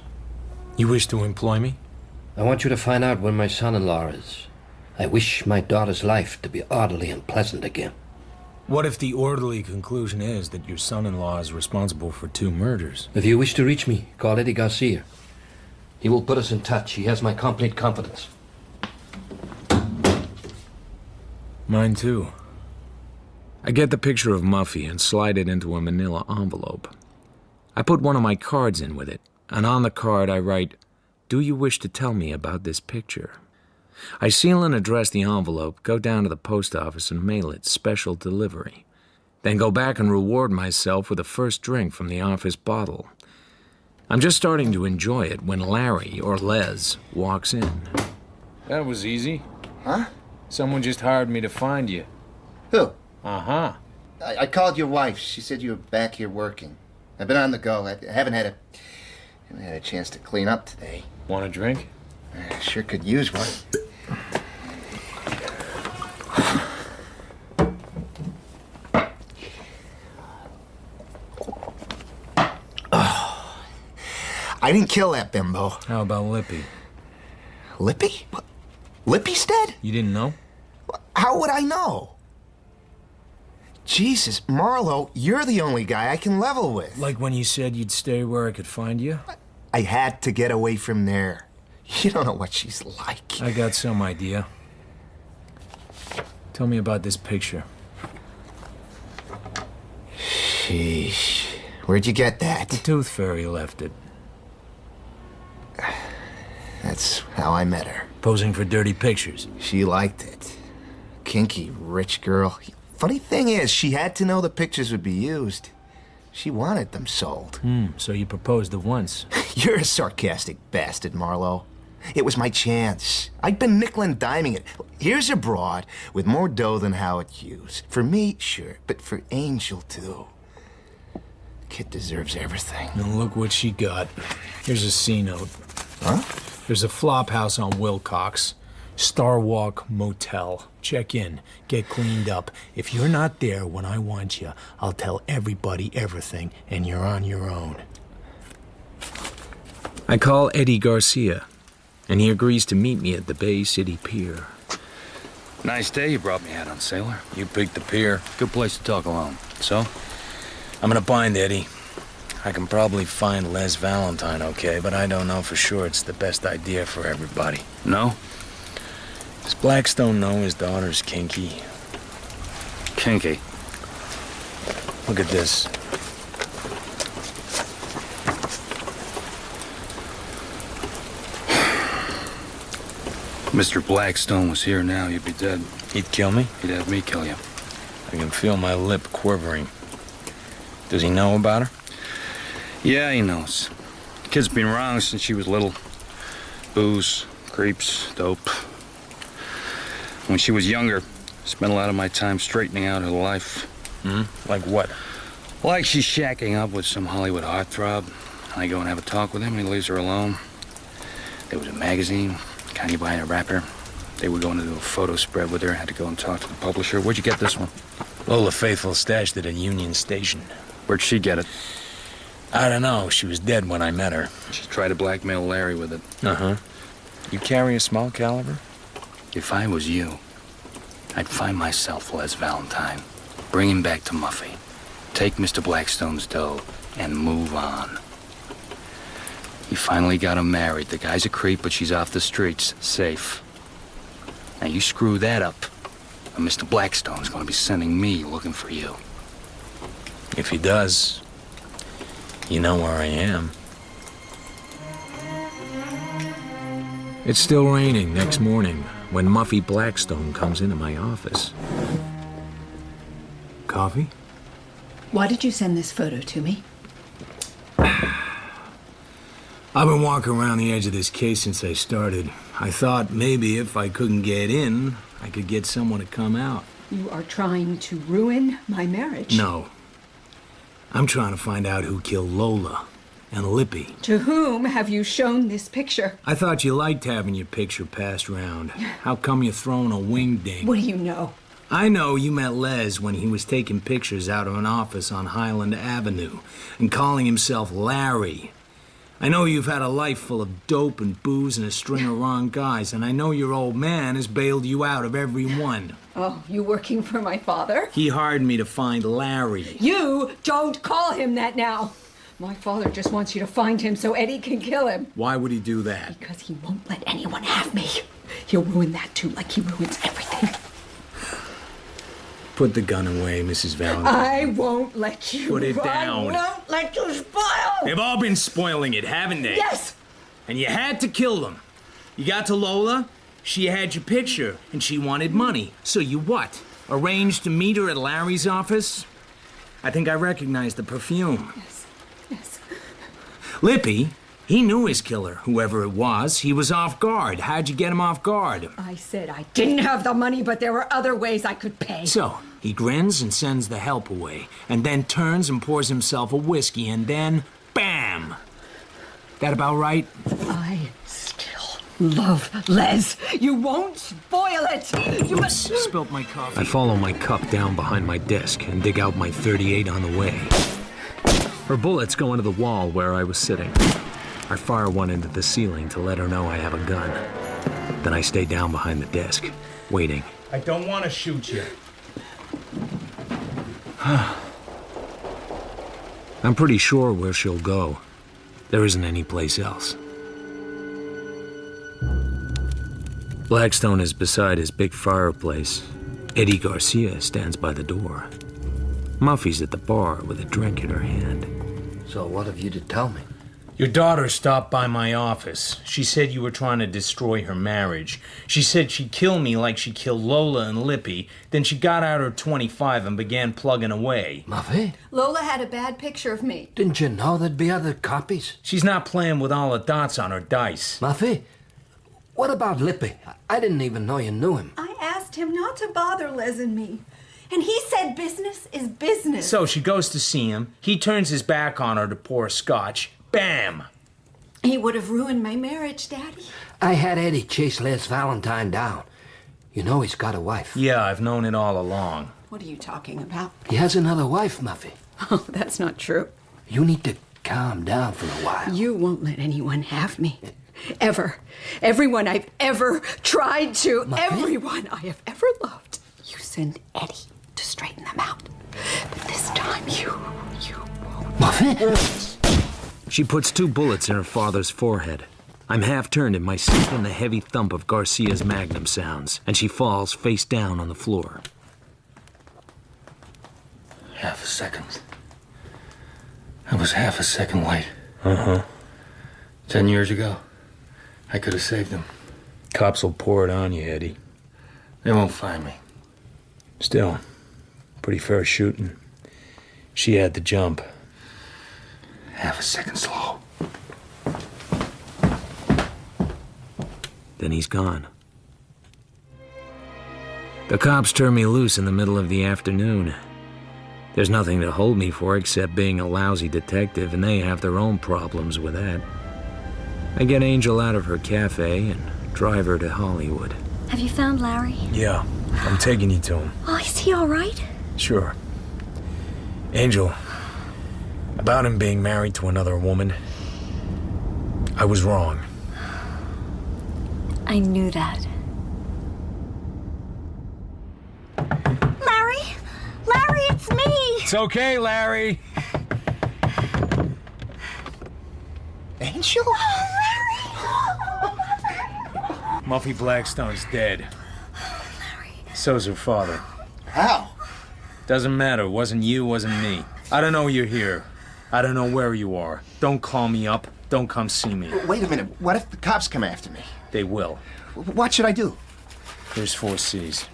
You wish to employ me? I want you to find out where my son-in-law is. I wish my daughter's life to be orderly and pleasant again. What if the orderly conclusion is that your son-in-law is responsible for 2 murders? If you wish to reach me, call Eddie Garcia. He will put us in touch. He has my complete confidence. Mine too. I get the picture of Muffy and slide it into a manila envelope. I put one of my cards in with it, and on the card I write, "Do you wish to tell me about this picture?" I seal and address the envelope, go down to the post office and mail it special delivery. Then go back and reward myself with a first drink from the office bottle. I'm just starting to enjoy it when Larry, or Les, walks in. That was easy. Huh? Someone just hired me to find you. Who? Uh-huh. I called your wife. She said you were back here working. I've been on the go. I haven't had a chance to clean up today. Want a drink? I sure could use one. Oh, I didn't kill that bimbo. How about Lippy? Lippy? What? Lippy's dead? You didn't know? How would I know? Jesus, Marlowe, you're the only guy I can level with. Like when you said you'd stay where I could find you? I had to get away from there. You don't know what she's like. I got some idea. Tell me about this picture. Sheesh. Where'd you get that? The Tooth Fairy left it. That's how I met her. Posing for dirty pictures. She liked it. Kinky, rich girl. Funny thing is, she had to know the pictures would be used. She wanted them sold. So you proposed at once. You're a sarcastic bastard, Marlowe. It was my chance. I'd been nickel and diming it. Here's a broad with more dough than Howard Hughes. For me, sure, but for Angel, too. Kid deserves everything. Now look what she got. Here's a C-note. Huh? There's a flop house on Wilcox. Starwalk Motel. Check in. Get cleaned up. If you're not there when I want you, I'll tell everybody everything, and you're on your own. I call Eddie Garcia, and he agrees to meet me at the Bay City Pier. Nice day you brought me out on, sailor. You picked the pier. Good place to talk alone. So? I'm gonna bind Eddie. I can probably find Les Valentine okay, but I don't know for sure it's the best idea for everybody. No? Does Blackstone know his daughter's kinky? Kinky? Look at this. Mr. Blackstone was here now, you'd be dead. He'd kill me? He'd have me kill you. I can feel my lip quivering. Does he know about her? Yeah, he knows. Kid's been wrong since she was little. Booze, creeps, dope. When she was younger, spent a lot of my time straightening out her life. Like what? Like she's shacking up with some Hollywood heartthrob. I go and have a talk with him, and he leaves her alone. There was a magazine, kind of behind a wrapper. They were going to do a photo spread with her. Had to go and talk to the publisher. Where'd you get this one? Lola Faithful stashed it at Union Station. Where'd she get it? I don't know. She was dead when I met her. She tried to blackmail Larry with it. Uh-huh. You carry a small caliber? If I was you, I'd find myself Les Valentine, bring him back to Muffy, take Mr. Blackstone's dough, and move on. He finally got her married. The guy's a creep, but she's off the streets, safe. Now you screw that up, and Mr. Blackstone's gonna be sending me looking for you. If he does, you know where I am. It's still raining next morning when Muffy Blackstone comes into my office. Coffee? Why did you send this photo to me? I've been walking around the edge of this case since I started. I thought maybe if I couldn't get in, I could get someone to come out. You are trying to ruin my marriage. No. I'm trying to find out who killed Lola and Lippy. To whom have you shown this picture? I thought you liked having your picture passed around. How come you're throwing a wingding? What do you know? I know you met Les when he was taking pictures out of an office on Highland Avenue and calling himself Larry. I know you've had a life full of dope and booze and a string of wrong guys, and I know your old man has bailed you out of every one. Oh, you working for my father? He hired me to find Larry. You don't call him that now. My father just wants you to find him so Eddie can kill him. Why would he do that? Because he won't let anyone have me. He'll ruin that too, like he ruins everything. Put the gun away, Mrs. Valentine. I won't let you. Put it down. I won't let you spoil. They've all been spoiling it, haven't they? Yes. And you had to kill them. You got to Lola, she had your picture, and she wanted money. So you what? Arranged to meet her at Larry's office? I think I recognized the perfume. Yes. Yes. Lippy, he knew his killer, whoever it was. He was off guard. How'd you get him off guard? I said I didn't have the money, but there were other ways I could pay. So, He grins and sends the help away, and then turns and pours himself a whiskey, and then, bam! That about right? I still love Les. You won't spoil it. You must... Spilt my coffee. I follow my cup down behind my desk and dig out my .38 on the way. Her bullets go into the wall where I was sitting. I fire one into the ceiling to let her know I have a gun. Then I stay down behind the desk, waiting. I don't want to shoot you. I'm pretty sure where she'll go. There isn't any place else. Blackstone is beside his big fireplace. Eddie Garcia stands by the door. Muffy's at the bar with a drink in her hand. So what have you to tell me? Your daughter stopped by my office. She said you were trying to destroy her marriage. She said she'd kill me like she killed Lola and Lippy. Then she got out her .25 and began plugging away. Muffy? Lola had a bad picture of me. Didn't you know there'd be other copies? She's not playing with all the dots on her dice. Muffy? What about Lippy? I didn't even know you knew him. I asked him not to bother Les and me. And he said business is business. So she goes to see him. He turns his back on her to pour scotch. Bam! He would have ruined my marriage, Daddy. I had Eddie chase Les Valentine down. You know he's got a wife. Yeah, I've known it all along. What are you talking about? He has another wife, Muffy. Oh, that's not true. You need to calm down for a while. You won't let anyone have me. Ever. Everyone I've ever tried to. Muffy? Everyone I have ever loved. You send Eddie to straighten them out. But this time you won't. Muffy? She puts 2 bullets in her father's forehead. I'm half turned in my seat and the heavy thump of Garcia's magnum sounds, and she falls face down on the floor. Half a second. I was half a second late. 10 years ago, I could have saved him. Cops will pour it on you, Eddie. They won't find me. Still, pretty fair shooting. She had the jump. Half a second slow. Then he's gone. The cops turn me loose in the middle of the afternoon. There's nothing to hold me for except being a lousy detective, and they have their own problems with that. I get Angel out of her cafe and drive her to Hollywood. Have you found Larry? Yeah, I'm taking you to him. Oh, is he all right? Sure. Angel, about him being married to another woman, I was wrong. I knew that. Larry? Larry, it's me! It's okay, Larry. Angel? Muffy Blackstone's dead. So's her father. How? Doesn't matter. Wasn't you, wasn't me. I don't know you're here. I don't know where you are. Don't call me up. Don't come see me. Wait a minute. What if the cops come after me? They will. What should I do? Here's 4 C's.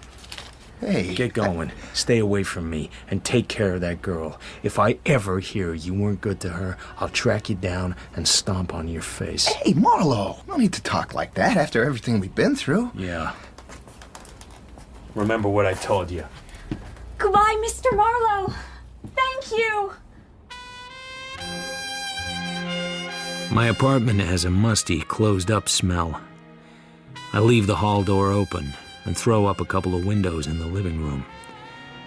Hey. Get going. Stay away from me and take care of that girl. If I ever hear you weren't good to her, I'll track you down and stomp on your face. Hey, Marlowe. No need to talk like that after everything we've been through. Yeah. Remember what I told you. Goodbye, Mr. Marlowe. Thank you. My apartment has a musty, closed-up smell. I leave the hall door open and throw up a couple of windows in the living room.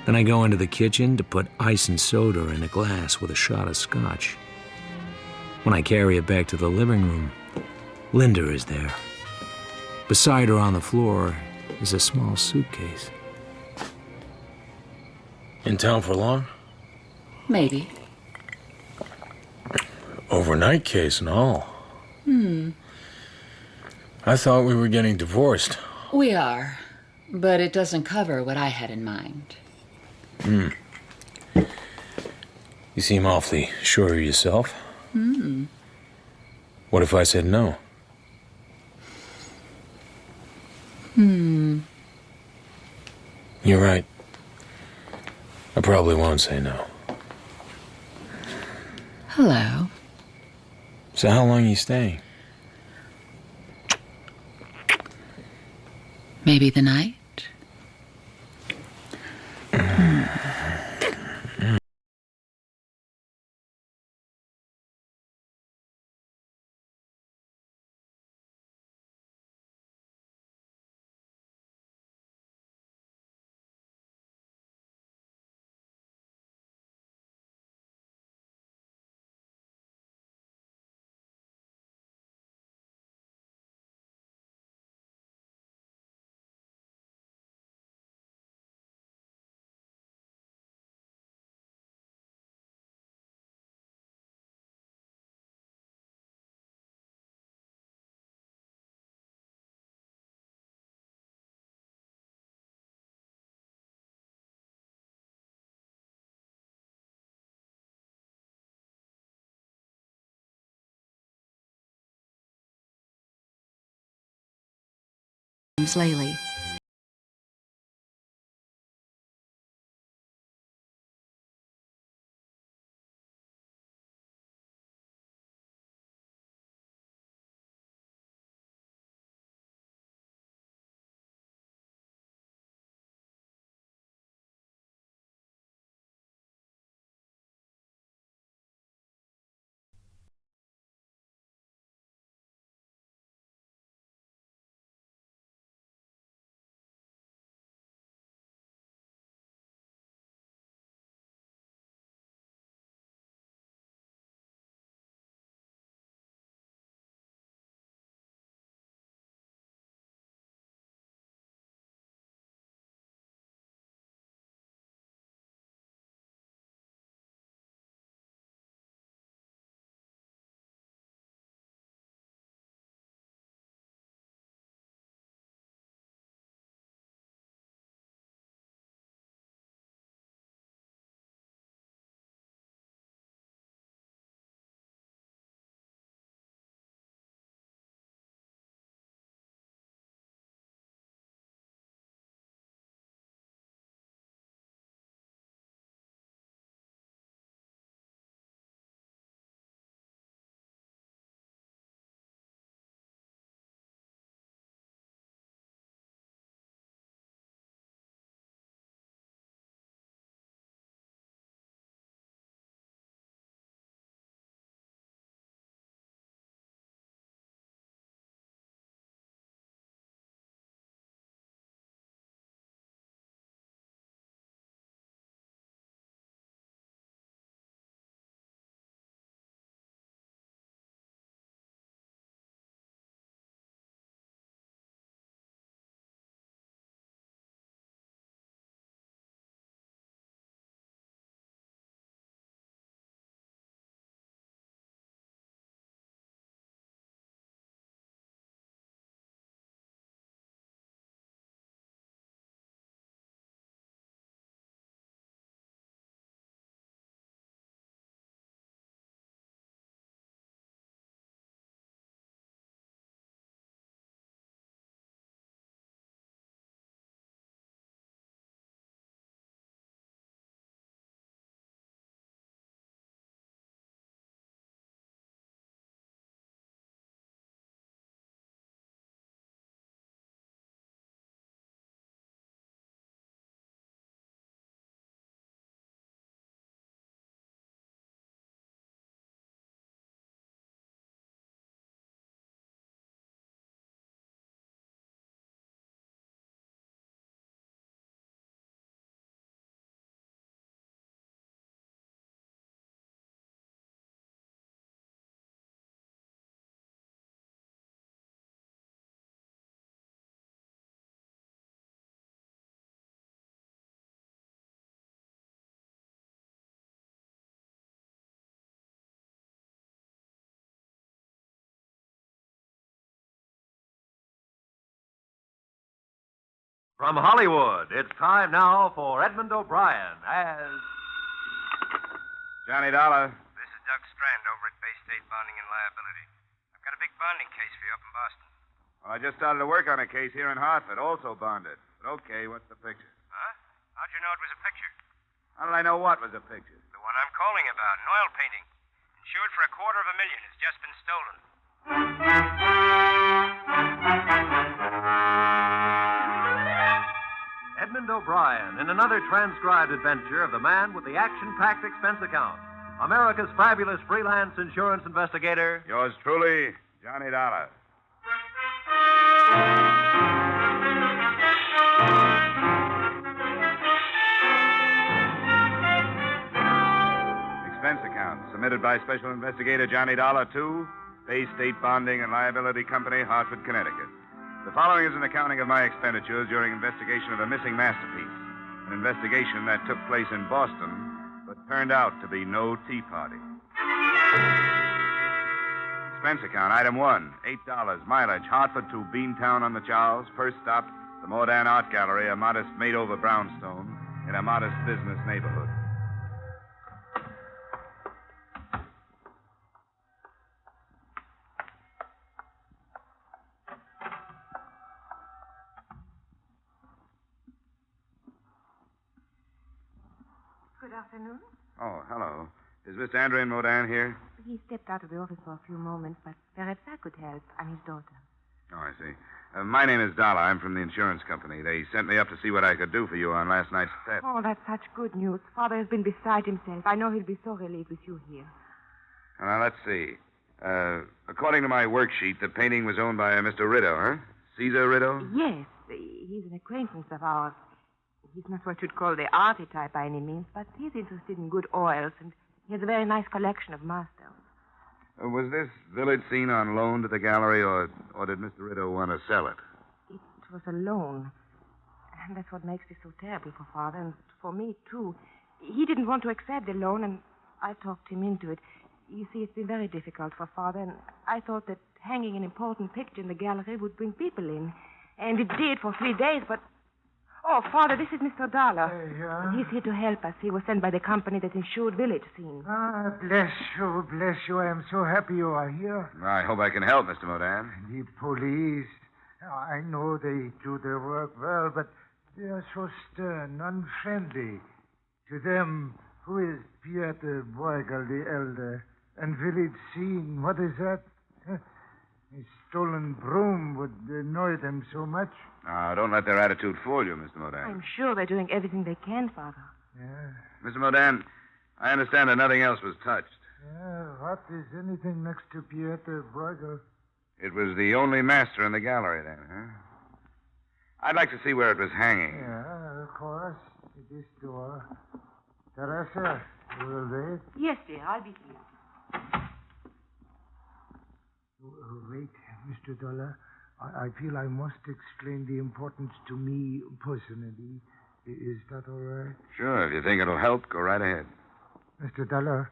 Then I go into the kitchen to put ice and soda in a glass with a shot of scotch. When I carry it back to the living room, Linda is there. Beside her on the floor is a small suitcase. In town for long? Maybe. Overnight case and all. I thought we were getting divorced. We are, but it doesn't cover what I had in mind. You seem awfully sure of yourself. What if I said no? You're right. I probably won't say no. Hello. So how long are you staying? Maybe the night? Lely. From Hollywood, it's time now for Edmund O'Brien as Johnny Dollar. This is Doug Strand over at Bay State Bonding and Liability. I've got a big bonding case for you up in Boston. Well, I just started to work on a case here in Hartford, also bonded. But okay, what's the picture? Huh? How'd you know it was a picture? How did I know what was a picture? The one I'm calling about, an oil painting. Insured for $250,000. It's just been stolen. Edmund O'Brien in another transcribed adventure of the man with the action-packed expense account. America's fabulous freelance insurance investigator. Yours truly, Johnny Dollar. Expense account submitted by Special Investigator Johnny Dollar to Bay State Bonding and Liability Company, Hartford, Connecticut. The following is an accounting of my expenditures during investigation of a missing masterpiece, an investigation that took place in Boston, but turned out to be no tea party. Expense account, item 1, $8, mileage, Hartford to Beantown on the Charles. First stop, the Modern Art Gallery, a modest made-over brownstone in a modest business neighborhood. afternoon. Oh, hello. Is Mr. Andrian Modin here? He stepped out of the office for a few moments, but perhaps I could help. I'm his daughter. Oh, I see. My name is Dalla. I'm from the insurance company. They sent me up to see what I could do for you on last night's theft. Oh, that's such good news. Father has been beside himself. I know he'll be so relieved with you here. Now, let's see. According to my worksheet, the painting was owned by a Mr. Rideau, huh? Caesar Rideau? Yes, he's an acquaintance of ours. He's not what you'd call the arty type by any means, but he's interested in good oils, and he has a very nice collection of masters. Was this village scene on loan to the gallery, or did Mr. Rideau want to sell it? It was a loan, and that's what makes it so terrible for Father, and for me, too. He didn't want to accept the loan, and I talked him into it. You see, it's been very difficult for Father, and I thought that hanging an important picture in the gallery would bring people in. And it did for 3 days, but... Oh, Father, this is Mr. Dollar. Yeah? He's here to help us. He was sent by the company that insured village scene. Ah, bless you, bless you. I am so happy you are here. I hope I can help, Mr. Modin. The police, I know they do their work well, but they are so stern, unfriendly. To them, who is Pieter Bruegel the elder? And village scene, what is that? A stolen broom would annoy them so much. Now, don't let their attitude fool you, Mr. Modin. I'm sure they're doing everything they can, Father. Yeah. Mr. Modin, I understand that nothing else was touched. Yeah, what is anything next to Pieter Bruegel? It was the only master in the gallery then, huh? I'd like to see where it was hanging. Yeah, of course. At this door. Teresa, you will wait? Yes, dear, I'll be here. Wait, Mr. Dollar. I feel I must explain the importance to me personally. Is that all right? Sure, if you think it'll help, go right ahead. Mr. Dollar,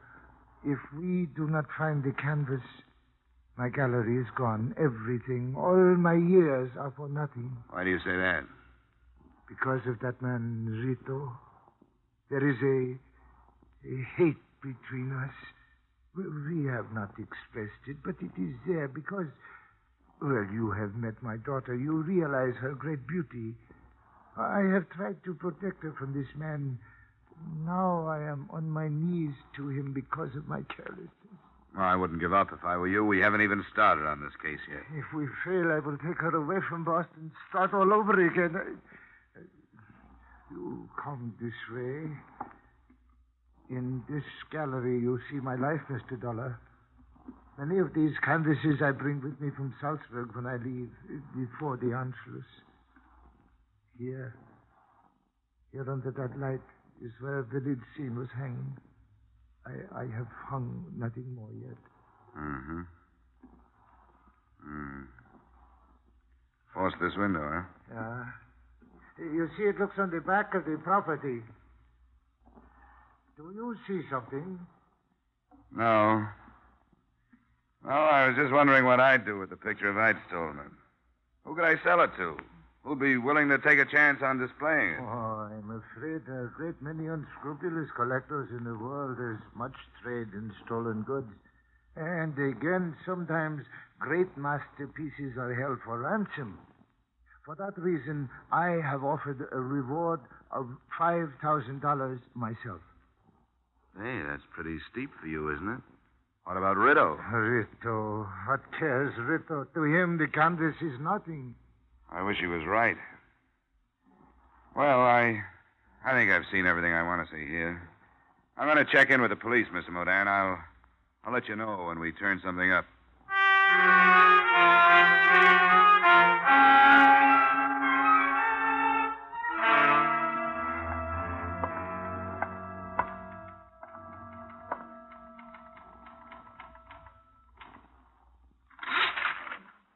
if we do not find the canvas, my gallery is gone. Everything, all my years are for nothing. Why do you say that? Because of that man, Rito. There is a hate between us. We have not expressed it, but it is there because, well, you have met my daughter. You realize her great beauty. I have tried to protect her from this man. Now I am on my knees to him because of my carelessness. Well, I wouldn't give up if I were you. We haven't even started on this case yet. If we fail, I will take her away from Boston, start all over again. You come this way. In this gallery, you see my life, Mr. Dollar. Many of these canvases I bring with me from Salzburg when I leave, before the Anschluss. Here under that light, is where a village scene was hanging. I have hung nothing more yet. Mm-hmm. Force this window, huh? Yeah. You see, it looks on the back of the property. Do you see something? No. No, I was just wondering what I'd do with the picture if I'd stolen it. Who could I sell it to? Who'd be willing to take a chance on displaying it? Oh, I'm afraid there are a great many unscrupulous collectors in the world. There's much trade in stolen goods. And again, sometimes great masterpieces are held for ransom. For that reason, I have offered a reward of $5,000 myself. Hey, that's pretty steep for you, isn't it? What about Rideau? Rito. What cares Rito? To him, the canvas is nothing. I wish he was right. Well, I think I've seen everything I want to see here. I'm going to check in with the police, Mr. Modin. I'll let you know when we turn something up.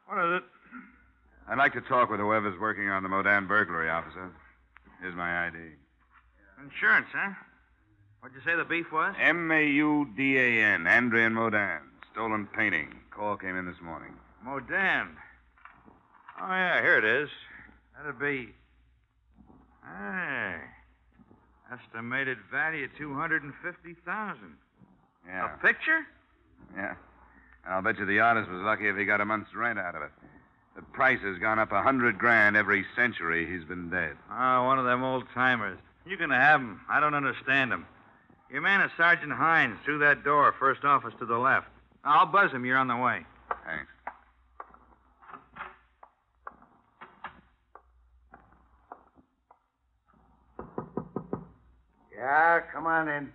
What is it? I'd like to talk with whoever's working on the Modin burglary, officer. Here's my ID. Insurance, huh? What'd you say the beef was? Maudan, Andrian Modin. Stolen painting. Call came in this morning. Modin. Oh, yeah, here it is. That'd be... Hey. Estimated value of $250,000. Yeah. A picture? Yeah. I'll bet you the artist was lucky if he got a month's rent out of it. The price has gone up $100,000 every century he's been dead. Oh, one of them old-timers. You can have him. I don't understand him. Your man is Sergeant Hines, through that door, first office to the left. I'll buzz him. You're on the way. Thanks. Yeah, come on in.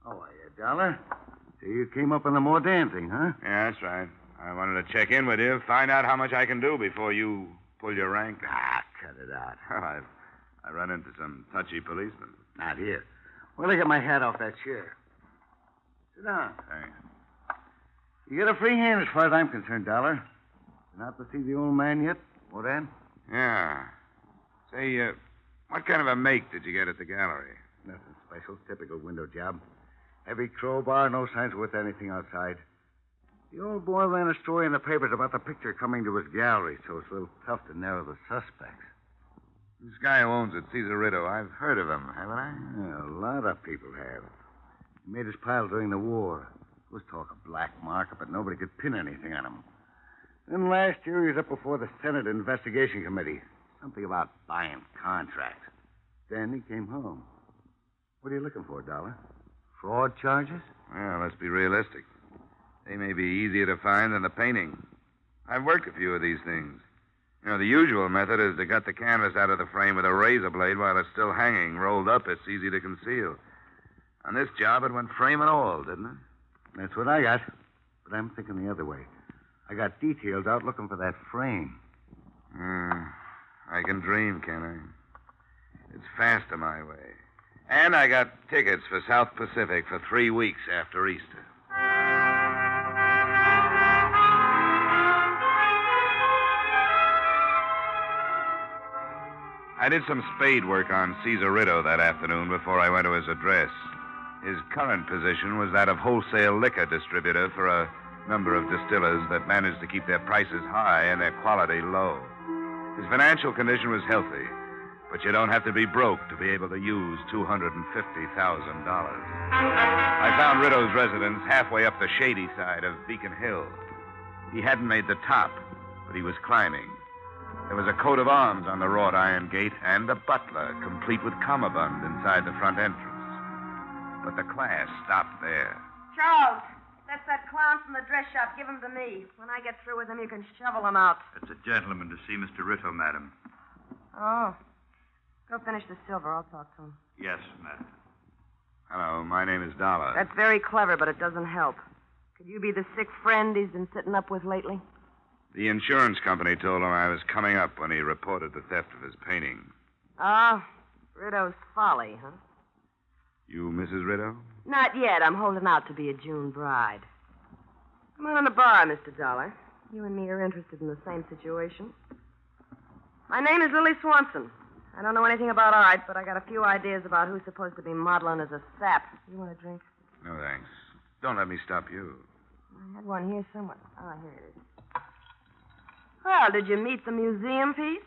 How are you, Dollar? So you came up on the Mordan thing, huh? Yeah, that's right. I wanted to check in with you, find out how much I can do before you pull your rank. Ah, cut it out. Well, I run into some touchy policemen. Not here. Well, I get my hat off that chair. Sit down. Thanks. You get a free hand as far as I'm concerned, Dollar. Been out to see the old man yet, Mordan? Yeah. Say, what kind of a make did you get at the gallery? Nothing special. Typical window job. Heavy crowbar, no signs worth anything outside. The old boy ran a story in the papers about the picture coming to his gallery, so it's a little tough to narrow the suspects. This guy who owns it, Caesar Ritto, I've heard of him, haven't I? Yeah, a lot of people have. He made his pile during the war. There was talk of black market, but nobody could pin anything on him. Then last year he was up before the Senate Investigation Committee. Something about buying contracts. Then he came home. What are you looking for, Dollar? Fraud charges? Well, let's be realistic. They may be easier to find than the painting. I've worked a few of these things. You know, the usual method is to cut the canvas out of the frame with a razor blade while it's still hanging. Rolled up, it's easy to conceal. On this job, it went frame and all, didn't it? That's what I got. But I'm thinking the other way. I got details out looking for that frame. I can dream, can I? It's faster my way. And I got tickets for South Pacific for 3 weeks after Easter. I did some spade work on Caesar Ritto that afternoon before I went to his address. His current position was that of wholesale liquor distributor for a number of distillers that managed to keep their prices high and their quality low. His financial condition was healthy, but you don't have to be broke to be able to use $250,000. I found Ritto's residence halfway up the shady side of Beacon Hill. He hadn't made the top, but he was climbing. There was a coat of arms on the wrought iron gate and a butler, complete with cummerbund, inside the front entrance. But the class stopped there. Charles, that's that clown from the dress shop. Give him to me. When I get through with him, you can shovel him out. It's a gentleman to see Mr. Ritto, madam. Oh. Go finish the silver. I'll talk to him. Yes, madam. Hello, my name is Dollar. That's very clever, but it doesn't help. Could you be the sick friend he's been sitting up with lately? The insurance company told him I was coming up when he reported the theft of his painting. Ah, Ritto's folly, huh? You Mrs. Ritto? Not yet. I'm holding out to be a June bride. Come on in the bar, Mr. Dollar. You and me are interested in the same situation. My name is Lily Swanson. I don't know anything about art, but I got a few ideas about who's supposed to be modeling as a sap. You want a drink? No, thanks. Don't let me stop you. I had one here somewhere. Ah, here it is. Well, did you meet the museum piece?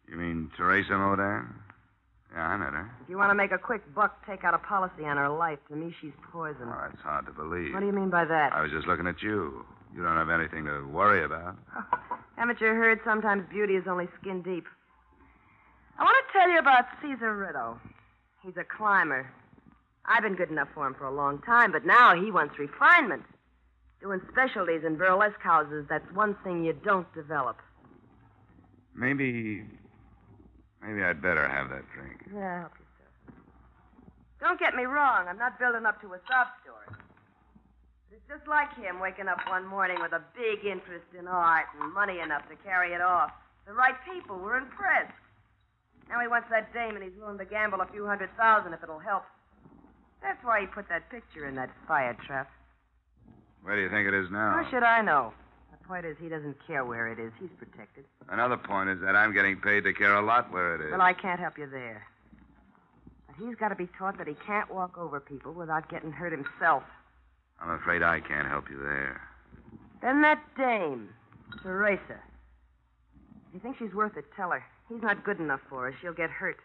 You mean Teresa Modin? Yeah, I met her. If you want to make a quick buck, take out a policy on her life. To me, she's poison. Oh, that's hard to believe. What do you mean by that? I was just looking at you. You don't have anything to worry about. Haven't you heard sometimes beauty is only skin deep? I want to tell you about Caesar Ritto. He's a climber. I've been good enough for him for a long time, but now he wants refinement. Doing specialties in burlesque houses, that's one thing you don't develop. Maybe I'd better have that drink. Yeah, help yourself. Don't get me wrong. I'm not building up to a sob story. It's just like him waking up one morning with a big interest in art and money enough to carry it off. The right people were impressed. Now he wants that dame, and he's willing to gamble a few $100,000 if it'll help. That's why he put that picture in that fire trap. Where do you think it is now? How should I know? The point is, he doesn't care where it is. He's protected. Another point is that I'm getting paid to care a lot where it is. Well, I can't help you there. But he's got to be taught that he can't walk over people without getting hurt himself. I'm afraid I can't help you there. Then that dame, Teresa. If you think she's worth it, tell her. He's not good enough for her. She'll get hurt.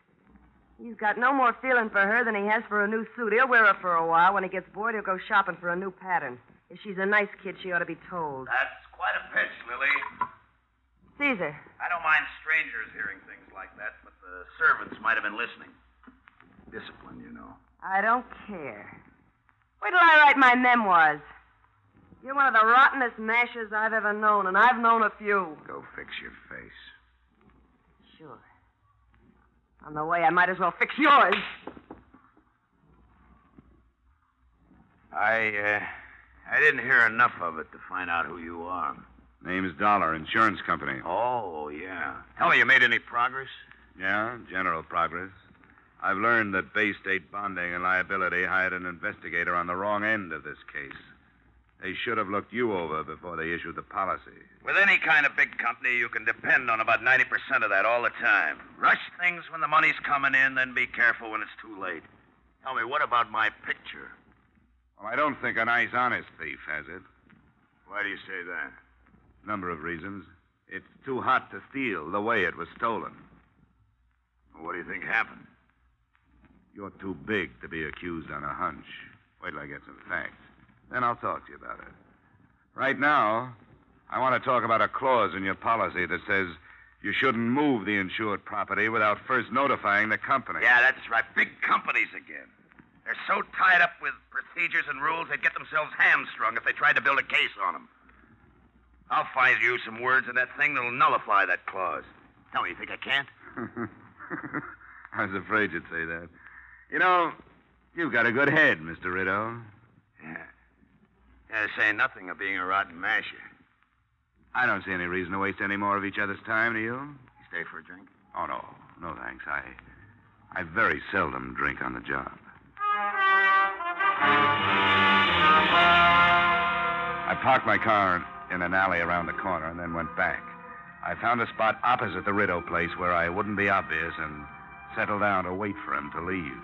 He's got no more feeling for her than he has for a new suit. He'll wear her for a while. When he gets bored, he'll go shopping for a new pattern. If she's a nice kid, she ought to be told. That's quite a pitch, Lily. Caesar. I don't mind strangers hearing things like that, but the servants might have been listening. discipline, you know. I don't care. Wait till I write my memoirs. You're one of the rottenest mashers I've ever known, and I've known a few. Go fix your face. Sure. On the way, I might as well fix yours. I didn't hear enough of it to find out who you are. Name's Dollar, insurance company. Oh, yeah. Tell me, you made any progress? Yeah, general progress. I've learned that Bay State Bonding and Liability hired an investigator on the wrong end of this case. They should have looked you over before they issued the policy. With any kind of big company, you can depend on about 90% of that all the time. Rush things when the money's coming in, then be careful when it's too late. Tell me, what about my picture? Well, I don't think a nice, honest thief has it. Why do you say that? Number of reasons. It's too hot to steal the way it was stolen. Well, what do you think happened? You're too big to be accused on a hunch. Wait till I get some facts. Then I'll talk to you about it. Right now, I want to talk about a clause in your policy that says you shouldn't move the insured property without first notifying the company. Yeah, that's right. Big companies again. They're so tied up with procedures and rules, they'd get themselves hamstrung if they tried to build a case on them. I'll find you some words in that thing that'll nullify that clause. Tell me, you think I can't? I was afraid you'd say that. You know, you've got a good head, Mr. Rideau. Yeah. Yeah, say nothing of being a rotten masher. I don't see any reason to waste any more of each other's time, do you? You stay for a drink? Oh, no. No, thanks. I very seldom drink on the job. I parked my car in an alley around the corner and then went back. I found a spot opposite the Rideau place where I wouldn't be obvious and settled down to wait for him to leave.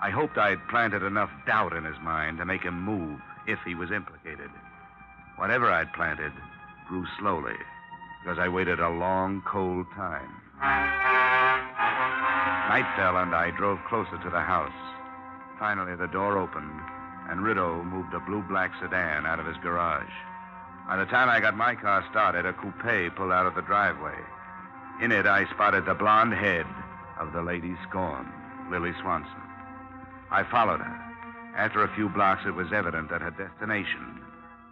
I hoped I'd planted enough doubt in his mind to make him move if he was implicated. Whatever I'd planted grew slowly because I waited a long, cold time. Night fell and I drove closer to the house. Finally, the door opened and Rideau moved a blue-black sedan out of his garage. By the time I got my car started, a coupe pulled out of the driveway. In it, I spotted the blonde head of the lady scorned, Lily Swanson. I followed her. After a few blocks, it was evident that her destination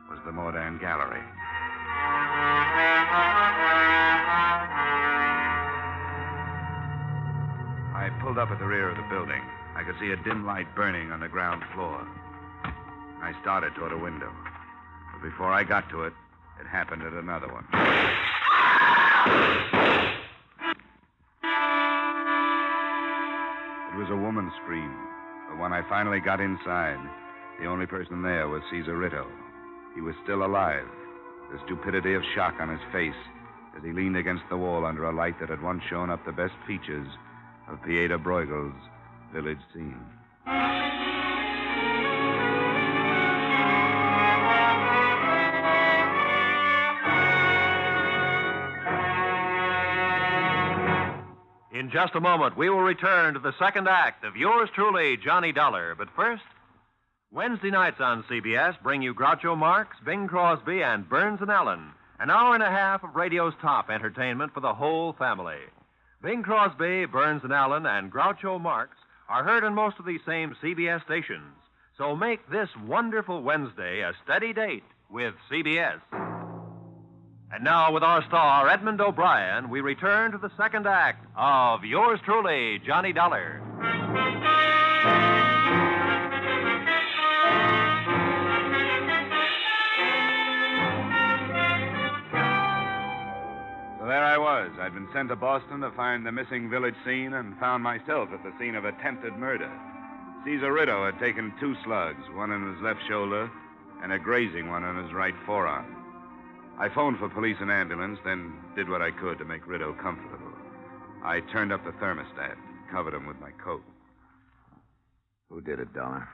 was the Modern Gallery. I pulled up at the rear of the building. I could see a dim light burning on the ground floor. I started toward a window. But before I got to it, it happened at another one. It was a woman's scream. But when I finally got inside, the only person there was Caesar Rideau. He was still alive, the stupidity of shock on his face as he leaned against the wall under a light that had once shown up the best features of Pieta Bruegel's village scene. In just a moment, we will return to the second act of yours truly, Johnny Dollar. But first, Wednesday nights on CBS bring you Groucho Marx, Bing Crosby, and Burns and Allen. An hour and a half of radio's top entertainment for the whole family. Bing Crosby, Burns and Allen, and Groucho Marx are heard on most of these same CBS stations. So make this wonderful Wednesday a steady date with CBS. And now, with our star, Edmund O'Brien, we return to the second act of yours truly, Johnny Dollar. So there I was. I'd been sent to Boston to find the missing village scene and found myself at the scene of attempted murder. Caesar Rideau had taken 2 slugs, one in his left shoulder and a grazing one on his right forearm. I phoned for police and ambulance, then did what I could to make Rideau comfortable. I turned up the thermostat, covered him with my coat. Who did it, Dollar?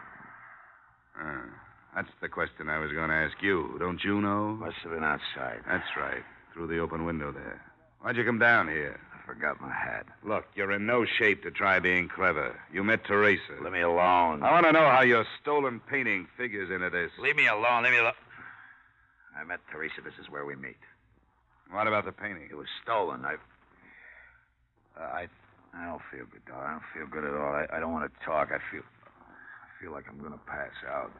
That's the question I was going to ask you. Don't you know? Must have been outside. That's right, through the open window there. Why'd you come down here? I forgot my hat. Look, you're in no shape to try being clever. You met Teresa. Let me alone. I want to know how your stolen painting figures into this. Leave me alone. Leave me alone. I met Teresa. This is where we meet. What about the painting? It was stolen. I I don't feel good, Doc. I don't feel good at all. I don't want to talk. I feel like I'm going to pass out.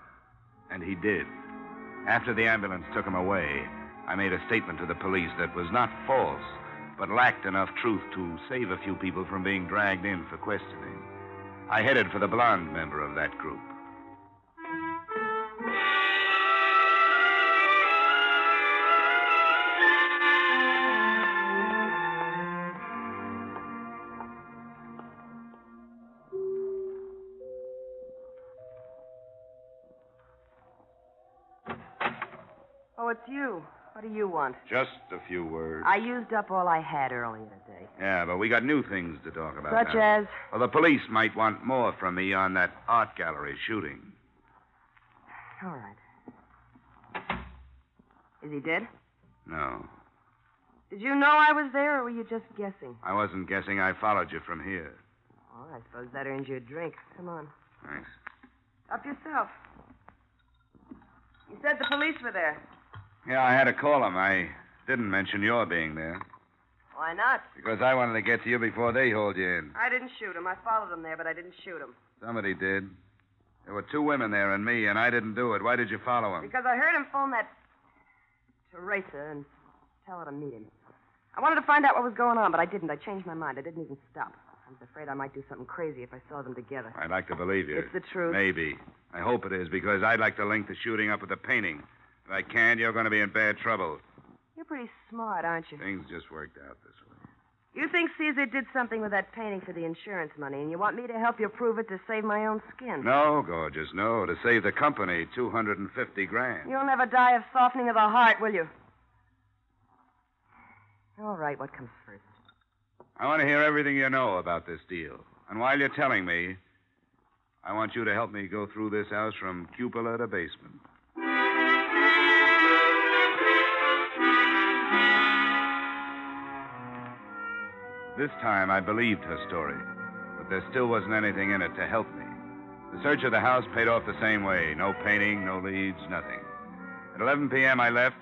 And he did. After the ambulance took him away, I made a statement to the police that was not false, but lacked enough truth to save a few people from being dragged in for questioning. I headed for the blonde member of that group. Oh, it's you. What do you want? Just a few words. I used up all I had earlier today. Yeah, but we got new things to talk about Such now. as? Well, the police might want more from me on that art gallery shooting. All right. Is he dead? No. Did you know I was there, or were you just guessing? I wasn't guessing. I followed you from here. Oh, I suppose that earns you a drink. Come on. Thanks. Up yourself. You said the police were there. Yeah, I had to call them. I didn't mention your being there. Why not? Because I wanted to get to you before they hauled you in. I didn't shoot him. I followed him there, but I didn't shoot him. Somebody did. There were 2 women there and me, and I didn't do it. Why did you follow him? Because I heard him phone that Teresa and tell her to meet him. I wanted to find out what was going on, but I didn't. I changed my mind. I didn't even stop. I was afraid I might do something crazy if I saw them together. I'd like to believe you. It's the truth. Maybe. I hope it is, because I'd like to link the shooting up with the painting. If I can't, you're going to be in bad trouble. You're pretty smart, aren't you? Things just worked out this way. You think Caesar did something with that painting for the insurance money, and you want me to help you prove it to save my own skin? No, gorgeous, no. To save the company, $250,000. You'll never die of softening of the heart, will you? All right, what comes first? I want to hear everything you know about this deal. And while you're telling me, I want you to help me go through this house from cupola to basement. This time, I believed her story, but there still wasn't anything in it to help me. The search of the house paid off the same way. No painting, no leads, nothing. At 11 p.m., I left,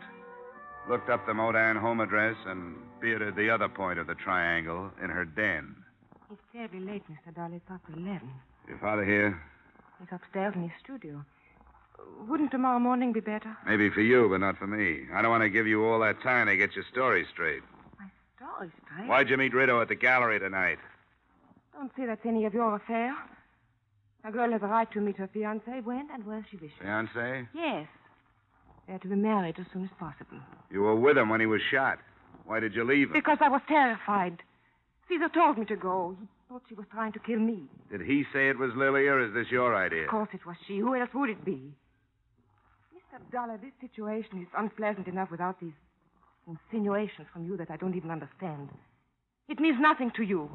looked up the Modan home address, and bearded the other point of the triangle in her den. It's terribly late, Mr. Dolly. It's after 11. Your father here? He's upstairs in his studio. Wouldn't tomorrow morning be better? Maybe for you, but not for me. I don't want to give you all that time to get your story straight. Story straight? Why'd you meet Rideau at the gallery tonight? Don't say that's any of your affair. A girl has a right to meet her fiancé when and where she wishes. Fiancé? Yes. They're to be married as soon as possible. You were with him when he was shot. Why did you leave him? Because I was terrified. Caesar told me to go. He thought she was trying to kill me. Did he say it was Lily, or is this your idea? Of course it was she. Who else would it be? Mr. Dollar, this situation is unpleasant enough without these insinuations from you that I don't even understand. It means nothing to you.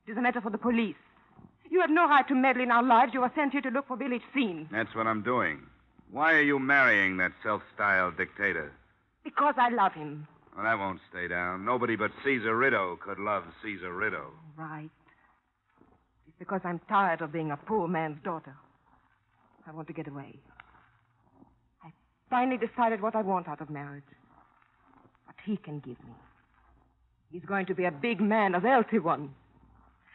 It is a matter for the police. You have no right to meddle in our lives. You are sent here to look for village scene. That's what I'm doing. Why are you marrying that self-styled dictator? Because I love him. Well, that won't stay down. Nobody but Caesar Rideau could love Caesar Rideau. Right. It's because I'm tired of being a poor man's daughter. I want to get away. I finally decided what I want out of marriage. What he can give me. He's going to be a big man, a wealthy one.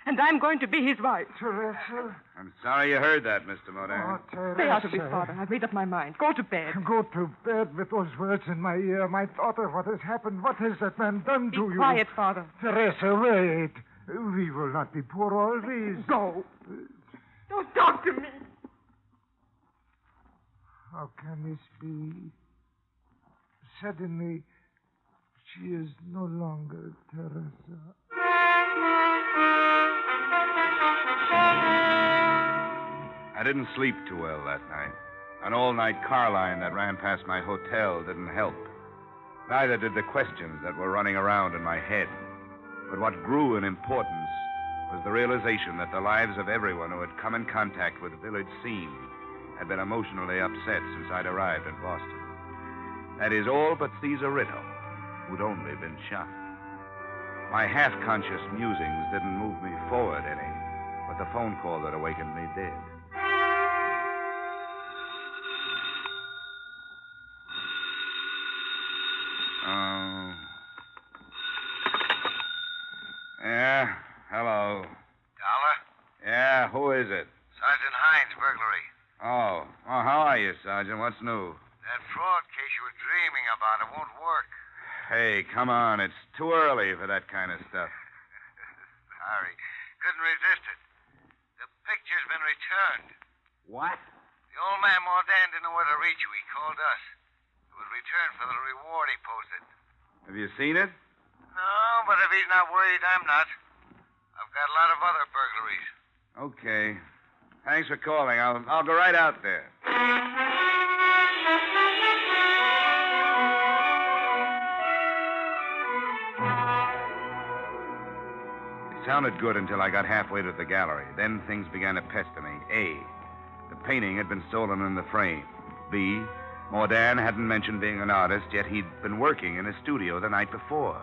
And I'm going to be his wife. Teresa? I'm sorry you heard that, Mr. Modan. Oh, Teresa. Stay out of this, Father. I've made up my mind. Go to bed. Go to bed with those words in my ear. My daughter, what has happened? What has that man done to you? Be quiet, Father. Teresa, wait. We will not be poor always. Go. Don't talk to me. How can this be? Suddenly, she is no longer Teresa. I didn't sleep too well that night. An all-night car line that ran past my hotel didn't help. Neither did the questions that were running around in my head. But what grew in importance was the realization that the lives of everyone who had come in contact with the village scene had been emotionally upset since I'd arrived in Boston. That is, all but Caesar Rideau, who'd only been shot. My half-conscious musings didn't move me forward any, but the phone call that awakened me did. Yeah, hello. Sergeant. What's new? That fraud case you were dreaming about, it won't work. Hey, come on. It's too early for that kind of stuff. Sorry. Couldn't resist it. The picture's been returned. What? The old man Mordan didn't know where to reach you. He called us. It was returned for the reward he posted. Have you seen it? No, but if he's not worried, I'm not. I've got a lot of other burglaries. Okay. Thanks for calling. I'll go right out there. It sounded good until I got halfway to the gallery. Then things began to pester me. A, the painting had been stolen in the frame. B, Mordan hadn't mentioned being an artist, yet he'd been working in a studio the night before.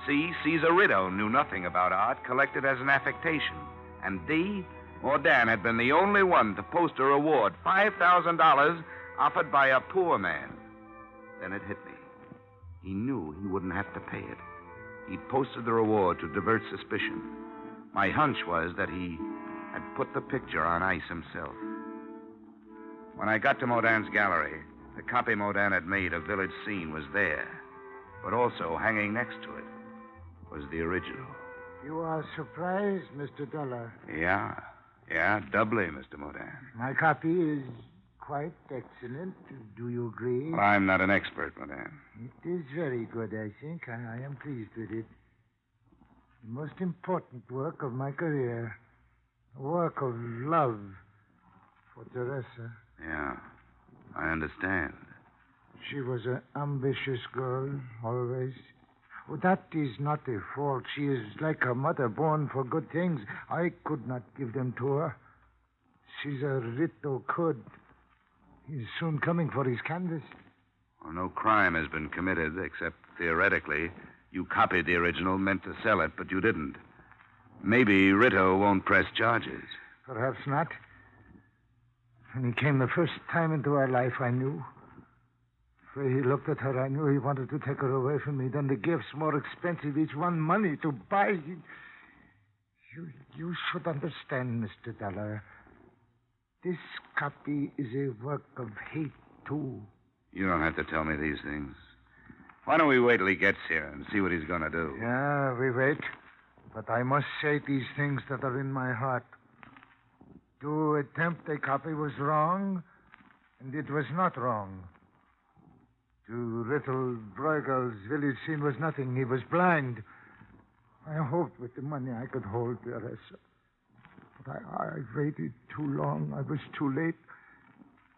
C, Caesar Rideau knew nothing about art, collected as an affectation. And D, Mordan had been the only one to post a reward, $5,000, offered by a poor man. Then it hit me. He knew he wouldn't have to pay it. He'd posted the reward to divert suspicion. My hunch was that he had put the picture on ice himself. When I got to Mordan's gallery, the copy Mordan had made of Village Scene was there. But also, hanging next to it, was the original. You are surprised, Mr. Dollar. Yeah, doubly, Mr. Mordan. My copy is quite excellent. Do you agree? Well, I'm not an expert, Mordan. It is very good, I think. I am pleased with it. The most important work of my career. A work of love for Teresa. Yeah, I understand. She was an ambitious girl, always. Oh, that is not a fault. She is like her mother, born for good things. I could not give them to her. Caesar Rideau could. He's soon coming for his canvas. Well, no crime has been committed, except theoretically. You copied the original, meant to sell it, but you didn't. Maybe Rideau won't press charges. Perhaps not. When he came the first time into our life, I knew. The way he looked at her, I knew he wanted to take her away from me. Then the gifts, more expensive, each one money to buy. You should understand, Mr. Dollar. This copy is a work of hate, too. You don't have to tell me these things. Why don't we wait till he gets here and see what he's going to do? Yeah, we wait. But I must say these things that are in my heart. To attempt a copy was wrong, and it was not wrong. To Little Bruegel's village scene was nothing. He was blind. I hoped with the money I could hold Teresa. But I waited too long. I was too late.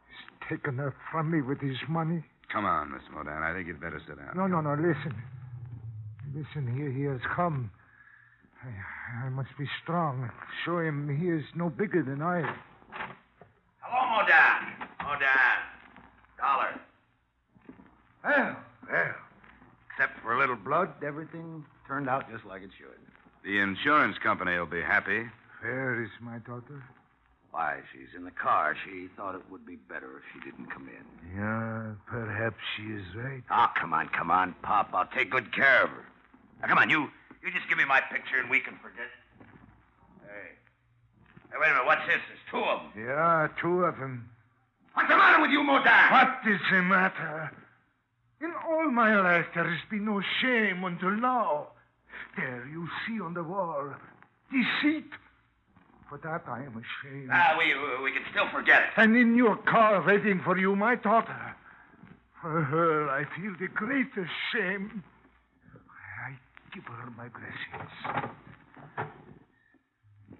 He's taken her from me with his money. Come on, Mr. Mordan. I think you'd better sit down. No, listen. Listen, here he has come. I must be strong. Show him he is no bigger than I am. Hello, Mordan. Dollar. Well. Except for a little blood, everything turned out just like it should. The insurance company will be happy. Where is my daughter? Why, she's in the car. She thought it would be better if she didn't come in. Yeah, perhaps she is right. Oh, come on, Pop. I'll take good care of her. Now, come on, you just give me my picture and we can forget. Hey, wait a minute. What's this? There's two of them. Yeah, two of them. What's the matter with you, Mordan? What is the matter? In all my life, there has been no shame until now. There, you see on the wall. Deceit. For that, I am ashamed. We can still forget it. And in your car, waiting for you, my daughter. For her, I feel the greatest shame. I give her my blessings.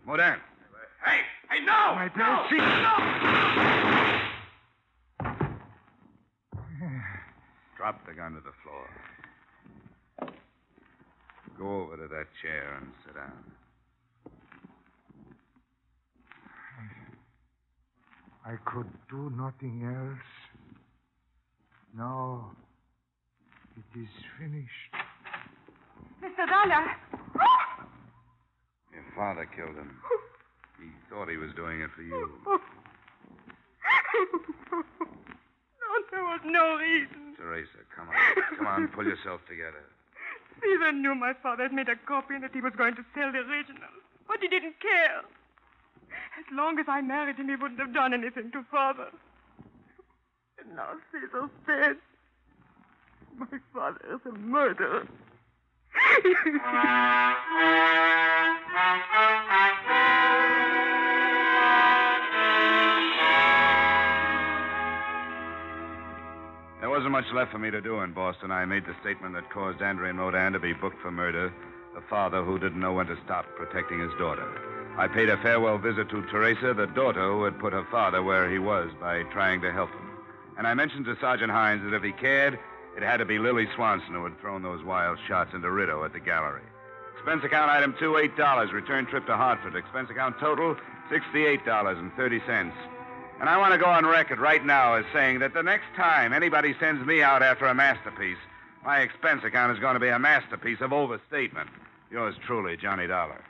Mordan. Hey, no! My blessings. No! Drop the gun to the floor. Go over to that chair and sit down. I could do nothing else. Now, it is finished. Mr. Dollar. Your father killed him. He thought he was doing it for you. No, there was no reason. Teresa, come on, pull yourself together. Caesar knew my father had made a copy and that he was going to sell the original. But he didn't care. As long as I married him, he wouldn't have done anything to Father. Now Cecil's dead. My father is a murderer. There wasn't much left for me to do in Boston. I made the statement that caused Andre Modan to be booked for murder, the father who didn't know when to stop protecting his daughter. I paid a farewell visit to Teresa, the daughter who had put her father where he was by trying to help him. And I mentioned to Sergeant Hines that if he cared, it had to be Lily Swanson who had thrown those wild shots into Rideau at the gallery. Expense account item 2, $8. Return trip to Hartford. Expense account total, $68.30. And I want to go on record right now as saying that the next time anybody sends me out after a masterpiece, my expense account is going to be a masterpiece of overstatement. Yours truly, Johnny Dollar.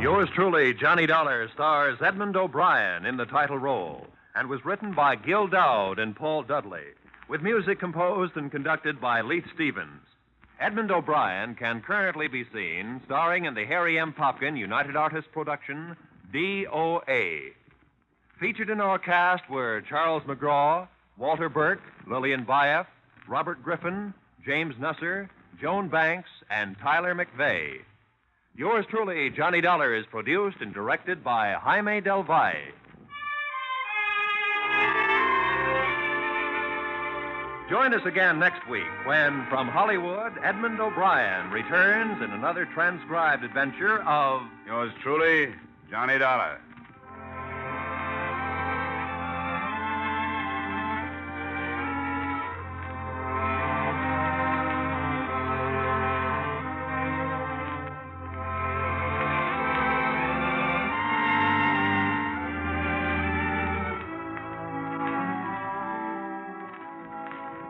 Yours truly, Johnny Dollar, stars Edmund O'Brien in the title role and was written by Gil Dowd and Paul Dudley, with music composed and conducted by Leith Stevens. Edmund O'Brien can currently be seen starring in the Harry M. Popkin United Artists production, D.O.A. Featured in our cast were Charles McGraw, Walter Burke, Lillian Bayef, Robert Griffin, James Nusser, Joan Banks, and Tyler McVeigh. Yours truly, Johnny Dollar, is produced and directed by Jaime Del Valle. Join us again next week when, from Hollywood, Edmund O'Brien returns in another transcribed adventure of... Yours truly, Johnny Dollar.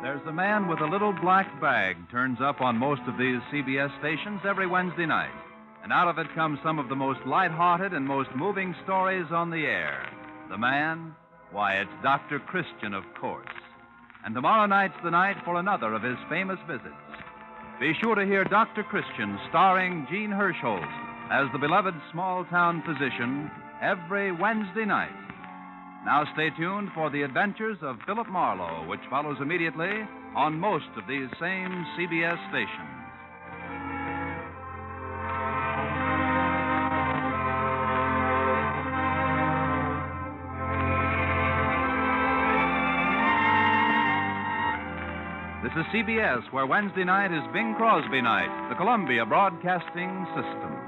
There's a man with a little black bag turns up on most of these CBS stations every Wednesday night. And out of it comes some of the most light-hearted and most moving stories on the air. The man? Why, it's Dr. Christian, of course. And tomorrow night's the night for another of his famous visits. Be sure to hear Dr. Christian starring Gene Hirschholz as the beloved small-town physician every Wednesday night. Now stay tuned for the adventures of Philip Marlowe, which follows immediately on most of these same CBS stations. This is CBS, where Wednesday night is Bing Crosby night, the Columbia Broadcasting System.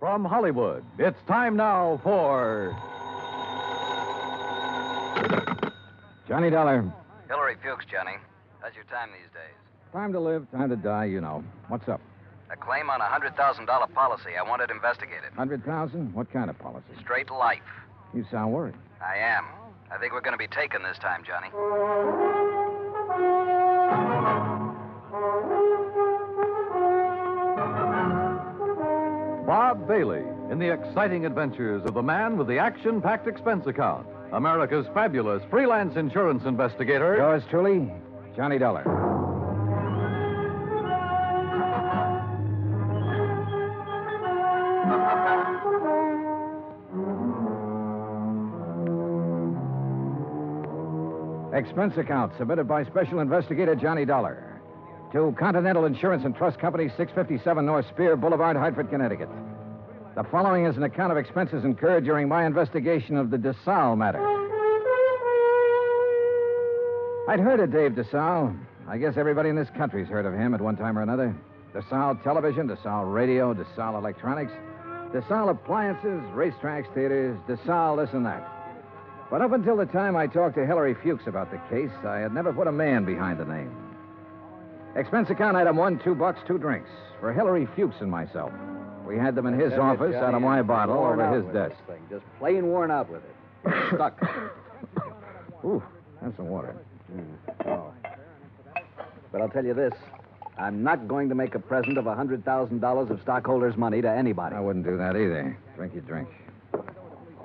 From Hollywood, it's time now for Johnny Dollar. Hillary Fuchs, Johnny. How's your time these days? Time to live, time to die, you know. What's up? A claim on a $100,000 policy. I want it investigated. 100,000? What kind of policy? Straight life. You sound worried. I am. I think we're going to be taken this time, Johnny. Bob Bailey in the exciting adventures of the man with the action-packed expense account. America's fabulous freelance insurance investigator. Yours truly, Johnny Dollar. Expense account submitted by Special Investigator Johnny Dollar to Continental Insurance and Trust Company, 657 North Spear Boulevard, Hartford, Connecticut. The following is an account of expenses incurred during my investigation of the Desalles Matter. I'd heard of Dave Desalles. I guess everybody in this country's heard of him at one time or another. Desalles Television, Desalles Radio, Desalles Electronics, Desalles Appliances, racetracks, theaters, Desalles this and that. But up until the time I talked to Hillary Fuchs about the case, I had never put a man behind the name. Expense account item 1, $2, 2 drinks for Hillary Fuchs and myself. We had them in his office out of my bottle over his desk. Just plain worn out with it. Stuck. Ooh, Have some water. Oh. But I'll tell you this. I'm not going to make a present of $100,000 of stockholders' money to anybody. I wouldn't do that either. Drink your drink.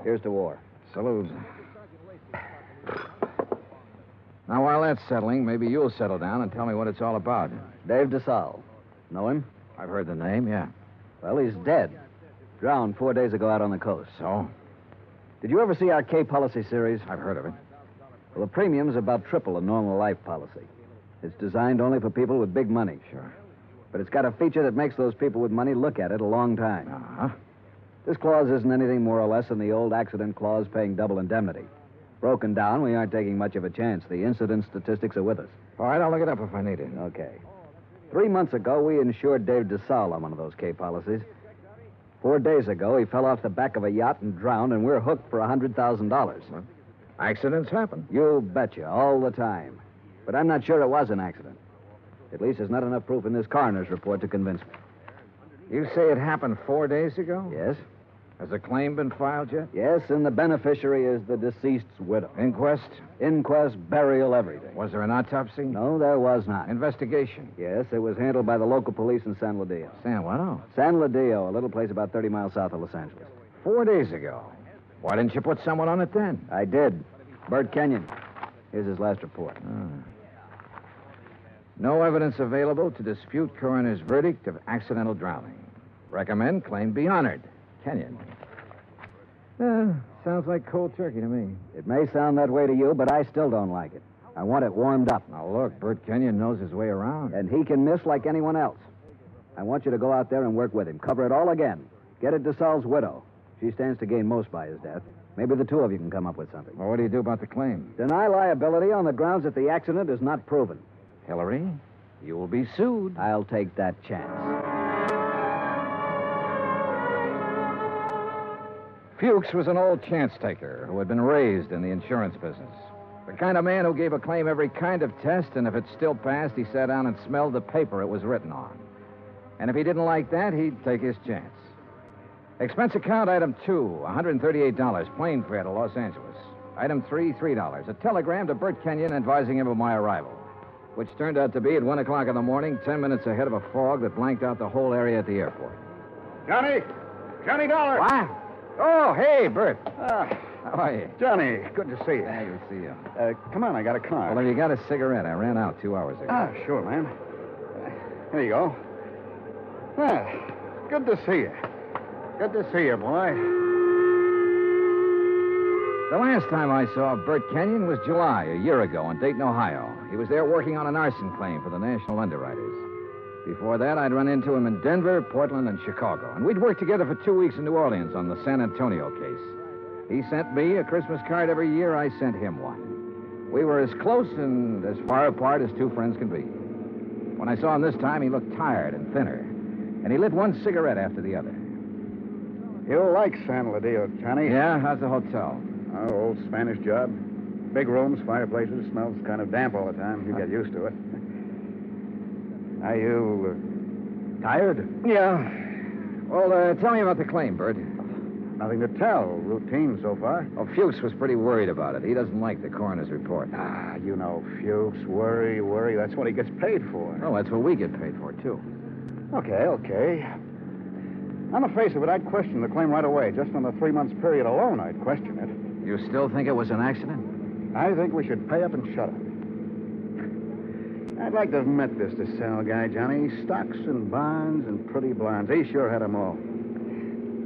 Here's to war. Salute. Now, while that's settling, maybe you'll settle down and tell me what it's all about. Dave Desalles. Know him? I've heard the name, yeah. Well, he's dead. Drowned 4 days ago out on the coast. So? Did you ever see our K policy series? I've heard of it. Well, the premium's about triple a normal life policy. It's designed only for people with big money. Sure. But it's got a feature that makes those people with money look at it a long time. Uh-huh. This clause isn't anything more or less than the old accident clause paying double indemnity. Broken down, we aren't taking much of a chance. The incident statistics are with us. All right, I'll look it up if I need it. Okay. 3 months ago, we insured Dave Desalles on one of those K policies. 4 days ago, he fell off the back of a yacht and drowned, and we're hooked for $100,000. Well, accidents happen. You betcha, all the time. But I'm not sure it was an accident. At least there's not enough proof in this coroner's report to convince me. You say it happened 4 days ago? Yes. Has a claim been filed yet? Yes, and the beneficiary is the deceased's widow. Inquest? Inquest, burial, everything. Was there an autopsy? No, there was not. Investigation? Yes, it was handled by the local police in San Ladillo. San what? Oh. San Ladillo, a little place about 30 miles south of Los Angeles. 4 days ago. Why didn't you put someone on it then? I did. Bert Kenyon. Here's his last report. No evidence available to dispute coroner's verdict of accidental drowning. Recommend claim be honored. Kenyon. Sounds like cold turkey to me. It may sound that way to you, but I still don't like it. I want it warmed up. Now, look, Bert Kenyon knows his way around. And he can miss like anyone else. I want you to go out there and work with him. Cover it all again. Get at Desalles' widow. She stands to gain most by his death. Maybe the two of you can come up with something. Well, what do you do about the claim? Deny liability on the grounds that the accident is not proven. Hillary, you will be sued. I'll take that chance. Fuchs was an old chance taker who had been raised in the insurance business. The kind of man who gave a claim every kind of test, and if it still passed, he sat down and smelled the paper it was written on. And if he didn't like that, he'd take his chance. Expense account item 2, $138, plane fare to Los Angeles. Item 3, $3. A telegram to Bert Kenyon advising him of my arrival, which turned out to be at 1 o'clock in the morning, 10 minutes ahead of a fog that blanked out the whole area at the airport. Johnny Dollar. What? Oh, hey, Bert. How are you? Johnny, good to see you. Yeah, good to see you. Come on, I got a car. Well, have you got a cigarette? I ran out 2 hours ago. Sure, man. Here you go. Good to see you. Good to see you, boy. The last time I saw Bert Kenyon was July, a year ago, in Dayton, Ohio. He was there working on an arson claim for the National Underwriters. Before that, I'd run into him in Denver, Portland, and Chicago. And we'd worked together for 2 weeks in New Orleans on the San Antonio case. He sent me a Christmas card every year. I sent him one. We were as close and as far apart as two friends can be. When I saw him this time, he looked tired and thinner. And he lit one cigarette after the other. You'll like San Ladillo, Johnny. Yeah? How's the hotel? Oh, old Spanish job. Big rooms, fireplaces, smells kind of damp all the time. You get used to it. Are you tired? Yeah. Well, tell me about the claim, Bert. Nothing to tell. Routine so far. Oh, Fuchs was pretty worried about it. He doesn't like the coroner's report. You know, Fuchs, worry. That's what he gets paid for. Oh, that's what we get paid for, too. Okay. On the face of it, I'd question the claim right away. Just on the 3 months period alone, I'd question it. You still think it was an accident? I think we should pay up and shut up. I'd like to have met this Desalles guy, Johnny. Stocks and bonds and pretty blondes. He sure had them all.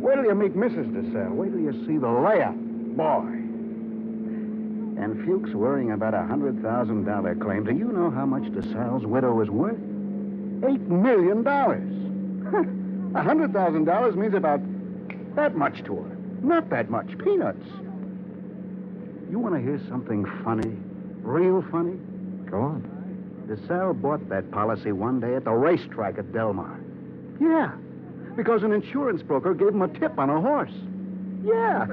Wait till you meet Mrs. Desalles. Wait till you see the layup. Boy. And Fuchs worrying about a $100,000 claim. Do you know how much Desalles' widow is worth? $8 million. $100,000 means about that much to her. Not that much. Peanuts. You want to hear something funny? Real funny? Go on. Desalles bought that policy one day at the racetrack at Del Mar. Yeah, because an insurance broker gave him a tip on a horse. Yeah.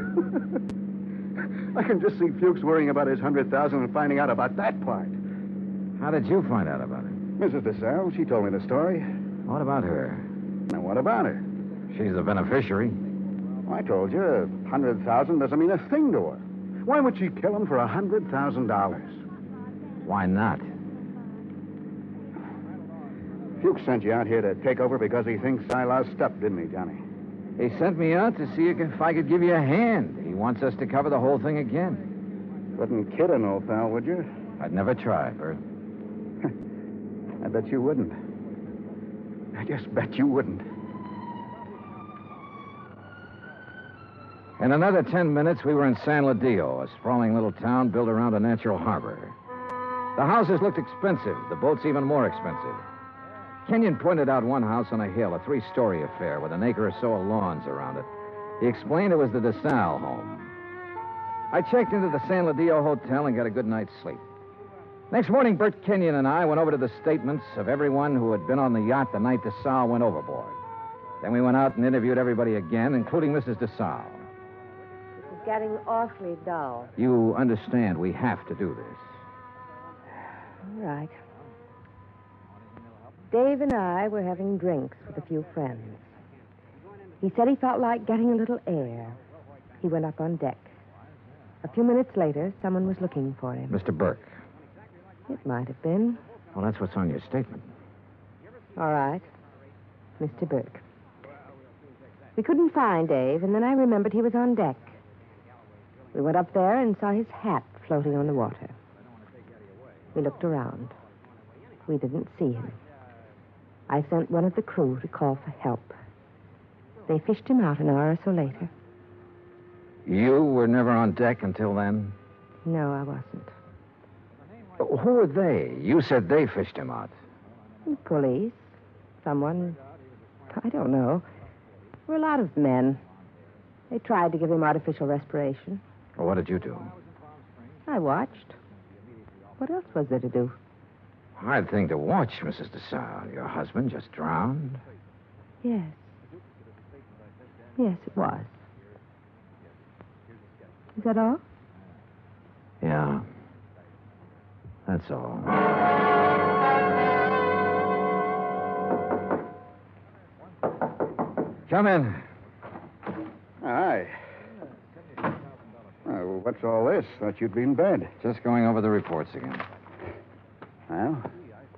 I can just see Fuchs worrying about his $100,000 and finding out about that part. How did you find out about it? Mrs. Desalles, she told me the story. What about her? Now, what about her? She's the beneficiary. Well, I told you, $100,000 doesn't mean a thing to her. Why would she kill him for $100,000? Why not? Fuchs sent you out here to take over because he thinks I lost up, didn't he, Johnny? He sent me out to see if I could give you a hand. He wants us to cover the whole thing again. Wouldn't kid an old pal, would you? I'd never try, Bert. I bet you wouldn't. I just bet you wouldn't. In another 10 minutes, we were in San Ladillo, a sprawling little town built around a natural harbor. The houses looked expensive, the boats even more expensive. Kenyon pointed out one house on a hill, a 3-story affair with an acre or so of lawns around it. He explained it was the Desalles home. I checked into the San Ladillo Hotel and got a good night's sleep. Next morning, Bert Kenyon and I went over to the statements of everyone who had been on the yacht the night Desalles went overboard. Then we went out and interviewed everybody again, including Mrs. Desalles. It's getting awfully dull. You understand we have to do this. All right. Dave and I were having drinks with a few friends. He said he felt like getting a little air. He went up on deck. A few minutes later, someone was looking for him. Mr. Burke. It might have been. Well, that's what's on your statement. All right. Mr. Burke. We couldn't find Dave, and then I remembered he was on deck. We went up there and saw his hat floating on the water. We looked around. We didn't see him. I sent one of the crew to call for help. They fished him out an hour or so later. You were never on deck until then? No, I wasn't. Who are they? You said they fished him out. Police. Someone. I don't know. There were a lot of men. They tried to give him artificial respiration. Well, what did you do? I watched. What else was there to do? Hard thing to watch, Mrs. Desalles. Your husband just drowned. Yes. Yes, it was. Is that all? Yeah. That's all. Come in. Hi. Oh, what's all this? Thought you'd be in bed. Just going over the reports again. Well,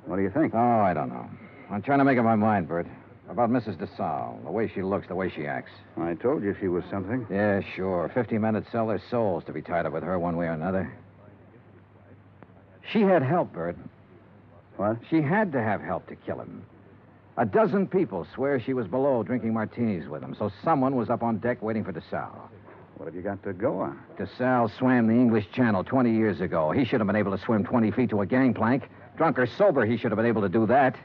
what do you think? Oh, I don't know. I'm trying to make up my mind, Bert. About Mrs. Desalles, the way she looks, the way she acts. I told you she was something. Yeah, sure. 50 men would sell their souls to be tied up with her one way or another. She had help, Bert. What? She had to have help to kill him. A dozen people swear she was below drinking martinis with him, so someone was up on deck waiting for Desalles. What have you got to go on? Desalles swam the English Channel 20 years ago. He should have been able to swim 20 feet to a gangplank. Drunk or sober, he should have been able to do that.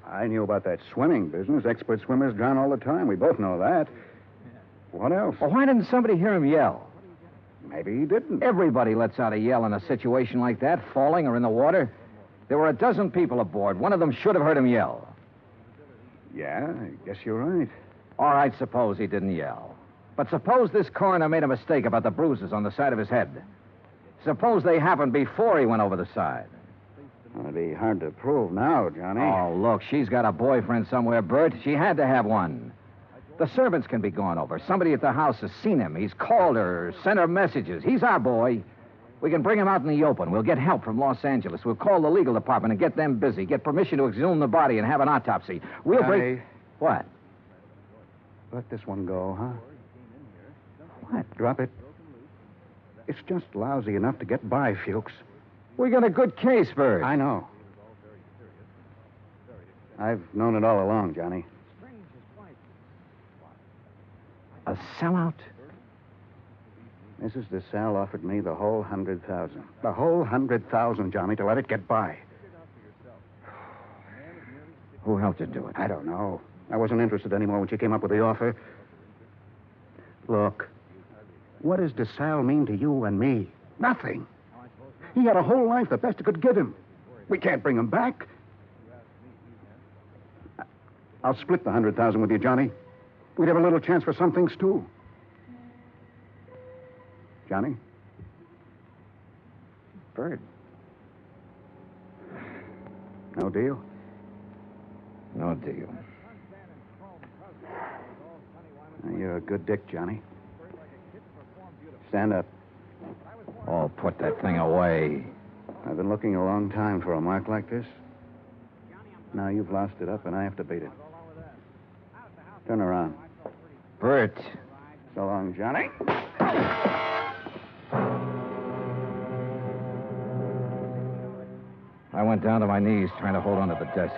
I knew about that swimming business. Expert swimmers drown all the time. We both know that. What else? Well, why didn't somebody hear him yell? Maybe he didn't. Everybody lets out a yell in a situation like that, falling or in the water. There were a dozen people aboard. One of them should have heard him yell. Yeah, I guess you're right. All right, suppose he didn't yell. But suppose this coroner made a mistake about the bruises on the side of his head. Suppose they happened before he went over the side. Well, it'd be hard to prove now, Johnny. Oh, look, she's got a boyfriend somewhere, Bert. She had to have one. The servants can be gone over. Somebody at the house has seen him. He's called her, sent her messages. He's our boy. We can bring him out in the open. We'll get help from Los Angeles. We'll call the legal department and get them busy. Get permission to exhume the body and have an autopsy. We'll Johnny, What? let this one go, huh? What? Drop it. It's just lousy enough to get by, Fuchs. We got a good case, Bert. I know. I've known it all along, Johnny. A sellout? Mrs. Desalles offered me the whole 100,000. The whole 100,000, Johnny, to let it get by. Who helped you do it? I don't know. I wasn't interested anymore when she came up with the offer. Look, what does Desalles mean to you and me? Nothing. He had a whole life, the best it could give him. We can't bring him back. I'll split the 100,000 with you, Johnny. We'd have a little chance for some things, too. Johnny? Bert. No deal? No deal. You're a good dick, Johnny. Stand up. Oh, put that thing away. I've been looking a long time for a mark like this. Now you've lost it up, and I have to beat it. Turn around. Bert. So long, Johnny. I went down to my knees trying to hold onto the desk.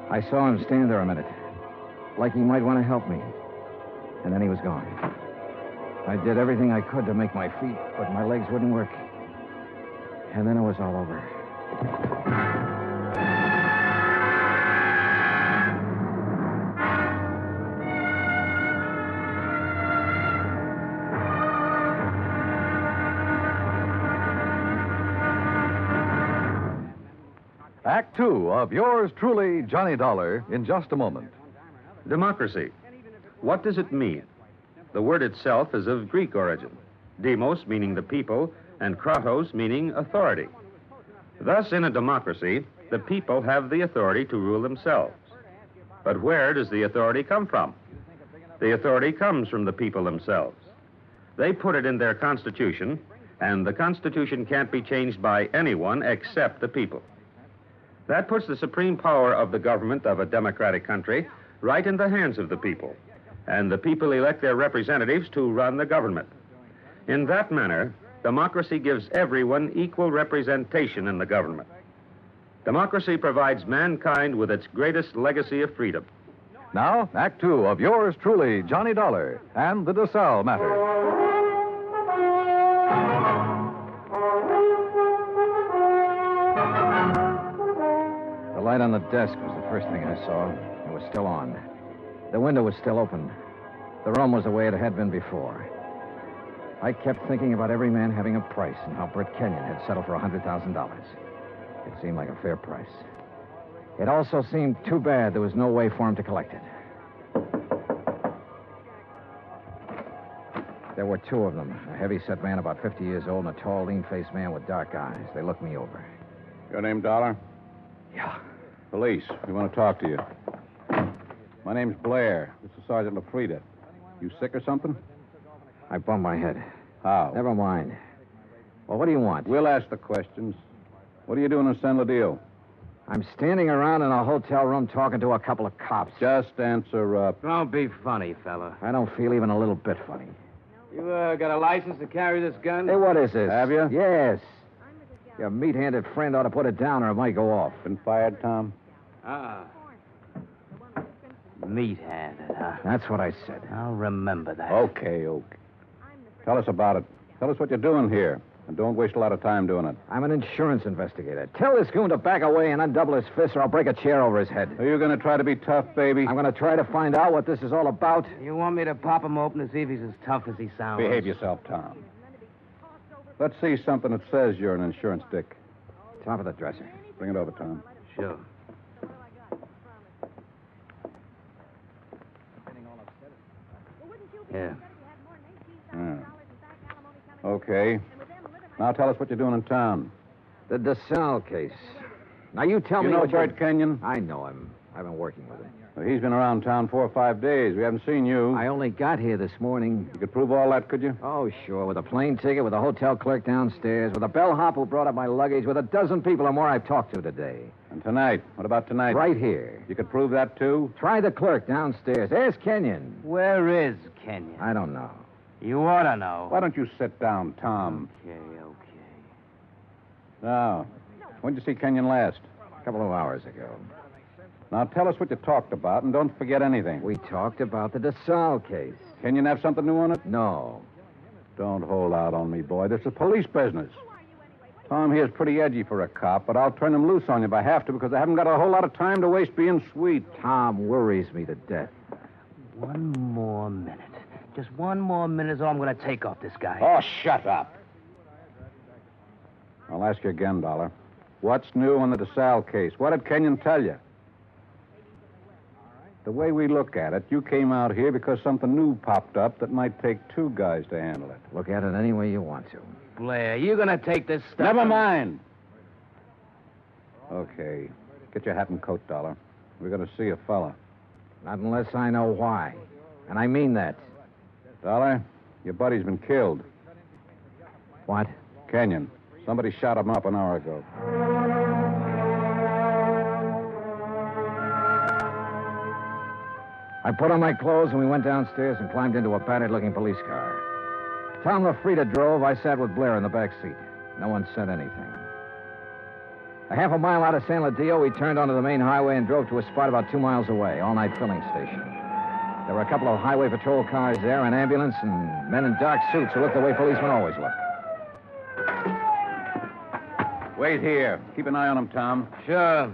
I saw him stand there a minute, like he might want to help me. And then he was gone. I did everything I could to make my feet, but my legs wouldn't work. And then it was all over. Act two of yours truly, Johnny Dollar, in just a moment. Democracy. What does it mean? The word itself is of Greek origin. Demos meaning the people, and kratos meaning authority. Thus, in a democracy, the people have the authority to rule themselves. But where does the authority come from? The authority comes from the people themselves. They put it in their constitution, and the constitution can't be changed by anyone except the people. That puts the supreme power of the government of a democratic country right in the hands of the people, and the people elect their representatives to run the government. In that manner, democracy gives everyone equal representation in the government. Democracy provides mankind with its greatest legacy of freedom. Now, Act two of yours truly, Johnny Dollar, and the Desalles Matter. The light on the desk was the first thing I saw. It was still on. The window was still open. The room was the way it had been before. I kept thinking about every man having a price and how Bert Kenyon had settled for $100,000. It seemed like a fair price. It also seemed too bad there was no way for him to collect it. There were two of them, a heavy-set man about 50 years old and a tall, lean-faced man with dark eyes. They looked me over. Your name, Dollar? Yeah. Police. We want to talk to you. My name's Blair. This is Sergeant LaFrida. You sick or something? I bumped my head. How? Never mind. Well, what do you want? We'll ask the questions. What are you doing in San Ladillo? I'm standing around in a hotel room talking to a couple of cops. Just answer up. Don't be funny, fella. I don't feel even a little bit funny. You got a license to carry this gun? Hey, what is this? Have you? Yes. Your meat-handed friend ought to put it down or it might go off. Been fired, Tom? Meat-handed, huh? That's what I said. I'll remember that. Okay. Tell us about it. Tell us what you're doing here. And don't waste a lot of time doing it. I'm an insurance investigator. Tell this goon to back away and undouble his fist or I'll break a chair over his head. Are you going to try to be tough, baby? I'm going to try to find out what this is all about. You want me to pop him open to see if he's as tough as he sounds? Behave yourself, Tom. Let's see something that says you're an insurance dick. Top of the dresser. Bring it over, Tom. Sure. Yeah. Okay. Now tell us what you're doing in town. The Desalles case. Now you tell me You know what Bert Kenyon? I know him. I've been working with him. Well, he's been around town 4 or 5 days. We haven't seen you. I only got here this morning. You could prove all that, could you? Oh, sure. With a plane ticket, with a hotel clerk downstairs, with a bellhop who brought up my luggage, with a dozen people or more I've talked to today. And tonight? What about tonight? Right here. You could prove that, too? Try the clerk downstairs. Ask Kenyon. Where is Kenyon? I don't know. You ought to know. Why don't you sit down, Tom? Okay. Now, when did you see Kenyon last? A couple of hours ago. Now, tell us what you talked about, and don't forget anything. We talked about the Desalles case. Kenyon have something new on it? No. Don't hold out on me, boy. This is police business. Tom here's pretty edgy for a cop, but I'll turn him loose on you if I have to, because I haven't got a whole lot of time to waste being sweet. Tom worries me to death. One more minute. Just one more minute is all I'm going to take off this guy. Oh, shut up. I'll ask you again, Dollar. What's new on the Desalles case? What did Kenyon tell you? The way we look at it, you came out here because something new popped up that might take 2 guys to handle it. Look at it any way you want to. Blair, you going to take this stuff? Never mind. Okay. Get your hat and coat, Dollar. We're going to see a fella. Not unless I know why. And I mean that. Dollar, your buddy's been killed. What? Kenyon. Somebody shot him up an hour ago. I put on my clothes and we went downstairs and climbed into a battered-looking police car. Tom LaFrida drove. I sat with Blair in the back seat. No one said anything. A half a mile out of San Ladillo, we turned onto the main highway and drove to a spot about 2 miles away, all-night filling station. There were a couple of highway patrol cars there, an ambulance, and men in dark suits who looked the way policemen always look. Wait here. Keep an eye on him, Tom. Sure.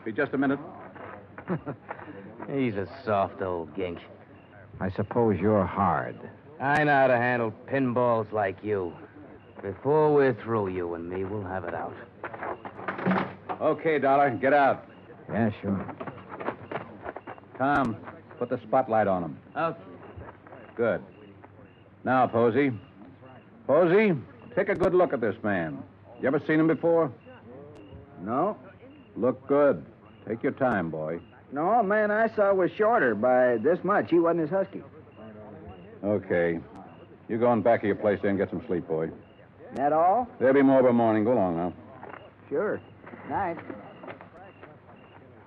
Be just a minute. He's a soft old gink. I suppose you're hard. I know how to handle pinballs like you. Before we're through, you and me, we'll have it out. Okay, Dollar. Get out. Yeah, sure. Tom, put the spotlight on him. Okay. Good. Now, Posey. Posey, take a good look at this man. You ever seen him before? No? Look good. Take your time, boy. No, man I saw was shorter by this much. He wasn't as husky. Okay. You go in back of your place there and get some sleep, boy. That all? There'll be more by morning. Go along now. Sure. Night.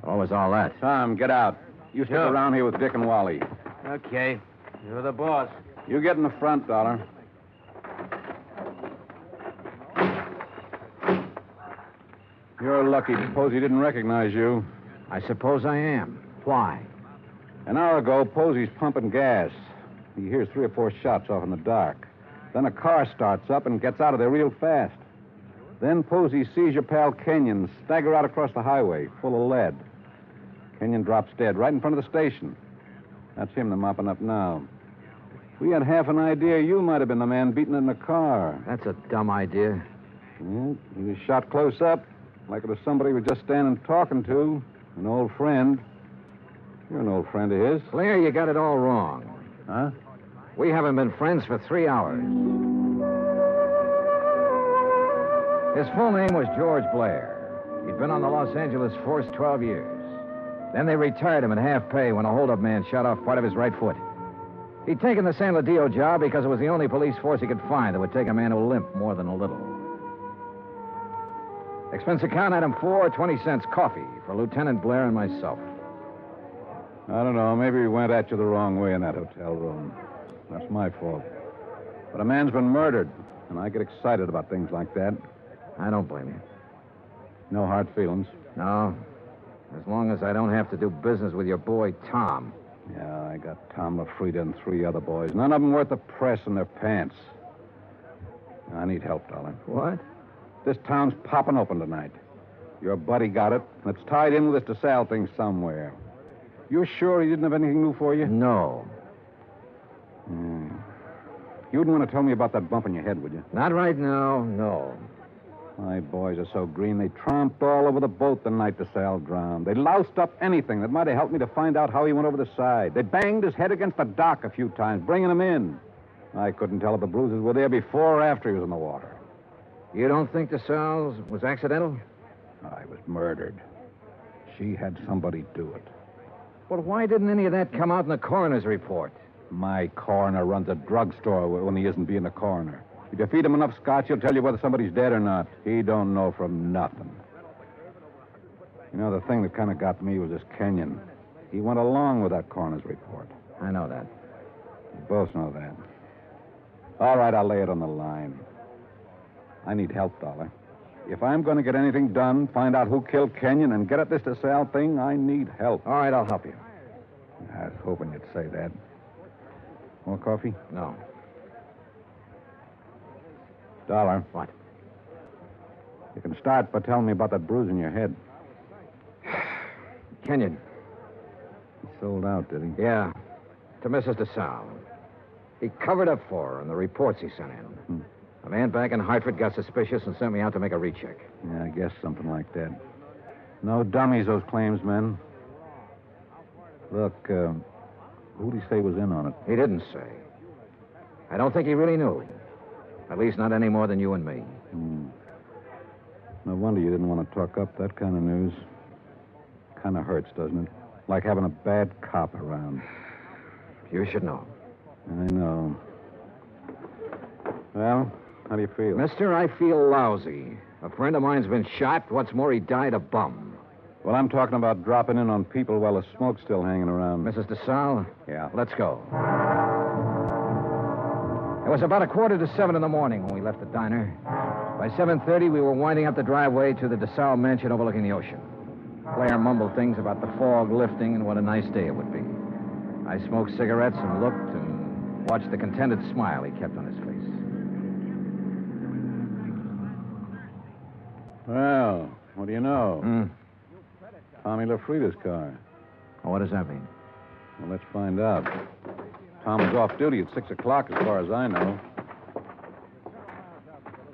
What was all that? Tom, get out. You stick around here with Dick and Wally. Okay. You're the boss. You get in the front, Dollar. You're lucky Posey didn't recognize you. I suppose I am. Why? An hour ago, Posey's pumping gas. He hears 3 or 4 shots off in the dark. Then a car starts up and gets out of there real fast. Then Posey sees your pal Kenyon stagger out across the highway, full of lead. Kenyon drops dead right in front of the station. That's him they're mopping up now. We had half an idea you might have been the man beaten in the car. That's a dumb idea. Yeah, he was shot close up, like it was somebody he was just standing talking to. An old friend. You're an old friend of his. Blair, you got it all wrong. Huh? We haven't been friends for 3 hours. His full name was George Blair. He'd been on the Los Angeles force 12 years. Then they retired him at half pay when a holdup man shot off part of his right foot. He'd taken the San Ladillo job because it was the only police force he could find that would take a man who limped more than a little. Expense account item 4, 20 cents coffee for Lieutenant Blair and myself. I don't know. Maybe we went at you the wrong way in that hotel room. That's my fault. But a man's been murdered, and I get excited about things like that. I don't blame you. No hard feelings. No. As long as I don't have to do business with your boy, Tom. Yeah, I got Tom LaFrida and 3 other boys. None of them worth the press in their pants. I need help, darling. What? This town's popping open tonight. Your buddy got it, and it's tied in with this Desalles thing somewhere. You're sure he didn't have anything new for you? No. You wouldn't want to tell me about that bump in your head, would you? Not right now, no. My boys are so green, they tromped all over the boat the night Desalles drowned. They loused up anything that might have helped me to find out how he went over the side. They banged his head against the dock a few times, bringing him in. I couldn't tell if the bruises were there before or after he was in the water. You don't think Desalles was accidental? I was murdered. She had somebody do it. Well, why didn't any of that come out in the coroner's report? My coroner runs a drugstore when he isn't being a coroner. If you feed him enough scotch, he'll tell you whether somebody's dead or not. He don't know from nothing. You know, the thing that kind of got me was this Kenyon. He went along with that coroner's report. I know that. We both know that. All right, I'll lay it on the line. I need help, Dollar. If I'm going to get anything done, find out who killed Kenyon, and get at this Desalles thing, I need help. All right, I'll help you. I was hoping you'd say that. More coffee? No. Dollar. What? You can start by telling me about that bruise in your head. Kenyon. He sold out, did he? Yeah. To Mrs. Desalles. He covered up for her in the reports he sent in. A man back in Hartford got suspicious and sent me out to make a recheck. Yeah, I guess something like that. No dummies, those claims men. Look, who'd he say was in on it? He didn't say. I don't think he really knew. At least not any more than you and me. No wonder you didn't want to talk up that kind of news. Kind of hurts, doesn't it? Like having a bad cop around. You should know. I know. Well, How do you feel? Mister, I feel lousy. A friend of mine's been shot. What's more, he died a bum. Well, I'm talking about dropping in on people while the smoke's still hanging around. Mrs. Desalles? Yeah. Let's go. It was about 6:45 in the morning when we left the diner. By 7:30, we were winding up the driveway to the Desalles mansion overlooking the ocean. Blair mumbled things about the fog lifting and what a nice day it would be. I smoked cigarettes and looked and watched the contented smile he kept on his face. Well, what do you know? Tommy LaFrida's car. Oh, what does that mean? Well, let's find out. Tom was off duty at 6 o'clock, as far as I know.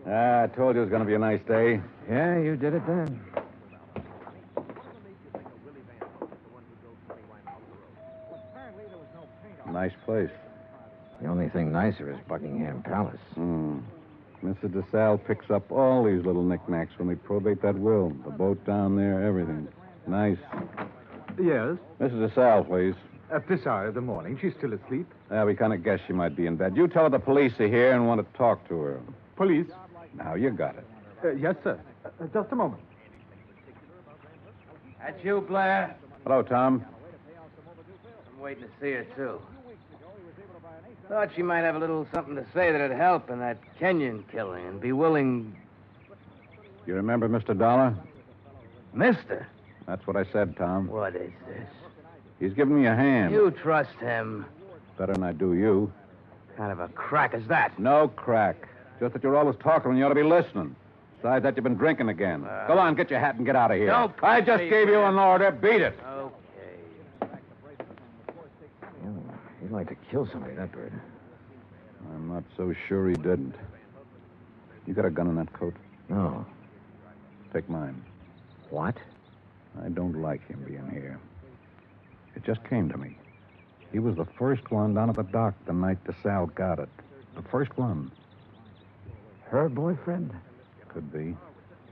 I told you it was going to be a nice day. Yeah, you did it then. Nice place. The only thing nicer is Buckingham Palace. Mr. Desalles picks up all these little knickknacks when they probate that will. The boat down there, everything. Nice. Yes? Mrs. Desalles, please. At this hour of the morning. She's still asleep. Yeah, we kind of guessed she might be in bed. You tell her the police are here and want to talk to her. Police? Now, you got it. Yes, sir. Just a moment. That's you, Blair? Hello, Tom. I'm waiting to see her, too. Thought she might have a little something to say that'd help in that Kenyon killing and be willing... You remember Mr. Dollar? Mister? That's what I said, Tom. What is this? He's giving me a hand. You trust him. Better than I do you. Kind of a crack is that? No crack. Just that you're always talking when you ought to be listening. Besides that, you've been drinking again. Go on, get your hat and get out of here. No, I just gave you an order. Beat it. Okay. He'd like to kill somebody, that bird. I'm not so sure he didn't. You got a gun in that coat? No. Take mine. What? I don't like him being here. It just came to me. He was the first one down at the dock the night Desalles got it. The first one. Her boyfriend? Could be.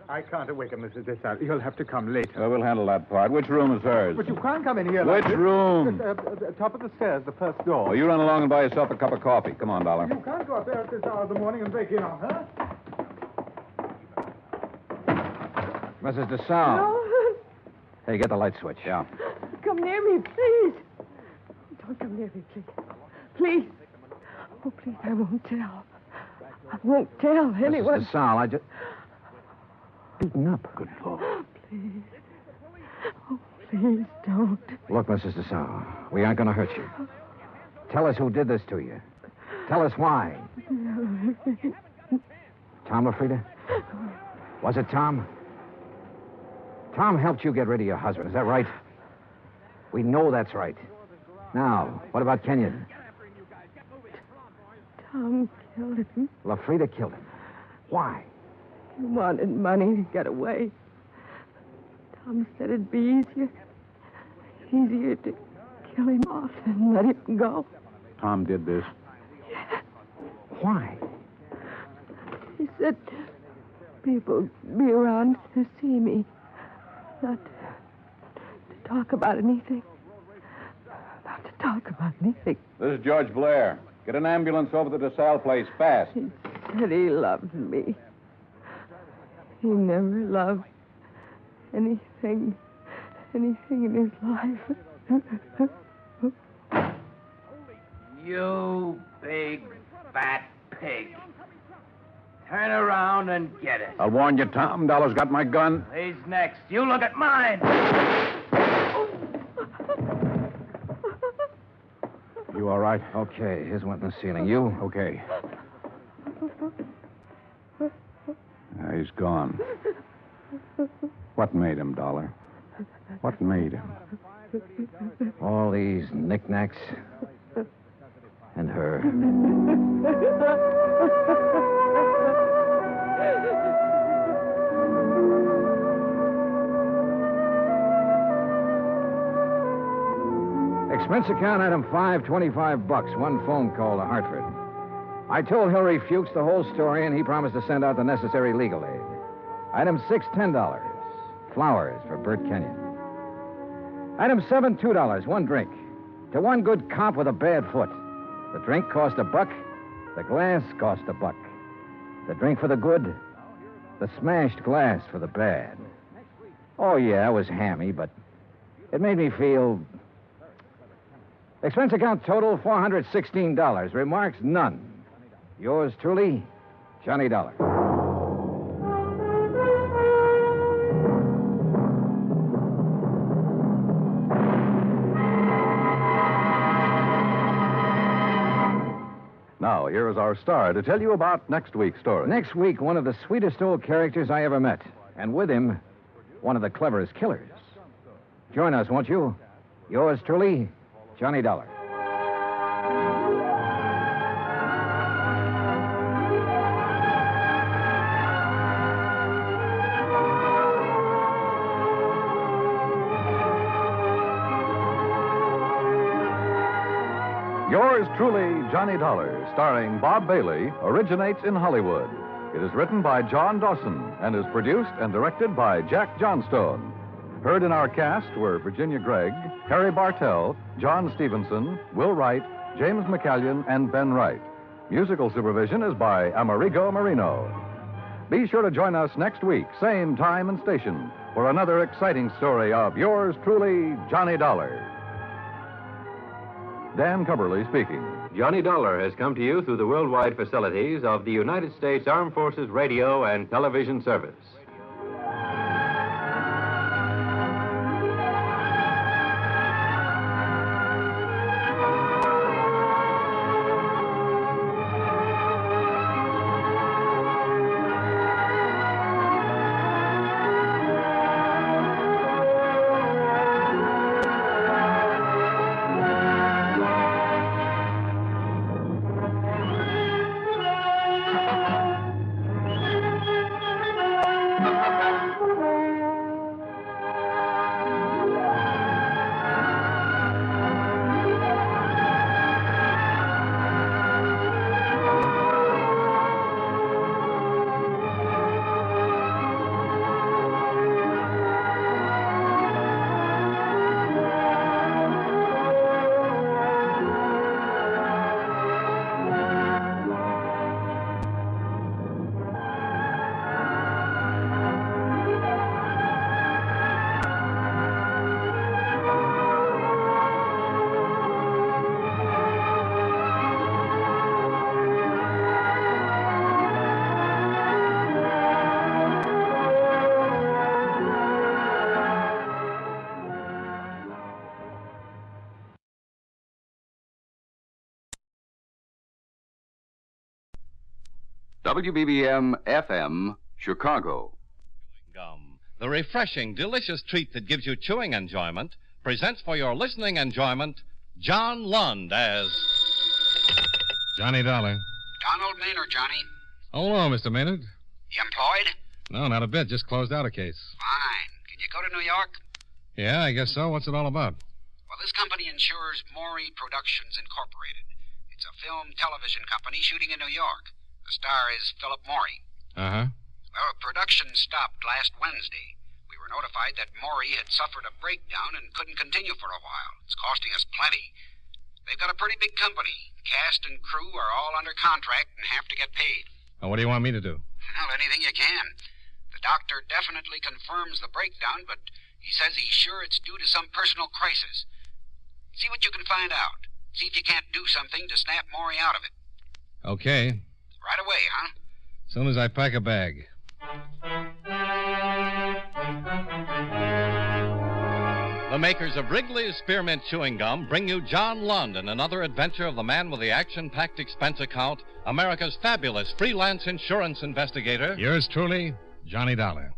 I can't awaken Mrs. Desalles. You'll have to come later. Well, we'll handle that part. Which room is hers? But you can't come in here Which like this. room? Top of the stairs, the first door. Well, you run along and buy yourself a cup of coffee. Come on, Dollar. You can't go up there at this hour of the morning and break in on her. Mrs. Desalles. No. Hey, get the light switch. Yeah. Come near me, please. Don't come near me, please. Please. Oh, please, I won't tell. I won't tell anyone. Mrs. Desalles, I just... Beaten up. Good Lord. Please. Oh, please don't. Look, Mrs. Desalles, we aren't going to hurt you. Tell us who did this to you. Tell us why. Tom LaFrida? Was it Tom? Tom helped you get rid of your husband, is that right? We know that's right. Now, what about Kenyon? Tom killed him. LaFrida killed him. Why? He wanted money to get away. Tom said it'd be easier to kill him off than let him go. Tom did this. Why? He said people would be around to see me. Not to talk about anything. Not to talk about anything. This is George Blair. Get an ambulance over to the Desalles place, fast. He said he loved me. He never loved anything in his life. You big, fat pig. Turn around and get it. I'll warn you, Tom. Dollar's got my gun. He's next. You look at mine. You all right? Okay, here's one in the ceiling. You? Okay. He's gone. What made him, Dollar? What made him? All these knickknacks. And her. Expense account item 5, $25. One phone call to Hartford. I told Hilary Fuchs the whole story, and he promised to send out the necessary legal aid. Item 6, $10. Flowers for Bert Kenyon. Item 7, $2. One drink. To one good cop with a bad foot. The drink cost $1. The glass cost $1. The drink for the good, the smashed glass for the bad. Oh, yeah, it was hammy, but it made me feel... Expense account total, $416. Remarks, none. Yours truly, Johnny Dollar. Now, here is our star to tell you about next week's story. Next week, one of the sweetest old characters I ever met. And with him, one of the cleverest killers. Join us, won't you? Yours truly, Johnny Dollar. Yours truly, Johnny Dollar, starring Bob Bailey, originates in Hollywood. It is written by John Dawson and is produced and directed by Jack Johnstone. Heard in our cast were Virginia Gregg, Harry Bartell, John Stevenson, Will Wright, James McCallion, and Ben Wright. Musical supervision is by Amerigo Marino. Be sure to join us next week, same time and station, for another exciting story of yours truly, Johnny Dollar. Dan Cumberly speaking. Johnny Dollar has come to you through the worldwide facilities of the United States Armed Forces Radio and Television Service. WBBM FM, Chicago. Gum, the refreshing, delicious treat that gives you chewing enjoyment, presents for your listening enjoyment John Lund as Johnny Dollar. Donald Maynard, Johnny. Oh, hello, Mr. Maynard. You employed? No, not a bit. Just closed out a case. Fine. Can you go to New York? Yeah, I guess so. What's it all about? Well, this company insures Morey Productions Incorporated. It's a film television company shooting in New York. The star is Philip Morey. Uh-huh. Well, production stopped last Wednesday. We were notified that Morey had suffered a breakdown and couldn't continue for a while. It's costing us plenty. They've got a pretty big company. Cast and crew are all under contract and have to get paid. Well, what do you want me to do? Well, anything you can. The doctor definitely confirms the breakdown, but he says he's sure it's due to some personal crisis. See what you can find out. See if you can't do something to snap Morey out of it. Okay. Right away, huh? As soon as I pack a bag. the makers of Wrigley's Spearmint Chewing Gum bring you John Lund and another adventure of the man with the action-packed expense account, America's fabulous freelance insurance investigator. Yours truly, Johnny Dollar.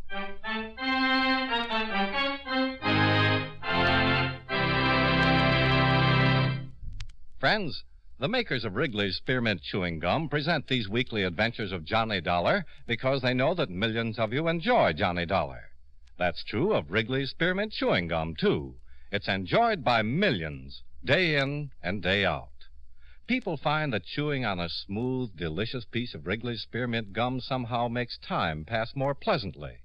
Friends, the makers of Wrigley's Spearmint Chewing Gum present these weekly adventures of Johnny Dollar because they know that millions of you enjoy Johnny Dollar. That's true of Wrigley's Spearmint Chewing Gum, too. It's enjoyed by millions, day in and day out. People find that chewing on a smooth, delicious piece of Wrigley's Spearmint Gum somehow makes time pass more pleasantly.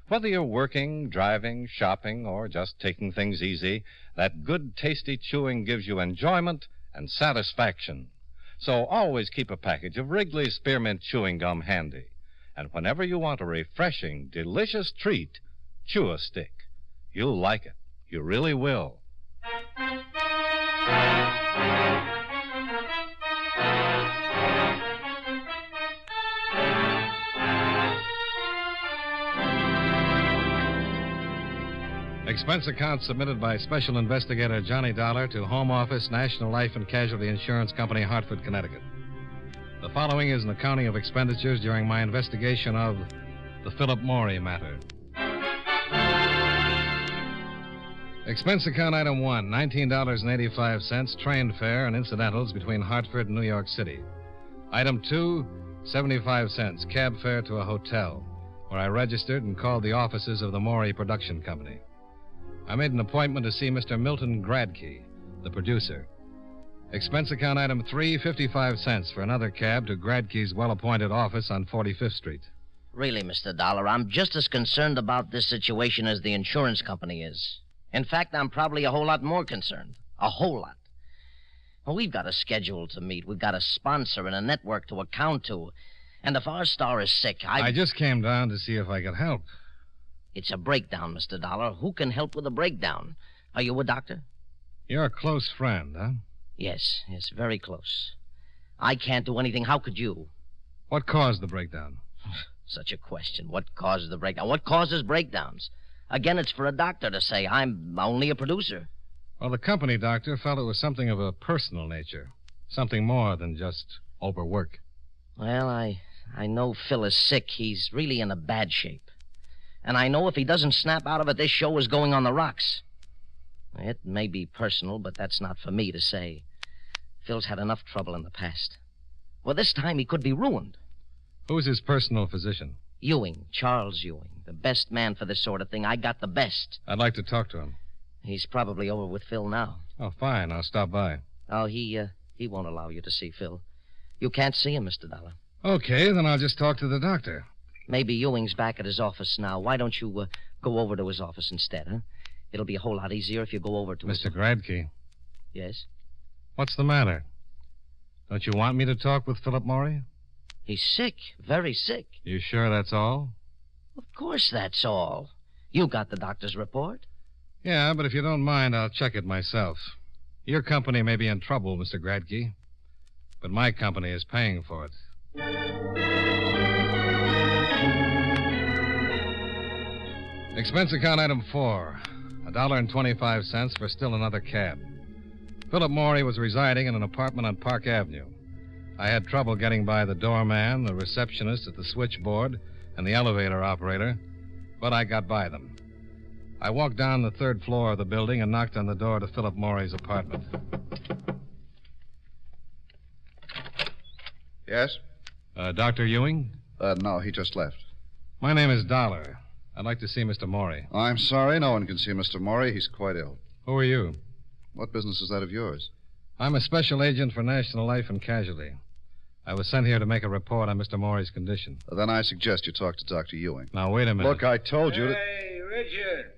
Whether you're working, driving, shopping, or just taking things easy, that good, tasty chewing gives you enjoyment and satisfaction. So always keep a package of Wrigley's Spearmint Chewing Gum handy. And whenever you want a refreshing, delicious treat, chew a stick. You'll like it. You really will. Expense account submitted by Special Investigator Johnny Dollar to Home Office, National Life and Casualty Insurance Company, Hartford, Connecticut. The following is an accounting of expenditures during my investigation of the Philip Morey Matter. Expense account item 1, $19.85, train fare and incidentals between Hartford and New York City. Item 2, 75 cents, cab fare to a hotel, where I registered and called the offices of the Morey Production Company. I made an appointment to see Mr. Milton Gradkey, the producer. Expense account item 3, 55 cents for another cab to Gradkey's well-appointed office on 45th Street. Really, Mr. Dollar, I'm just as concerned about this situation as the insurance company is. In fact, I'm probably a whole lot more concerned. A whole lot. Well, we've got a schedule to meet. We've got a sponsor and a network to account to. And if our star is sick, I just came down to see if I could help. It's a breakdown, Mr. Dollar. Who can help with a breakdown? Are you a doctor? You're a close friend, huh? Yes, very close. I can't do anything. How could you? What caused the breakdown? Such a question. What causes the breakdown? What causes breakdowns? Again, it's for a doctor to say. I'm only a producer. Well, the company doctor felt it was something of a personal nature. Something more than just overwork. Well, I know Phil is sick. He's really in a bad shape. And I know if he doesn't snap out of it, this show is going on the rocks. It may be personal, but that's not for me to say. Phil's had enough trouble in the past. Well, this time he could be ruined. Who's his personal physician? Ewing, Charles Ewing. The best man for this sort of thing. I got the best. I'd like to talk to him. He's probably over with Phil now. Oh, fine. I'll stop by. Oh, he won't allow you to see Phil. You can't see him, Mr. Dollar. Okay, then I'll just talk to the doctor. Maybe Ewing's back at his office now. Why don't you go over to his office instead, huh? It'll be a whole lot easier if you go over to Mr. Gradkey. Yes? What's the matter? Don't you want me to talk with Philip Morey? He's sick. Very sick. You sure that's all? Of course that's all. You got the doctor's report? Yeah, but if you don't mind, I'll check it myself. Your company may be in trouble, Mr. Gradkey, but my company is paying for it. Expense account item 4, $1.25 for still another cab. Philip Morey was residing in an apartment on Park Avenue. I had trouble getting by the doorman, the receptionist at the switchboard, and the elevator operator, but I got by them. I walked down the third floor of the building and knocked on the door to Philip Morey's apartment. Yes? Dr. Ewing? No, he just left. My name is Dollar. I'd like to see Mr. Morey. I'm sorry, no one can see Mr. Morey. He's quite ill. Who are you? What business is that of yours? I'm a special agent for National Life and Casualty. I was sent here to make a report on Mr. Morey's condition. Then I suggest you talk to Dr. Ewing. Now, wait a minute. Look, I told you to... Hey, Richard.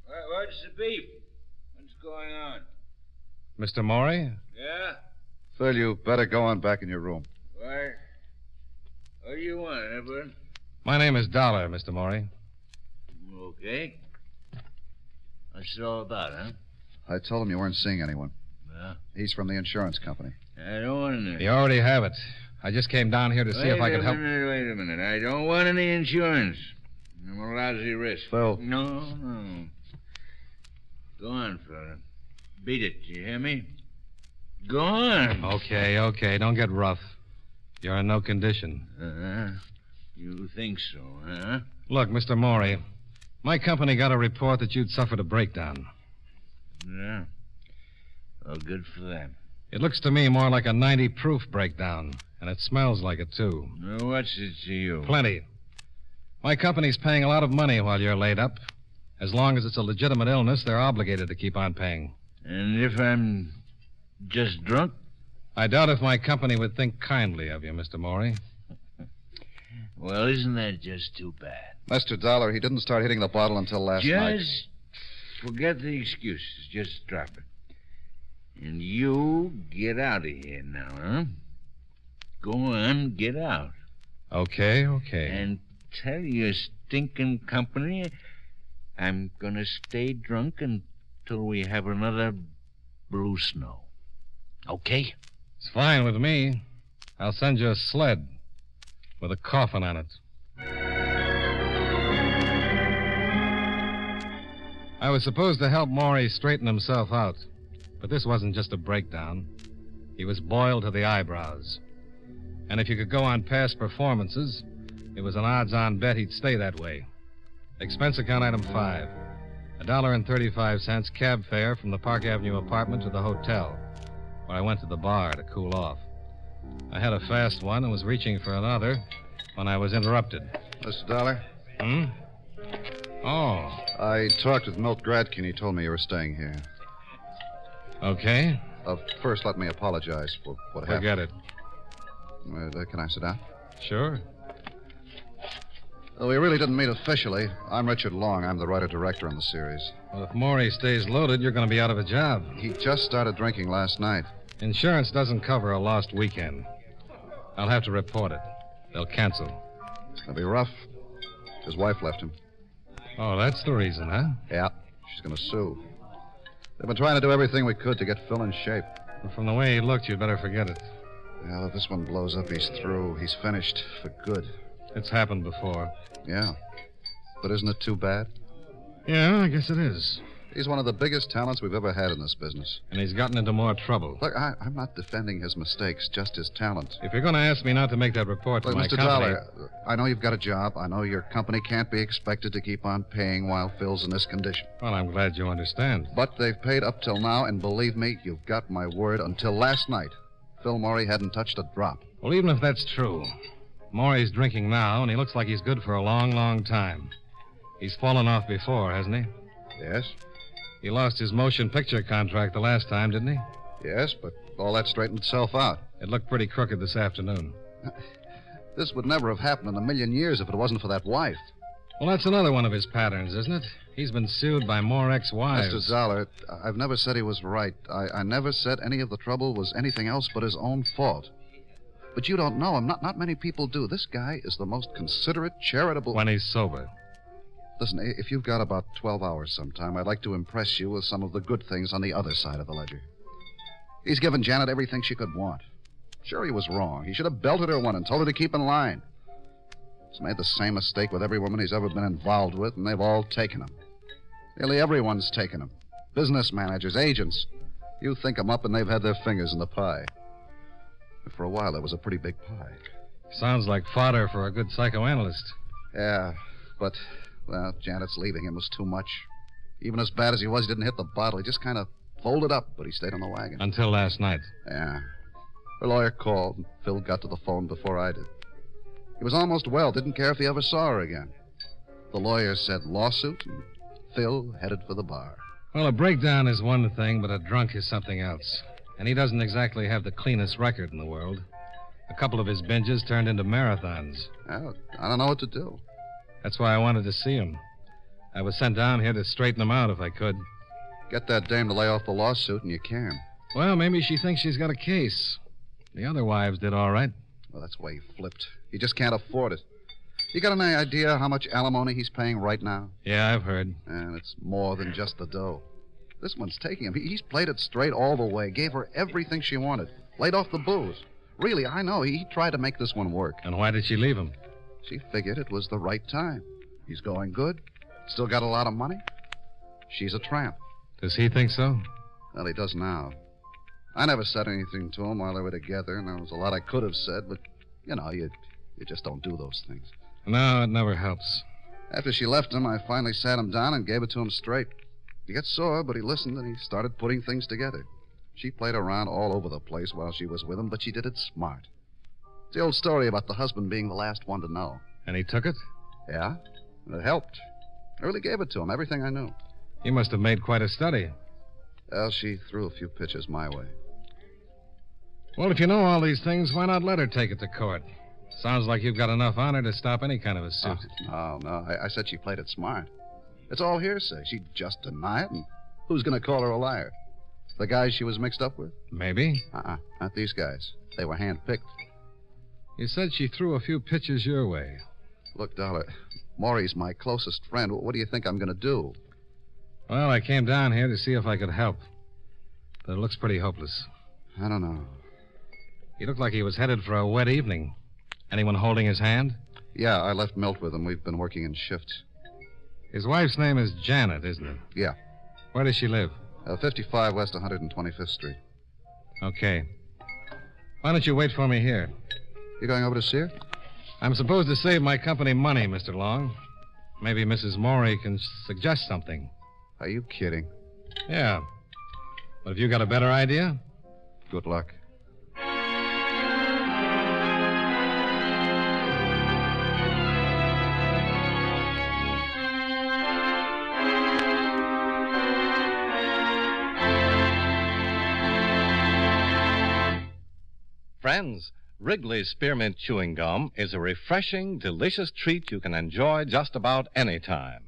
What's the beef? What's going on? Mr. Morey? Yeah? Phil, you better go on back in your room. Why? What do you want, Edward? My name is Dollar, Mr. Morey. Okay. What's it all about, huh? I told him you weren't seeing anyone. Yeah? He's from the insurance company. I don't want any. You already have it. I just came down here to see if I could help. Wait a minute. I don't want any insurance. I'm a lousy risk. Phil. No. Go on, fella. Beat it. Do you hear me? Go on. Okay. Don't get rough. You're in no condition. You think so, huh? Look, Mr. Morey, my company got a report that you'd suffered a breakdown. Yeah. Well, good for them. It looks to me more like a 90-proof breakdown, and it smells like it, too. Well, what's it to you? Plenty. My company's paying a lot of money while you're laid up. As long as it's a legitimate illness, they're obligated to keep on paying. And if I'm just drunk? I doubt if my company would think kindly of you, Mr. Morey. Well, isn't that just too bad? Mr. Dollar, he didn't start hitting the bottle until last night. Just forget the excuses. Just drop it. And you get out of here now, huh? Go on, get out. Okay. And tell your stinking company I'm gonna stay drunk until we have another blue snow. Okay? It's fine with me. I'll send you a sled with a coffin on it. I was supposed to help Morey straighten himself out, but this wasn't just a breakdown. He was boiled to the eyebrows. And if you could go on past performances, it was an odds-on bet he'd stay that way. Expense account item 5. $1.35 cab fare from the Park Avenue apartment to the hotel, where I went to the bar to cool off. I had a fast one and was reaching for another when I was interrupted. Mr. Dollar? Oh. I talked with Milt Gradkin. He told me you were staying here. Okay. First, let me apologize for what happened. Forget it. Can I sit down? Sure. We really didn't meet officially. I'm Richard Long. I'm the writer-director on the series. Well, if Morey stays loaded, you're going to be out of a job. He just started drinking last night. Insurance doesn't cover a lost weekend. I'll have to report it. They'll cancel. It'll be rough. His wife left him. Oh, that's the reason, huh? Yeah. She's going to sue. They've been trying to do everything we could to get Phil in shape. Well, from the way he looked, you'd better forget it. Well, if this one blows up, he's through. He's finished for good. It's happened before. Yeah. But isn't it too bad? Yeah, I guess it is. He's one of the biggest talents we've ever had in this business. And he's gotten into more trouble. Look, I'm not defending his mistakes, just his talent. If you're going to ask me not to make that report to my Mr. company... Dollar, I know you've got a job. I know your company can't be expected to keep on paying while Phil's in this condition. Well, I'm glad you understand. But they've paid up till now, and believe me, you've got my word, until last night, Phil Morey hadn't touched a drop. Well, even if that's true, Morey's drinking now, and he looks like he's good for a long, long time. He's fallen off before, hasn't he? Yes. He lost his motion picture contract the last time, didn't he? Yes, but all that straightened itself out. It looked pretty crooked this afternoon. This would never have happened in a million years if it wasn't for that wife. Well, that's another one of his patterns, isn't it? He's been sued by more ex-wives. Mr. Zoller, I've never said he was right. I never said any of the trouble was anything else but his own fault. But you don't know him. Not many people do. This guy is the most considerate, charitable... When he's sober. Listen, if you've got about 12 hours sometime, I'd like to impress you with some of the good things on the other side of the ledger. He's given Janet everything she could want. Sure, he was wrong. He should have belted her one and told her to keep in line. He's made the same mistake with every woman he's ever been involved with, and they've all taken him. Nearly everyone's taken him. Business managers, agents. You think them up, and they've had their fingers in the pie. For a while, there was a pretty big pie. Sounds like fodder for a good psychoanalyst. Yeah, but... Well, Janet's leaving him was too much. Even as bad as he was, he didn't hit the bottle. He just kind of folded up, but he stayed on the wagon. Until last night. Yeah. Her lawyer called, and Phil got to the phone before I did. He was almost well, didn't care if he ever saw her again. The lawyer said lawsuit, and Phil headed for the bar. Well, a breakdown is one thing, but a drunk is something else. And he doesn't exactly have the cleanest record in the world. A couple of his binges turned into marathons. Well, I don't know what to do. That's why I wanted to see him. I was sent down here to straighten him out if I could. Get that dame to lay off the lawsuit and you can. Well, maybe she thinks she's got a case. The other wives did all right. Well, that's why he flipped. He just can't afford it. You got any idea how much alimony he's paying right now? Yeah, I've heard. And it's more than just the dough. This one's taking him. He's played it straight all the way. Gave her everything she wanted. Laid off the booze. Really, I know. He tried to make this one work. And why did she leave him? She figured it was the right time. He's going good. Still got a lot of money. She's a tramp. Does he think so? Well, he does now. I never said anything to him while they were together, and there was a lot I could have said, but, you know, you just don't do those things. No, it never helps. After she left him, I finally sat him down and gave it to him straight. He got sore, but he listened, and he started putting things together. She played around all over the place while she was with him, but she did it smart. It's the old story about the husband being the last one to know. And he took it? Yeah, and it helped. I really gave it to him, everything I knew. He must have made quite a study. Well, she threw a few pitches my way. Well, if you know all these things, why not let her take it to court? Sounds like you've got enough on her to stop any kind of a suit. Oh, no. I said she played it smart. It's all hearsay. She'd just deny it, and who's going to call her a liar? The guys she was mixed up with? Maybe. Not these guys. They were hand-picked. You said she threw a few pitches your way. Look, Dollar, Maury's my closest friend. What do you think I'm going to do? Well, I came down here to see if I could help. But it looks pretty hopeless. I don't know. He looked like he was headed for a wet evening. Anyone holding his hand? Yeah, I left Milt with him. We've been working in shifts. His wife's name is Janet, isn't it? Yeah. Where does she live? 55 West 125th Street. Okay. Why don't you wait for me here? You going over to see her? I'm supposed to save my company money, Mr. Long. Maybe Mrs. Morey can suggest something. Are you kidding? Yeah. But have you got a better idea? Good luck. Friends, Wrigley's Spearmint Chewing Gum is a refreshing, delicious treat you can enjoy just about any time.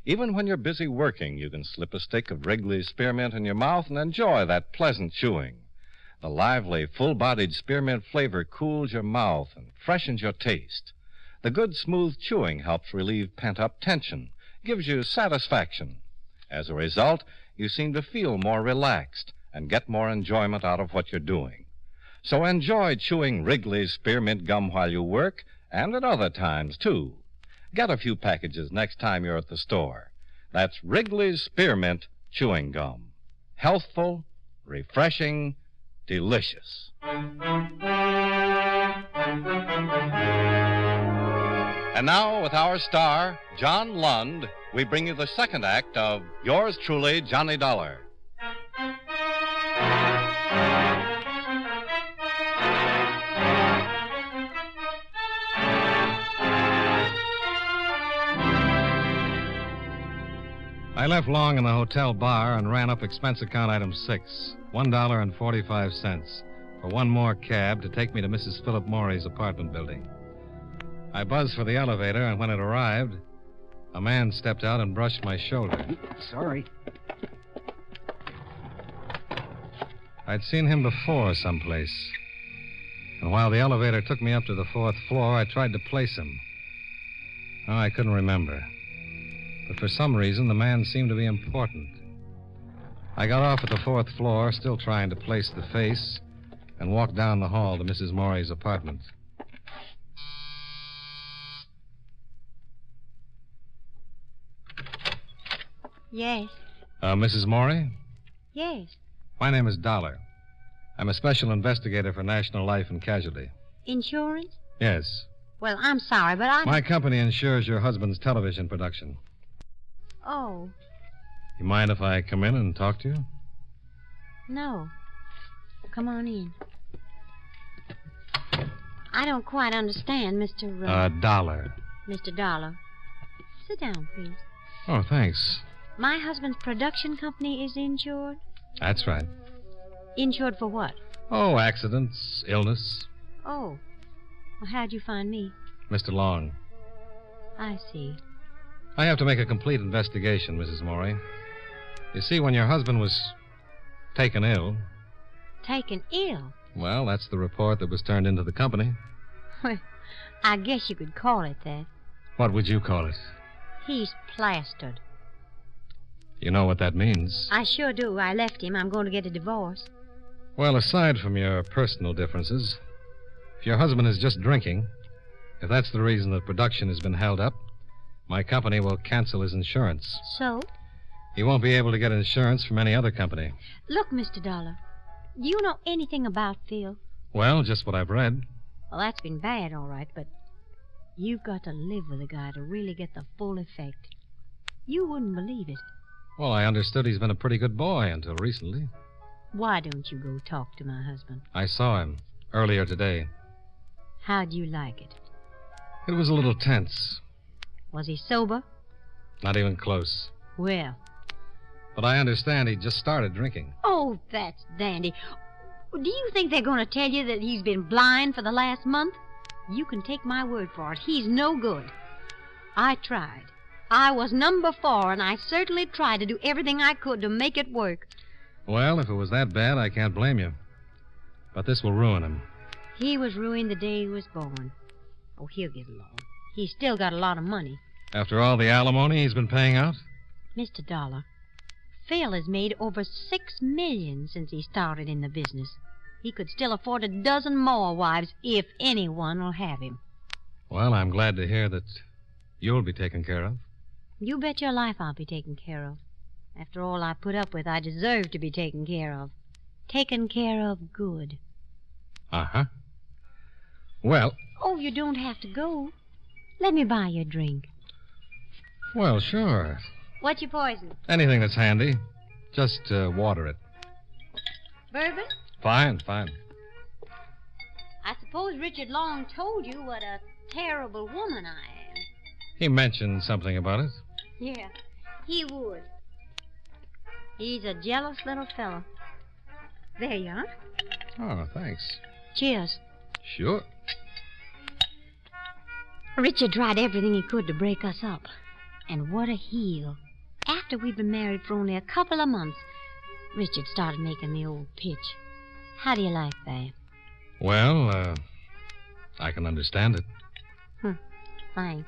Even when you're busy working, you can slip a stick of Wrigley's Spearmint in your mouth and enjoy that pleasant chewing. The lively, full-bodied spearmint flavor cools your mouth and freshens your taste. The good, smooth chewing helps relieve pent-up tension, gives you satisfaction. As a result, you seem to feel more relaxed and get more enjoyment out of what you're doing. So enjoy chewing Wrigley's Spearmint Gum while you work, and at other times, too. Get a few packages next time you're at the store. That's Wrigley's Spearmint Chewing Gum. Healthful, refreshing, delicious. And now, with our star, John Lund, we bring you the second act of Yours Truly, Johnny Dollar. I left Long in the hotel bar and ran up expense account item 6, $1.45, for one more cab to take me to Mrs. Philip Morey's apartment building. I buzzed for the elevator, and when it arrived, a man stepped out and brushed my shoulder. Sorry. I'd seen him before someplace. And while the elevator took me up to the 4th floor, I tried to place him. Oh, I couldn't remember. But for some reason, the man seemed to be important. I got off at the 4th floor, still trying to place the face, and walked down the hall to Mrs. Morey's apartment. Yes. Mrs. Morey? Yes. My name is Dollar. I'm a special investigator for National Life and Casualty. Insurance? Yes. Well, I'm sorry, but My company insures your husband's television production. Oh, You mind if I come in and talk to you? no. Come on in. I don't quite understand, Mr. Dollar. Mr. Dollar. Sit down, please. Oh, thanks. My husband's production company is insured? That's right. Insured for what? Oh, accidents, illness. Oh. Well, how'd you find me? Mr. Long. I see. I have to make a complete investigation, Mrs. Morey. You see, when your husband was taken ill... Taken ill? Well, that's the report that was turned into the company. Well, I guess you could call it that. What would you call it? He's plastered. You know what that means. I sure do. I left him. I'm going to get a divorce. Well, aside from your personal differences, if your husband is just drinking, if that's the reason that production has been held up, my company will cancel his insurance. So? He won't be able to get insurance from any other company. Look, Mr. Dollar, do you know anything about Phil? Well, just what I've read. Well, that's been bad, all right, but you've got to live with a guy to really get the full effect. You wouldn't believe it. Well, I understood he's been a pretty good boy until recently. Why don't you go talk to my husband? I saw him earlier today. How'd you like it? It was a little tense. Was he sober? Not even close. Well. But I understand he just started drinking. Oh, that's dandy. Do you think they're going to tell you that he's been blind for the last month? You can take my word for it. He's no good. I tried. I was number 4, and I certainly tried to do everything I could to make it work. Well, if it was that bad, I can't blame you. But this will ruin him. He was ruined the day he was born. Oh, he'll get along. He's still got a lot of money. After all the alimony he's been paying out? Mr. Dollar, Phil has made over $6 million since he started in the business. He could still afford a dozen more wives if anyone will have him. Well, I'm glad to hear that you'll be taken care of. You bet your life I'll be taken care of. After all I put up with, I deserve to be taken care of. Taken care of good. Uh-huh. Well... Oh, you don't have to go. Let me buy you a drink. Well, sure. What's your poison? Anything that's handy. Just water it. Bourbon? Fine. I suppose Richard Long told you what a terrible woman I am. He mentioned something about it. Yeah, he would. He's a jealous little fellow. There you are. Oh, thanks. Cheers. Sure. Richard tried everything he could to break us up. And what a heel. After we'd been married for only a couple of months, Richard started making the old pitch. How do you like that? Well, I can understand it. Thanks.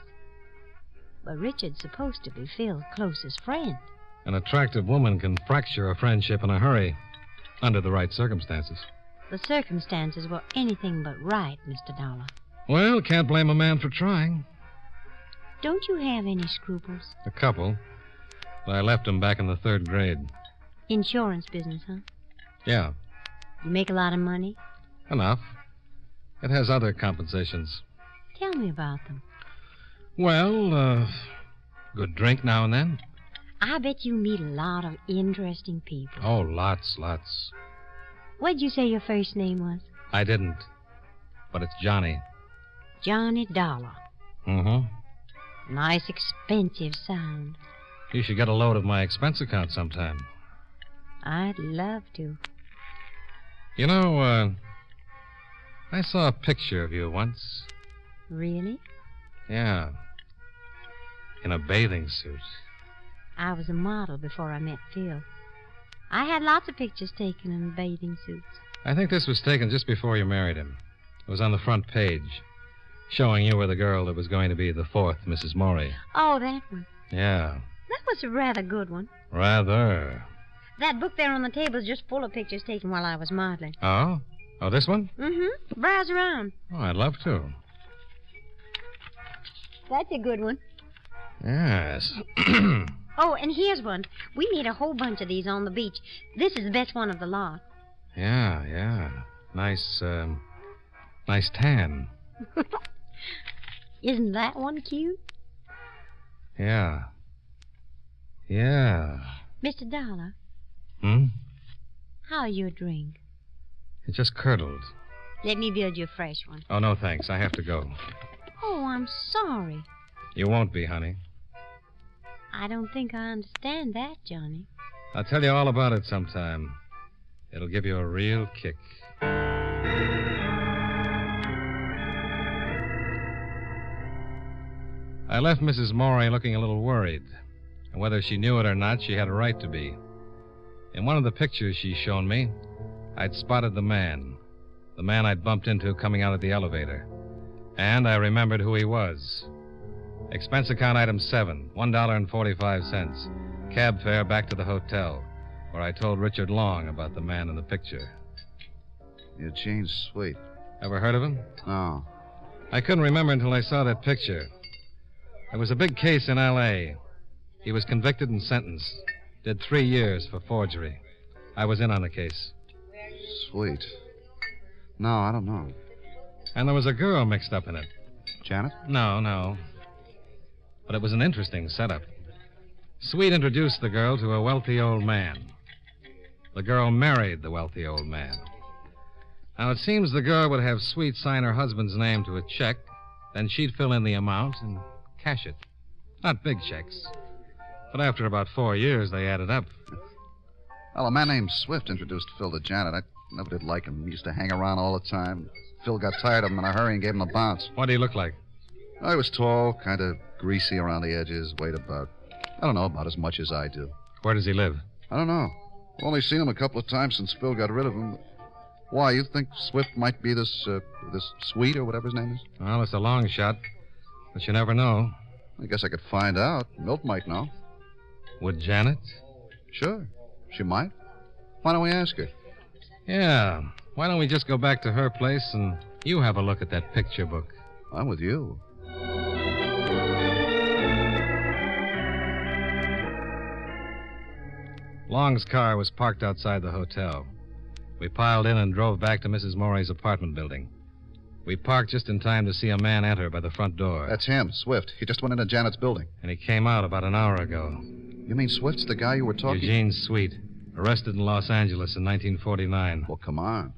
But Richard's supposed to be Phil's closest friend. An attractive woman can fracture a friendship in a hurry, under the right circumstances. The circumstances were anything but right, Mr. Dollar. Well, can't blame a man for trying. Don't you have any scruples? A couple. But I left them back in the 3rd grade. Insurance business, huh? Yeah. You make a lot of money? Enough. It has other compensations. Tell me about them. Well, good drink now and then. I bet you meet a lot of interesting people. Oh, lots. What'd you say your first name was? I didn't. But it's Johnny. Johnny Dollar. Mm-hmm. Nice, expensive sound. You should get a load of my expense account sometime. I'd love to. You know, I saw a picture of you once. Really? Yeah. In a bathing suit. I was a model before I met Phil. I had lots of pictures taken in bathing suits. I think this was taken just before you married him. It was on the front page, showing you were the girl that was going to be the 4th Mrs. Morey. Oh, that one. Yeah. That was a rather good one. Rather. That book there on the table is just full of pictures taken while I was modeling. Oh? Oh, this one? Mm-hmm. Browse around. Oh, I'd love to. That's a good one. Yes. Oh, and here's one. We made a whole bunch of these on the beach. This is the best one of the lot. Yeah. Nice tan. Isn't that one cute? Yeah. Mr. Dollar. How's your drink? It just curdled. Let me build you a fresh one. Oh, no, thanks. I have to go. Oh, I'm sorry. You won't be, honey. I don't think I understand that, Johnny. I'll tell you all about it sometime. It'll give you a real kick. I left Mrs. Morey looking a little worried. And whether she knew it or not, she had a right to be. In one of the pictures she's shown me, I'd spotted the man I'd bumped into coming out of the elevator. And I remembered who he was. Expense account item 7, $1.45. Cab fare back to the hotel, where I told Richard Long about the man in the picture. Eugene's Sweet. Ever heard of him? No. I couldn't remember until I saw that picture. There was a big case in L.A. He was convicted and sentenced. Did 3 years for forgery. I was in on the case. Sweet. No, I don't know. And there was a girl mixed up in it. Janet? No. But it was an interesting setup. Sweet introduced the girl to a wealthy old man. The girl married the wealthy old man. Now, it seems the girl would have Sweet sign her husband's name to a check, then she'd fill in the amount and cash it. Not big checks. But after about 4 years, they added up. Well, a man named Swift introduced Phil to Janet. I never did like him. He used to hang around all the time. Phil got tired of him in a hurry and gave him a bounce. What did he look like? Oh, he was tall, kind of greasy around the edges, weighed about, I don't know, about as much as I do. Where does he live? I don't know. Only seen him a couple of times since Phil got rid of him. Why, you think Swift might be this Sweet or whatever his name is? Well, it's a long shot, but you never know. I guess I could find out. Milt might know. Would Janet? Sure. She might. Why don't we ask her? Yeah. Why don't we just go back to her place and you have a look at that picture book? I'm with you. Long's car was parked outside the hotel. We piled in and drove back to Mrs. Morey's apartment building. We parked just in time to see a man enter by the front door. That's him, Swift. He just went into Janet's building. And he came out about an hour ago. You mean Swift's the guy you were talking... Eugene Sweet, arrested in Los Angeles in 1949. Well, come on.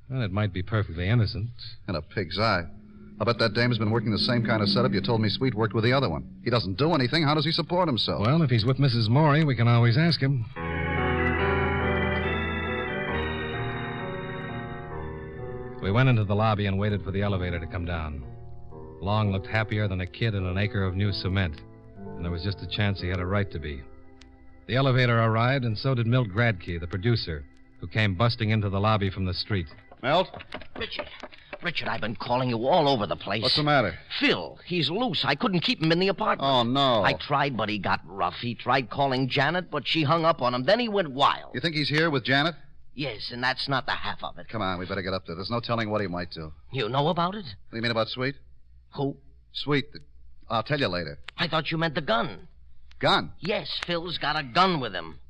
Well, it might be perfectly innocent. In a pig's eye. I bet that dame's been working the same kind of setup you told me Sweet worked with the other one. He doesn't do anything. How does he support himself? Well, if he's with Mrs. Morey, we can always ask him. We went into the lobby and waited for the elevator to come down. Long looked happier than a kid in an acre of new cement, and there was just a chance he had a right to be. The elevator arrived, and so did Milt Gradke, the producer, who came busting into the lobby from the street. Milt? Richard, I've been calling you all over the place. What's the matter? Phil, he's loose. I couldn't keep him in the apartment. Oh, no. I tried, but he got rough. He tried calling Janet, but she hung up on him. Then he went wild. You think he's here with Janet? Yes, and that's not the half of it. Come on, we better get up there. There's no telling what he might do. You know about it? What do you mean about Sweet? Who? Sweet. I'll tell you later. I thought you meant the gun. Gun? Yes, Phil's got a gun with him.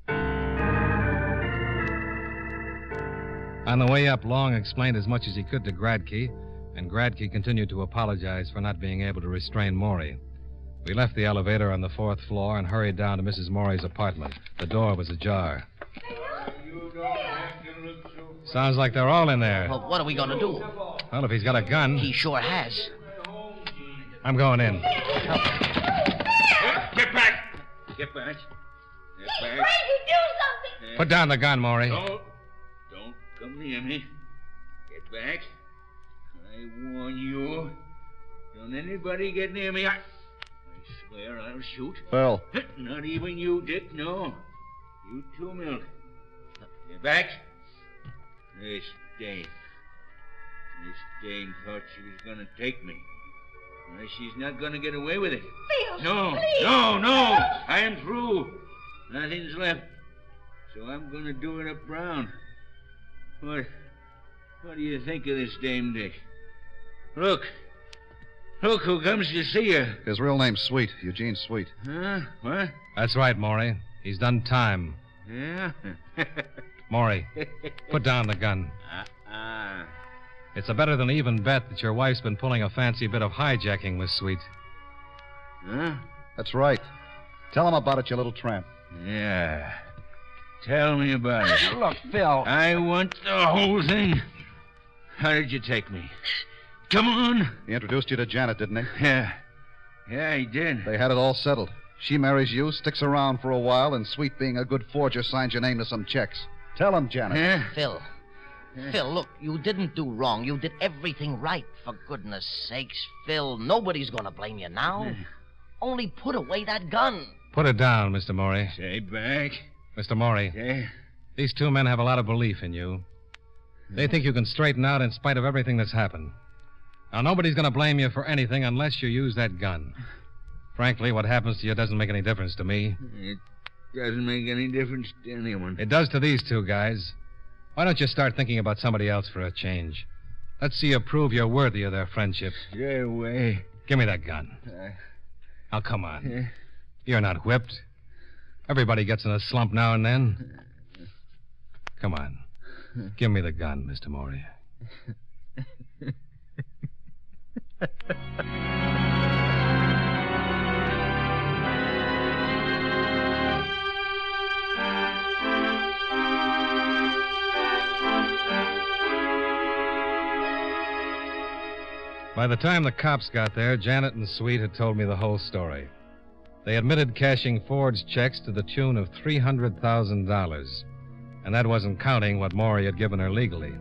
On the way up, Long explained as much as he could to Gradke, and Gradke continued to apologize for not being able to restrain Morey. We left the elevator on the 4th floor and hurried down to Mrs. Morey's apartment. The door was ajar. Sounds like they're all in there. Well, what are we going to do? Well, if he's got a gun... He sure has. I'm going in. Get back! Get back. Get back. Frankie, do something! Put down the gun, Morey. Don't come near me. Get back. I warn you. Don't anybody get near me. I swear I'll shoot. Phil. Not even you, Dick, no. You too, Milt. Get back. This dame thought she was going to take me. Well, she's not going to get away with it. Phil, No. please. No. I am through. Nothing's left. So I'm going to do it up brown. What do you think of this dame, Dick? Look who comes to see you. His real name's Sweet, Eugene Sweet. Huh? What? That's right, Morey. He's done time. Yeah? Morey, put down the gun. It's a better than even bet that your wife's been pulling a fancy bit of hijacking with Sweet. Huh? That's right. Tell him about it, you little tramp. Yeah. Tell me about it. Look, Phil. I want the whole thing. How did you take me? Come on. He introduced you to Janet, didn't he? Yeah, he did. They had it all settled. She marries you, sticks around for a while, and Sweet, being a good forger, signs your name to some checks. Tell him, Janet. Yeah. Phil, look, you didn't do wrong. You did everything right, for goodness sakes. Phil, nobody's going to blame you now. Only put away that gun. Put it down, Mr. Morey. Stay back. Mr. Morey, Yeah. these two men have a lot of belief in you. They think you can straighten out in spite of everything that's happened. Now, nobody's going to blame you for anything unless you use that gun. Frankly, what happens to you doesn't make any difference to me. It doesn't make any difference to anyone. It does to these two guys. Why don't you start thinking about somebody else for a change? Let's see you prove you're worthy of their friendship. Stay away. Give me that gun. Now, come on. You're not whipped. Everybody gets in a slump now and then. Come on. Give me the gun, Mr. Morey. By the time the cops got there, Janet and Sweet had told me the whole story. They admitted cashing forged checks to the tune of $300,000, and that wasn't counting what Morey had given her legally.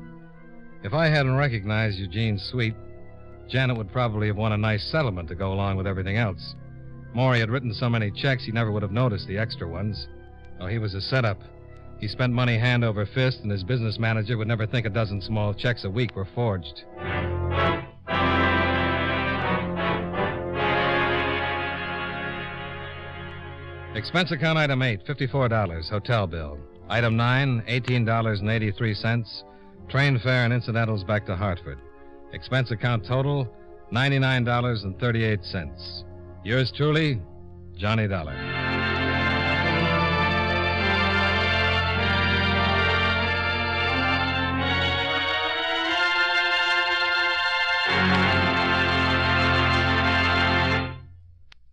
If I hadn't recognized Eugene Sweet, Janet would probably have won a nice settlement to go along with everything else. Morey had written so many checks he never would have noticed the extra ones. Oh, he was a setup. He spent money hand over fist, and his business manager would never think a dozen small checks a week were forged. Expense account item 8, $54, hotel bill. Item 9, $18.83, train fare and incidentals back to Hartford. Expense account total, $99.38. Yours truly, Johnny Dollar.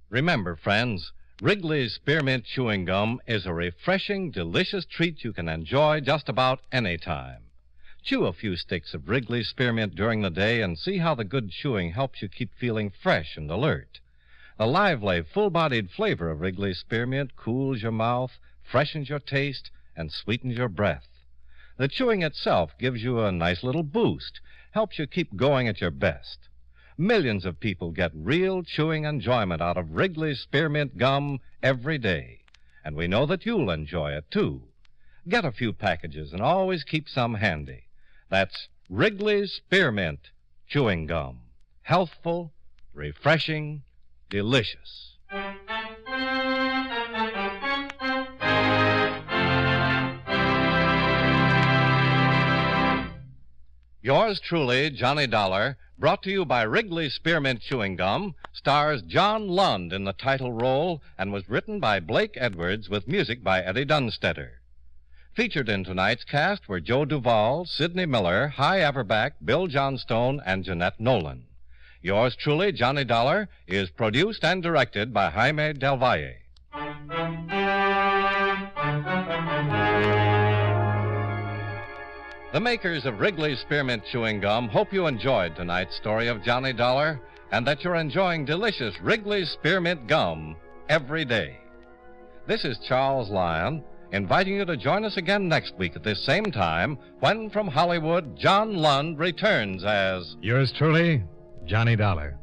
Remember, friends, Wrigley's Spearmint Chewing Gum is a refreshing, delicious treat you can enjoy just about any time. Chew a few sticks of Wrigley's Spearmint during the day and see how the good chewing helps you keep feeling fresh and alert. The lively, full-bodied flavor of Wrigley's Spearmint cools your mouth, freshens your taste, and sweetens your breath. The chewing itself gives you a nice little boost, helps you keep going at your best. Millions of people get real chewing enjoyment out of Wrigley's Spearmint Gum every day, and we know that you'll enjoy it, too. Get a few packages and always keep some handy. That's Wrigley's Spearmint Chewing Gum. Healthful, refreshing, delicious. Yours truly, Johnny Dollar, brought to you by Wrigley's Spearmint Chewing Gum, stars John Lund in the title role and was written by Blake Edwards with music by Eddie Dunstetter. Featured in tonight's cast were Joe Duvall, Sidney Miller, Hy Averback, Bill Johnstone, and Jeanette Nolan. Yours truly, Johnny Dollar, is produced and directed by Jaime Del Valle. The makers of Wrigley's Spearmint Chewing Gum hope you enjoyed tonight's story of Johnny Dollar and that you're enjoying delicious Wrigley's Spearmint Gum every day. This is Charles Lyon, inviting you to join us again next week at this same time when, from Hollywood, John Lund returns as... Yours truly, Johnny Dollar.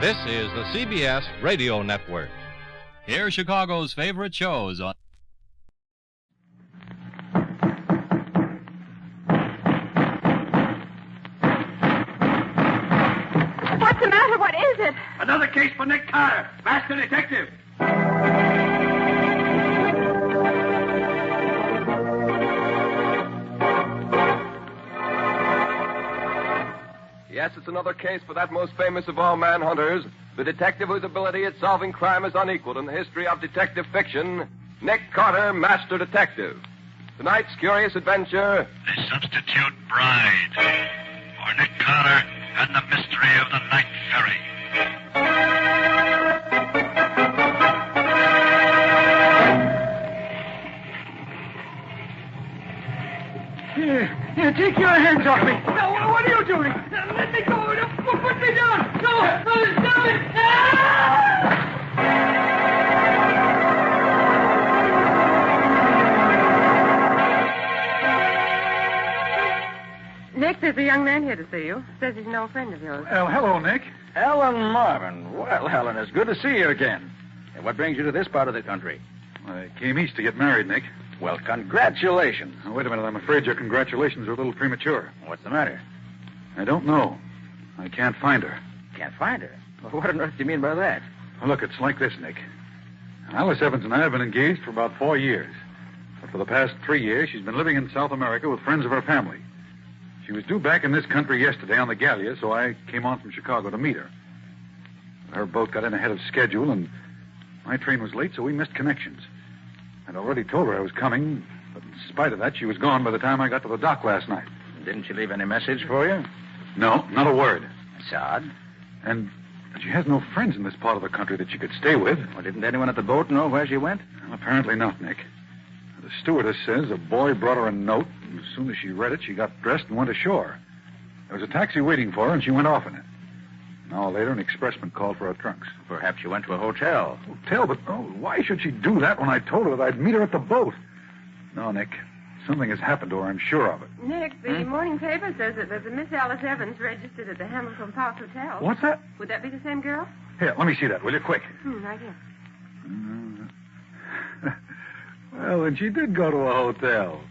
This is the CBS Radio Network. Hear Chicago's favorite shows on... What's the matter? What is it? Another case for Nick Carter, master detective. Yes, it's another case for that most famous of all manhunters, the detective whose ability at solving crime is unequaled in the history of detective fiction, Nick Carter, Master Detective. Tonight's curious adventure... The Substitute Bride, for Nick Carter and the Mystery of the Night Ferry. Here, take your hands off me. No, what are you doing? Let me go. Put me down. No, stop it. Nick, there's a young man here to see you. Says he's an old friend of yours. Well, hello, Nick. Helen Marvin. Well, Helen, it's good to see you again. And what brings you to this part of the country? I came east to get married, Nick. Well, congratulations. Now, wait a minute. I'm afraid your congratulations are a little premature. What's the matter? I don't know. I can't find her. Can't find her? Well, what on earth do you mean by that? Well, look, it's like this, Nick. Alice Evans and I have been engaged for about 4 years. But for the past 3 years, she's been living in South America with friends of her family. She was due back in this country yesterday on the Gallia, so I came on from Chicago to meet her. Her boat got in ahead of schedule, and my train was late, so we missed connections. I'd already told her I was coming, but in spite of that, she was gone by the time I got to the dock last night. Didn't she leave any message for you? No, not a word. That's odd. And she has no friends in this part of the country that she could stay with. Well, didn't anyone at the boat know where she went? Well, apparently not, Nick. The stewardess says a boy brought her a note, and as soon as she read it, she got dressed and went ashore. There was a taxi waiting for her, and she went off in it. An hour later, an expressman called for her trunks. Perhaps she went to a hotel. Hotel? But why should she do that when I told her that I'd meet her at the boat? No, Nick. Something has happened to her, I'm sure of it. Nick, the morning paper says that there's a Miss Alice Evans registered at the Hamilton Park Hotel. What's that? Would that be the same girl? Here, let me see that, will you? Quick. Right here. Well, and she did go to a hotel.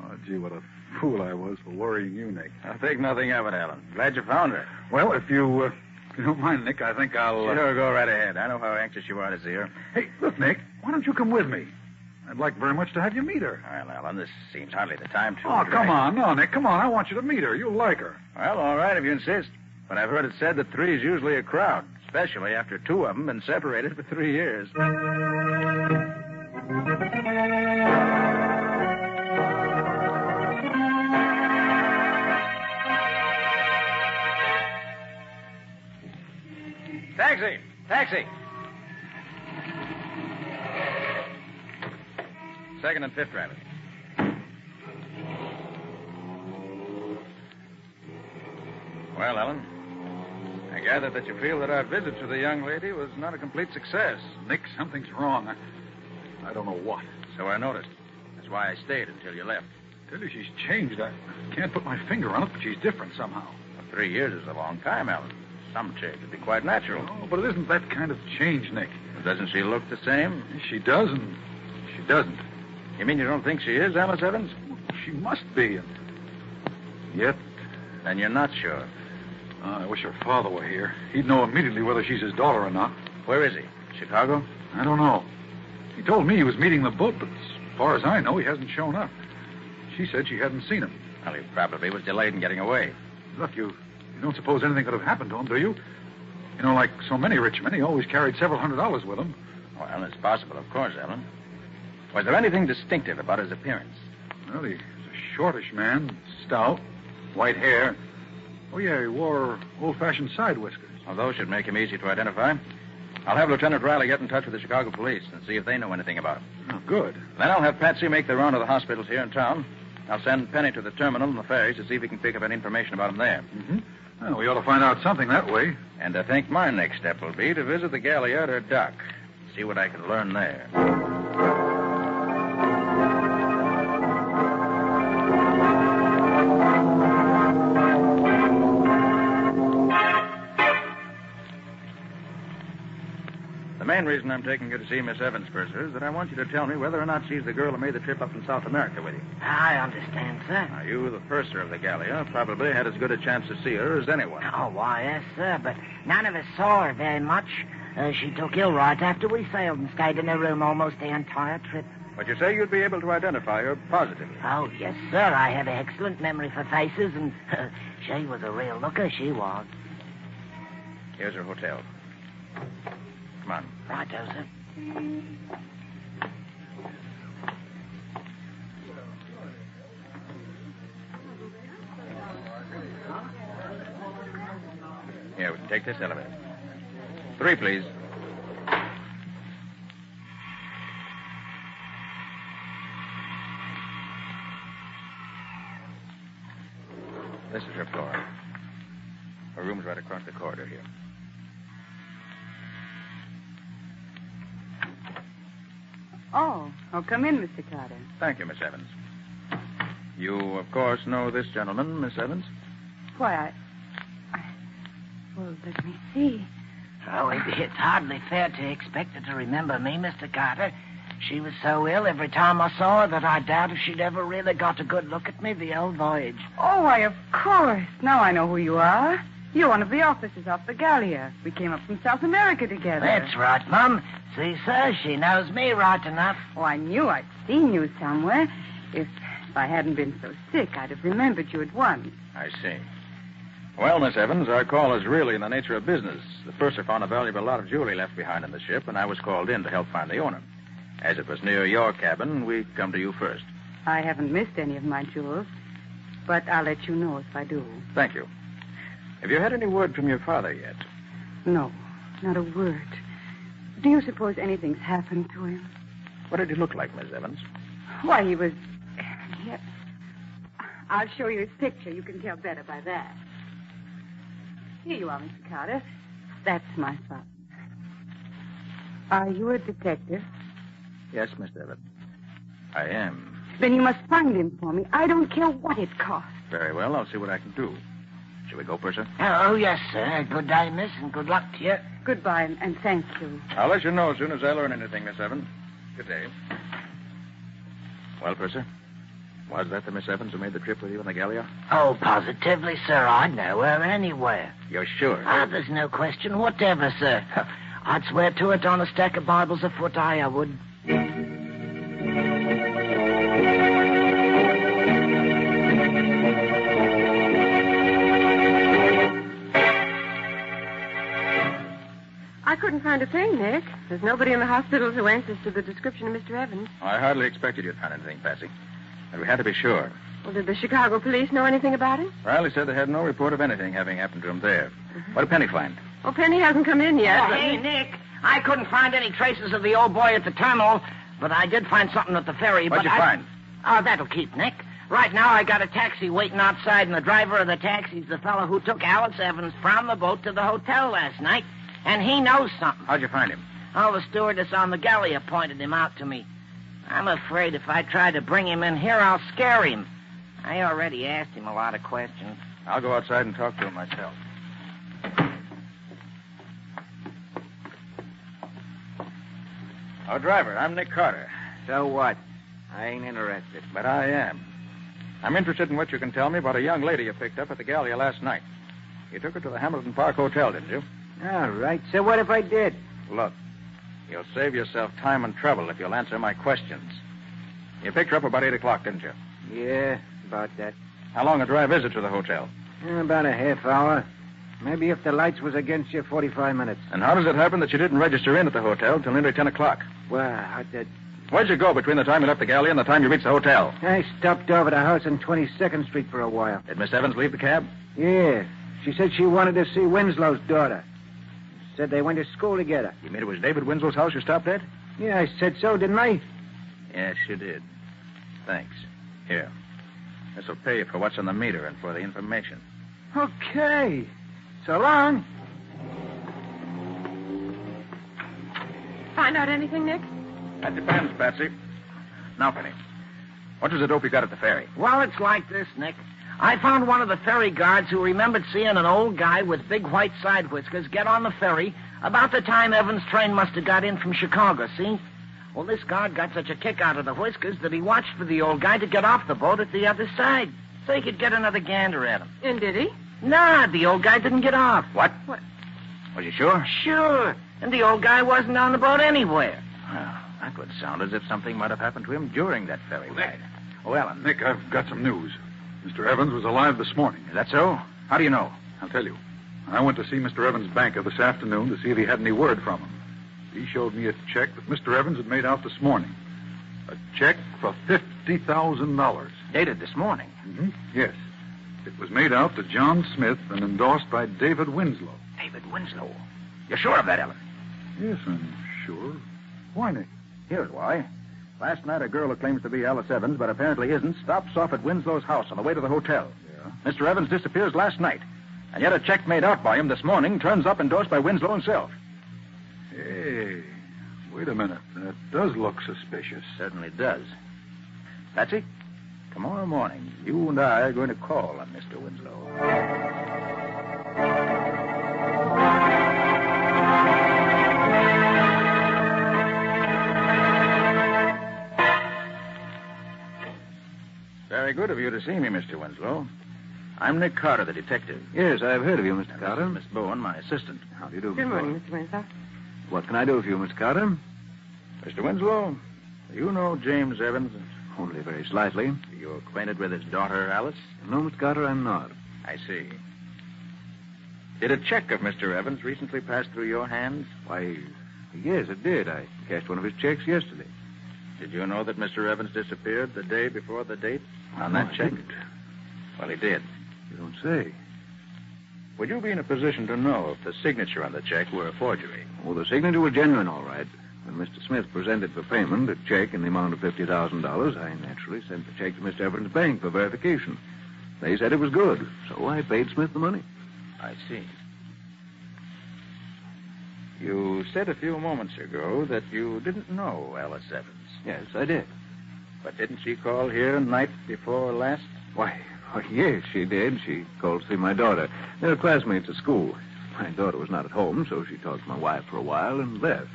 Oh, gee, what a fool I was for worrying you, Nick. I'll think nothing of it, Alan. Glad you found her. Well, if you don't mind, Nick, I think I'll... Sure, go right ahead. I know how anxious you are to see her. Hey, look, Nick, why don't you come with me? I'd like very much to have you meet her. Well, Alan, this seems hardly the time to... Oh, come on. No, Nick, come on. I want you to meet her. You'll like her. Well, all right, if you insist. But I've heard it said that three is usually a crowd, especially after two of them been separated for 3 years. Taxi! Taxi! Second and fifth drivers. Well, Ellen, I gather that you feel that our visit to the young lady was not a complete success. Nick, something's wrong. I don't know what. So I noticed. That's why I stayed until you left. I tell you, she's changed. I can't put my finger on it, but she's different somehow. Well, 3 years is a long time, Ellen. Some change would be quite natural. Oh, but it isn't that kind of change, Nick. Well, doesn't she look the same? She does, and she doesn't. You mean you don't think she is Alice Evans? She must be, and yet... Then you're not sure. I wish her father were here. He'd know immediately whether she's his daughter or not. Where is he? Chicago? I don't know. He told me he was meeting the boat, but as far as I know, he hasn't shown up. She said she hadn't seen him. Well, he probably was delayed in getting away. Look, you don't suppose anything could have happened to him, do you? You know, like so many rich men, he always carried several $100s with him. Well, it's possible, of course, Ellen. Was there anything distinctive about his appearance? Well, he was a shortish man, stout, white hair. Oh, yeah, he wore old-fashioned side whiskers. Well, those should make him easy to identify. I'll have Lieutenant Riley get in touch with the Chicago police and see if they know anything about him. Oh, good. Then I'll have Patsy make the round of the hospitals here in town. I'll send Penny to the terminal and the ferries to see if we can pick up any information about him there. Mm-hmm. Well, we ought to find out something that way. And I think my next step will be to visit the galliot or dock. See what I can learn there. The main reason I'm taking you to see Miss Evans, Purser, is that I want you to tell me whether or not she's the girl who made the trip up from South America with you. I understand, sir. Now, you, the purser of the gallia, probably had as good a chance to see her as anyone. Oh, why, yes, sir, but none of us saw her very much. She took ill right after we sailed and stayed in her room almost the entire trip. But you say you'd be able to identify her positively. Oh, yes, sir. I have an excellent memory for faces, and she was a real looker, she was. Here's her hotel. Come on. Righto, sir. Here, we can take this elevator. 3, please. This is her floor. Her room's right across the corridor here. Oh, come in, Mr. Carter. Thank you, Miss Evans. You, of course, know this gentleman, Miss Evans? Why, well, let me see. Oh, it's hardly fair to expect her to remember me, Mr. Carter. She was so ill every time I saw her that I doubt if she'd ever really got a good look at me the whole voyage. Oh, why, of course. Now I know who you are. You're one of the officers off the Gallia. We came up from South America together. That's right, Mum. See, sir, she knows me right enough. Oh, I knew I'd seen you somewhere. If I hadn't been so sick, I'd have remembered you at once. I see. Well, Miss Evans, our call is really in the nature of business. The purser found a valuable lot of jewelry left behind in the ship, and I was called in to help find the owner. As it was near your cabin, we come to you first. I haven't missed any of my jewels, but I'll let you know if I do. Thank you. Have you had any word from your father yet? No, not a word. Do you suppose anything's happened to him? What did he look like, Miss Evans? Why, he was... I'll show you his picture. You can tell better by that. Here you are, Mr. Carter. That's my son. Are you a detective? Yes, Miss Evans. I am. Then you must find him for me. I don't care what it costs. Very well, I'll see what I can do. Shall we go, Purser? Oh, yes, sir. Good day, miss, and good luck to you. Goodbye, and thank you. I'll let you know as soon as I learn anything, Miss Evans. Good day. Well, Purser, was that the Miss Evans who made the trip with you in the Gallia? Oh, positively, sir. I'd know her anywhere. You're sure? There's no question whatever, sir. I'd swear to it on a stack of Bibles afoot, I would. I couldn't find a thing, Nick. There's nobody in the hospital who answers to the description of Mr. Evans. I hardly expected you'd find anything, Patsy. But we had to be sure. Well, did the Chicago police know anything about him? Riley said they had no report of anything having happened to him there. What did Penny find? Well, Penny hasn't come in yet. Oh, hey, Nick. I couldn't find any traces of the old boy at the terminal, but I did find something at the ferry. What'd you find? Oh, that'll keep, Nick. Right now, I got a taxi waiting outside, and the driver of the taxi's the fellow who took Alice Evans from the boat to the hotel last night, and he knows something. How'd you find him? Oh, the stewardess on the Gallia pointed him out to me. I'm afraid if I try to bring him in here, I'll scare him. I already asked him a lot of questions. I'll go outside and talk to him myself. Oh, driver, I'm Nick Carter. So what? I ain't interested. But I am. I'm interested in what you can tell me about a young lady you picked up at the Gallia last night. You took her to the Hamilton Park Hotel, didn't you? All right. So what if I did? Look, you'll save yourself time and trouble if you'll answer my questions. You picked her up about 8 o'clock, didn't you? Yeah, about that. How long a drive is it to the hotel? About a half hour. Maybe if the lights was against you, 45 minutes. And how does it happen that you didn't register in at the hotel till nearly 10 o'clock? Well, I did. Where'd you go between the time you left the Gallia and the time you reached the hotel? I stopped over the house on 22nd Street for a while. Did Miss Evans leave the cab? Yeah. She said she wanted to see Winslow's daughter. Said they went to school together. You mean it was David Winslow's house you stopped at? Yeah, I said so, didn't I? Yes, you did. Thanks. Here. This'll pay you for what's on the meter and for the information. Okay. So long. Find out anything, Nick? That depends, Patsy. Now, Penny, what was the dope you got at the ferry? Well, it's like this, Nick. I found one of the ferry guards who remembered seeing an old guy with big white side whiskers get on the ferry about the time Evans' train must have got in from Chicago, see? Well, this guard got such a kick out of the whiskers that he watched for the old guy to get off the boat at the other side so he could get another gander at him. And did he? Nah, the old guy didn't get off. What? What? Was you sure? Sure. And the old guy wasn't on the boat anywhere. Well, that would sound as if something might have happened to him during that ferry ride. Oh, Ellen. Nick, I've got some news. Mr. Evans was alive this morning. Is that so? How do you know? I'll tell you. I went to see Mr. Evans' banker this afternoon to see if he had any word from him. He showed me a check that Mr. Evans had made out this morning. A check for $50,000. Dated this morning? Mm-hmm. Yes. It was made out to John Smith and endorsed by David Winslow. David Winslow? You're sure of that, Ellen? Yes, I'm sure. Why, Nick? Here's why. Last night, a girl who claims to be Alice Evans, but apparently isn't, stops off at Winslow's house on the way to the hotel. Yeah? Mr. Evans disappears last night. And yet a check made out by him this morning turns up endorsed by Winslow himself. Hey, wait a minute. That does look suspicious. Certainly does. Patsy, tomorrow morning, you and I are going to call on Mr. Winslow. Very good of you to see me, Mr. Winslow. I'm Nick Carter, the detective. Yes, I've heard of you, Mr. Carter. Miss Bowen, my assistant. How do you do, Good Mr. morning, Bowen? Mr. Winslow. What can I do for you, Mr. Carter? Mr. Winslow, do you know James Evans? Only very slightly. Are you acquainted with his daughter, Alice? No, Mr. Carter, I'm not. I see. Did a check of Mr. Evans recently pass through your hands? Why, yes, it did. I cashed one of his checks yesterday. Did you know that Mr. Evans disappeared the day before the date on No, that I check? didn't. Well, he did. You don't say. Would you be in a position to know if the signature on the check were a forgery? Oh, the signature was genuine, all right. When Mr. Smith presented for payment a check in the amount of $50,000, I naturally sent the check to Mr. Evans' bank for verification. They said it was good, so I paid Smith the money. I see. You said a few moments ago that you didn't know Alice Evans. Yes, I did. But didn't she call here night before last? Why, yes, she did. She called to see my daughter. They were classmates at school. My daughter was not at home, so she talked to my wife for a while and left.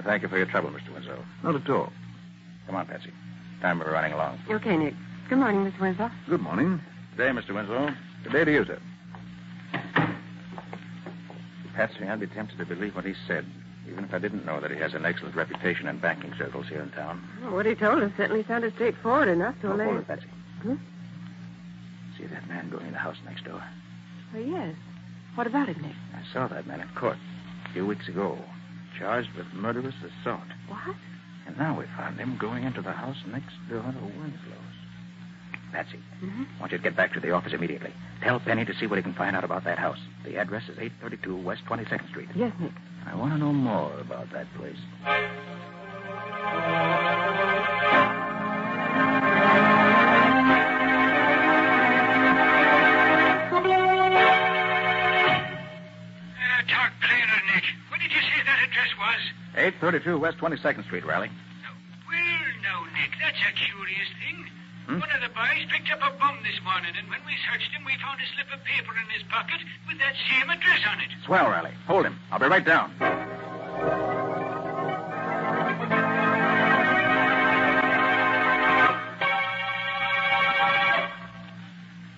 Thank you for your trouble, Mr. Winslow. Not at all. Come on, Patsy. Time we're running along. Okay, Nick. Good morning, Mr. Winslow. Good morning. Good day, Mr. Winslow. Good day to you, sir. Patsy, I'd be tempted to believe what he said, even if I didn't know that he has an excellent reputation in banking circles here in town. Well, what he told us certainly sounded straightforward enough to allay... Hold it, Patsy. Hmm? See that man going in the house next door? Oh, yes. What about it, Nick? I saw that man in court a few weeks ago, charged with murderous assault. What? And now we found him going into the house next door to Winslow's. Patsy, I want you to get back to the office immediately. Tell Penny to see what he can find out about that house. The address is 832 West 22nd Street. Yes, Nick. I want to know more about that place. Talk clearer, Nick. What did you say that address was? 832 West 22nd Street, Riley. Well, now, Nick, that's a curious thing. One of the boys picked up a bum this morning, and when we searched him, we found a slip of paper in his pocket with that same address on it. Swell, Riley. Hold him. I'll be right down.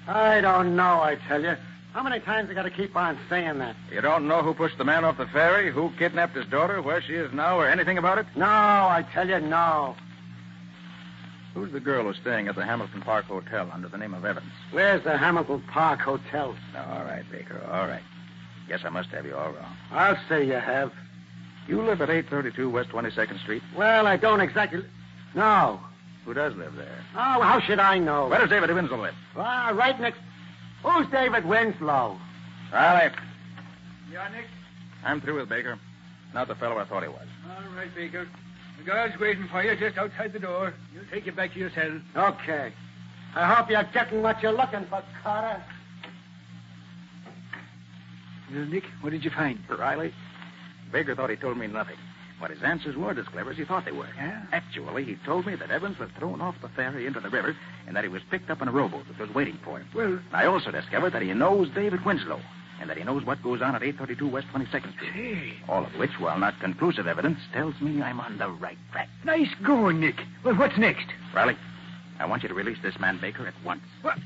I don't know, I tell you. How many times I got to keep on saying that? You don't know who pushed the man off the ferry, who kidnapped his daughter, where she is now, or anything about it? No, I tell you, no. Who's the girl who's staying at the Hamilton Park Hotel under the name of Evans? Where's the Hamilton Park Hotel? All right, Baker, all right. Guess I must have you all wrong. I'll say you have. You live at 832 West 22nd Street? Well, I don't exactly... No. Who does live there? Oh, how should I know? Where does David Winslow live? Ah, right next... Who's David Winslow? Riley. Yeah, Nick? I'm through with Baker. Not the fellow I thought he was. All right, Baker. The guard's waiting for you just outside the door. He'll take you back to your cell. Okay. I hope you're getting what you're looking for, Carter. Well, Nick, what did you find? Riley, Baker thought he told me nothing. But his answers weren't as clever as he thought they were. Yeah? Actually, he told me that Evans was thrown off the ferry into the river and that he was picked up in a rowboat that was waiting for him. Well... I also discovered that he knows David Winslow and that he knows what goes on at 832 West 22nd Street. Hey. All of which, while not conclusive evidence, tells me I'm on the right track. Nice going, Nick. Well, what's next? Riley, I want you to release this man Baker at once. What?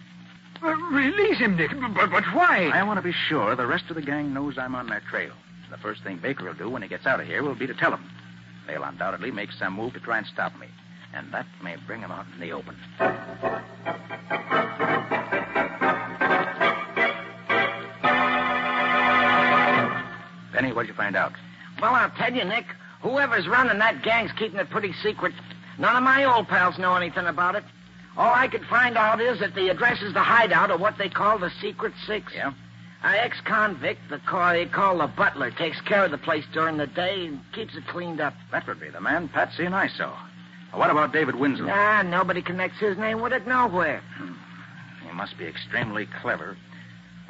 Release him, Nick. But why? I want to be sure the rest of the gang knows I'm on their trail. The first thing Baker will do when he gets out of here will be to tell them. They'll undoubtedly make some move to try and stop me. And that may bring him out in the open. Penny, what'd you find out? Well, I'll tell you, Nick. Whoever's running that gang's keeping it pretty secret. None of my old pals know anything about it. All I could find out is that the address is the hideout of what they call the Secret Six. Yeah? An ex-convict, they call the butler, takes care of the place during the day and keeps it cleaned up. That would be the man Patsy and I saw. What about David Winslow? Nah, nobody connects his name with it nowhere. He must be extremely clever,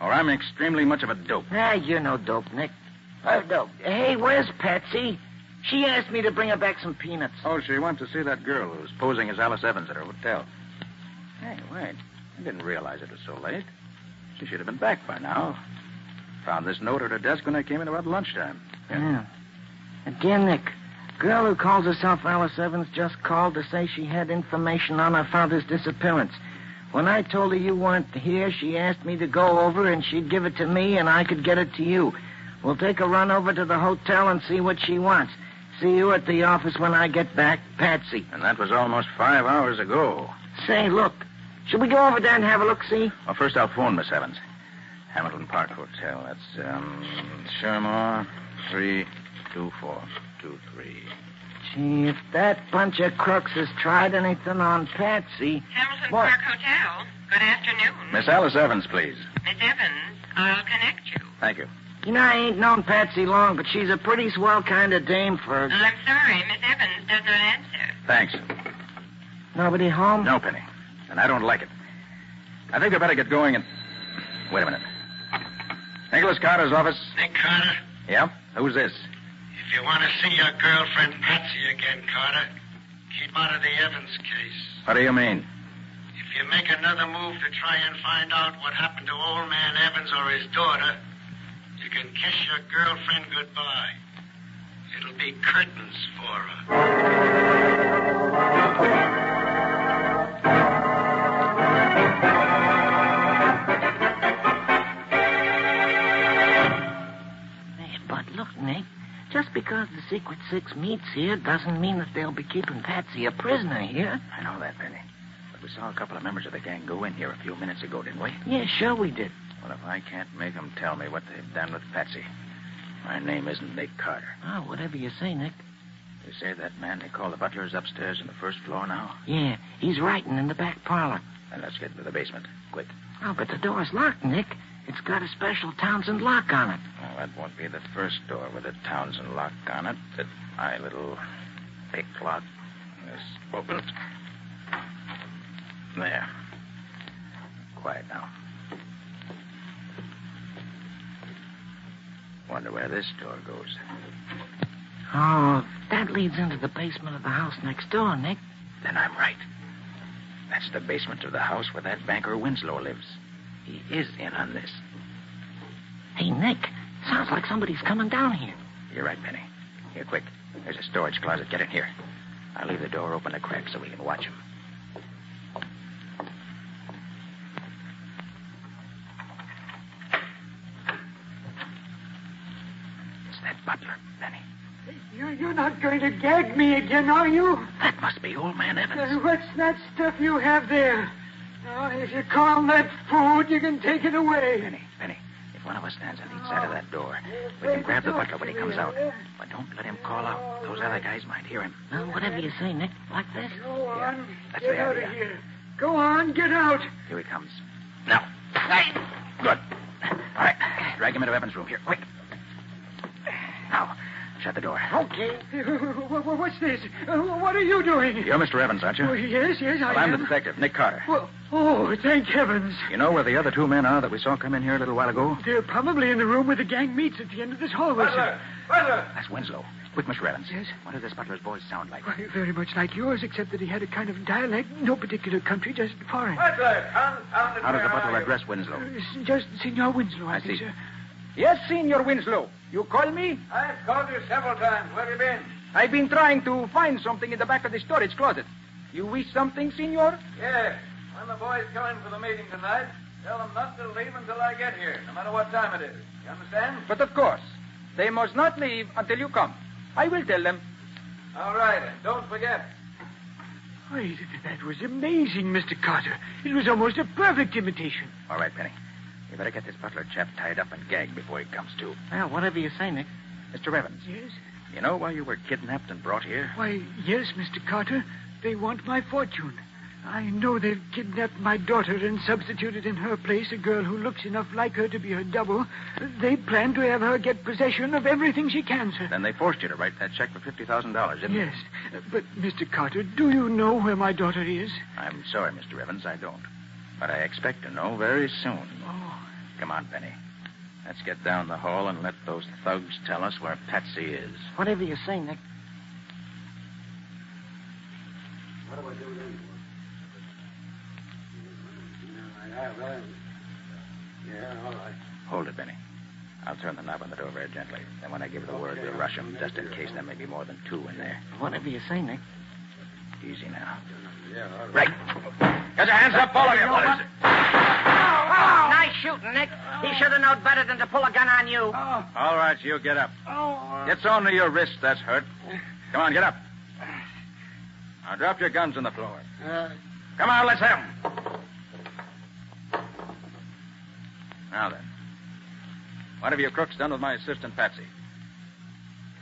or I'm extremely much of a dope. Ah, you're no dope, Nick. Dope. Hey, where's Patsy? She asked me to bring her back some peanuts. Oh, she went to see that girl who's posing as Alice Evans at her hotel. Hey, wait. I didn't realize it was so late. She should have been back by now. Found this note at her desk when I came in about lunchtime. Yeah. Again, Nick. Girl who calls herself Alice Evans just called to say she had information on her father's disappearance. When I told her you weren't here, she asked me to go over and she'd give it to me and I could get it to you. We'll take a run over to the hotel and see what she wants. See you at the office when I get back, Patsy. And that was almost 5 hours ago. Say, look. Should we go over there and have a look-see? Well, first I'll phone Miss Evans. Hamilton Park Hotel. That's, Shermore 32423. Gee, if that bunch of crooks has tried anything on Patsy... Hamilton Park Hotel. Good afternoon. Miss Alice Evans, please. Miss Evans, I'll connect you. Thank you. You know, I ain't known Patsy long, but she's a pretty swell kind of dame for... I'm sorry, Miss Evans does not answer. Thanks. Nobody home? No, Penny. And I don't like it. I think I better get going and... Wait a minute. Nicholas Carter's office. Nick Carter? Yeah? Who's this? If you want to see your girlfriend Patsy again, Carter, Keep out of the Evans case. What do you mean? If you make another move to try and find out what happened to old man Evans or his daughter, you can kiss your girlfriend goodbye. It'll be curtains for her. But look, Nick, just because the Secret Six meets here doesn't mean that they'll be keeping Patsy a prisoner here. I know that, Penny. But we saw a couple of members of the gang go in here a few minutes ago, didn't we? Yeah, sure we did. Well, if I can't make them tell me what they've done with Patsy, my name isn't Nick Carter. Oh, whatever you say, Nick. You say that man they call the butler is upstairs on the first floor now? Yeah, he's writing in the back parlor. Then let's get into the basement. Quick. Oh, but the door's locked, Nick. It's got a special Townsend lock on it. Well, that won't be the first door with a Townsend lock on it. That my little pick lock is open. There. Quiet now. Wonder where this door goes. Oh, that leads into the basement of the house next door, Nick. Then I'm right. That's the basement of the house where that banker Winslow lives. He is in on this. Hey, Nick, sounds like somebody's coming down here. You're right, Penny. Here, quick. There's a storage closet. Get in here. I'll leave the door open a crack so we can watch him. It's that butler, Penny. You're not going to gag me again, are you? That must be old man Evans. What's that stuff you have there? Oh, if you call that food, you can take it away. Penny, if one of us stands on each side of that door, we can grab the butler when he comes out. But don't let him call out. Those other guys might hear him. Well, whatever you say, Nick. Like this? Go on. That's Get the out idea. of here. Go on, get out. Here he comes. Now. Hey! Good. All right. Drag him into Evans' room. Here, quick. Now, shut the door. Okay. What's this? What are you doing? You're Mr. Evans, aren't you? Oh, yes, I Well, am. I'm the detective, Nick Carter. Well, oh, thank heavens. You know where the other two men are that we saw come in here a little while ago? They're probably in the room where the gang meets at the end of this hallway, sir. Butler! That's Winslow. Quick, Mr. Evans. Yes? What does this butler's voice sound like? Why, very much like yours, except that he had a kind of dialect, no particular country, just foreign. Butler, how does the butler address Winslow? Just Senor Winslow, I I think, see. sir. Yes, Senor Winslow. You call me? I've called you several times. Where have you been? I've been trying to find something in the back of the storage closet. You wish something, Senor? Yes. When the boys come in for the meeting tonight, tell them not to leave until I get here, no matter what time it is. You understand? But of course, they must not leave until you come. I will tell them. All right, and don't forget. Wait, that was amazing, Mr. Carter. It was almost a perfect imitation. All right, Penny. You better get this butler chap tied up and gagged before he comes to. Well, whatever you say, Nick. Mr. Evans. Yes? You know why you were kidnapped and brought here? Why, yes, Mr. Carter. They want my fortune. I know they've kidnapped my daughter and substituted in her place a girl who looks enough like her to be her double. They plan to have her get possession of everything she can, sir. Then they forced you to write that check for $50,000, didn't they? Yes. But, Mr. Carter, do you know where my daughter is? I'm sorry, Mr. Evans, I don't. But I expect to know very soon. Oh. Come on, Penny. Let's get down the hall and let those thugs tell us where Patsy is. Whatever you say, Nick. What do I do then? Yeah, all right. Hold it, Benny. I'll turn the knob on the door very gently. Then when I give the word, we'll rush them, just in case there may be more than two in there. Whatever you say, Nick. Easy now. Yeah, all right. Get your hands up, all of you. What is it? Nice shooting, Nick. He should have known better than to pull a gun on you. All right, you get up. It's only your wrist that's hurt. Come on, get up. Now drop your guns on the floor. Come on, let's have 'em. Now then. What have you crooks done with my assistant, Patsy?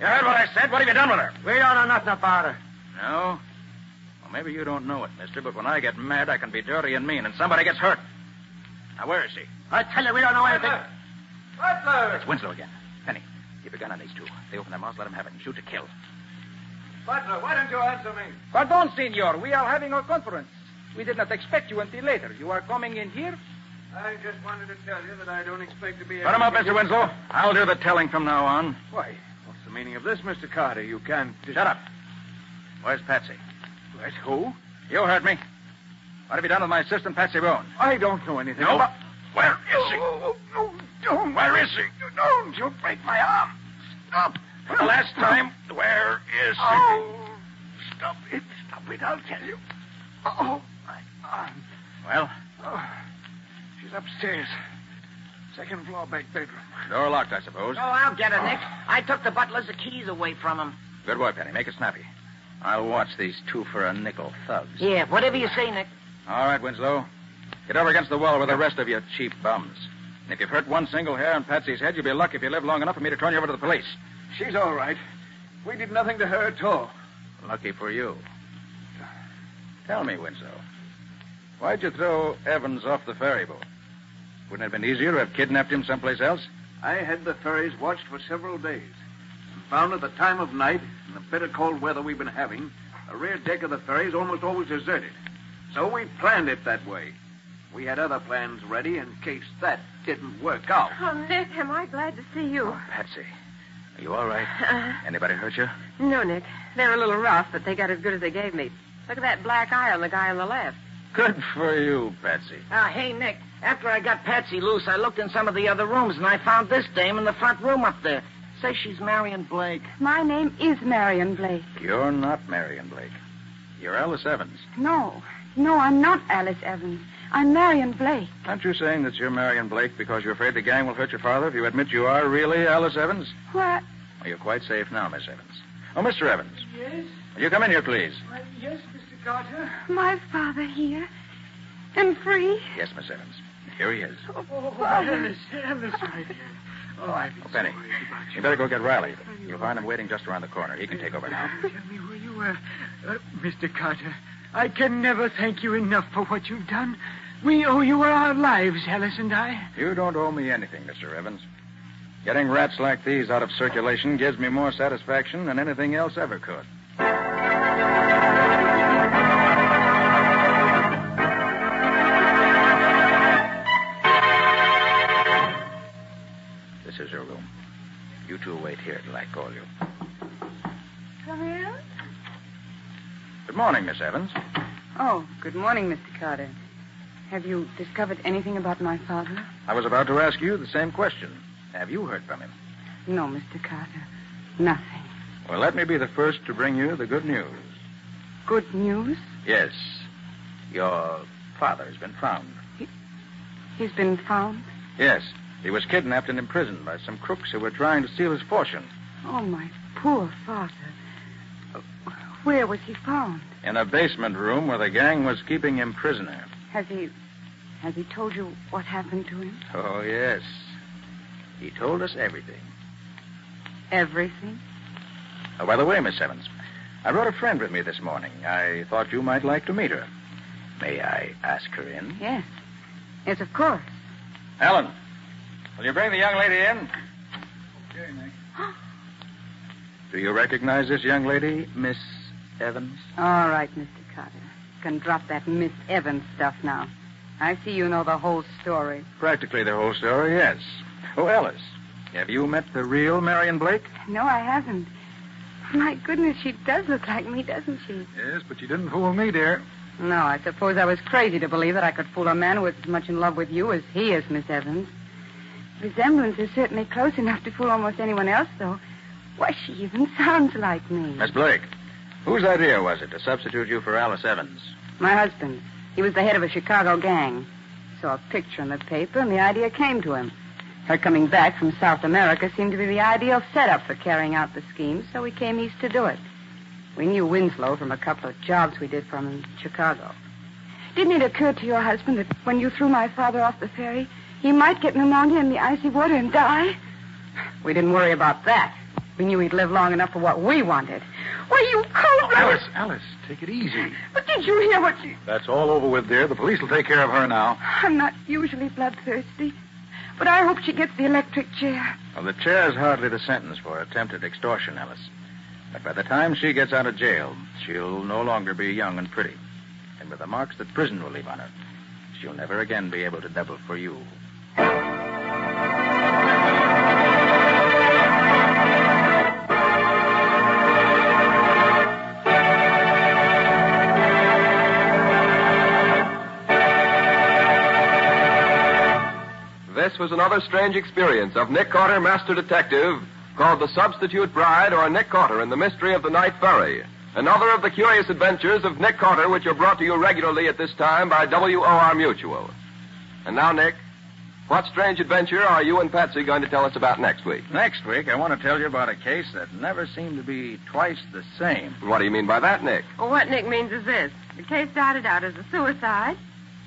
You heard what I said? What have you done with her? We don't know nothing about her. No? Well, maybe you don't know it, mister, but when I get mad, I can be dirty and mean, and somebody gets hurt. Now, where is she? I tell you, we don't know anything. Butler! It's Winslow again. Penny, keep a gun on these two. They open their mouths, let them have it, and shoot to kill. Butler, why don't you answer me? Pardon, Senor. We are having a conference. We did not expect you until later. You are coming in here? I just wanted to tell you that I don't expect to be Put him up, Mr. Winslow. I'll do the telling from now on. Why, what's the meaning of this, Mr. Carter? You can't... Shut up. Where's Patsy? Yes, who? You heard me. What have you done with my assistant, Patsy Bone? I don't know anything. No, about... where is he? No, don't. Where is he? Don't. You'll break my arm. Stop. For the last time, where is he? Oh, stop it. Stop it, I'll tell you. Oh, my arm. Well? Oh, she's upstairs. Second floor, back bedroom. Door locked, I suppose. Oh, I'll get her, Nick. I took the butler's keys away from him. Good boy, Penny. Make it snappy. I'll watch these 2-for-a-nickel thugs. Yeah, whatever you say, Nick. All right, Winslow. Get over against the wall with the rest of you cheap bums. And if you've hurt one single hair on Patsy's head, you'll be lucky if you live long enough for me to turn you over to the police. She's all right. We did nothing to her at all. Lucky for you. Tell me, Winslow, why'd you throw Evans off the ferry boat? Wouldn't it have been easier to have kidnapped him someplace else? I had the ferries watched for several days and found at the time of night, in the bitter cold weather we've been having, the rear deck of the ferry is almost always deserted. So we planned it that way. We had other plans ready in case that didn't work out. Oh, Nick, am I glad to see you. Oh, Patsy, are you all right? Anybody hurt you? No, Nick. They're a little rough, but they got as good as they gave me. Look at that black eye on the guy on the left. Good for you, Patsy. Hey, Nick, after I got Patsy loose, I looked in some of the other rooms, and I found this dame in the front room up there. Says she's Marion Blake. My name is Marion Blake. You're not Marion Blake. You're Alice Evans. No, I'm not Alice Evans. I'm Marion Blake. Aren't you saying that you're Marion Blake because you're afraid the gang will hurt your father if you admit you are really Alice Evans? What? Well, you're quite safe now, Miss Evans. Oh, Mr. Evans. Yes? Will you come in here, please? Yes, Mr. Carter. My father here. And free? Yes, Miss Evans. Here he is. Oh, Alice right here. Oh, I've been Penny, so worried about you. you better go get Riley. You'll find him waiting just around the corner. He can take over now. Tell me where you were. Mr. Carter, I can never thank you enough for what you've done. We owe you our lives, Alice and I. You don't owe me anything, Mr. Evans. Getting rats like these out of circulation gives me more satisfaction than anything else ever could. This is your room. You two wait here till I call you. Come in. Good morning, Miss Evans. Oh, good morning, Mr. Carter. Have you discovered anything about my father? I was about to ask you the same question. Have you heard from him? No, Mr. Carter. Nothing. Well, let me be the first to bring you the good news. Good news? Yes. Your father has been found. He's been found? Yes. He was kidnapped and imprisoned by some crooks who were trying to steal his fortune. Oh, my poor father. Where was he found? In a basement room where the gang was keeping him prisoner. Has he told you what happened to him? Oh, yes. He told us everything. Everything? Oh, by the way, Miss Evans, I brought a friend with me this morning. I thought you might like to meet her. May I ask her in? Yes. Yes, of course. Alan, will you bring the young lady in? Okay, Nick. Do you recognize this young lady, Miss Evans? All right, Mr. Carter. You can drop that Miss Evans stuff now. I see you know the whole story. Practically the whole story, yes. Oh, Alice, have you met the real Marion Blake? No, I haven't. My goodness, she does look like me, doesn't she? Yes, but you didn't fool me, dear. No, I suppose I was crazy to believe that I could fool a man who was as much in love with you as he is, Miss Evans. The resemblance is certainly close enough to fool almost anyone else, though. Why, she even sounds like me. Miss Blake, whose idea was it to substitute you for Alice Evans? My husband. He was the head of a Chicago gang. Saw a picture in the paper, and the idea came to him. Her coming back from South America seemed to be the ideal setup for carrying out the scheme, so we came east to do it. We knew Winslow from a couple of jobs we did for him in Chicago. Didn't it occur to your husband that when you threw my father off the ferry, he might get pneumonia in the icy water and die? We didn't worry about that. We knew he'd live long enough for what we wanted. Why, you cold-blooded... Alice, take it easy. But did you hear what she... That's all over with, dear. The police will take care of her now. I'm not usually bloodthirsty, but I hope she gets the electric chair. Well, the chair's hardly the sentence for attempted extortion, Alice. But by the time she gets out of jail, she'll no longer be young and pretty. And with the marks that prison will leave on her, she'll never again be able to double for you. This was another strange experience of Nick Carter, Master Detective, called The Substitute Bride, or Nick Carter and the Mystery of the Night Ferry. Another of the curious adventures of Nick Carter, which are brought to you regularly at this time by WOR Mutual. And now, Nick, what strange adventure are you and Patsy going to tell us about next week? Next week, I want to tell you about a case that never seemed to be twice the same. What do you mean by that, Nick? Well, what Nick means is this. The case started out as a suicide,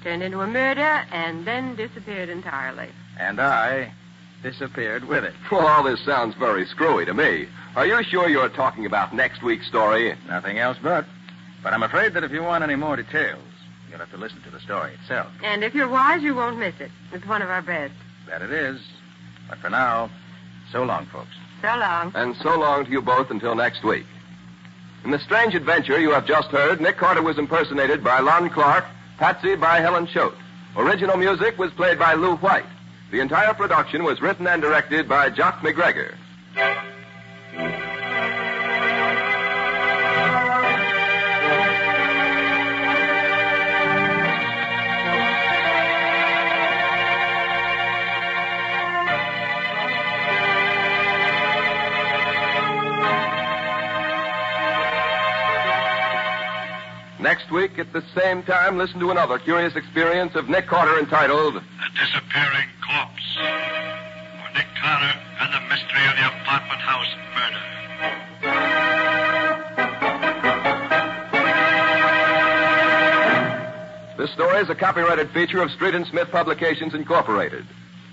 turned into a murder, and then disappeared entirely. And I disappeared with it. Well, all this sounds very screwy to me. Are you sure you're talking about next week's story? Nothing else but. But I'm afraid that if you want any more details, you'll have to listen to the story itself. And if you're wise, you won't miss it. It's one of our best. That it is. But for now, so long, folks. So long. And so long to you both until next week. In the strange adventure you have just heard, Nick Carter was impersonated by Lon Clark, Patsy by Helen Choate. Original music was played by Lou White. The entire production was written and directed by Jock McGregor. Next week, at the same time, listen to another curious experience of Nick Carter entitled The Disappearing Corpse. For Nick Carter and the Mystery of the Apartment House Murder. This story is a copyrighted feature of Street and Smith Publications, Incorporated.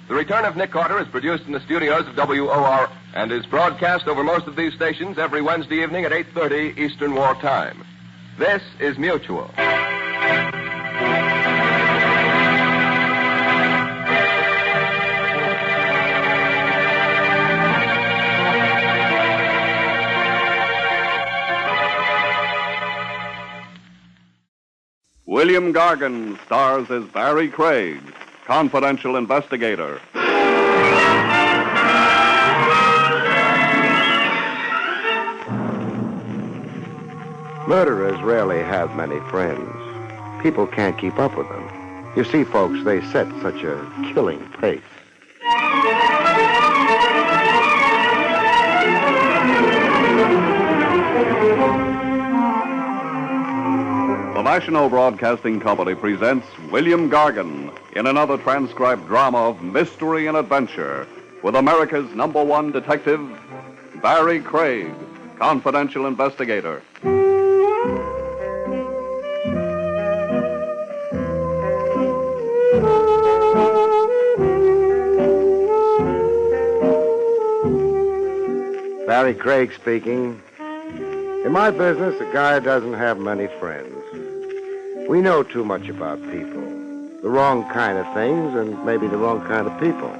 The Return of Nick Carter is produced in the studios of WOR and is broadcast over most of these stations every Wednesday evening at 8:30 Eastern War Time. This is Mutual. William Gargan stars as Barrie Craig, confidential investigator. Murderers rarely have many friends. People can't keep up with them. You see, folks, they set such a killing pace. The National Broadcasting Company presents William Gargan in another transcribed drama of mystery and adventure with America's #1 detective, Barrie Craig, confidential investigator. Barrie Craig speaking. In my business, a guy doesn't have many friends. We know too much about people. The wrong kind of things and maybe the wrong kind of people.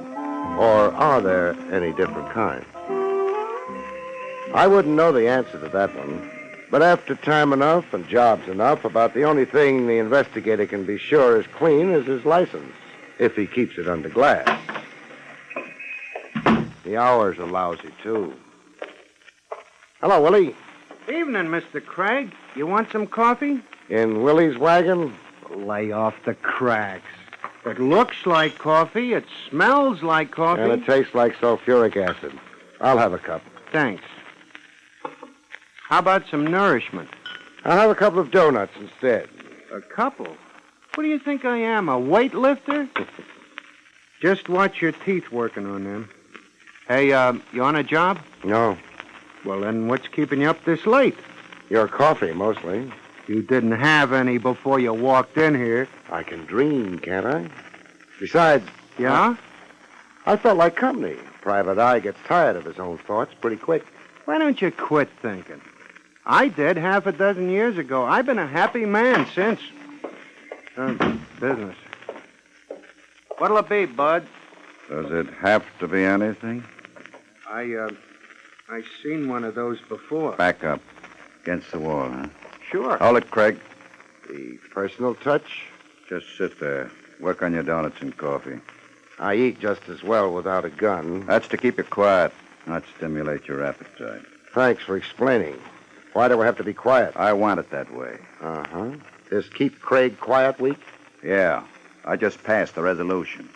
Or are there any different kinds? I wouldn't know the answer to that one. But after time enough and jobs enough, about the only thing the investigator can be sure is clean is his license, if he keeps it under glass. The hours are lousy, too. Hello, Willie. Evening, Mr. Craig. You want some coffee? In Willie's wagon? Lay off the cracks. It looks like coffee. It smells like coffee. And it tastes like sulfuric acid. I'll have a cup. Thanks. How about some nourishment? I'll have a couple of donuts instead. A couple? What do you think I am, a weightlifter? Just watch your teeth working on them. Hey, you on a job? No. Well, then what's keeping you up this late? Your coffee, mostly. You didn't have any before you walked in here. I can dream, can't I? Besides... Yeah? I felt like company. Private Eye gets tired of his own thoughts pretty quick. Why don't you quit thinking? I did half a dozen years ago. I've been a happy man since. Business. What'll it be, Bud? Does it have to be anything? I seen one of those before. Back up. Against the wall, huh? Sure. Hold it, Craig. The personal touch? Just sit there. Work on your donuts and coffee. I eat just as well without a gun. That's to keep you quiet, not stimulate your appetite. Thanks for explaining. Why do I have to be quiet? I want it that way. Uh-huh. This Keep Craig Quiet Week? Yeah. I just passed the resolution.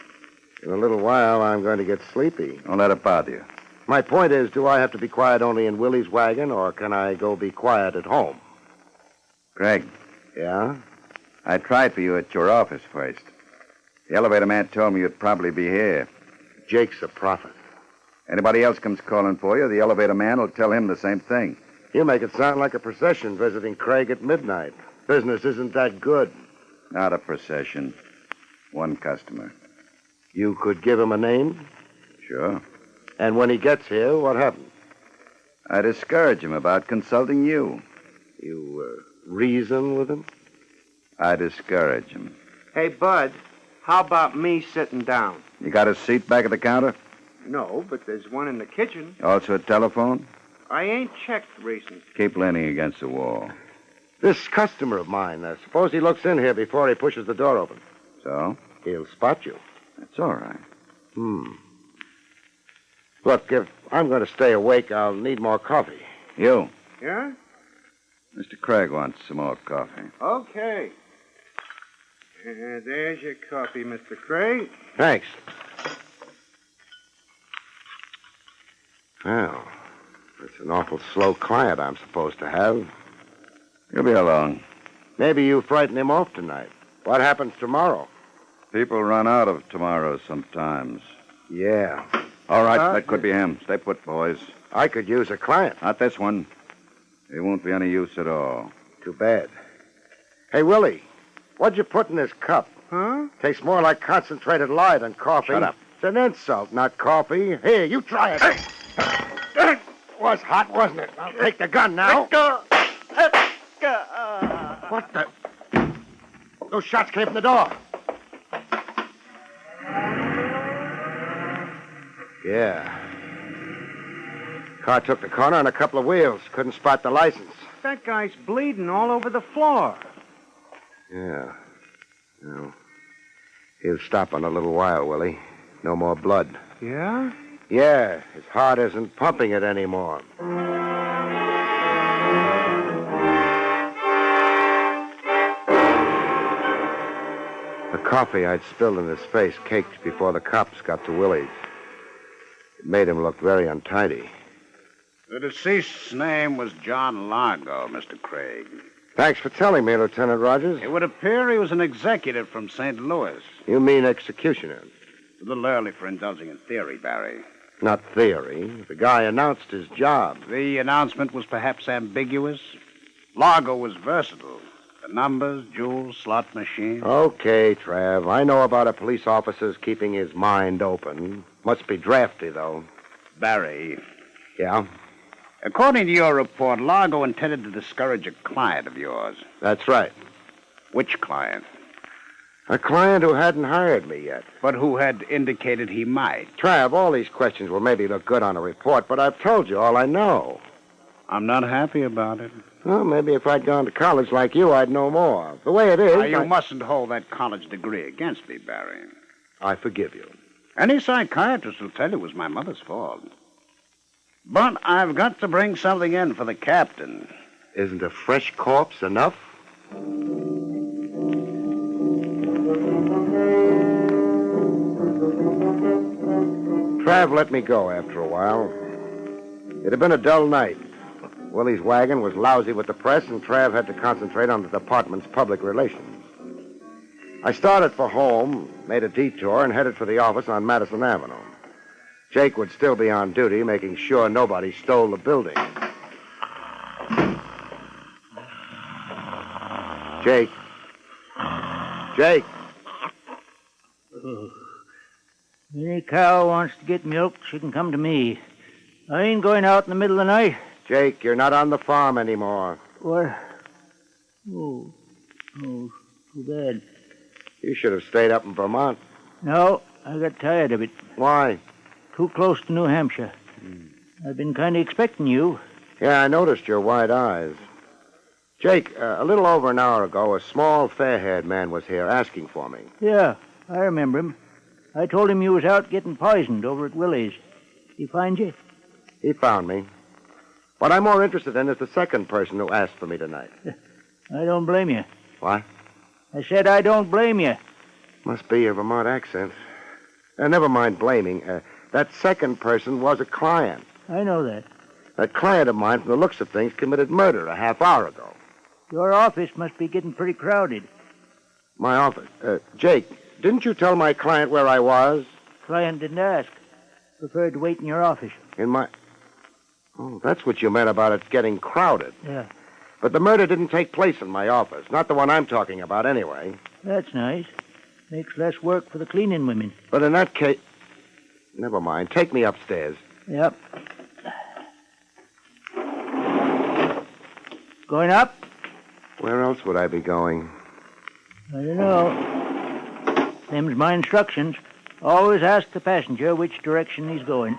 In a little while, I'm going to get sleepy. Don't let it bother you. My point is, do I have to be quiet only in Willie's wagon, or can I go be quiet at home? Craig. Yeah? I tried for you at your office first. The elevator man told me you'd probably be here. Jake's a prophet. Anybody else comes calling for you, the elevator man will tell him the same thing. You make it sound like a procession visiting Craig at midnight. Business isn't that good. Not a procession. One customer. You could give him a name? Sure. And when he gets here, what happens? I discourage him about consulting you. You reason with him? I discourage him. Hey, Bud, how about me sitting down? You got a seat back at the counter? No, but there's one in the kitchen. Also a telephone? I ain't checked recent. Keep leaning against the wall. This customer of mine, suppose he looks in here before he pushes the door open. So? He'll spot you. That's all right. Look, if I'm going to stay awake, I'll need more coffee. You? Yeah? Mr. Craig wants some more coffee. Okay. There's your coffee, Mr. Craig. Thanks. Well, it's an awful slow client I'm supposed to have. He'll be along. Maybe you frighten him off tonight. What happens tomorrow? People run out of tomorrow sometimes. Yeah. All right, that could be him. Stay put, boys. I could use a client. Not this one. He won't be any use at all. Too bad. Hey, Willie, what'd you put in this cup? Huh? Tastes more like concentrated lye than coffee. Shut up. It's an insult, not coffee. Here, you try it. It was hot, wasn't it? I'll take the gun now. What the? Those shots came from the door. Yeah. Car took the corner on a couple of wheels. Couldn't spot the license. That guy's bleeding all over the floor. Yeah. No. He'll stop in a little while, Willie. No more blood. Yeah? Yeah. His heart isn't pumping it anymore. The coffee I'd spilled in his face caked before the cops got to Willie's. It made him look very untidy. The deceased's name was John Largo, Mr. Craig. Thanks for telling me, Lieutenant Rogers. It would appear he was an executive from St. Louis. You mean executioner? A little early for indulging in theory, Barrie. Not theory. The guy announced his job. The announcement was perhaps ambiguous. Largo was versatile. The numbers, jewels, slot machine. Okay, Trav. I know about a police officer's keeping his mind open. Must be drafty, though. Barrie. Yeah? According to your report, Largo intended to discourage a client of yours. That's right. Which client? A client who hadn't hired me yet. But who had indicated he might. Trav, all these questions will maybe look good on a report, but I've told you all I know. I'm not happy about it. Well, maybe if I'd gone to college like you, I'd know more. The way it is... Now, you mustn't hold that college degree against me, Barrie. I forgive you. Any psychiatrist will tell you it was my mother's fault. But I've got to bring something in for the captain. Isn't a fresh corpse enough? Trav let me go after a while. It had been a dull night. Willie's wagon was lousy with the press, and Trav had to concentrate on the department's public relations. I started for home, made a detour, and headed for the office on Madison Avenue. Jake would still be on duty, making sure nobody stole the building. Jake. Jake. Any cow wants to get milk, she can come to me. I ain't going out in the middle of the night. Jake, you're not on the farm anymore. What? Oh, too bad. You should have stayed up in Vermont. No, I got tired of it. Why? Too close to New Hampshire. I've been kind of expecting you. Yeah, I noticed your wide eyes. Jake, a little over an hour ago, a small, fair-haired man was here asking for me. Yeah, I remember him. I told him you was out getting poisoned over at Willie's. He find you? He found me. What I'm more interested in is the second person who asked for me tonight. I don't blame you. What? I said I don't blame you. Must be your Vermont accent. Never mind blaming. That second person was a client. I know that. That client of mine, from the looks of things, committed murder a half hour ago. Your office must be getting pretty crowded. My office? Jake, didn't you tell my client where I was? Client didn't ask. Preferred to wait in your office. In my... Oh, that's what you meant about it getting crowded. Yeah. But the murder didn't take place in my office. Not the one I'm talking about, anyway. That's nice. Makes less work for the cleaning women. But in that case... Never mind. Take me upstairs. Yep. Going up? Where else would I be going? I don't know. Them's my instructions. Always ask the passenger which direction he's going.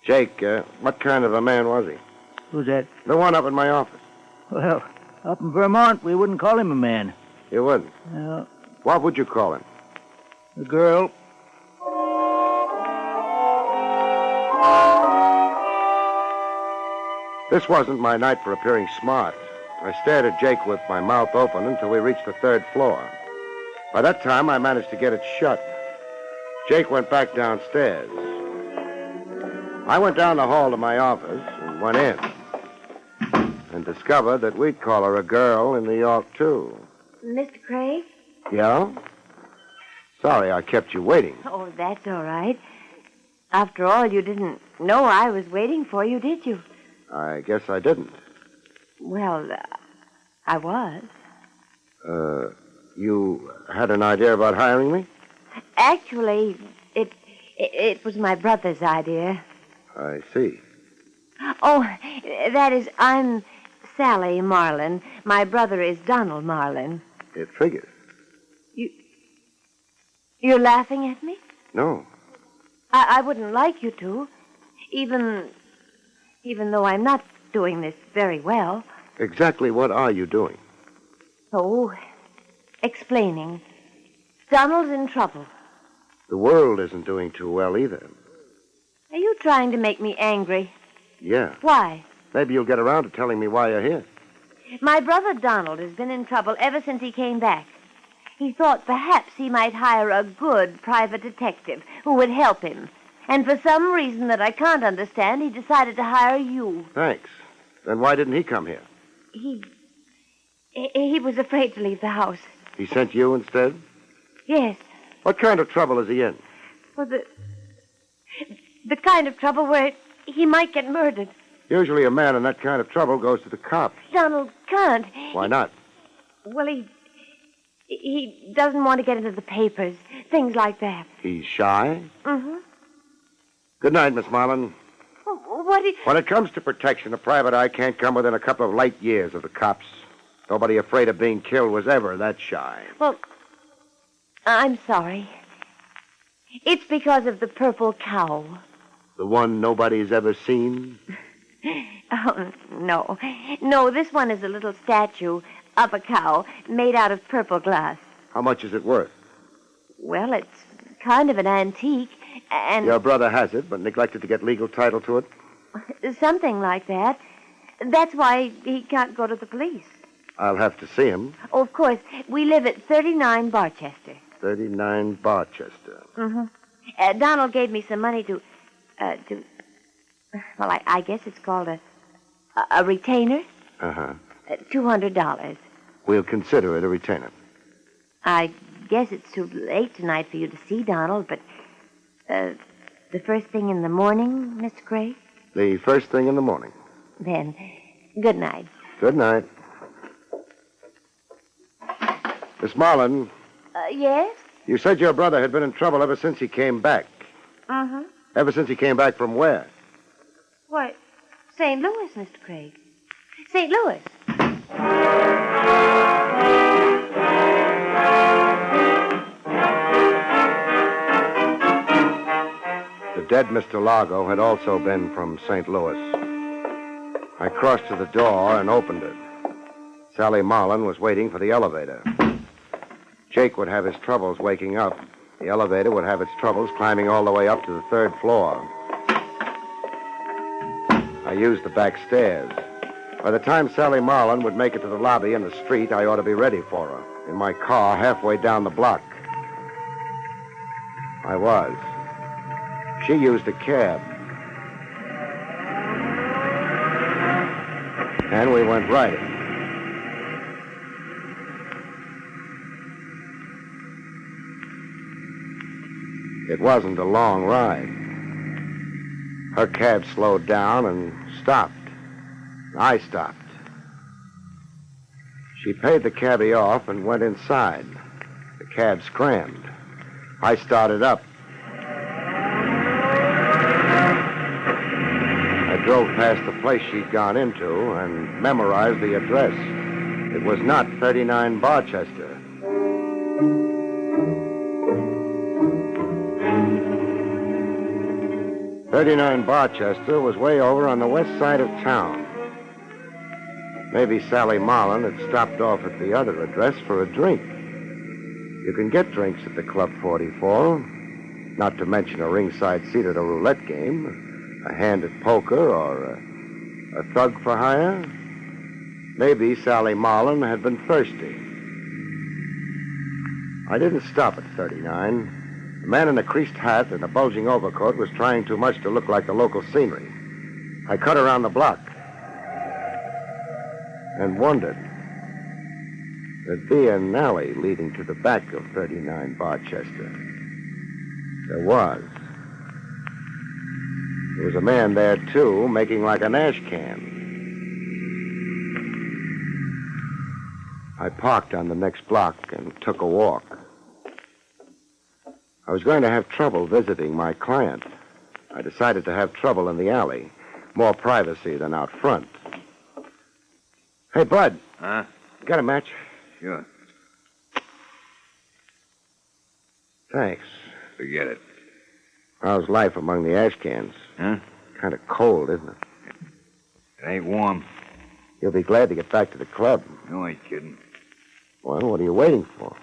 Jake, what kind of a man was he? Who's that? The one up in my office. Well, up in Vermont, we wouldn't call him a man. You wouldn't? No. What would you call him? A girl. This wasn't my night for appearing smart. I stared at Jake with my mouth open until we reached the third floor. By that time, I managed to get it shut. Jake went back downstairs. I went down the hall to my office and went in. And discovered that we'd call her a girl in New York, too. Mr. Craig? Yeah? Sorry I kept you waiting. Oh, that's all right. After all, you didn't know I was waiting for you, did you? I guess I didn't. Well, I was. You had an idea about hiring me? Actually, it was my brother's idea. I see. Oh, that is, I'm Sally Marlin. My brother is Donald Marlin. It figures. You're laughing at me? No. I wouldn't like you to, even though I'm not doing this very well. Exactly what are you doing? Oh, explaining. Donald's in trouble. The world isn't doing too well either. Are you trying to make me angry? Yeah. Why? Maybe you'll get around to telling me why you're here. My brother Donald has been in trouble ever since he came back. He thought perhaps he might hire a good private detective who would help him. And for some reason that I can't understand, he decided to hire you. Thanks. Then why didn't he come here? He was afraid to leave the house. He sent you instead? Yes. What kind of trouble is he in? Well, the kind of trouble where he might get murdered. Usually a man in that kind of trouble goes to the cops. Donald can't. Why not? Well, he doesn't want to get into the papers. Things like that. He's shy? Mm-hmm. Good night, Miss Marlin. When it comes to protection, a private eye can't come within a couple of light years of the cops. Nobody afraid of being killed was ever that shy. Well, I'm sorry. It's because of the purple cow. The one nobody's ever seen? Oh, no. No, this one is a little statue of a cow made out of purple glass. How much is it worth? Well, it's kind of an antique, and... Your brother has it, but neglected to get legal title to it? Something like that. That's why he can't go to the police. I'll have to see him. Oh, of course. We live at 39 Barchester. 39 Barchester. Mm-hmm. Donald gave me some money to... Well, I guess it's called a retainer. Uh-huh. $200. We'll consider it a retainer. I guess it's too late tonight for you to see Donald, but the first thing in the morning, Mr. Craig? The first thing in the morning. Then, good night. Good night. Miss Marlin. Yes? You said your brother had been in trouble ever since he came back. Uh-huh. Ever since he came back from where? Why, St. Louis, Mr. Craig. St. Louis. The dead Mr. Largo had also been from St. Louis. I crossed to the door and opened it. Sally Marlin was waiting for the elevator. Jake would have his troubles waking up. The elevator would have its troubles climbing all the way up to the third floor. I used the back stairs. By the time Sally Marlin would make it to the lobby and the street, I ought to be ready for her. In my car halfway down the block. I was. She used a cab. And we went riding. It wasn't a long ride. Her cab slowed down and stopped. I stopped. She paid the cabbie off and went inside. The cab scrammed. I started up. I drove past the place she'd gone into and memorized the address. It was not 39 Barchester. "39 Barchester was way over on the west side of town. Maybe Sally Marlin had stopped off at the other address for a drink. You can get drinks at the Club 44, not to mention a ringside seat at a roulette game, a hand at poker, or a thug for hire. Maybe Sally Marlin had been thirsty. I didn't stop at 39. The man in a creased hat and a bulging overcoat was trying too much to look like the local scenery. I cut around the block and wondered. There'd be an alley leading to the back of 39 Barchester. There was. There was a man there, too, making like an ash can. I parked on the next block and took a walk. I was going to have trouble visiting my client. I decided to have trouble in the alley. More privacy than out front. Hey, Bud. Huh? You got a match? Sure. Thanks. Forget it. How's life among the ash cans? Huh? Kind of cold, isn't it? It ain't warm. You'll be glad to get back to the club. You ain't kidding. Well, what are you waiting for?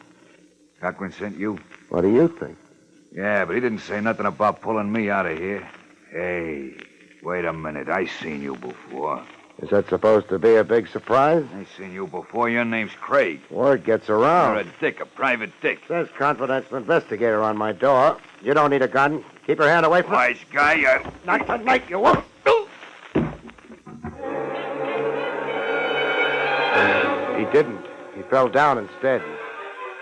Cochran sent you? What do you think? Yeah, but he didn't say nothing about pulling me out of here. Hey, wait a minute. I seen you before. Is that supposed to be a big surprise? I seen you before. Your name's Craig. Word gets around. You're a dick, a private dick. Says confidential investigator on my door. You don't need a gun. Keep your hand away from... Wise guy, Not tonight, you won't. He didn't. He fell down instead.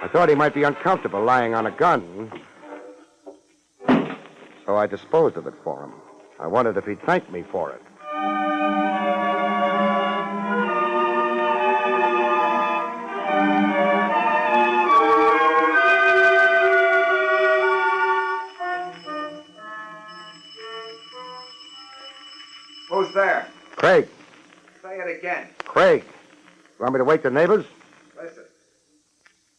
I thought he might be uncomfortable lying on a gun. So I disposed of it for him. I wondered if he'd thank me for it. Who's there? Craig. Say it again. Craig. You want me to wake the neighbors? Listen.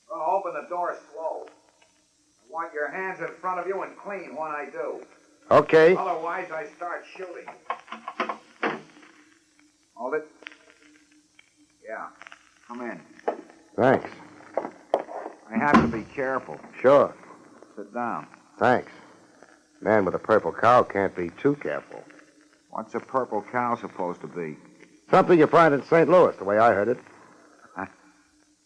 Go open the door slow. I want your hands in front of you and clean when I do. Okay. Otherwise, I start shooting. Hold it. Yeah. Come in. Thanks. I have to be careful. Sure. Sit down. Thanks. Man with a purple cow can't be too careful. What's a purple cow supposed to be? Something you find in St. Louis, the way I heard it.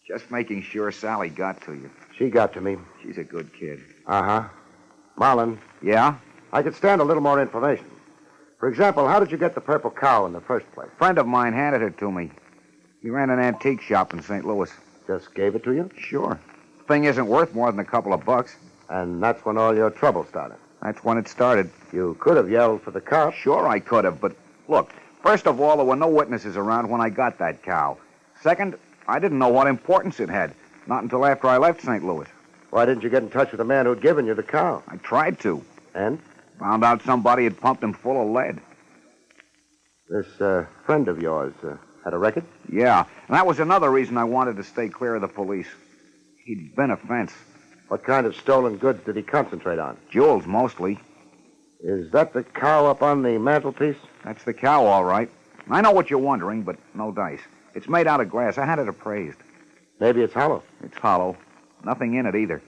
Just making sure Sally got to you. She got to me. She's a good kid. Uh-huh. Marlin. Yeah? I could stand a little more information. For example, how did you get the purple cow in the first place? A friend of mine handed it to me. He ran an antique shop in St. Louis. Just gave it to you? Sure. The thing isn't worth more than a couple of bucks. And that's when all your trouble started? That's when it started. You could have yelled for the cops. Sure, I could have, but look, first of all, there were no witnesses around when I got that cow. Second, I didn't know what importance it had. Not until after I left St. Louis. Why didn't you get in touch with the man who'd given you the cow? I tried to. And? Found out somebody had pumped him full of lead. This friend of yours had a record? Yeah, and that was another reason I wanted to stay clear of the police. He'd been a fence. What kind of stolen goods did he concentrate on? Jewels, mostly. Is that the cow up on the mantelpiece? That's the cow, all right. I know what you're wondering, but no dice. It's made out of glass. I had it appraised. Maybe it's hollow. It's hollow. Nothing in it, either.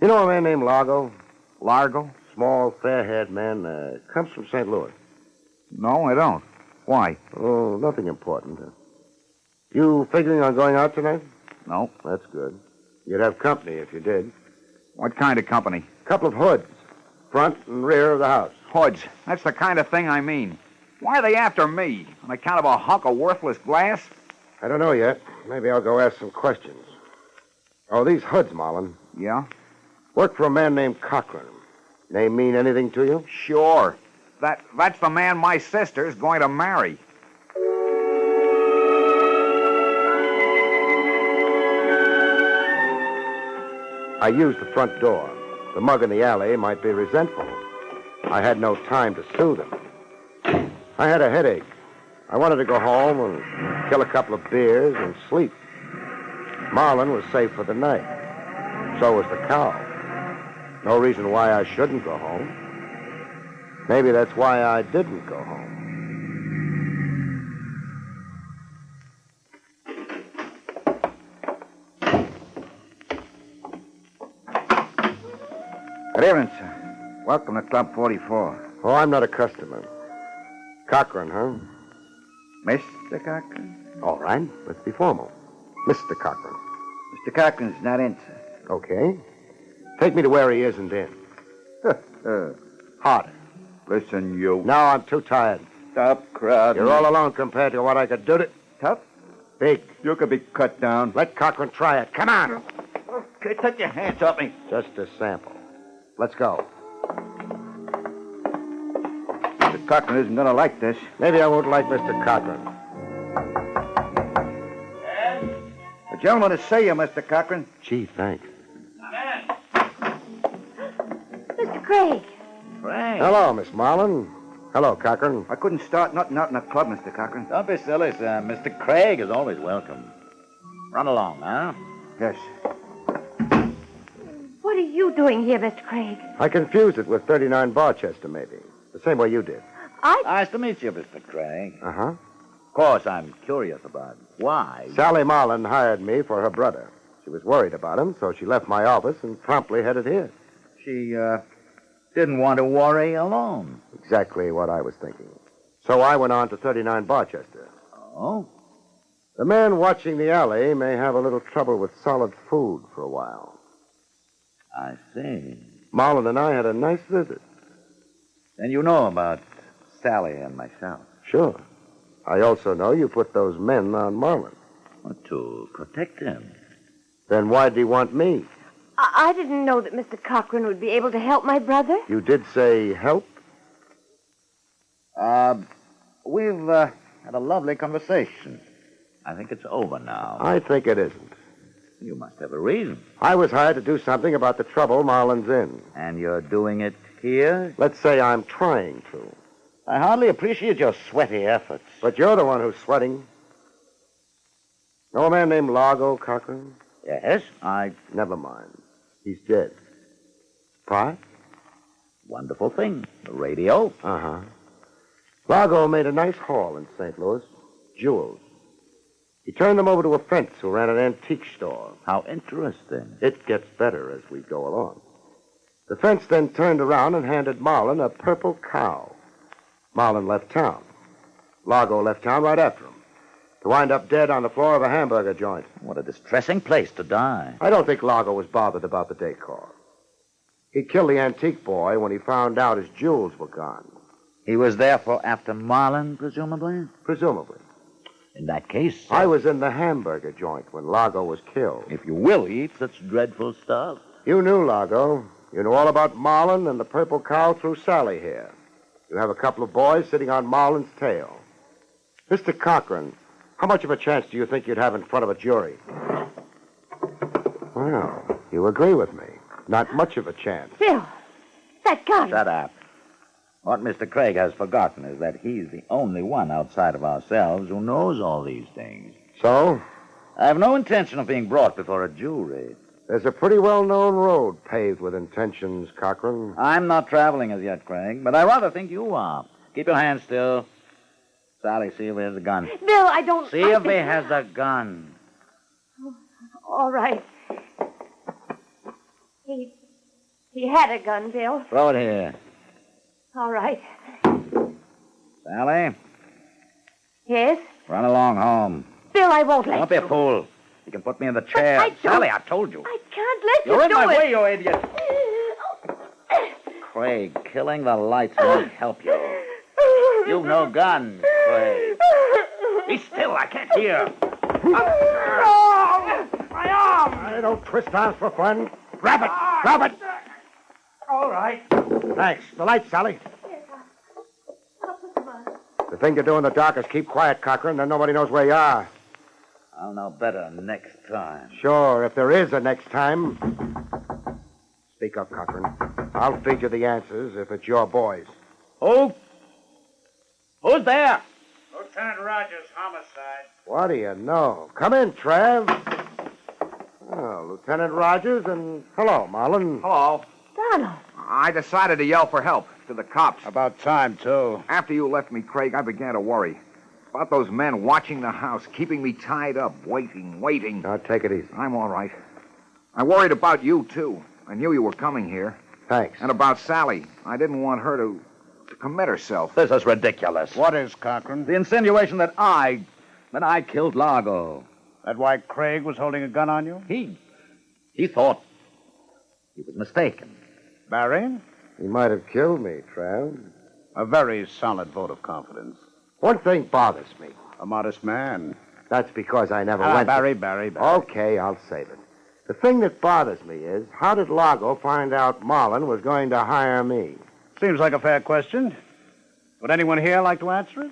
You know a man named Largo? Largo? Small, fair-haired man. Comes from St. Louis. No, I don't. Why? Oh, nothing important. You figuring on going out tonight? No. That's good. You'd have company if you did. What kind of company? Couple of hoods, front and rear of the house. Hoods. That's the kind of thing I mean. Why are they after me? On account of a hunk of worthless glass? I don't know yet. Maybe I'll go ask some questions. Oh, these hoods, Marlin. Yeah? Work for a man named Cochran. Name mean anything to you? Sure. That's the man my sister's going to marry. I used the front door. The mug in the alley might be resentful. I had no time to soothe him. I had a headache. I wanted to go home and kill a couple of beers and sleep. Marlin was safe for the night. So was the cow. No reason why I shouldn't go home. Maybe that's why I didn't go home. Good evening, sir. Welcome to Club 44. Oh, I'm not a customer. Cochran, huh? Mr. Cochran? All right. Let's be formal. Mr. Cochran. Mr. Cochran's not in, sir. Okay. Take me to where he isn't in. Harder. Listen, you. No, I'm too tired. Stop crowding. You're all alone compared to what I could do to... Tough? Big. You could be cut down. Let Cochran try it. Come on. Okay, take your hands off me. Just a sample. Let's go. Mr. Cochran isn't going to like this. Maybe I won't like Mr. Cochran. The gentleman to see you, Mr. Cochran. Gee, thanks. Mr. Craig. Frank. Hello, Miss Marlin. Hello, Cochran. I couldn't start nothing out in the club, Mr. Cochran. Don't be silly, sir. Mr. Craig is always welcome. Run along, huh? Yes. What are you doing here, Mr. Craig? I confused it with 39 Barchester, maybe. The same way you did. Nice to meet you, Mr. Craig. Uh-huh. Of course, I'm curious about why. Sally Marlin hired me for her brother. She was worried about him, so she left my office and promptly headed here. She, didn't want to worry alone. Exactly what I was thinking. So I went on to 39 Barchester. Oh? The man watching the alley may have a little trouble with solid food for a while. I see. Marlin and I had a nice visit. And you know about Sally and myself? Sure. I also know you put those men on Marlin. To protect him. Then why'd he want me? I didn't know that Mr. Cochran would be able to help my brother. You did say help? We've had a lovely conversation. I think it's over now. I think it isn't. You must have a reason. I was hired to do something about the trouble Marlin's in. And you're doing it here? Let's say I'm trying to. I hardly appreciate your sweaty efforts. But you're the one who's sweating. Know a man named Largo Cochran? Yes, Never mind. He's dead. Surprise? Wonderful thing. The radio. Uh-huh. Largo made a nice haul in St. Louis. Jewels. He turned them over to a fence who ran an antique store. How interesting. It gets better as we go along. The fence then turned around and handed Marlin a purple cow. Marlin left town. Largo left town right after him, to wind up dead on the floor of a hamburger joint. What a distressing place to die. I don't think Largo was bothered about the decor. He killed the antique boy when he found out his jewels were gone. He was therefore after Marlin, presumably? Presumably. In that case... I was in the hamburger joint when Largo was killed. If you will eat such dreadful stuff. You knew Largo. You knew all about Marlin and the purple cow through Sally here. You have a couple of boys sitting on Marlin's tail. Mr. Cochran, how much of a chance do you think you'd have in front of a jury? Well, you agree with me. Not much of a chance. Phil, that gun. Shut up. What Mr. Craig has forgotten is that he's the only one outside of ourselves who knows all these things. So? I have no intention of being brought before a jury. There's a pretty well-known road paved with intentions, Cochran. I'm not traveling as yet, Craig, but I rather think you are. Keep your hands still. Sally, see if he has a gun. Bill, I don't... See if he has a gun. All right. He had a gun, Bill. Throw it here. All right. Sally? Yes? Run along home. Bill, I won't let you. Don't be a fool. You can put me in the chair. I don't... Sally, I told you. I can't let You're you in do my it. way, you idiot. Craig, killing the lights won't help you. You've no gun, Craig. Be still, I can't hear. My arm! Don't twist arms for fun. Grab it! Grab it! All right. Thanks. The lights, Sally. Yes, I'll put them on. The thing to do in the dark is keep quiet, Cochran, then nobody knows where you are. I'll know better next time. Sure, if there is a next time. Speak up, Cochran. I'll feed you the answers if it's your boys. Who? Who's there? Lieutenant Rogers, homicide. What do you know? Come in, Trav. Oh, Lieutenant Rogers, and hello, Marlin. Hello. Donald. I decided to yell for help to the cops. About time, too. After you left me, Craig, I began to worry. About those men watching the house, keeping me tied up, waiting. Now, take it easy. I'm all right. I worried about you, too. I knew you were coming here. Thanks. And about Sally. I didn't want her to commit herself. This is ridiculous. What is, Cochran? The insinuation that I killed Largo. That why Craig was holding a gun on you? He thought he was mistaken. Barrie? He might have killed me, Trav. A very solid vote of confidence. One thing bothers me. A modest man. That's because I never went... Barrie. Okay, I'll save it. The thing that bothers me is, how did Largo find out Marlin was going to hire me? Seems like a fair question. Would anyone here like to answer it?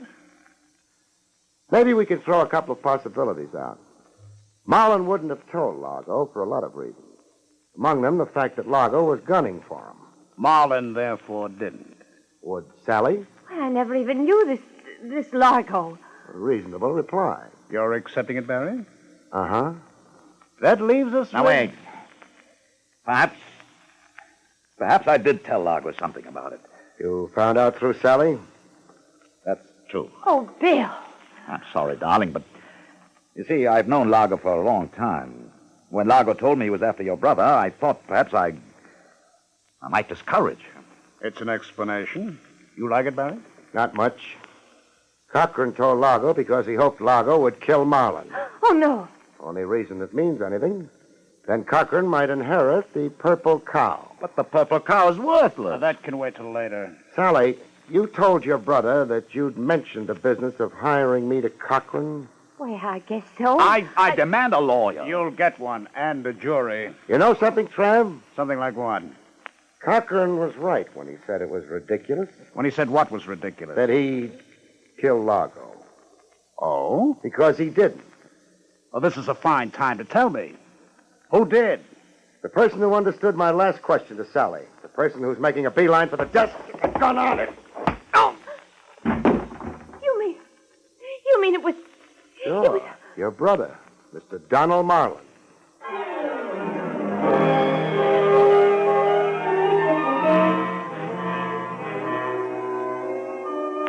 Maybe we could throw a couple of possibilities out. Marlin wouldn't have told Largo for a lot of reasons. Among them, the fact that Largo was gunning for him. Marlin, therefore, didn't. Would Sally? I never even knew this Largo. A reasonable reply. You're accepting it, Barrie? Uh-huh. That leaves us Now, wait. Perhaps I did tell Largo something about it. You found out through Sally? That's true. Oh, Bill. I'm sorry, darling, but you see, I've known Largo for a long time. When Largo told me he was after your brother, I thought perhaps I might discourage him. It's an explanation. You like it, Barrie? Not much. Cochran told Largo because he hoped Largo would kill Marlin. Oh, no. Only reason it means anything. Then Cochran might inherit the purple cow. But the purple cow is worthless. Now, that can wait till later. Sally, you told your brother that you'd mentioned the business of hiring me to Cochran? Well, I guess so. I demand a lawyer. You'll get one, and a jury. You know something, Trav? Something like what? Cochran was right when he said it was ridiculous. When he said what was ridiculous? That he killed Largo. Oh? Because he didn't. Well, this is a fine time to tell me. Who did? The person who understood my last question to Sally. The person who's making a beeline for the desk with a gun on it. Oh! You mean it was... Sure. Your brother, Mr. Donald Marlin.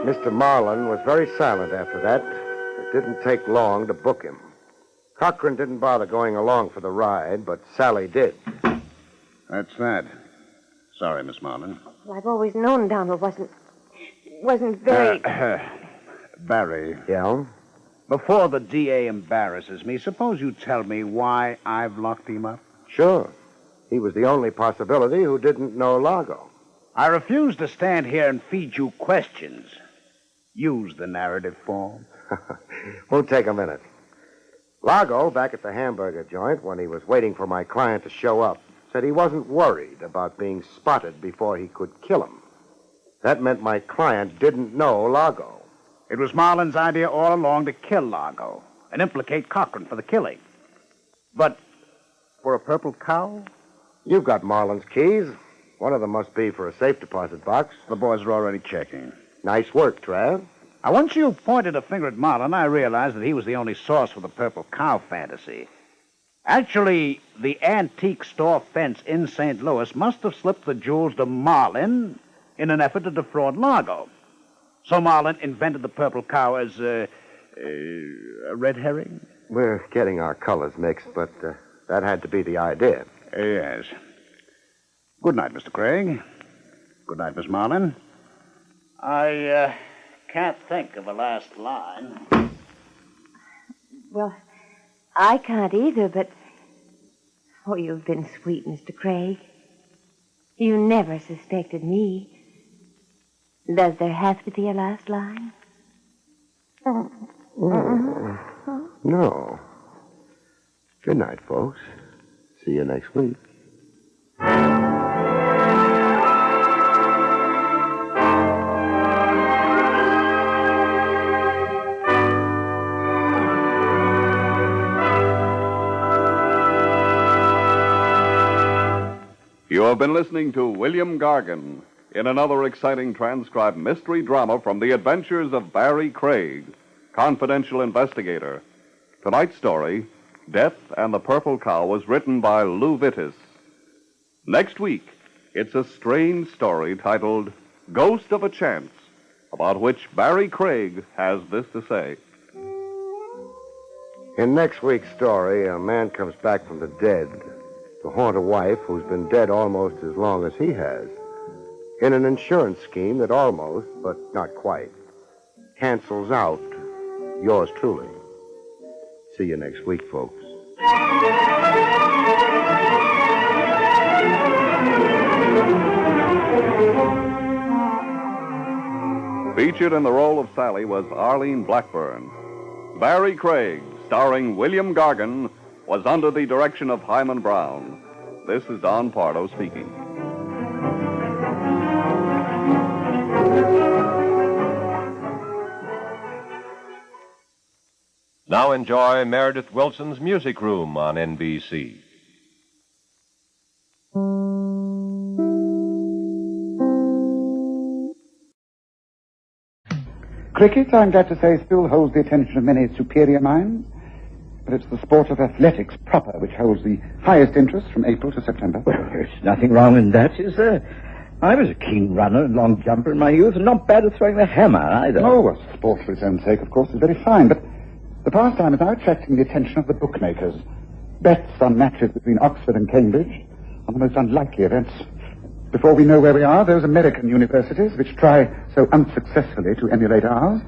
Mr. Marlin was very silent after that. It didn't take long to book him. Cochran didn't bother going along for the ride, but Sally did. That's that. Sorry, Miss Marlin. Well, I've always known Donald wasn't very... Barrie. Yeah? Before the DA embarrasses me, suppose you tell me why I've locked him up? Sure. He was the only possibility who didn't know Largo. I refuse to stand here and feed you questions. Use the narrative form. Won't take a minute. Largo, back at the hamburger joint, when he was waiting for my client to show up, said he wasn't worried about being spotted before he could kill him. That meant my client didn't know Largo. It was Marlin's idea all along to kill Largo and implicate Cochran for the killing. But for a purple cow? You've got Marlin's keys. One of them must be for a safe deposit box. The boys are already checking. Nice work, Trav. Now, once you pointed a finger at Marlin, I realized that he was the only source for the purple cow fantasy. Actually, the antique store fence in St. Louis must have slipped the jewels to Marlin in an effort to defraud Largo. So Marlin invented the purple cow as a red herring? We're getting our colors mixed, but that had to be the idea. Yes. Good night, Mr. Craig. Good night, Miss Marlin. I can't think of a last line. Well, I can't either, but... Oh, you've been sweet, Mr. Craig. You never suspected me. Does there have to be a last line? No. Good night, folks. See you next week. You have been listening to William Gargan in another exciting transcribed mystery drama from the adventures of Barrie Craig, confidential investigator. Tonight's story, Death and the Purple Cow, was written by Lou Vittis. Next week, it's a strange story titled Ghost of a Chance, about which Barrie Craig has this to say. In next week's story, a man comes back from the dead to haunt a wife who's been dead almost as long as he has, in an insurance scheme that almost, but not quite, cancels out yours truly. See you next week, folks. Featured in the role of Sally was Arlene Blackburn. Barrie Craig, starring William Gargan, was under the direction of Hyman Brown. This is Don Pardo speaking. Now enjoy Meredith Wilson's Music Room on NBC. Cricket, I'm glad to say, still holds the attention of many superior minds. But it's the sport of athletics proper which holds the highest interest from April to September. Well, there's nothing wrong in that, is there? I was a keen runner and long jumper in my youth, and not bad at throwing the hammer either. Oh, a sport for its own sake, of course, is very fine, but the pastime is now attracting the attention of the bookmakers. Bets on matches between Oxford and Cambridge are the most unlikely events. Before we know where we are, those American universities which try so unsuccessfully to emulate ours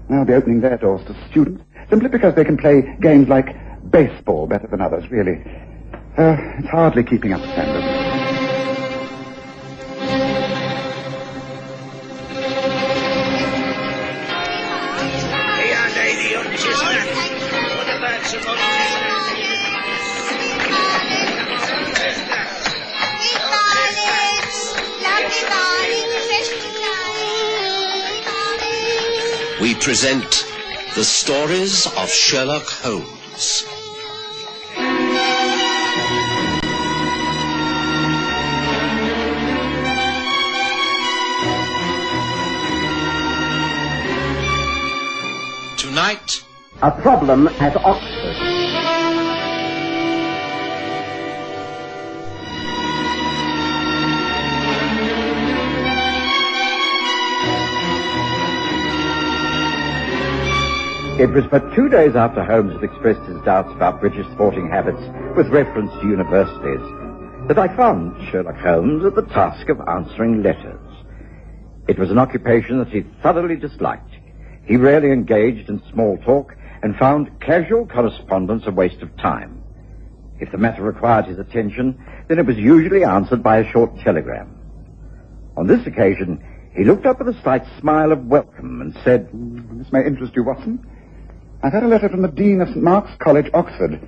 now be opening their doors to students, simply because they can play games like baseball better than others, really. It's hardly keeping up standards. We present the stories of Sherlock Holmes. Tonight, a problem at Oxford. It was but 2 days after Holmes had expressed his doubts about British sporting habits with reference to universities that I found Sherlock Holmes at the task of answering letters. It was an occupation that he thoroughly disliked. He rarely engaged in small talk and found casual correspondence a waste of time. If the matter required his attention, then it was usually answered by a short telegram. On this occasion, he looked up with a slight smile of welcome and said, "This may interest you, Watson. I've had a letter from the Dean of St. Mark's College, Oxford.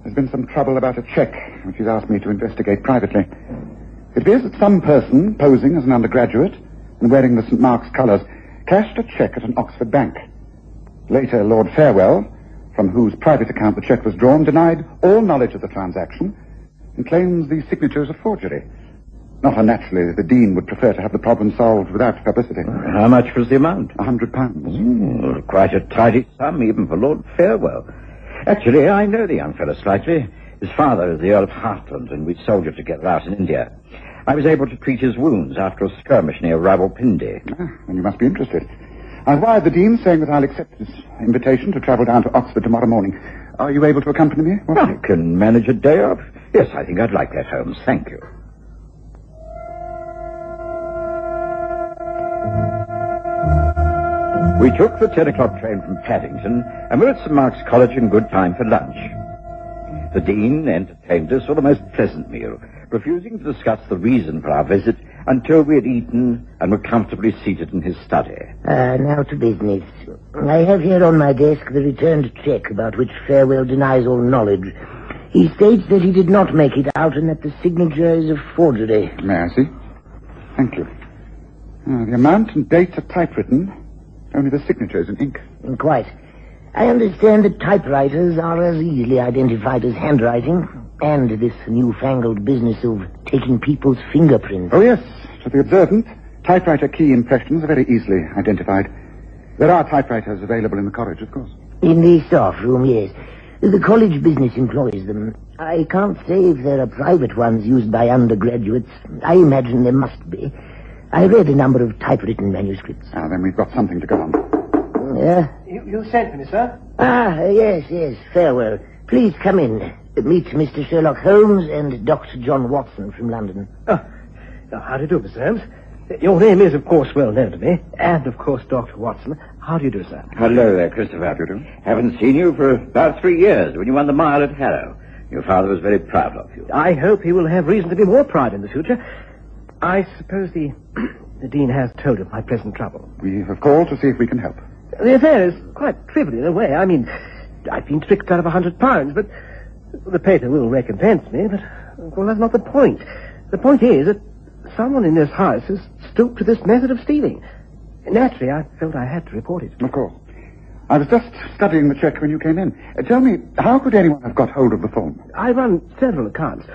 There's been some trouble about a cheque, which he's asked me to investigate privately. It appears that some person, posing as an undergraduate and wearing the St. Mark's colours, cashed a cheque at an Oxford bank. Later, Lord Farewell, from whose private account the cheque was drawn, denied all knowledge of the transaction and claims the signature is a forgery. Not unnaturally, the Dean would prefer to have the problem solved without publicity." How much was the amount? £100. Quite a tidy sum, even for Lord Farewell. Actually, I know the young fellow slightly. His father is the Earl of Hartland, and we soldiered together out in India. I was able to treat his wounds after a skirmish near Rawalpindi. Then you must be interested. I've wired the Dean saying that I'll accept his invitation to travel down to Oxford tomorrow morning. Are you able to accompany me? I can manage a day off. Yes, I think I'd like that, Holmes. Thank you. We took the 10 o'clock train from Paddington and were at St. Mark's College in good time for lunch. The Dean entertained us with a most pleasant meal, refusing to discuss the reason for our visit until we had eaten and were comfortably seated in his study. Now to business. I have here on my desk the returned check about which Farewell denies all knowledge. He states that he did not make it out and that the signature is a forgery. May I see? Thank you. The amount and date are typewritten. Only the signature is in ink. Quite. I understand that typewriters are as easily identified as handwriting, and this newfangled business of taking people's fingerprints. Oh, yes. To the observant, typewriter key impressions are very easily identified. There are typewriters available in the college, of course. In the staff room, yes. The college business employs them. I can't say if there are private ones used by undergraduates. I imagine there must be. I read a number of typewritten manuscripts. Then we've got something to go on. Yeah? You sent for me, sir? Yes. Farewell. Please come in. Meet Mr. Sherlock Holmes and Dr. John Watson from London. How do you do, Mr. Holmes? Your name is, of course, well known to me. And, of course, Dr. Watson. How do you do, sir? Hello there, Christopher. How do you do? Haven't seen you for about 3 years when you won the mile at Harrow. Your father was very proud of you. I hope he will have reason to be more proud in the future. I suppose the Dean has told of my present trouble. We have called to see if we can help. The affair is quite trivial in a way. I mean, I've been tricked out of £100, but the paper will recompense me, but, well, that's not the point. The point is that someone in this house has stooped to this method of stealing. Naturally, I felt I had to report it. Of course. I was just studying the check when you came in. Tell me, how could anyone have got hold of the phone? I run several accounts.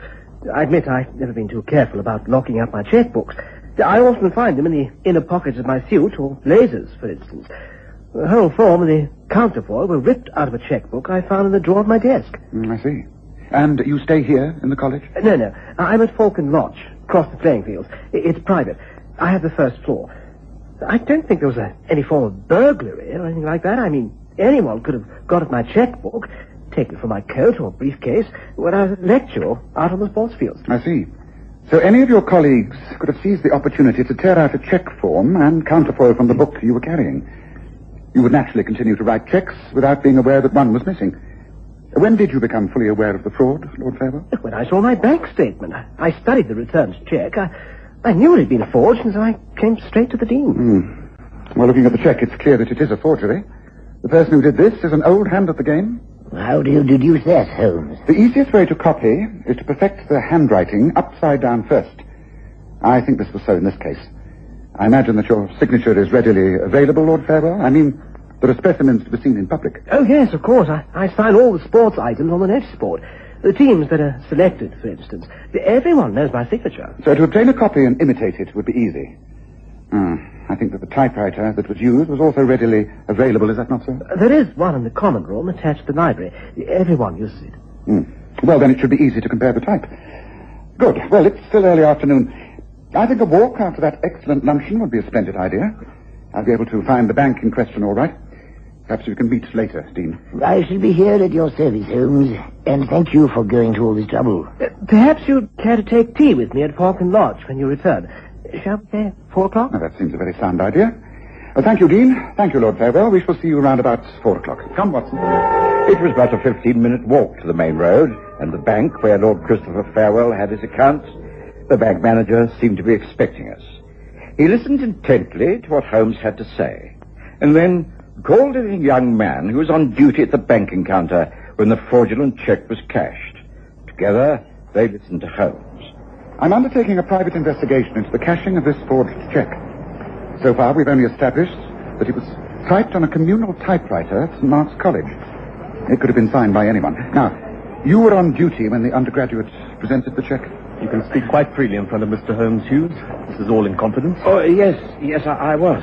I admit I've never been too careful about locking up my checkbooks. I often find them in the inner pockets of my suit, or blazers, for instance. The whole form and the counterfoil were ripped out of a checkbook I found in the drawer of my desk. I see. And you stay here in the college? No. I'm at Falcon Lodge, across the playing fields. It's private. I have the first floor. I don't think there was any form of burglary or anything like that. I mean, anyone could have got at my checkbook, taken it from my coat or briefcase when I was at lecture or out on the sports fields. I see. So any of your colleagues could have seized the opportunity to tear out a check form and counterfoil from the book you were carrying. You would naturally continue to write checks without being aware that one was missing. When did you become fully aware of the fraud, Lord Farewell? When I saw my bank statement. I studied the returns check. I knew it had been a forge, and so I came straight to the Dean. Well, looking at the check, it's clear that it is a forgery. The person who did this is an old hand at the game. How do you deduce that, Holmes? The easiest way to copy is to perfect the handwriting upside down first. I think this was so in this case. I imagine that your signature is readily available, Lord Farewell. I mean, there are specimens to be seen in public. Oh, yes, of course. I sign all the sports items on the notice board. The teams that are selected, for instance. Everyone knows my signature. So to obtain a copy and imitate it would be easy. I think that the typewriter that was used was also readily available, is that not so? There is one in the common room attached to the library. Everyone uses it. Well, then it should be easy to compare the type. Good. Well, it's still early afternoon. I think a walk after that excellent luncheon would be a splendid idea. I'll be able to find the bank in question all right. Perhaps we can meet later, Dean. I shall be here at your service, Holmes, and thank you for going to all this trouble. Perhaps you'd care to take tea with me at Falcon Lodge when you return. Shall we say 4 o'clock? Now, that seems a very sound idea. Thank you, Dean. Thank you, Lord Farewell. We shall see you around about 4 o'clock. Come, Watson. It was but a 15-minute walk to the main road and the bank where Lord Christopher Farewell had his accounts. The bank manager seemed to be expecting us. He listened intently to what Holmes had to say, and then called in a young man who was on duty at the banking counter when the fraudulent check was cashed. Together, they listened to Holmes. I'm undertaking a private investigation into the cashing of this forged check. So far, we've only established that it was typed on a communal typewriter at St. Mark's College. It could have been signed by anyone. Now, you were on duty when the undergraduate presented the check? You can speak quite freely in front of Mr. Holmes, Hughes. This is all in confidence. Oh, yes, I was.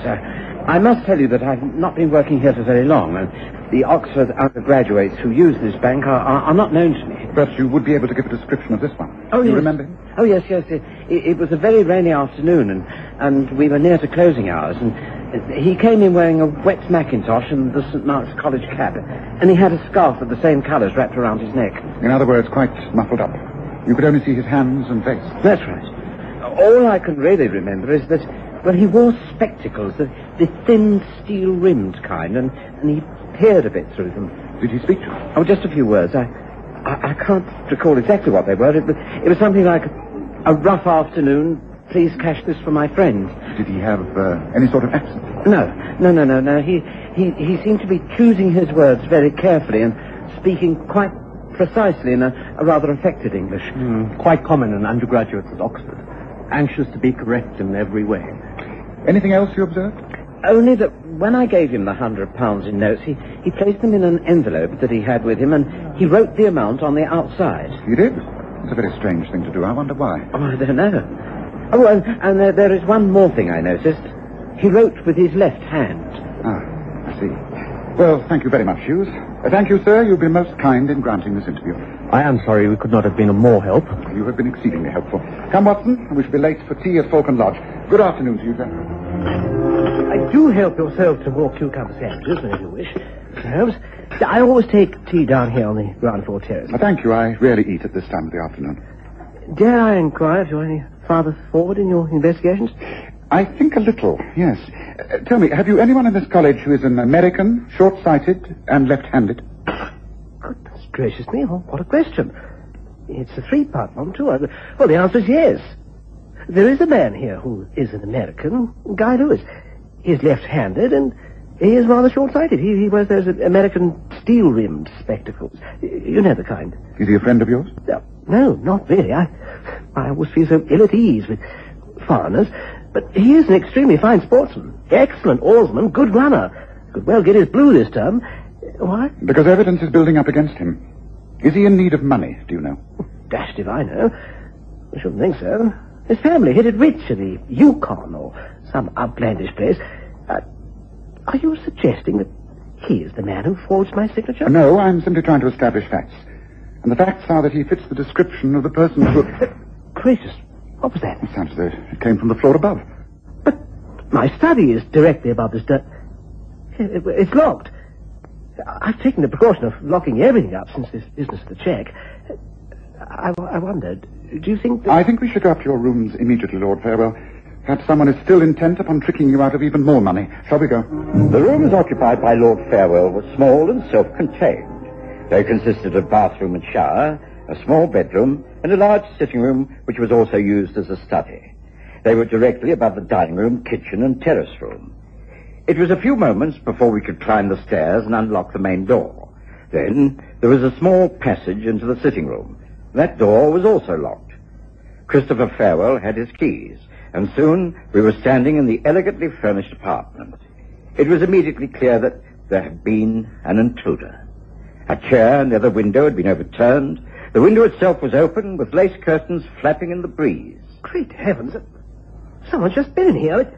I must tell you that I've not been working here for very long, and the Oxford undergraduates who use this bank are not known to me. But you would be able to give a description of this one. Oh, you yes. remember him? Oh, yes. It was a very rainy afternoon, and we were near to closing hours, and he came in wearing a wet mackintosh and the St. Mark's College cap, and he had a scarf of the same colours wrapped around his neck. In other words, quite muffled up. You could only see his hands and face. That's right. All I can really remember is that, well, he wore spectacles, the thin steel-rimmed kind, and he peered a bit through them. Did he speak to you? Oh, just a few words. I can't recall exactly what they were. It was something like, A rough afternoon. Please cash this for my friend. Did he have any sort of accent? No. He seemed to be choosing his words very carefully and speaking quite precisely in a rather affected English. Quite common in undergraduates at Oxford. Anxious to be correct in every way. Anything else you observed? Only that when I gave him the £100 in notes, he placed them in an envelope that he had with him, and he wrote the amount on the outside. He did? It's a very strange thing to do. I wonder why. Oh, I don't know. Oh, and there is one more thing I noticed. He wrote with his left hand. Ah, I see. Well, thank you very much, Hughes. Thank you, sir. You've been most kind in granting this interview. I am sorry we could not have been of more help. You have been exceedingly helpful. Come, Watson. We shall be late for tea at Falcon Lodge. Good afternoon to you, sir. Do help yourself to more cucumber sandwiches whenever you wish, Mr. Holmes. I always take tea down here on the ground floor terrace. Thank you. I rarely eat at this time of the afternoon. Dare I inquire if you're any farther forward in your investigations? I think a little, yes. Tell me, have you anyone in this college who is an American, short-sighted, and left-handed? Goodness gracious me, what a question. It's a three-part one, too. Well, the answer is yes. There is a man here who is an American, Guy Lewis. He's left-handed, and he is rather short-sighted. He wears those American steel-rimmed spectacles. You know the kind. Is he a friend of yours? No, not really. I always feel so ill at ease with foreigners. But he is an extremely fine sportsman. Excellent oarsman, good runner. Could well get his blue this term. Why? Because evidence is building up against him. Is he in need of money, do you know? Dashed if I know. I shouldn't think so. His family hit it rich in the Yukon or some outlandish place. Are you suggesting that he is the man who forged my signature? No, I'm simply trying to establish facts. And the facts are that he fits the description of the person who... Gracious, what was that? It sounds as though it came from the floor above. But my study is directly above this... It's locked. I've taken the precaution of locking everything up since this business of the check. I wondered, do you think that... I think we should go up to your rooms immediately, Lord Farewell. Perhaps someone is still intent upon tricking you out of even more money. Shall we go? The rooms occupied by Lord Farewell were small and self-contained. They consisted of bathroom and shower, a small bedroom, and a large sitting room which was also used as a study. They were directly above the dining room, kitchen, and terrace room. It was a few moments before we could climb the stairs and unlock the main door. Then there was a small passage into the sitting room. That door was also locked. Christopher Farewell had his keys, and soon we were standing in the elegantly furnished apartment. It was immediately clear that there had been an intruder. A chair near the window had been overturned. The window itself was open, with lace curtains flapping in the breeze. Great heavens! Someone's just been in here.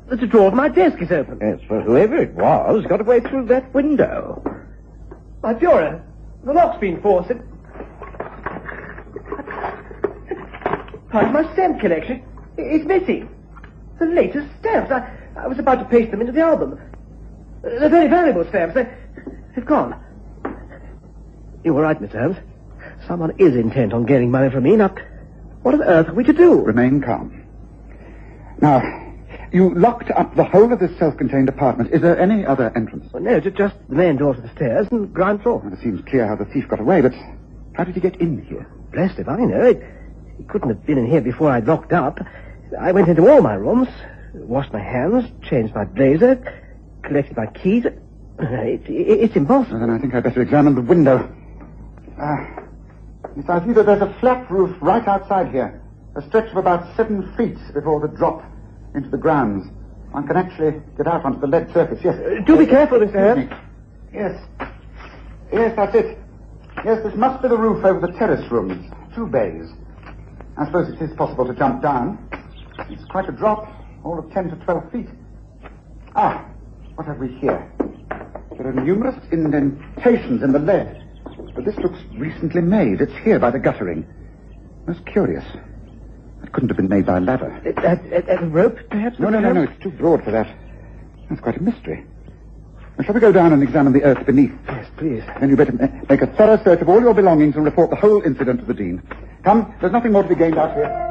The drawer of my desk is open. Yes, well, whoever it was got away through that window. My bureau. The lock's been forced. Part of my stamp collection. It's missing. The latest stamps. I was about to paste them into the album. They're very valuable stamps. They've gone. You were right, Mr. Holmes. Someone is intent on getting money from me. Now, what on earth are we to do? Remain calm. Now, you locked up the whole of this self-contained apartment. Is there any other entrance? Well, no, just the main door to the stairs and ground floor. Well, it seems clear how the thief got away, but how did he get in here? Blessed if I know. He couldn't have been in here before I'd locked up. I went into all my rooms, washed my hands, changed my blazer, collected my keys. It's impossible. Well, then I think I'd better examine the window. Yes, I see that there's a flat roof right outside here. A stretch of about 7 feet before the drop into the grounds. One can actually get out onto the lead surface, yes. Do be careful, Mr. Holmes. Yes. Yes, that's it. Yes, this must be the roof over the terrace rooms. 2 bays. I suppose it is possible to jump down. It's quite a drop, all of 10 to 12 feet. What have we here? There are numerous indentations in the lead. But this looks recently made. It's here by the guttering. Most curious. It couldn't have been made by a ladder. A rope, perhaps? No. It's too broad for that. That's quite a mystery. Now, shall we go down and examine the earth beneath? Yes, please. Then you better make a thorough search of all your belongings and report the whole incident to the Dean. Come, there's nothing more to be gained out here.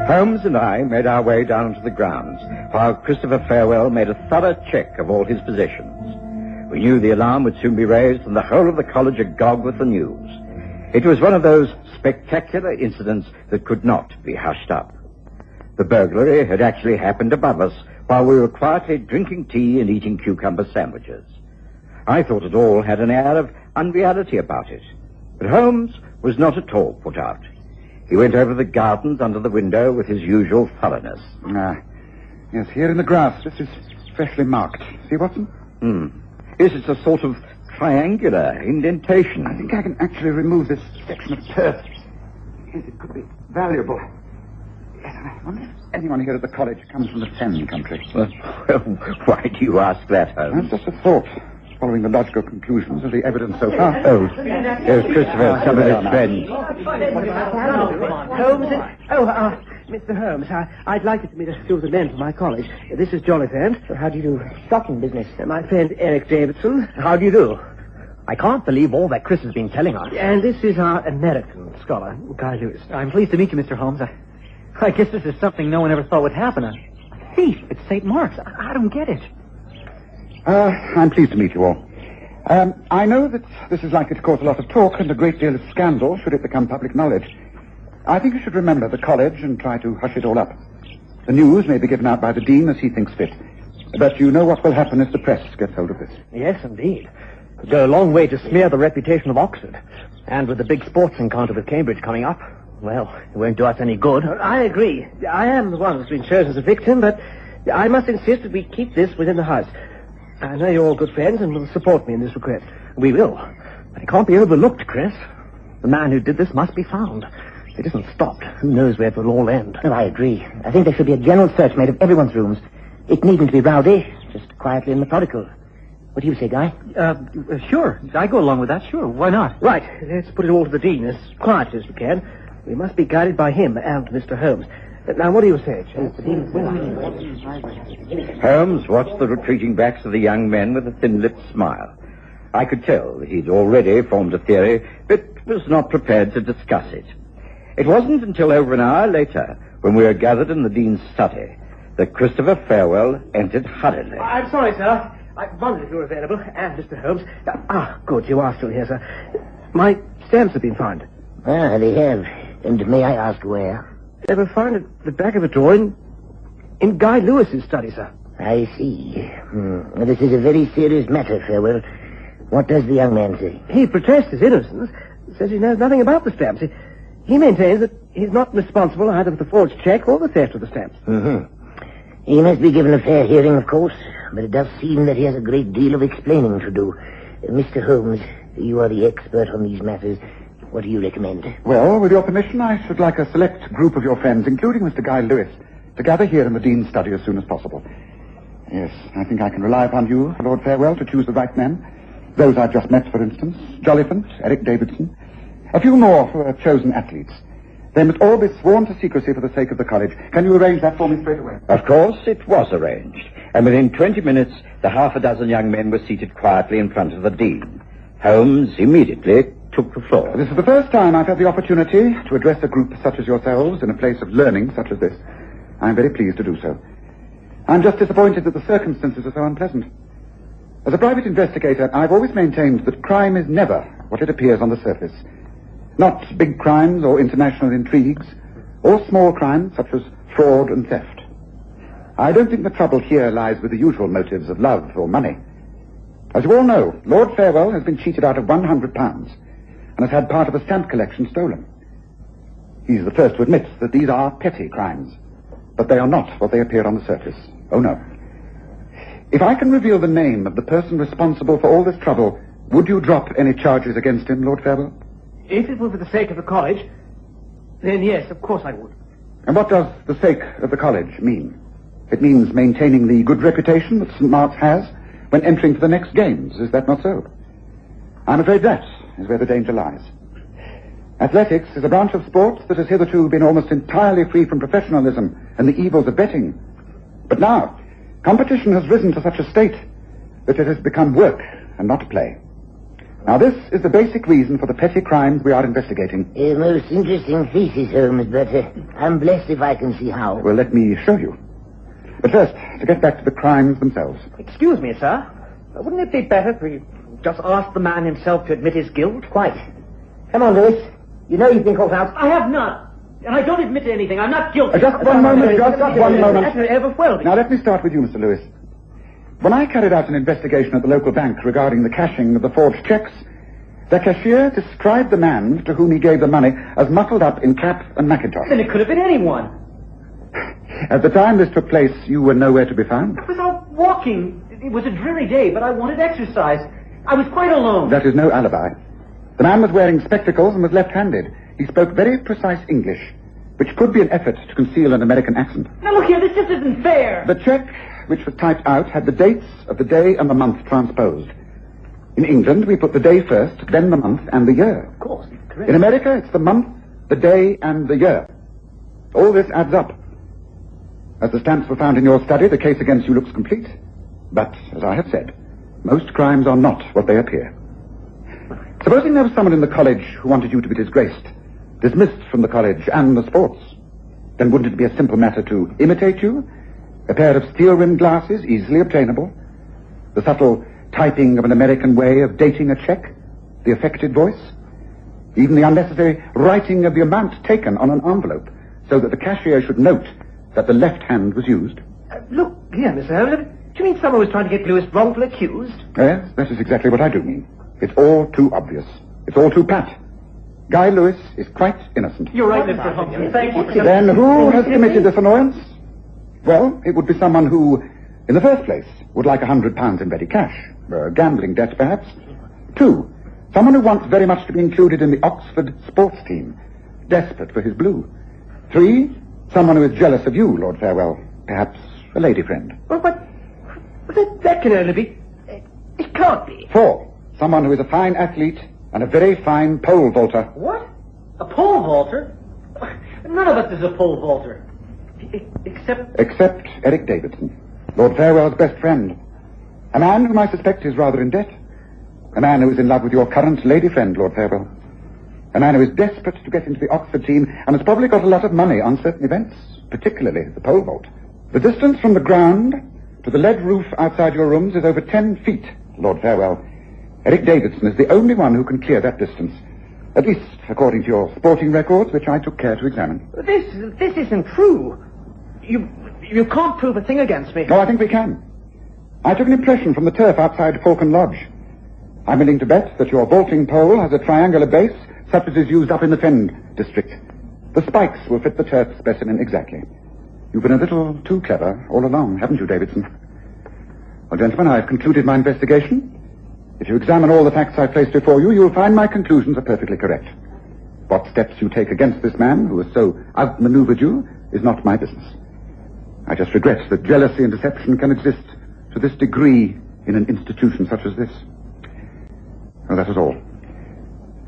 Holmes and I made our way down to the grounds, while Christopher Farewell made a thorough check of all his possessions. We knew the alarm would soon be raised and the whole of the college agog with the news. It was one of those spectacular incidents that could not be hushed up. The burglary had actually happened above us while we were quietly drinking tea and eating cucumber sandwiches. I thought it all had an air of unreality about it. But Holmes was not at all put out. He went over the gardens under the window with his usual thoroughness. Yes, here in the grass. This is freshly marked. See, Watson? Yes, it's a sort of triangular indentation. I think I can actually remove this section of turf. Yes, it could be valuable. Yes, I wonder if anyone here at the college comes from the Fen country. Well, why do you ask that, Holmes? That's just a thought, following the logical conclusions of the evidence so far. Christopher, some of his friends. Holmes? Mr. Holmes, I'd like you to meet a few of the men from my college. This is Jolliphant. How do you do? Shocking business. My friend Eric Davidson. How do you do? I can't believe all that Chris has been telling us. And this is our American scholar, Guy Lewis. I'm pleased to meet you, Mr. Holmes. I guess this is something no one ever thought would happen. A thief at St. Mark's. I don't get it. I'm pleased to meet you all. I know that this is likely to cause a lot of talk and a great deal of scandal should it become public knowledge. I think you should remember the college and try to hush it all up. The news may be given out by the dean as he thinks fit. But you know what will happen if the press gets hold of this. Yes, indeed. It would go a long way to smear the reputation of Oxford. And with the big sports encounter with Cambridge coming up, well, it won't do us any good. I agree. I am the one who's been chosen as a victim, but I must insist that we keep this within the house. I know you're all good friends and will support me in this request. We will. But it can't be overlooked, Chris. The man who did this must be found. If it isn't stopped, who knows where it will all end. Oh, I agree. I think there should be a general search made of everyone's rooms. It needn't be rowdy, just quietly and methodical. What do you say, Guy? Sure. I go along with that, sure. Why not? Right. Let's put it all to the dean as quietly as we can. We must be guided by him and Mr. Holmes. Now, what do you say, Holmes watched the retreating backs of the young men with a thin-lipped smile. I could tell that he'd already formed a theory, but was not prepared to discuss it. It wasn't until over an hour later, when we were gathered in the dean's study, that Christopher Farewell entered hurriedly. I'm sorry, sir. I wondered if you were available, and Mr. Holmes. Good, you are still here, sir. My stamps have been found. Ah, they have. And may I ask where? They were found at the back of a drawer in Guy Lewis's study, sir. I see. This is a very serious matter, Farewell. What does the young man say? He protests his innocence. Says he knows nothing about the stamps. He maintains that he's not responsible either for the forged check or the theft of the stamps. He must be given a fair hearing, of course, but it does seem that he has a great deal of explaining to do. Mr. Holmes, you are the expert on these matters. What do you recommend? Well, with your permission, I should like a select group of your friends, including Mr. Guy Lewis, to gather here in the dean's study as soon as possible. Yes, I think I can rely upon you, Lord Farewell, to choose the right men. Those I've just met, for instance, Jolliphant, Eric Davidson. A few more who are chosen athletes. They must all be sworn to secrecy for the sake of the college. Can you arrange that for me straight away? Of course, it was arranged. And within 20 minutes, the half a dozen young men were seated quietly in front of the dean. Holmes immediately took the floor. This is the first time I've had the opportunity to address a group such as yourselves in a place of learning such as this. I'm very pleased to do so. I'm just disappointed that the circumstances are so unpleasant. As a private investigator, I've always maintained that crime is never what it appears on the surface. Not big crimes or international intrigues, or small crimes such as fraud and theft. I don't think the trouble here lies with the usual motives of love or money. As you all know, Lord Farewell has been cheated out of £100 and has had part of a stamp collection stolen. He's the first to admit that these are petty crimes, but they are not what they appear on the surface. Oh, no. If I can reveal the name of the person responsible for all this trouble, would you drop any charges against him, Lord Farewell? If it were for the sake of the college, then yes, of course I would. And what does the sake of the college mean? It means maintaining the good reputation that St. Mark's has when entering for the next games. Is that not so? I'm afraid that is where the danger lies. Athletics is a branch of sports that has hitherto been almost entirely free from professionalism and the evils of betting. But now, competition has risen to such a state that it has become work and not play. Now, this is the basic reason for the petty crimes we are investigating. A most interesting thesis, Holmes, but I'm blessed if I can see how. Well, let me show you. But first, to get back to the crimes themselves. Excuse me, sir. Wouldn't it be better if we just asked the man himself to admit his guilt? Quite. Come on, Lewis. You know you've been caught out. I have not. And I don't admit to anything. I'm not guilty. Just one moment, just one moment. Well, Now, let me start with you, Mr. Lewis. When I carried out an investigation at the local bank regarding the cashing of the forged checks, the cashier described the man to whom he gave the money as muffled up in cap and mackintosh. Then it could have been anyone. At the time this took place, you were nowhere to be found? I was out walking. It was a dreary day, but I wanted exercise. I was quite alone. That is no alibi. The man was wearing spectacles and was left-handed. He spoke very precise English, which could be an effort to conceal an American accent. Now look here, this just isn't fair. The check, which was typed out, had the dates of the day and the month transposed. In England, we put the day first, then the month and the year. Of course, correct. In America, it's the month, the day, and the year. All this adds up. As the stamps were found in your study, the case against you looks complete. But, as I have said, most crimes are not what they appear. Supposing there was someone in the college who wanted you to be disgraced, dismissed from the college and the sports, then wouldn't it be a simple matter to imitate you? A pair of steel-rimmed glasses, easily obtainable. The subtle typing of an American way of dating a check. The affected voice. Even the unnecessary writing of the amount taken on an envelope, so that the cashier should note that the left hand was used. Look here, Mr. Holmes. Do you mean someone was trying to get Lewis wrongfully accused? Yes, that is exactly what I do mean. It's all too obvious. It's all too pat. Guy Lewis is quite innocent. You're right, Mr. Holmes. Thank you. Then who has committed this annoyance? Well, it would be someone who, in the first place, would like £100 in ready cash. A gambling debt, perhaps. 2, someone who wants very much to be included in the Oxford sports team, desperate for his blue. 3, someone who is jealous of you, Lord Farewell. Perhaps a lady friend. Well, but that can only be... It can't be. 4, someone who is a fine athlete and a very fine pole vaulter. What? A pole vaulter? None of us is a pole vaulter. Except Eric Davidson, Lord Farewell's best friend. A man whom I suspect is rather in debt. A man who is in love with your current lady friend, Lord Farewell. A man who is desperate to get into the Oxford team and has probably got a lot of money on certain events, particularly the pole vault. The distance from the ground to the lead roof outside your rooms is over 10 feet, Lord Farewell. Eric Davidson is the only one who can clear that distance. At least, according to your sporting records, which I took care to examine. This isn't true. You can't prove a thing against me. No, I think we can. I took an impression from the turf outside Falcon Lodge. I'm willing to bet that your vaulting pole has a triangular base, such as is used up in the Fend district. The spikes will fit the turf specimen exactly. You've been a little too clever all along, haven't you, Davidson? Well, gentlemen, I've concluded my investigation. If you examine all the facts I've placed before you, you'll find my conclusions are perfectly correct. What steps you take against this man, who has so outmaneuvered you, is not my business. I just regret that jealousy and deception can exist to this degree in an institution such as this. Well, that is all.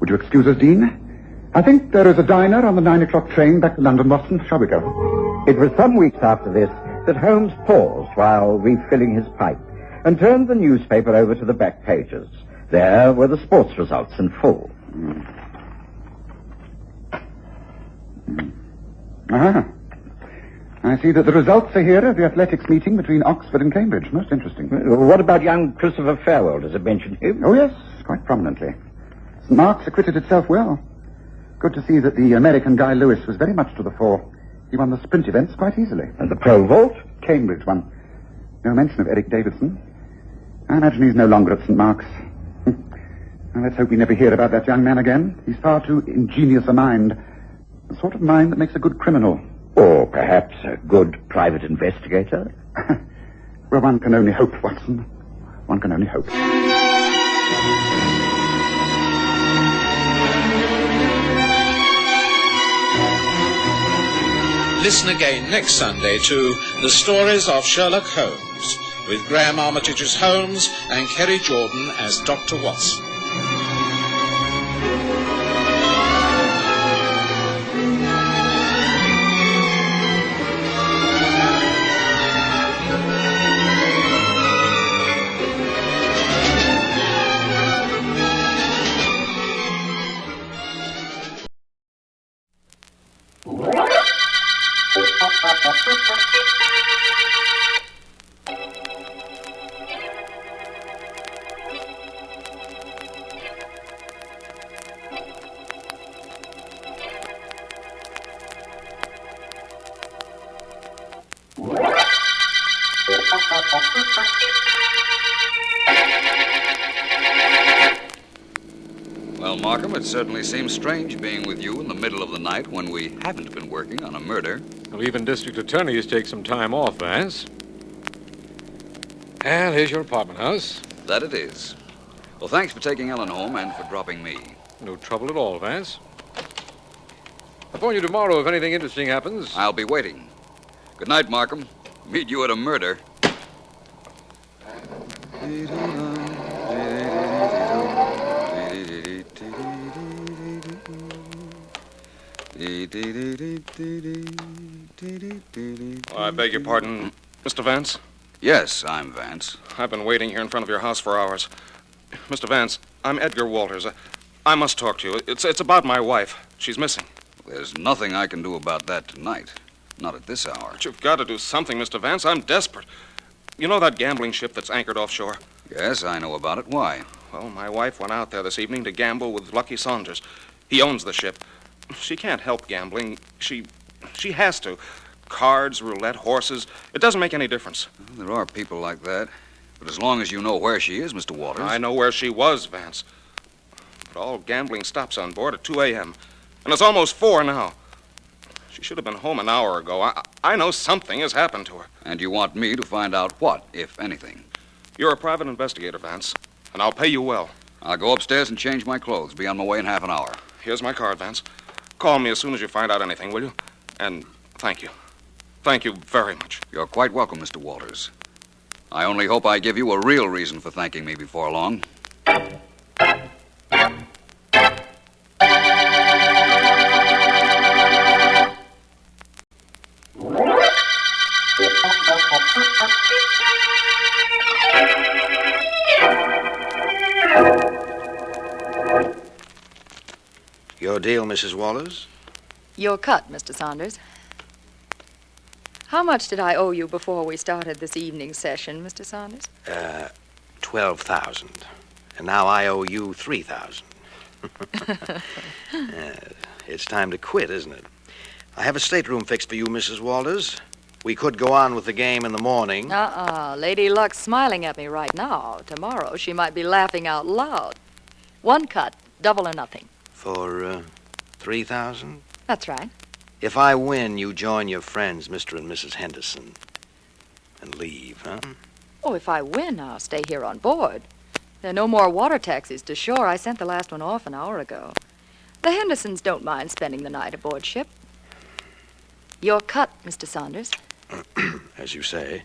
Would you excuse us, Dean? I think there is a diner on the 9 o'clock train back to London, Watson. Shall we go? It was some weeks after this that Holmes paused while refilling his pipe and turned the newspaper over to the back pages. There were the sports results in full. Ah. I see that the results are here of the athletics meeting between Oxford and Cambridge. Most interesting. What about young Christopher Farewell? Does it mention him? Oh, yes, quite prominently. St. Mark's acquitted itself well. Good to see that the American Guy Lewis was very much to the fore. He won the sprint events quite easily. And the pole vault? Cambridge won. No mention of Eric Davidson. I imagine he's no longer at St. Mark's. Well, let's hope we never hear about that young man again. He's far too ingenious a mind. The sort of mind that makes a good criminal. Or perhaps a good private investigator? Well, one can only hope, Watson. One can only hope. Listen again next Sunday to The Stories of Sherlock Holmes, with Graham Armitage as Holmes and Kerry Jordan as Dr. Watson. Markham. It certainly seems strange being with you in the middle of the night when we haven't been working on a murder. Well, even district attorneys take some time off, Vance. And here's your apartment house. That it is. Well, thanks for taking Ellen home and for dropping me. No trouble at all, Vance. I'll phone you tomorrow if anything interesting happens. I'll be waiting. Good night, Markham. Meet you at a murder. I beg your pardon, Mr. Vance? Yes, I'm Vance. I've been waiting here in front of your house for hours. Mr. Vance, I'm Edgar Walters. I must talk to you. It's about my wife. She's missing. There's nothing I can do about that tonight. Not at this hour. But you've got to do something, Mr. Vance. I'm desperate. You know that gambling ship that's anchored offshore? Yes, I know about it. Why? Well, my wife went out there this evening to gamble with Lucky Saunders. He owns the ship. She can't help gambling. She has to. Cards, roulette, horses. It doesn't make any difference. Well, there are people like that. But as long as you know where she is, Mr. Walters... I know where she was, Vance. But all gambling stops on board at 2 a.m. And it's almost 4 now. She should have been home an hour ago. I know something has happened to her. And you want me to find out what, if anything? You're a private investigator, Vance. And I'll pay you well. I'll go upstairs and change my clothes. Be on my way in half an hour. Here's my card, Vance. Call me as soon as you find out anything, will you? And thank you. Thank you very much. You're quite welcome, Mr. Walters. I only hope I give you a real reason for thanking me before long. Your deal, Mrs. Walters? Your cut, Mr. Saunders. How much did I owe you before we started this evening's session, Mr. Saunders? 12,000. And now I owe you 3,000. It's time to quit, isn't it? I have a stateroom fixed for you, Mrs. Walters. We could go on with the game in the morning. Lady Luck's smiling at me right now. Tomorrow she might be laughing out loud. One cut, double or nothing. For 3,000? That's right. If I win, you join your friends, Mr. and Mrs. Henderson, and leave, huh? Oh, if I win, I'll stay here on board. There are no more water taxis to shore. I sent the last one off an hour ago. The Hendersons don't mind spending the night aboard ship. Your cut, Mr. Saunders. As you say.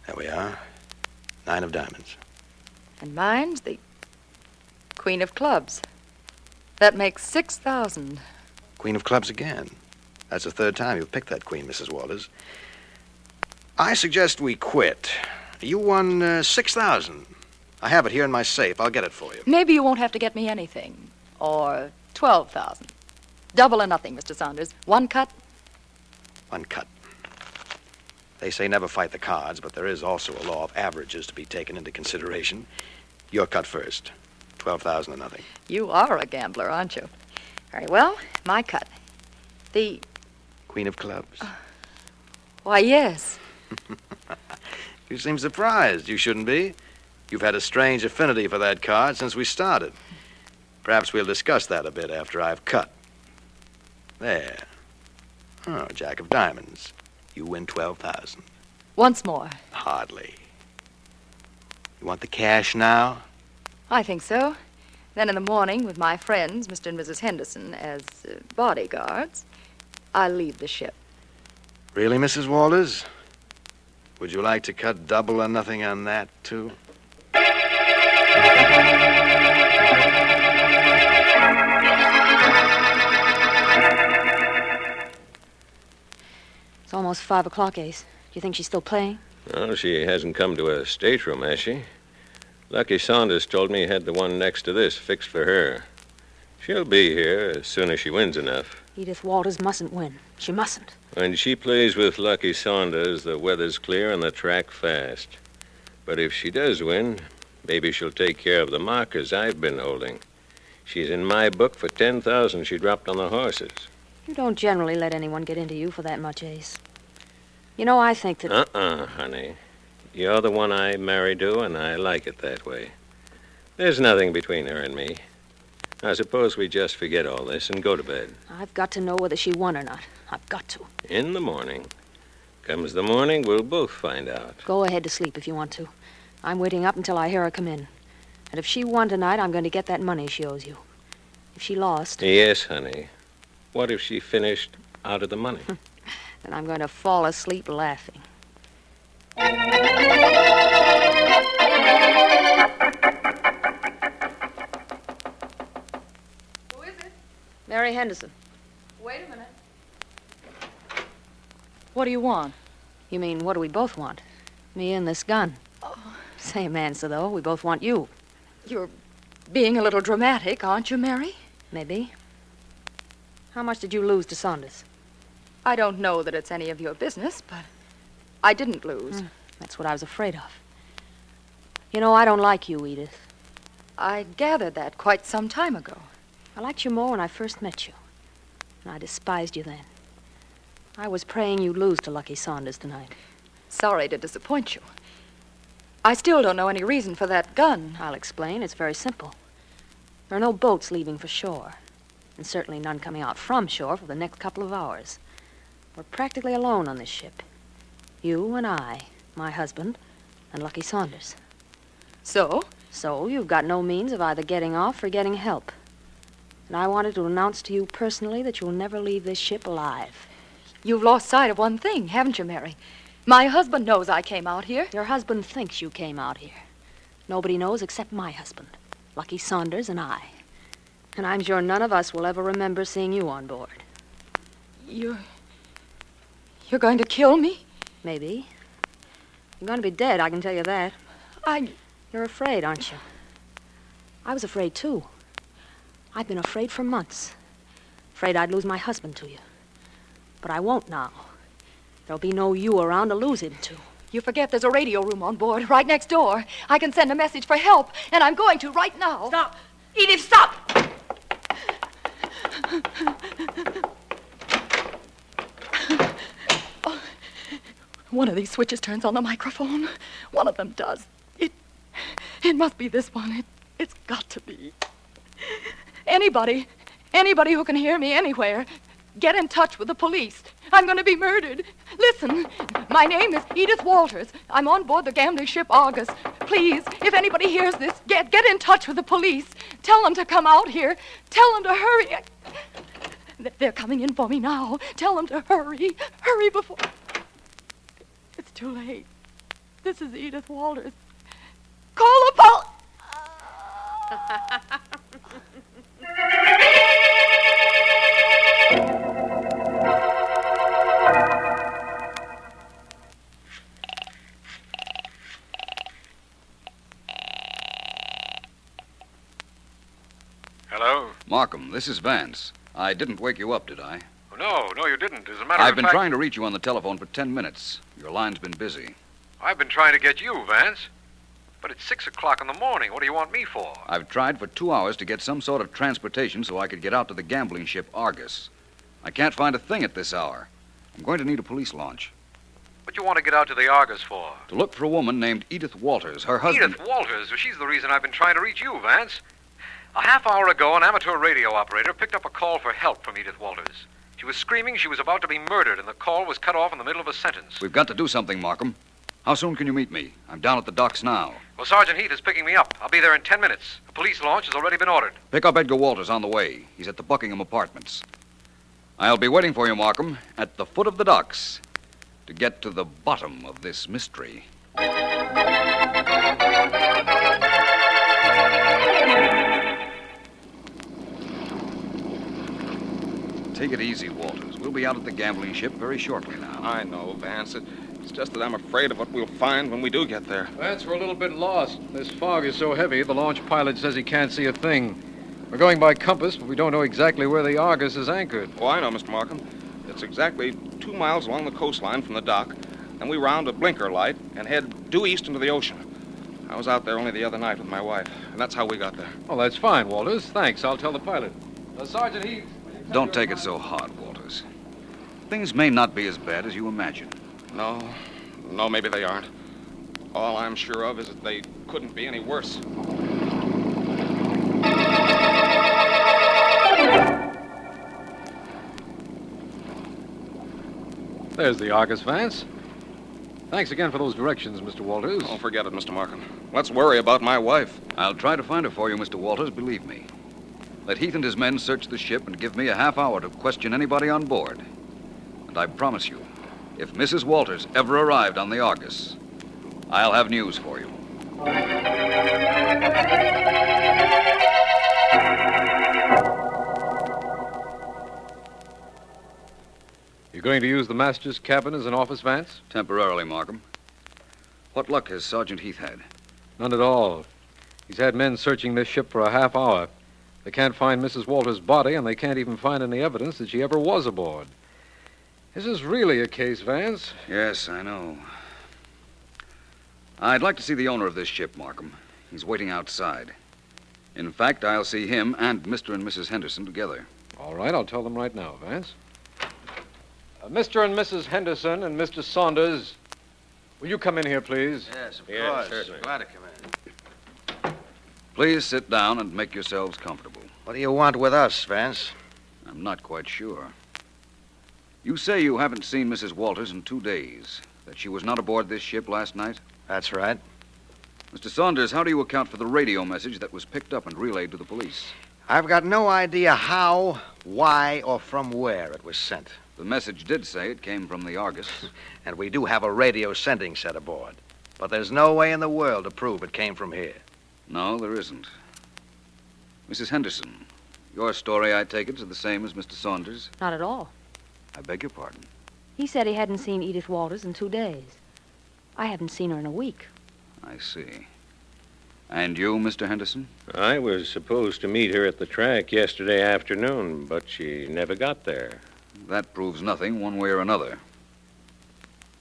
There we are. 9 of diamonds. And mine's the Queen of Clubs. That makes 6,000. Queen of Clubs again. That's the third time you've picked that queen, Mrs. Walters. I suggest we quit. You won 6,000. I have it here in my safe. I'll get it for you. Maybe you won't have to get me anything. Or 12,000. Double or nothing, Mr. Saunders. One cut? One cut. They say never fight the cards, but there is also a law of averages to be taken into consideration. Your cut first. 12,000 or nothing. You are a gambler, aren't you? Very well. My cut. The... Queen of Clubs. Why, yes. You seem surprised. You shouldn't be. You've had a strange affinity for that card since we started. Perhaps we'll discuss that a bit after I've cut. There. Oh, Jack of Diamonds. You win 12,000. Once more. Hardly. You want the cash now? I think so. Then in the morning, with my friends, Mr. and Mrs. Henderson, as bodyguards, I'll leave the ship. Really, Mrs. Walters? Would you like to cut double or nothing on that, too? It's almost 5 o'clock, Ace. Do you think she's still playing? Well, she hasn't come to a stateroom, has she? Lucky Saunders told me he had the one next to this fixed for her. She'll be here as soon as she wins enough. Edith Walters mustn't win. She mustn't. When she plays with Lucky Saunders, the weather's clear and the track fast. But if she does win, maybe she'll take care of the markers I've been holding. She's in my book for 10,000 she dropped on the horses. You don't generally let anyone get into you for that much, Ace. You know, I think that... honey. You're the one I married to, and I like it that way. There's nothing between her and me. I suppose we just forget all this and go to bed. I've got to know whether she won or not. I've got to. In the morning. Comes the morning, we'll both find out. Go ahead to sleep if you want to. I'm waiting up until I hear her come in. And if she won tonight, I'm going to get that money she owes you. If she lost... Yes, honey. What if she finished out of the money? Then I'm going to fall asleep laughing. Who is it? Mary Henderson. Wait a minute. What do you want? You mean, what do we both want? Me and this gun. Same answer, though. We both want you. You're being a little dramatic, aren't you, Mary? Maybe. How much did you lose to Saunders? I don't know that it's any of your business, but I didn't lose. That's what I was afraid of. You know, I don't like you, Edith. I gathered that quite some time ago. I liked you more when I first met you. And I despised you then. I was praying you'd lose to Lucky Saunders tonight. Sorry to disappoint you. I still don't know any reason for that gun. I'll explain. It's very simple. There are no boats leaving for shore. And certainly none coming out from shore for the next couple of hours. We're practically alone on this ship. You and I, my husband, and Lucky Saunders. So? So you've got no means of either getting off or getting help. And I wanted to announce to you personally that you'll never leave this ship alive. You've lost sight of one thing, haven't you, Mary? My husband knows I came out here. Your husband thinks you came out here. Nobody knows except my husband, Lucky Saunders, and I. And I'm sure none of us will ever remember seeing you on board. You're going to kill me? Maybe. You're going to be dead, I can tell you that. You're afraid, aren't you? I was afraid, too. I've been afraid for months. Afraid I'd lose my husband to you. But I won't now. There'll be no you around to lose him to. You forget there's a radio room on board right next door. I can send a message for help, and I'm going to right now. Stop! Edith, stop! One of these switches turns on the microphone. One of them does. It must be this one. It's got to be. Anybody who can hear me anywhere, get in touch with the police. I'm going to be murdered. Listen, my name is Edith Walters. I'm on board the gambling ship Argus. Please, if anybody hears this, get in touch with the police. Tell them to come out here. Tell them to hurry. They're coming in for me now. Tell them to hurry. Hurry before... It's too late. This is Edith Walters. Call the police! Hello? Markham, this is Vance. I didn't wake you up, did I? No, you didn't. As a matter of fact... I've been trying to reach you on the telephone for 10 minutes. Your line's been busy. I've been trying to get you, Vance. But it's 6 o'clock in the morning. What do you want me for? I've tried for 2 hours to get some sort of transportation so I could get out to the gambling ship Argus. I can't find a thing at this hour. I'm going to need a police launch. What do you want to get out to the Argus for? To look for a woman named Edith Walters. Her husband... Edith Walters? Well, she's the reason I've been trying to reach you, Vance. A half hour ago, an amateur radio operator picked up a call for help from Edith Walters. She was screaming she was about to be murdered, and the call was cut off in the middle of a sentence. We've got to do something, Markham. How soon can you meet me? I'm down at the docks now. Well, Sergeant Heath is picking me up. I'll be there in 10 minutes. A police launch has already been ordered. Pick up Edgar Walters on the way. He's at the Buckingham Apartments. I'll be waiting for you, Markham, at the foot of the docks to get to the bottom of this mystery. Take it easy, Walters. We'll be out at the gambling ship very shortly now. I know, Vance. It's just that I'm afraid of what we'll find when we do get there. Vance, we're a little bit lost. This fog is so heavy, the launch pilot says he can't see a thing. We're going by compass, but we don't know exactly where the Argus is anchored. Oh, I know, Mr. Markham. It's exactly 2 miles along the coastline from the dock. Then we round a blinker light and head due east into the ocean. I was out there only the other night with my wife, and that's how we got there. Oh, that's fine, Walters. Thanks. I'll tell the pilot. Sergeant Heath. Don't take it so hard, Walters. Things may not be as bad as you imagine. No, maybe they aren't. All I'm sure of is that they couldn't be any worse. There's the Argus, Vance. Thanks again for those directions, Mr. Walters. Don't forget it, Mr. Markham. Let's worry about my wife. I'll try to find her for you, Mr. Walters, believe me. Let Heath and his men search the ship and give me a half hour to question anybody on board. And I promise you, if Mrs. Walters ever arrived on the Argus, I'll have news for you. You're going to use the master's cabin as an office, Vance? Temporarily, Markham. What luck has Sergeant Heath had? None at all. He's had men searching this ship for a half hour. They can't find Mrs. Walters' body, and they can't even find any evidence that she ever was aboard. This is really a case, Vance. Yes, I know. I'd like to see the owner of this ship, Markham. He's waiting outside. In fact, I'll see him and Mr. and Mrs. Henderson together. All right, I'll tell them right now, Vance. Mr. and Mrs. Henderson and Mr. Saunders, will you come in here, please? Yes, of course. Certainly. Glad to come in. Please sit down and make yourselves comfortable. What do you want with us, Vance? I'm not quite sure. You say you haven't seen Mrs. Walters in 2 days, that she was not aboard this ship last night? That's right. Mr. Saunders, how do you account for the radio message that was picked up and relayed to the police? I've got no idea how, why, or from where it was sent. The message did say it came from the Argus. And we do have a radio sending set aboard. But there's no way in the world to prove it came from here. No, there isn't. Mrs. Henderson, your story, I take it, is the same as Mr. Saunders? Not at all. I beg your pardon. He said he hadn't seen Edith Walters in 2 days. I haven't seen her in a week. I see. And you, Mr. Henderson? I was supposed to meet her at the track yesterday afternoon, but she never got there. That proves nothing one way or another.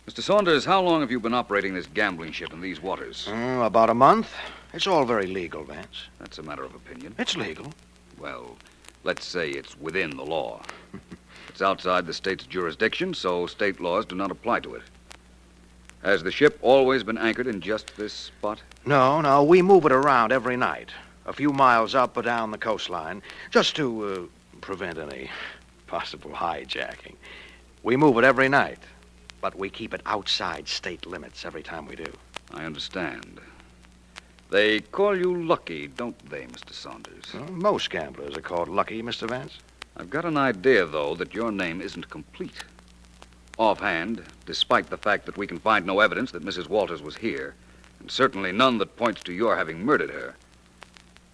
Mr. Saunders, how long have you been operating this gambling ship in these waters? About a month. It's all very legal, Vance. That's a matter of opinion. It's legal. Well, let's say it's within the law. It's outside the state's jurisdiction, so state laws do not apply to it. Has the ship always been anchored in just this spot? No, we move it around every night. A few miles up or down the coastline, just to prevent any possible hijacking. We move it every night, but we keep it outside state limits every time we do. I understand. They call you Lucky, don't they, Mr. Saunders? Well, most gamblers are called Lucky, Mr. Vance. I've got an idea, though, that your name isn't complete. Offhand, despite the fact that we can find no evidence that Mrs. Walters was here, and certainly none that points to your having murdered her,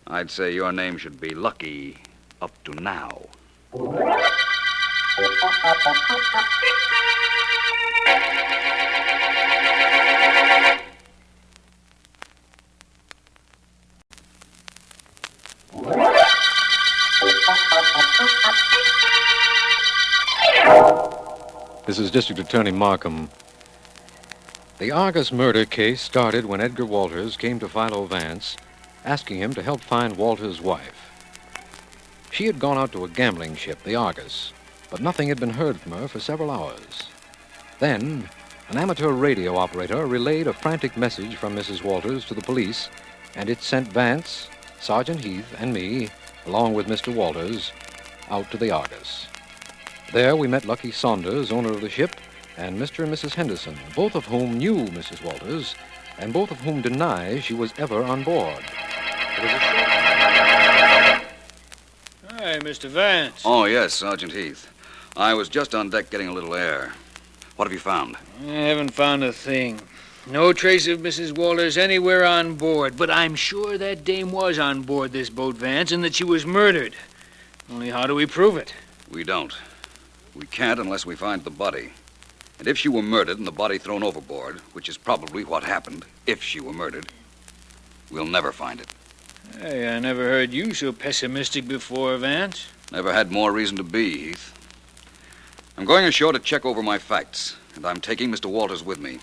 I'd say your name should be Lucky up to now. This is District Attorney Markham. The Argus murder case started when Edgar Walters came to Philo Vance, asking him to help find Walters' wife. She had gone out to a gambling ship, the Argus, but nothing had been heard from her for several hours. Then, an amateur radio operator relayed a frantic message from Mrs. Walters to the police, and it sent Vance, Sergeant Heath, and me, along with Mr. Walters, out to the Argus. There we met Lucky Saunders, owner of the ship, and Mr. and Mrs. Henderson, both of whom knew Mrs. Walters, and both of whom deny she was ever on board. Hi, Mr. Vance. Oh, yes, Sergeant Heath. I was just on deck getting a little air. What have you found? I haven't found a thing. No trace of Mrs. Walters anywhere on board, but I'm sure that dame was on board this boat, Vance, and that she was murdered. Only how do we prove it? We don't. We can't unless we find the body. And if she were murdered and the body thrown overboard, which is probably what happened, if she were murdered, we'll never find it. Hey, I never heard you so pessimistic before, Vance. Never had more reason to be, Heath. I'm going ashore to check over my facts, and I'm taking Mr. Walters with me.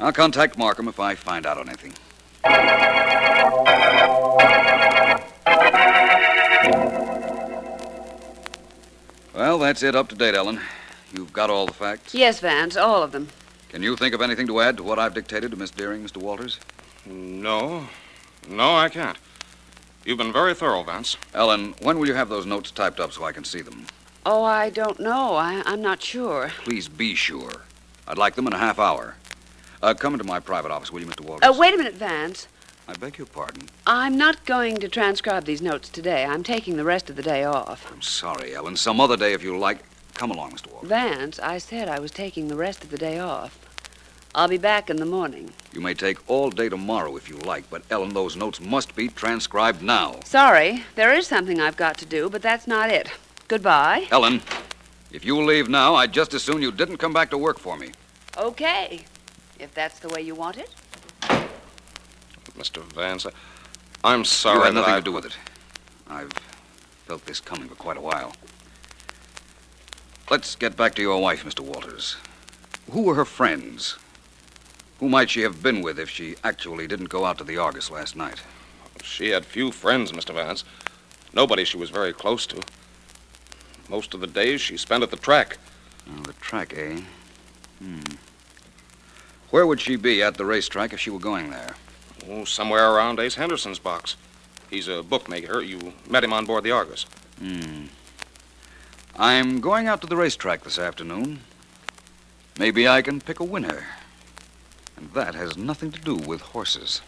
I'll contact Markham if I find out anything. Well, that's it. Up to date, Ellen. You've got all the facts? Yes, Vance, all of them. Can you think of anything to add to what I've dictated to Miss Deering, Mr. Walters? No, I can't. You've been very thorough, Vance. Ellen, when will you have those notes typed up so I can see them? Oh, I don't know. I'm not sure. Please be sure. I'd like them in a half hour. Come into my private office, will you, Mr. Walters? Wait a minute, Vance. I beg your pardon. I'm not going to transcribe these notes today. I'm taking the rest of the day off. I'm sorry, Ellen. Some other day, if you like. Come along, Mr. Walters. Vance, I said I was taking the rest of the day off. I'll be back in the morning. You may take all day tomorrow if you like, but Ellen, those notes must be transcribed now. Sorry, there is something I've got to do, but that's not it. Goodbye. Ellen, if you leave now, I'd just as soon you didn't come back to work for me. Okay, if that's the way you want it. Mr. Vance, I'm sorry. You had nothing to do with it. I've felt this coming for quite a while. Let's get back to your wife, Mr. Walters. Who were her friends? Who might she have been with if she actually didn't go out to the Argus last night? She had few friends, Mr. Vance. Nobody she was very close to. Most of the days she spent at the track. Oh, the track, eh? Where would she be at the racetrack if she were going there? Oh, somewhere around Ace Henderson's box. He's a bookmaker. You met him on board the Argus. I'm going out to the racetrack this afternoon. Maybe I can pick a winner. And that has nothing to do with horses.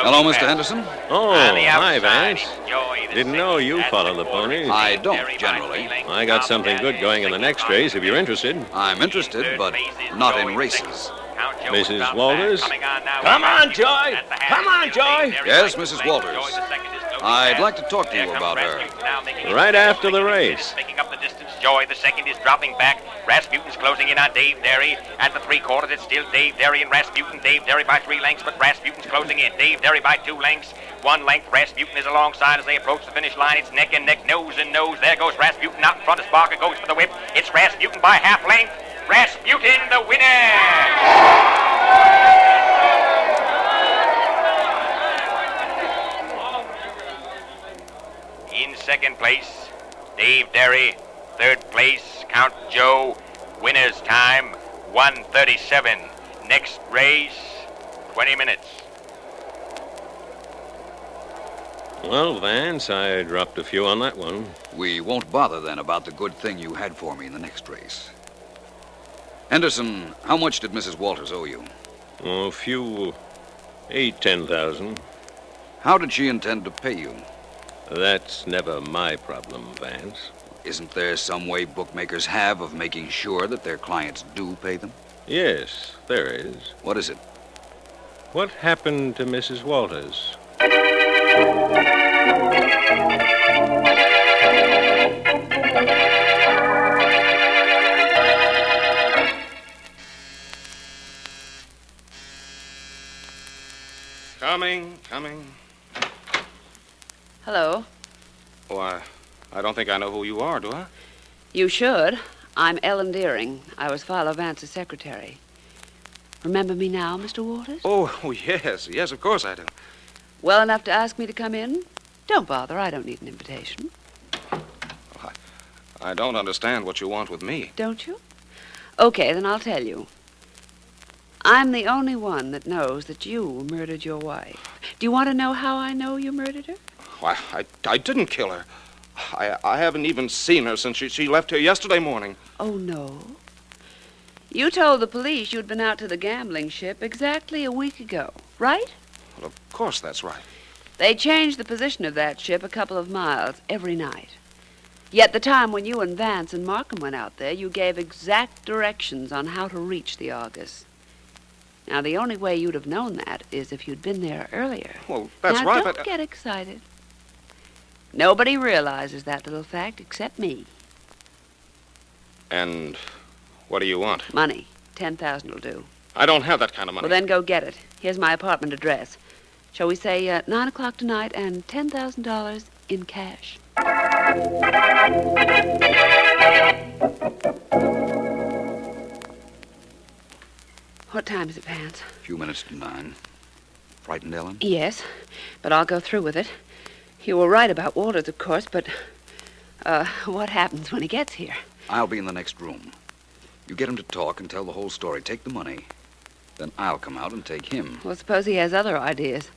Hello, Mr. Henderson. Oh, hi, Vance. Didn't know you followed the ponies. I don't, generally. I got something good going in the next race, if you're interested. I'm interested, but not in races. Mrs. Walters? Come on, Joy! Come on, Joy! Yes, Mrs. Walters. I'd like to talk to you about her. Right after the race. Making up the distance, Joy. The second is dropping back. Rasputin's closing in on Dave Derry. At the three-quarters, it's still Dave Derry and Rasputin. Dave Derry by 3 lengths, but Rasputin's closing in. Dave Derry by 2 lengths. 1 length. Rasputin is alongside as they approach the finish line. It's neck and neck, nose and nose. There goes Rasputin out in front as Barker goes for the whip. It's Rasputin by half length. Rasputin, the winner! In second place, Dave Derry. Third place, Count Joe. Winner's time, 1:37. Next race, 20 minutes. Well, Vance, I dropped a few on that one. We won't bother then about the good thing you had for me in the next race. Henderson, how much did Mrs. Walters owe you? Oh, a few... 10,000. How did she intend to pay you? That's never my problem, Vance. Isn't there some way bookmakers have of making sure that their clients do pay them? Yes, there is. What is it? What happened to Mrs. Walters? Coming. Hello. Oh, I don't think I know who you are, do I? You should. I'm Ellen Deering. I was Philo Vance's secretary. Remember me now, Mr. Walters? Oh, yes. Yes, of course I do. Well enough to ask me to come in? Don't bother. I don't need an invitation. I don't understand what you want with me. Don't you? Okay, then I'll tell you. I'm the only one that knows that you murdered your wife. Do you want to know how I know you murdered her? Why, I didn't kill her. I haven't even seen her since she left here yesterday morning. Oh, no? You told the police you'd been out to the gambling ship exactly a week ago, right? Well, of course that's right. They changed the position of that ship a couple of miles every night. Yet the time when you and Vance and Markham went out there, you gave exact directions on how to reach the Argus. Now, the only way you'd have known that is if you'd been there earlier. Well, that's now, right, don't get excited. Nobody realizes that little fact except me. And what do you want? Money. 10,000 will do. I don't have that kind of money. Well, then go get it. Here's my apartment address. Shall we say 9 o'clock tonight and $10,000 in cash? What time is it, Vance? A few minutes to 9. Frightened, Ellen? Yes, but I'll go through with it. You were right about Walters, of course, but What happens when he gets here? I'll be in the next room. You get him to talk and tell the whole story. Take the money. Then I'll come out and take him. Well, suppose he has other ideas.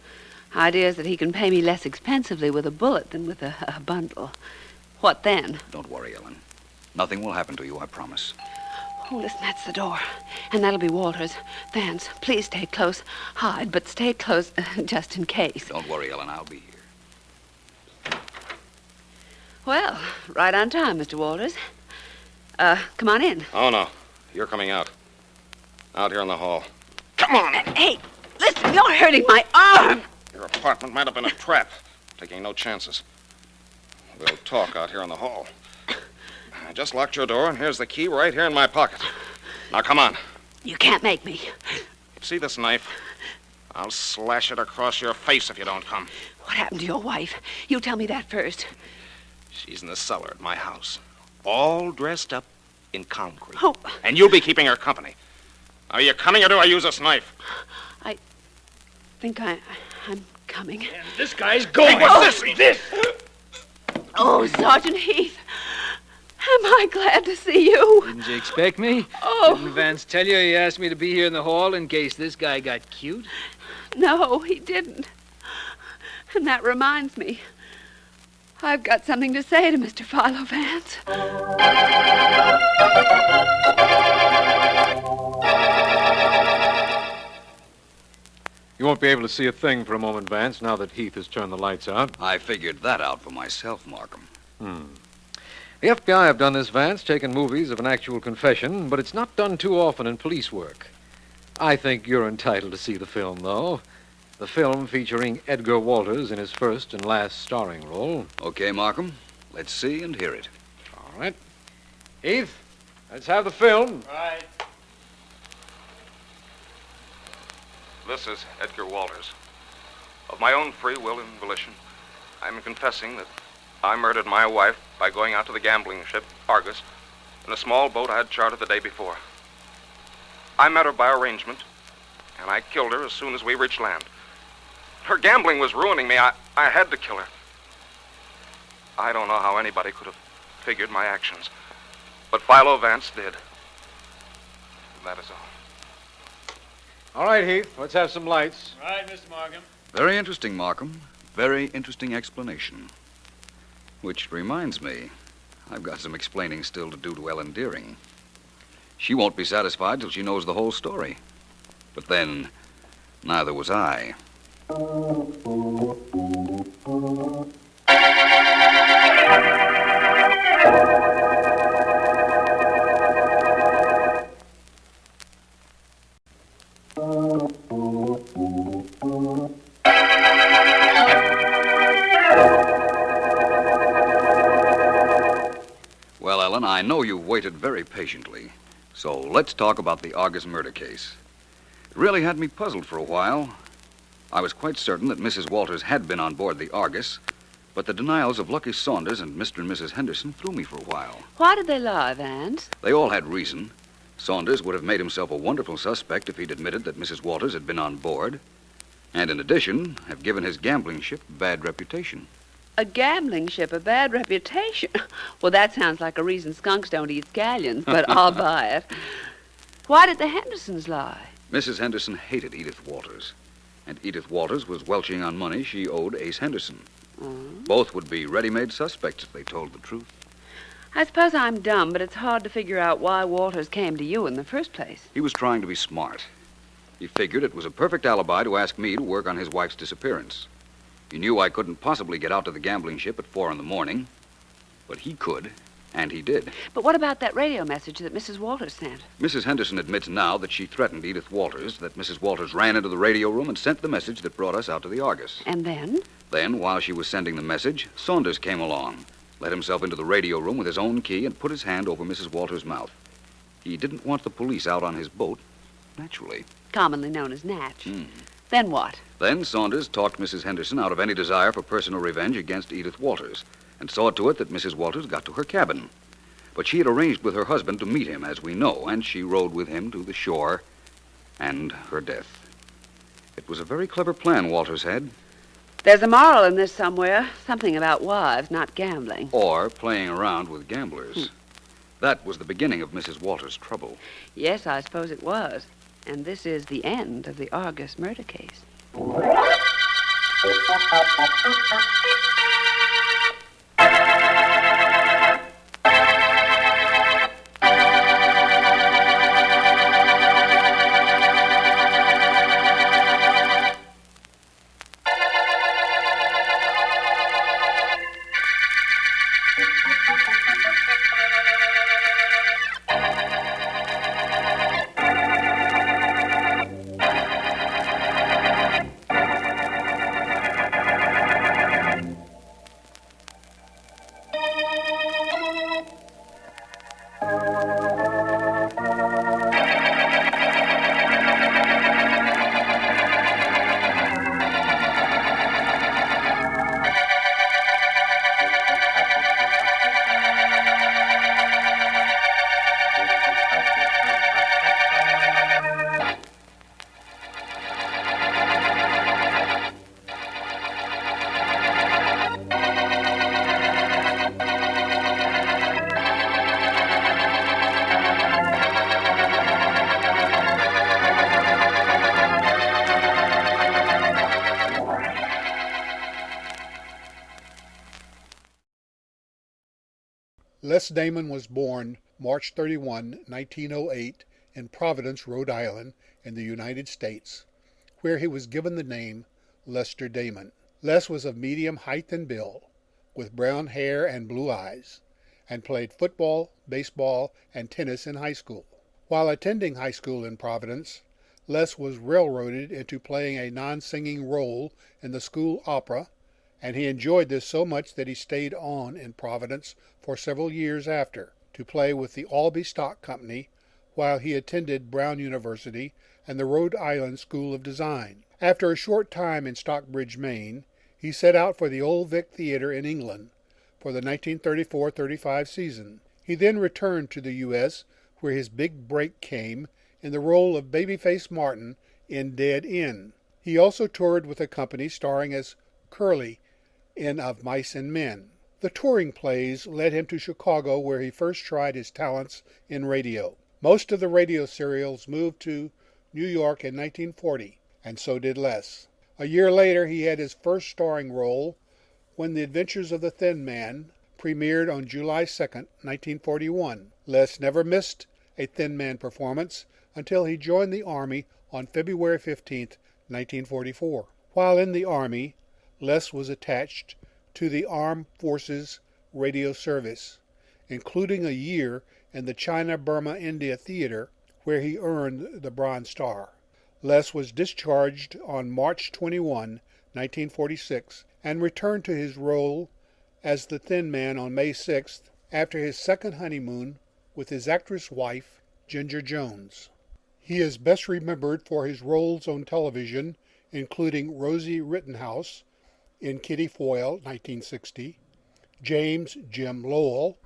Ideas that he can pay me less expensively with a bullet than with a bundle. What then? Don't worry, Ellen. Nothing will happen to you, I promise. Oh, listen, that's the door. And that'll be Walters. Vance, please stay close. Hide, but stay close just in case. Don't worry, Ellen. I'll be here. Well, right on time, Mr. Walters. Come on in. Oh, no. You're coming out. Out here in the hall. Come on! Hey, listen, you're hurting my arm! Your apartment might have been a trap. Taking no chances. We'll talk out here in the hall. I just locked your door, and here's the key right here in my pocket. Now, come on. You can't make me. See this knife? I'll slash it across your face if you don't come. What happened to your wife? You tell me that first. She's in the cellar at my house. All dressed up in concrete. Oh. And you'll be keeping her company. Are you coming, or do I use this knife? I think I'm coming. And this guy's going. Hey, what's this? Oh, Sergeant Heath. Am I glad to see you? Didn't you expect me? Oh. Didn't Vance tell you he asked me to be here in the hall in case this guy got cute? No, he didn't. And that reminds me. I've got something to say to Mr. Philo Vance. You won't be able to see a thing for a moment, Vance, now that Heath has turned the lights out. I figured that out for myself, Markham. The FBI have done this, Vance, taken movies of an actual confession, but it's not done too often in police work. I think you're entitled to see the film, though. The film featuring Edgar Walters in his first and last starring role. Okay, Markham. Let's see and hear it. All right. Heath, let's have the film. Right. This is Edgar Walters. Of my own free will and volition, I'm confessing that I murdered my wife by going out to the gambling ship, Argus, in a small boat I had chartered the day before. I met her by arrangement, and I killed her as soon as we reached land. Her gambling was ruining me. I had to kill her. I don't know how anybody could have figured my actions, but Philo Vance did. That is all. All right, Heath, let's have some lights. Right, Mr. Markham. Very interesting, Markham. Very interesting explanation. Which reminds me, I've got some explaining still to do to Ellen Deering. She won't be satisfied till she knows the whole story. But then, neither was I. Well, Ellen, I know you've waited very patiently. So let's talk about the Argus murder case. It really had me puzzled for a while. I was quite certain that Mrs. Walters had been on board the Argus, but the denials of Lucky Saunders and Mr. and Mrs. Henderson threw me for a while. Why did they lie, Vance? They all had reason. Saunders would have made himself a wonderful suspect if he'd admitted that Mrs. Walters had been on board, and in addition, have given his gambling ship a bad reputation. A gambling ship, a bad reputation. Well, that sounds like a reason skunks don't eat scallions, but I'll buy it. Why did the Hendersons lie? Mrs. Henderson hated Edith Walters, and Edith Walters was welching on money she owed Ace Henderson. Both would be ready-made suspects if they told the truth. I suppose I'm dumb, but it's hard to figure out why Walters came to you in the first place. He was trying to be smart. He figured it was a perfect alibi to ask me to work on his wife's disappearance. He knew I couldn't possibly get out to the gambling ship at 4 a.m, but he could, and he did. But what about that radio message that Mrs. Walters sent? Mrs. Henderson admits now that she threatened Edith Walters, that Mrs. Walters ran into the radio room and sent the message that brought us out to the Argus. And then? Then, while she was sending the message, Saunders came along, let himself into the radio room with his own key, and put his hand over Mrs. Walters' mouth. He didn't want the police out on his boat, naturally. Commonly known as Natch. Then what? Then Saunders talked Mrs. Henderson out of any desire for personal revenge against Edith Walters, and saw to it that Mrs. Walters got to her cabin. But she had arranged with her husband to meet him, as we know, and she rode with him to the shore and her death. It was a very clever plan Walters had. There's a moral in this somewhere. Something about wives, not gambling. Or playing around with gamblers. That was the beginning of Mrs. Walters' trouble. Yes, I suppose it was. And this is the end of the Argus murder case. Les Damon was born March 31, 1908, in Providence, Rhode Island, in the United States, where he was given the name Lester Damon. Les was of medium height and build, with brown hair and blue eyes, and played football, baseball, and tennis in high school. While attending high school in Providence, Les was railroaded into playing a non-singing role in the school opera, and he enjoyed this so much that he stayed on in Providence for several years after, to play with the Albee Stock Company while he attended Brown University and the Rhode Island School of Design. After a short time in Stockbridge, Maine, he set out for the Old Vic Theater in England for the 1934-35 season. He then returned to the U.S., where his big break came in the role of Babyface Martin in Dead End. He also toured with a company starring as Curly in Of Mice and Men. The touring plays led him to Chicago, where he first tried his talents in radio. Most of the radio serials moved to New York in 1940, and so did Les. A year later, he had his first starring role when The Adventures of the Thin Man premiered on July 2, 1941. Les never missed a Thin Man performance until he joined the Army on February 15, 1944. While in the Army, Les was attached to the Armed Forces Radio Service, including a year in the China-Burma-India Theater, where he earned the Bronze Star. Les was discharged on March 21, 1946, and returned to his role as the Thin Man on May 6th after his second honeymoon with his actress wife, Ginger Jones. He is best remembered for his roles on television, including Rosie Rittenhouse in Kitty Foyle, 1960, James Jim Lowell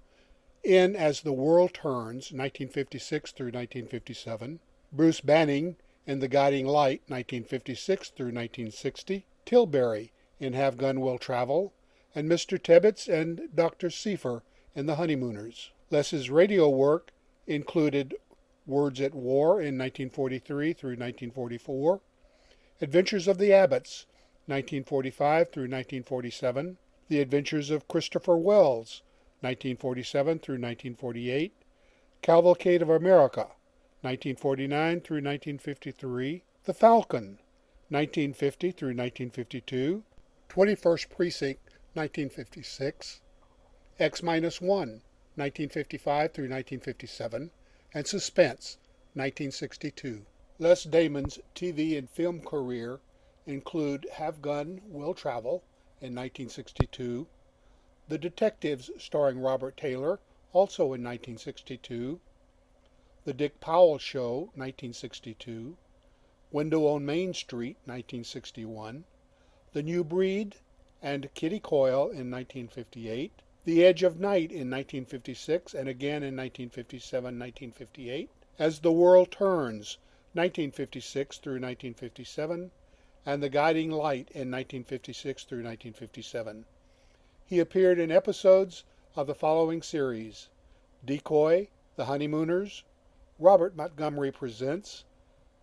in As the World Turns, 1956 through 1957, Bruce Banning in The Guiding Light, 1956 through 1960, Tilbury in Have Gun Will Travel, and Mr. Tebbets and Dr. Seifer in The Honeymooners. Les's radio work included Words at War in 1943 through 1944, Adventures of the Abbotts, 1945 through 1947, The Adventures of Christopher Wells, 1947 through 1948, Cavalcade of America, 1949 through 1953, The Falcon, 1950 through 1952, 21st Precinct, 1956, X-1, 1955 through 1957, and Suspense, 1962. Les Damon's TV and film career include Have Gun Will Travel in 1962, The Detectives starring Robert Taylor, also in 1962, The Dick Powell Show, 1962, Window on Main Street, 1961, The New Breed and Kitty Coyle in 1958, The Edge of Night in 1956 and again in 1957-1958, As the World Turns, 1956 through 1957, and The Guiding Light in 1956 through 1957. He appeared in episodes of the following series: Decoy, The Honeymooners, Robert Montgomery Presents,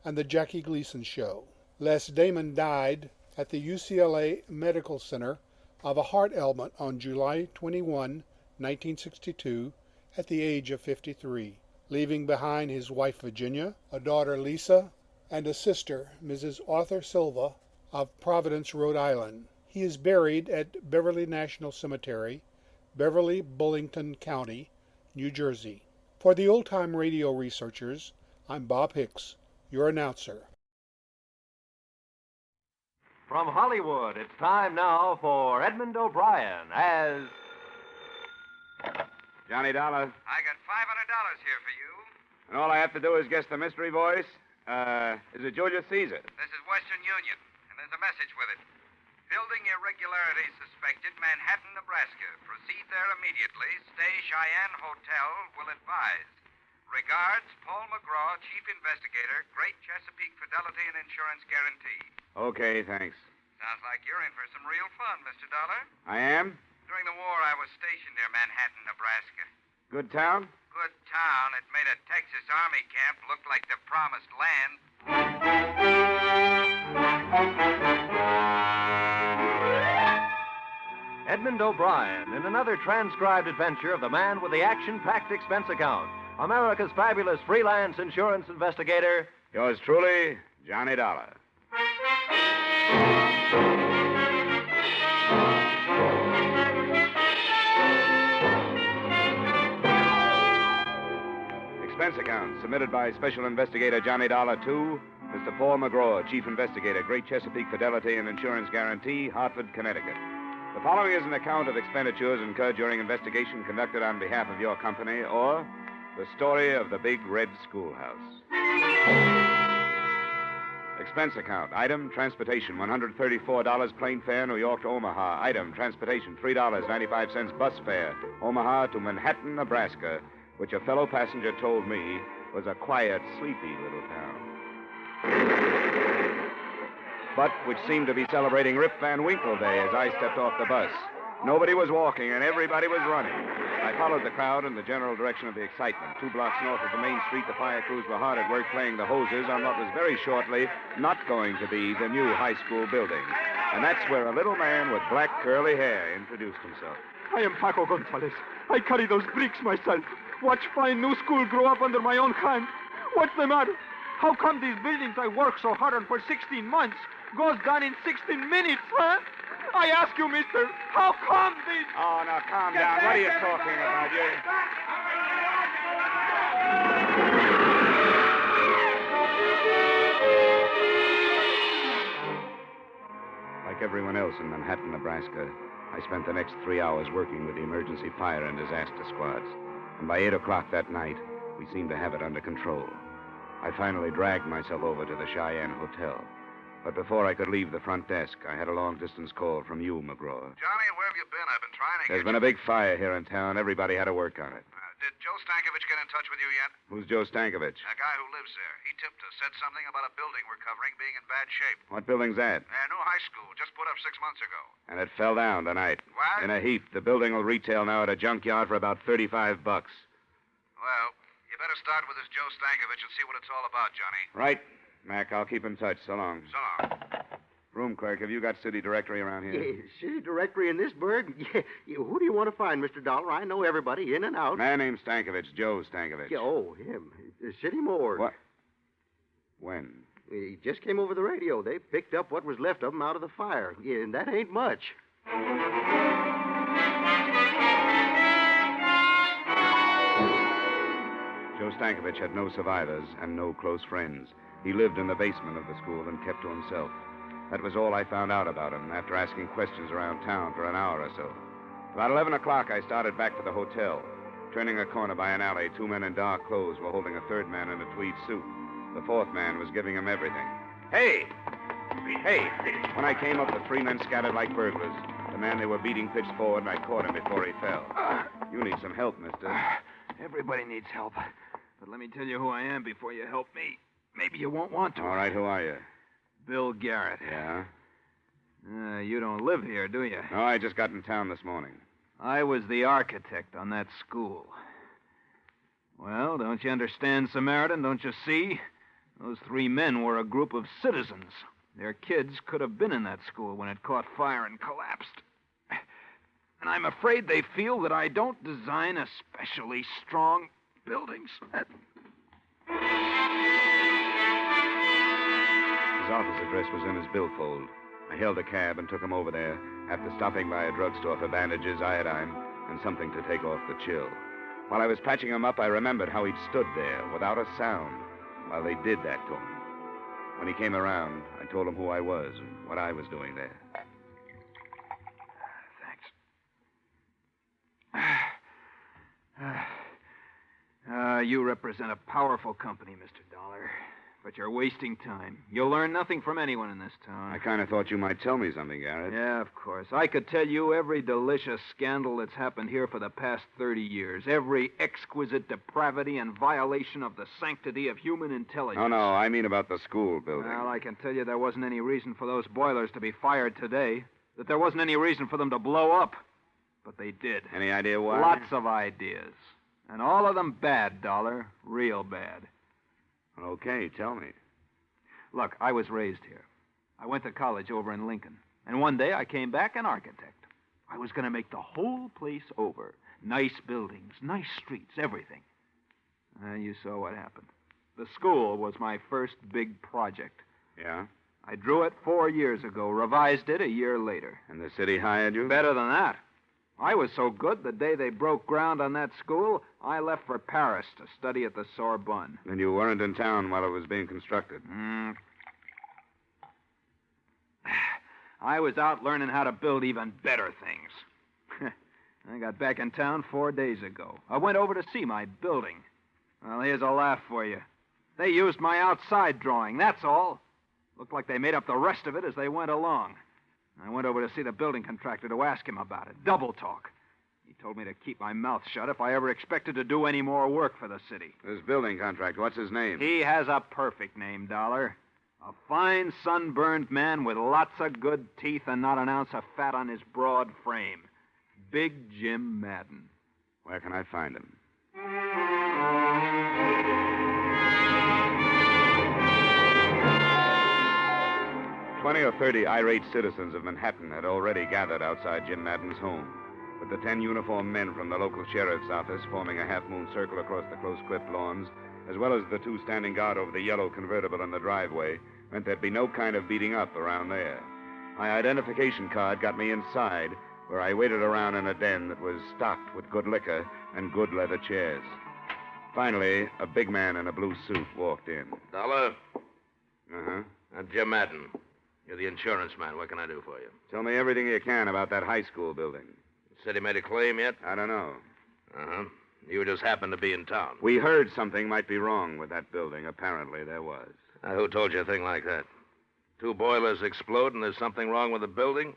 and The Jackie Gleason Show. Les Damon died at the UCLA Medical Center of a heart ailment on July 21, 1962, at the age of 53, leaving behind his wife Virginia, a daughter Lisa, and a sister, Mrs. Arthur Silva, of Providence, Rhode Island. He is buried at Beverly National Cemetery, Beverly, Bullington County, New Jersey. For the old-time radio researchers, I'm Bob Hicks, your announcer. From Hollywood, it's time now for Edmund O'Brien as... Johnny Dollar. I got $500 here for you. And all I have to do is guess the mystery voice. Is it Julius Caesar? This is Western Union, and there's a message with it. Building irregularities suspected, Manhattan, Nebraska. Proceed there immediately. Stay Cheyenne Hotel. Will advise. Regards, Paul McGraw, Chief Investigator, Great Chesapeake Fidelity and Insurance Guarantee. Okay, thanks. Sounds like you're in for some real fun, Mr. Dollar. I am? During the war, I was stationed near Manhattan, Nebraska. Good town? Good town. It made a Texas Army camp look like the promised land. Edmund O'Brien in another transcribed adventure of the man with the action-packed expense account, America's fabulous freelance insurance investigator. Yours truly, Johnny Dollar. Expense account submitted by Special Investigator Johnny Dollar to Mr. Paul McGraw, Chief Investigator, Great Chesapeake Fidelity and Insurance Guarantee, Hartford, Connecticut. The following is an account of expenditures incurred during investigation conducted on behalf of your company, or the story of the Big Red Schoolhouse. Expense account. Item, transportation, $134 plane fare, New York to Omaha. Item, transportation, $3.95 bus fare, Omaha to Manhattan, Nebraska, which a fellow passenger told me was a quiet, sleepy little town. But which seemed to be celebrating Rip Van Winkle Day as I stepped off the bus. Nobody was walking and everybody was running. I followed the crowd in the general direction of the excitement. 2 blocks north of the main street, the fire crews were hard at work playing the hoses on what was very shortly not going to be the new high school building. And that's where a little man with black curly hair introduced himself. I am Paco Gonzalez. I carry those bricks myself. Watch fine new school grow up under my own hand. What's the matter? How come these buildings I worked so hard on for 16 months goes down in 16 minutes, huh? I ask you, mister, how come these... Oh, now, calm down. What are you talking about, you? Like everyone else in Manhattan, Nebraska, I spent the next 3 hours working with the emergency fire and disaster squads. And by 8 o'clock that night, we seemed to have it under control. I finally dragged myself over to the Cheyenne Hotel. But before I could leave the front desk, I had a long-distance call from you, McGraw. Johnny, where have you been? I've been trying to There's been a big fire here in town. Everybody had to work on it. Did Joe Stankovich get in touch with you yet? Who's Joe Stankovich? A guy who lives there. He tipped us, said something about a building we're covering being in bad shape. What building's that? New high school, just put up 6 months ago. And it fell down tonight. What? In a heap. The building will retail now at a junkyard for about $35. Well, you better start with this Joe Stankovich and see what it's all about, Johnny. Right. Mac, I'll keep in touch. So long. So long. Room clerk, have you got city directory around here? Yeah, city directory in this burg? Yeah. Who do you want to find, Mr. Dollar? I know everybody in and out. Man named Stankovich, Joe Stankovich. Yeah, oh, him. City morgue. What? When? He just came over the radio. They picked up what was left of him out of the fire. Yeah, and that ain't much. Joe Stankovich had no survivors and no close friends. He lived in the basement of the school and kept to himself. That was all I found out about him after asking questions around town for an hour or so. About 11 o'clock, I started back for the hotel. Turning a corner by an alley, 2 men in dark clothes were holding a third man in a tweed suit. The fourth man was giving him everything. Hey! Hey! When I came up, the 3 men scattered like burglars. The man they were beating pitched forward, and I caught him before he fell. You need some help, mister. Everybody needs help. But let me tell you who I am before you help me. Maybe you won't want to. All right, who are you? Bill Garrett. Yeah? You don't live here, do you? No, I just got in town this morning. I was the architect on that school. Well, don't you understand, Samaritan? Don't you see? Those 3 men were a group of citizens. Their kids could have been in that school when it caught fire and collapsed. And I'm afraid they feel that I don't design especially strong buildings. His office address was in his billfold. I hailed a cab and took him over there, after stopping by a drugstore for bandages, iodine, and something to take off the chill. While I was patching him up, I remembered how he'd stood there without a sound while they did that to him. When he came around, I told him who I was and what I was doing there. You represent a powerful company, Mr. Dollar. But you're wasting time. You'll learn nothing from anyone in this town. I kind of thought you might tell me something, Garrett. Yeah, of course. I could tell you every delicious scandal that's happened here for the past 30 years. Every exquisite depravity and violation of the sanctity of human intelligence. Oh, no, I mean about the school building. Well, I can tell you there wasn't any reason for those boilers to be fired today. That there wasn't any reason for them to blow up. But they did. Any idea why? Lots of ideas. And all of them bad, Dollar. Real bad. Okay, tell me. Look, I was raised here. I went to college over in Lincoln. And one day I came back an architect. I was going to make the whole place over. Nice buildings, nice streets, everything. And you saw what happened. The school was my first big project. Yeah? I drew it 4 years ago, revised it a year later. And the city hired you? Better than that. I was so good, the day they broke ground on that school, I left for Paris to study at the Sorbonne. And you weren't in town while it was being constructed? I was out learning how to build even better things. I got back in town 4 days ago. I went over to see my building. Well, here's a laugh for you. They used my outside drawing, that's all. Looked like they made up the rest of it as they went along. I went over to see the building contractor to ask him about it. Double talk. He told me to keep my mouth shut if I ever expected to do any more work for the city. This building contractor, what's his name? He has a perfect name, Dollar. A fine, sunburned man with lots of good teeth and not an ounce of fat on his broad frame. Big Jim Madden. Where can I find him? 20 or 30 irate citizens of Manhattan had already gathered outside Jim Madden's home, with the 10 uniformed men from the local sheriff's office forming a half-moon circle across the close-clipped lawns, as well as the 2 standing guard over the yellow convertible in the driveway, meant there'd be no kind of beating up around there. My identification card got me inside, where I waited around in a den that was stocked with good liquor and good leather chairs. Finally, a big man in a blue suit walked in. Dollar? Uh-huh. I'm Jim Madden. You're the insurance man. What can I do for you? Tell me everything you can about that high school building. The city made a claim yet? I don't know. Uh-huh. You just happened to be in town. We heard something might be wrong with that building. Apparently there was. Who told you a thing like that? 2 boilers explode and there's something wrong with the building?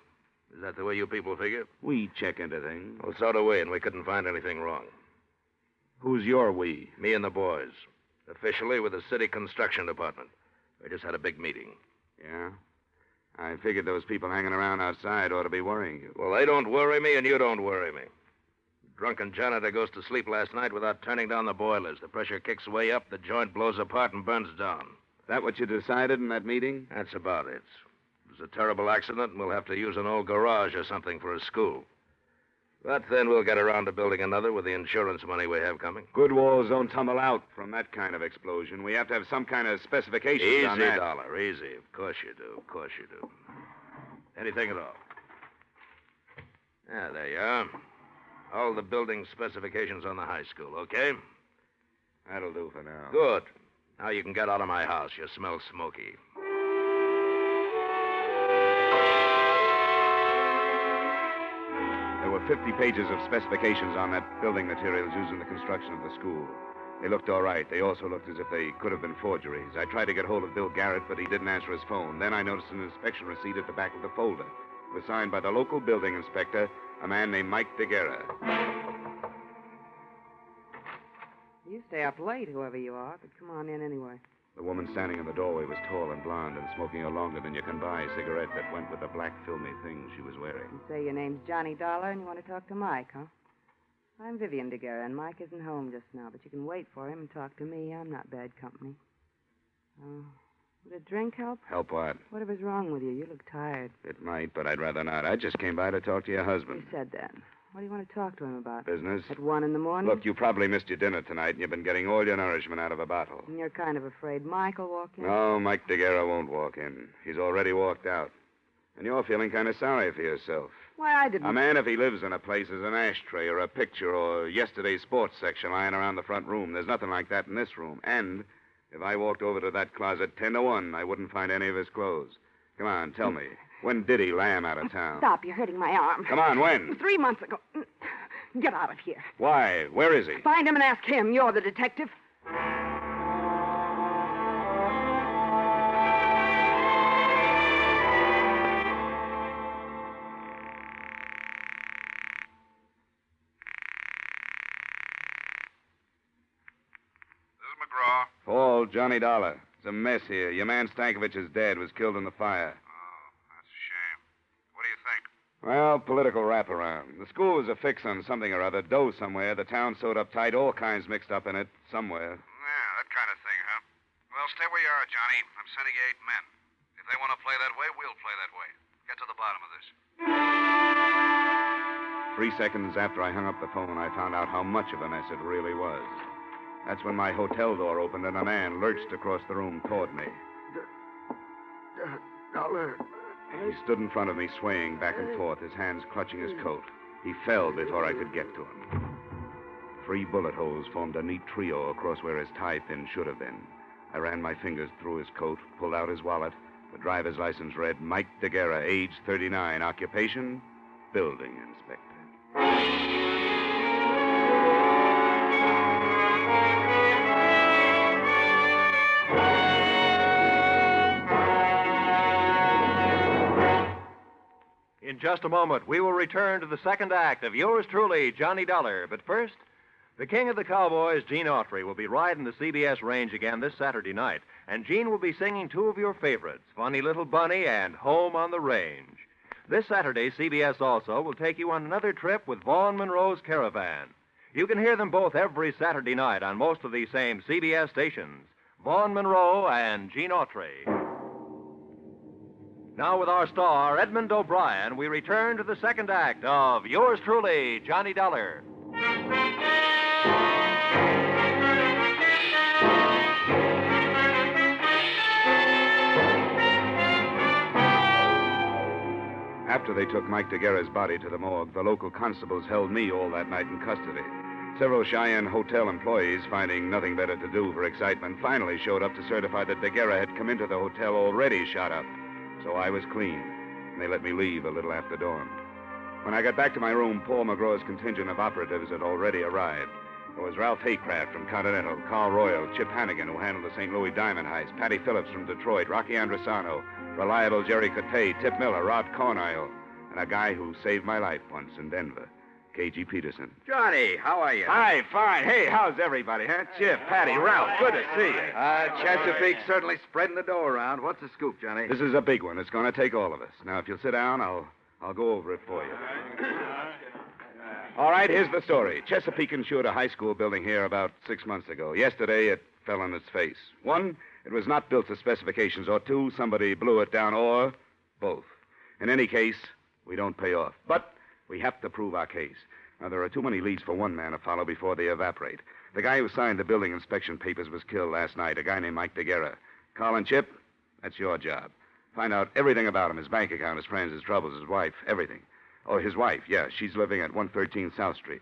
Is that the way you people figure? We check into things. Well, so do we, and we couldn't find anything wrong. Who's your we? Me and the boys. Officially with the city construction department. We just had a big meeting. Yeah? I figured those people hanging around outside ought to be worrying you. Well, they don't worry me, and you don't worry me. Drunken janitor goes to sleep last night without turning down the boilers. The pressure kicks way up, the joint blows apart and burns down. That what you decided in that meeting? That's about it. It was a terrible accident, and we'll have to use an old garage or something for a school. But then we'll get around to building another with the insurance money we have coming. Good walls don't tumble out from that kind of explosion. We have to have some kind of specifications on that. Easy, Dollar, easy. Of course you do, of course you do. Anything at all. Yeah, there you are. All the building specifications on the high school, okay? That'll do for now. Good. Now you can get out of my house. You smell smoky. There were 50 pages of specifications on that building materials used in the construction of the school. They looked all right. They also looked as if they could have been forgeries. I tried to get hold of Bill Garrett, but he didn't answer his phone. Then I noticed an inspection receipt at the back of the folder. It was signed by the local building inspector, a man named Mike DeGuerra. You stay up late, whoever you are, but come on in anyway. The woman standing in the doorway was tall and blonde and smoking a longer than you can buy cigarette that went with the black filmy thing she was wearing. You say your name's Johnny Dollar and you want to talk to Mike, huh? I'm Vivian DeGuerre, and Mike isn't home just now, but you can wait for him and talk to me. I'm not bad company. Would a drink help? Help what? Whatever's wrong with you. You look tired. It might, but I'd rather not. I just came by to talk to your husband. You said that. What do you want to talk to him about? Business? At 1 in the morning? Look, you probably missed your dinner tonight, and you've been getting all your nourishment out of a bottle. And you're kind of afraid Mike will walk in? No, Mike DeGuerre won't walk in. He's already walked out. And you're feeling kind of sorry for yourself. Why, I didn't... A man, if he lives in a place, is an ashtray or a picture or yesterday's sports section lying around the front room. There's nothing like that in this room. And if I walked over to that closet 10 to 1, I wouldn't find any of his clothes. Come on, tell me. When did he lamb out of town? Stop, you're hurting my arm. Come on, when? 3 months ago. Get out of here. Why? Where is he? Find him and ask him. You're the detective. Paul, Johnny Dollar. It's a mess here. Your man Stankovich's dad was killed in the fire. Well, political wraparound. The school was a fix on something or other, dough somewhere, the town sewed up tight, all kinds mixed up in it, somewhere. Yeah, that kind of thing, huh? Well, stay where you are, Johnny. I'm sending you 8 men. If they want to play that way, we'll play that way. Get to the bottom of this. 3 seconds after I hung up the phone, I found out how much of a mess it really was. That's when my hotel door opened and a man lurched across the room toward me. Dollar. He stood in front of me, swaying back and forth, his hands clutching his coat. He fell before I could get to him. 3 bullet holes formed a neat trio across where his tie pin should have been. I ran my fingers through his coat, pulled out his wallet. The driver's license read Mike DeGuerre, age 39, occupation, building inspector. In just a moment, we will return to the second act of yours truly, Johnny Dollar. But first, the king of the cowboys, Gene Autry, will be riding the CBS range again this Saturday night. And Gene will be singing 2 of your favorites, Funny Little Bunny and Home on the Range. This Saturday, CBS also will take you on another trip with Vaughn Monroe's Caravan. You can hear them both every Saturday night on most of these same CBS stations. Vaughn Monroe and Gene Autry. Now, with our star, Edmund O'Brien, we return to the second act of yours truly, Johnny Dollar. After they took Mike DeGuerre's body to the morgue, the local constables held me all that night in custody. Several Cheyenne hotel employees, finding nothing better to do for excitement, finally showed up to certify that DeGuerre had come into the hotel already shot up. So I was clean, and they let me leave a little after dawn. When I got back to my room, Paul McGraw's contingent of operatives had already arrived. There was Ralph Haycraft from Continental, Carl Royal, Chip Hannigan, who handled the St. Louis diamond heist, Patty Phillips from Detroit, Rocky Andresano, reliable Jerry Cotte, Tip Miller, Rod Cornile, and a guy who saved my life once in Denver, K.G. Peterson. Johnny, how are you? Hi, fine. Hey, how's everybody, huh? Chip, Patty, Ralph, good to see you. Chesapeake's certainly spreading the dough around. What's the scoop, Johnny? This is a big one. It's going to take all of us. Now, if you'll sit down, I'll go over it for you. All right, here's the story. Chesapeake insured a high school building here about 6 months ago. Yesterday, it fell on its face. 1, it was not built to specifications, or 2, somebody blew it down, or both. In any case, we don't pay off. But we have to prove our case. Now, there are too many leads for one man to follow before they evaporate. The guy who signed the building inspection papers was killed last night, a guy named Mike DeGuerre. Carl and Chip, that's your job. Find out everything about him, his bank account, his friends, his troubles, his wife, everything. Oh, his wife, yeah, she's living at 113 South Street.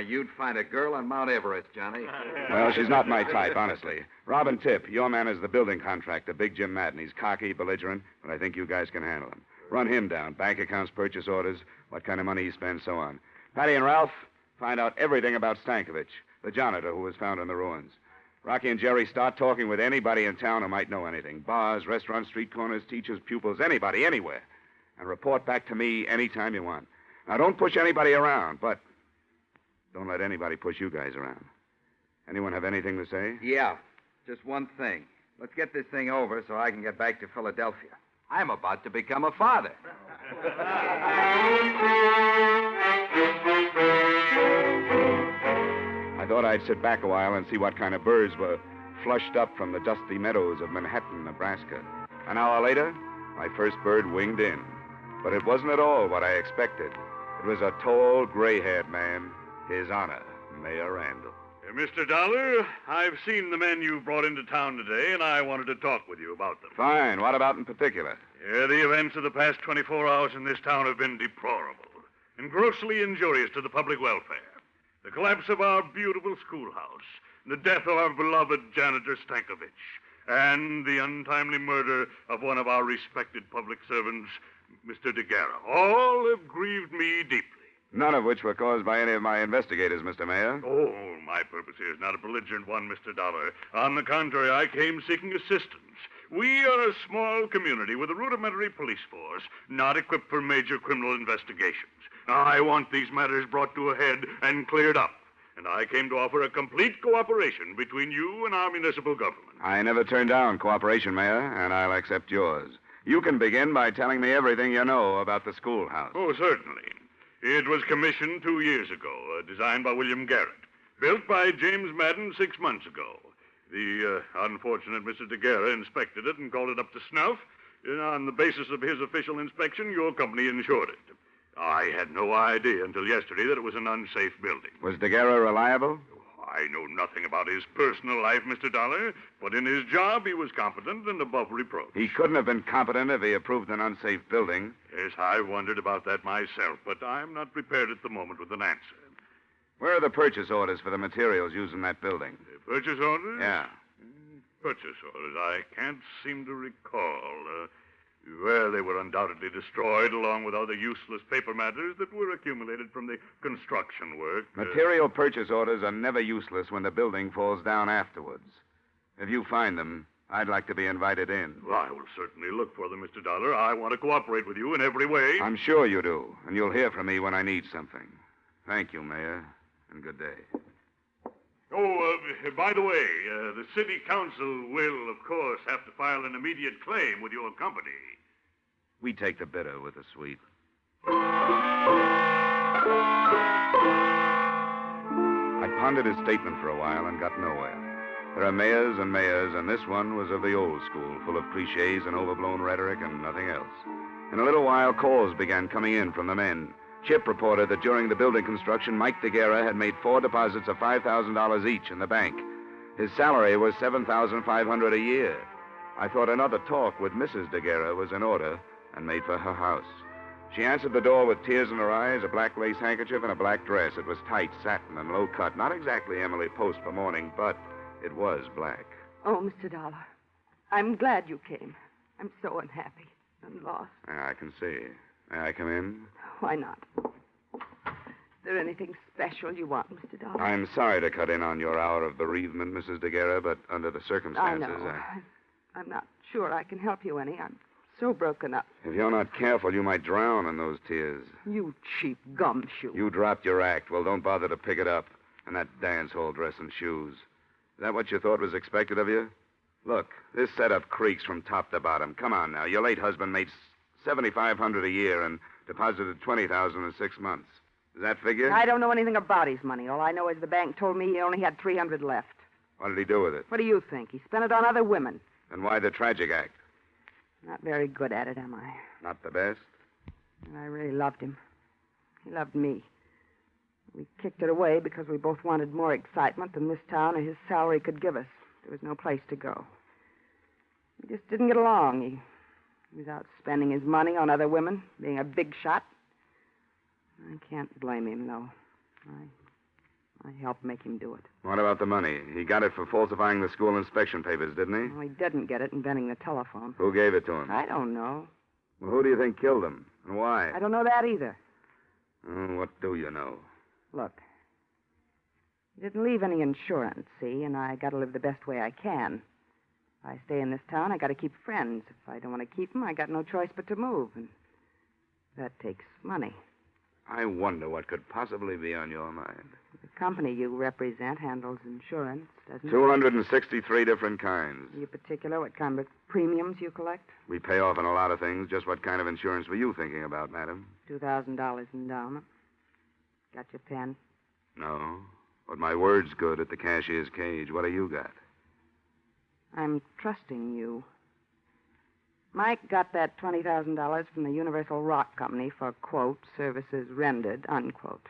You'd find a girl on Mount Everest, Johnny. Well, she's not my type, honestly. Rob and Tip, your man is the building contractor, Big Jim Madden. He's cocky, belligerent, but I think you guys can handle him. Run him down. Bank accounts, purchase orders, what kind of money he spends, so on. Patty and Ralph, find out everything about Stankovich, the janitor who was found in the ruins. Rocky and Jerry, start talking with anybody in town who might know anything. Bars, restaurants, street corners, teachers, pupils, anybody, anywhere. And report back to me anytime you want. Now, don't push anybody around, but don't let anybody push you guys around. Anyone have anything to say? Yeah, just one thing. Let's get this thing over so I can get back to Philadelphia. I'm about to become a father. I thought I'd sit back a while and see what kind of birds were flushed up from the dusty meadows of Manhattan, Nebraska. An hour later, my first bird winged in. But it wasn't at all what I expected. It was a tall, gray-haired man, His Honor, Mayor Randall. Mr. Dollar, I've seen the men you brought into town today, and I wanted to talk with you about them. Fine. What about in particular? The events of the past 24 hours in this town have been deplorable and grossly injurious to the public welfare. The collapse of our beautiful schoolhouse, the death of our beloved janitor Stankovich, and the untimely murder of one of our respected public servants, Mr. DeGuerra. All have grieved me deeply. None of which were caused by any of my investigators, Mr. Mayor. Oh, my purpose here is not a belligerent one, Mr. Dollar. On the contrary, I came seeking assistance. We are a small community with a rudimentary police force, not equipped for major criminal investigations. I want these matters brought to a head and cleared up. And I came to offer a complete cooperation between you and our municipal government. I never turned down cooperation, Mayor, and I'll accept yours. You can begin by telling me everything you know about the schoolhouse. Oh, certainly. It was commissioned 2 years ago, designed by William Garrett, built by James Madden 6 months ago. The unfortunate Mr. DeGuerra inspected it and called it up to snuff. On the basis of his official inspection, your company insured it. I had no idea until yesterday that it was an unsafe building. Was DeGuerra reliable? I know nothing about his personal life, Mr. Dollar, but in his job he was competent and above reproach. He couldn't have been competent if he approved an unsafe building. Yes, I wondered about that myself, but I'm not prepared at the moment with an answer. Where are the purchase orders for the materials used in that building? Purchase orders? Yeah. Purchase orders. I can't seem to recall. Well, they were undoubtedly destroyed along with other useless paper matters that were accumulated from the construction work. Material purchase orders are never useless when the building falls down afterwards. If you find them, I'd like to be invited in. Well, I will certainly look for them, Mr. Dollar. I want to cooperate with you in every way. I'm sure you do, and you'll hear from me when I need something. Thank you, Mayor, and good day. Oh, by the way, the city council will, of course, have to file an immediate claim with your company. We take the bitter with the sweet. I pondered his statement for a while and got nowhere. There are mayors and mayors, and this one was of the old school, full of cliches and overblown rhetoric and nothing else. In a little while, calls began coming in from the men. Chip reported that during the building construction, Mike DeGuerra had made 4 deposits of $5,000 each in the bank. His salary was $7,500 a year. I thought another talk with Mrs. DeGuerra was in order and made for her house. She answered the door with tears in her eyes, a black lace handkerchief, and a black dress. It was tight, satin, and low cut. Not exactly Emily Post for mourning, but it was black. Oh, Mr. Dollar, I'm glad you came. I'm so unhappy and lost. I can see. May I come in? Why not? Is there anything special you want, Mr. Dollar? I'm sorry to cut in on your hour of bereavement, Mrs. DeGuerra, but under the circumstances, I know. I'm not sure I can help you any. I'm so broken up. If you're not careful, you might drown in those tears. You cheap gumshoe. You dropped your act. Well, don't bother to pick it up. And that dance hall dress and shoes. Is that what you thought was expected of you? Look, this setup creaks from top to bottom. Come on now. Your late husband made $7,500 a year and deposited $20,000 in 6 months. Does that figure? I don't know anything about his money. All I know is the bank told me he only had $300 left. What did he do with it? What do you think? He spent it on other women. And why the tragic act? Not very good at it, am I? Not the best? I really loved him. He loved me. We kicked it away because we both wanted more excitement than this town or his salary could give us. There was no place to go. We just didn't get along. He was out spending his money on other women, being a big shot. I can't blame him, though. I helped make him do it. What about the money? He got it for falsifying the school inspection papers, didn't he? Well, he didn't get it inventing the telephone. Who gave it to him? I don't know. Well, who do you think killed him? And why? I don't know that either. What do you know? Look, he didn't leave any insurance, see, and I got to live the best way I can. If I stay in this town, I got to keep friends. If I don't want to keep them, I got no choice but to move, and that takes money. I wonder what could possibly be on your mind. The company you represent handles insurance, doesn't it? 263 different kinds. Are you particular what kind of premiums you collect? We pay off on a lot of things. Just what kind of insurance were you thinking about, madam? $2,000 endowment. Got your pen? No. But my word's good at the cashier's cage. What do you got? I'm trusting you. Mike got that $20,000 from the Universal Rock Company for, quote, services rendered, unquote.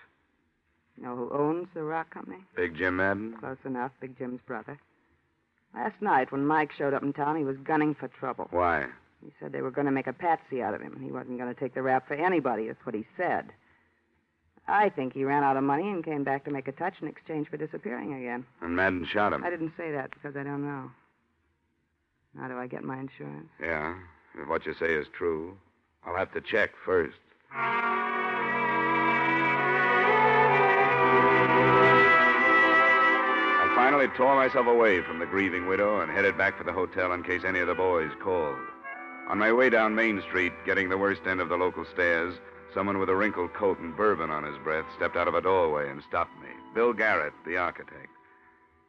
You know who owns the rock company? Big Jim Madden? Close enough, Big Jim's brother. Last night, when Mike showed up in town, he was gunning for trouble. Why? He said they were going to make a patsy out of him. He wasn't going to take the rap for anybody. That's what he said. I think he ran out of money and came back to make a touch in exchange for disappearing again. And Madden shot him. I didn't say that because I don't know. How do I get my insurance? Yeah, if what you say is true. I'll have to check first. I finally tore myself away from the grieving widow and headed back for the hotel in case any of the boys called. On my way down Main Street, getting the worst end of the local stairs, someone with a wrinkled coat and bourbon on his breath stepped out of a doorway and stopped me. Bill Garrett, the architect.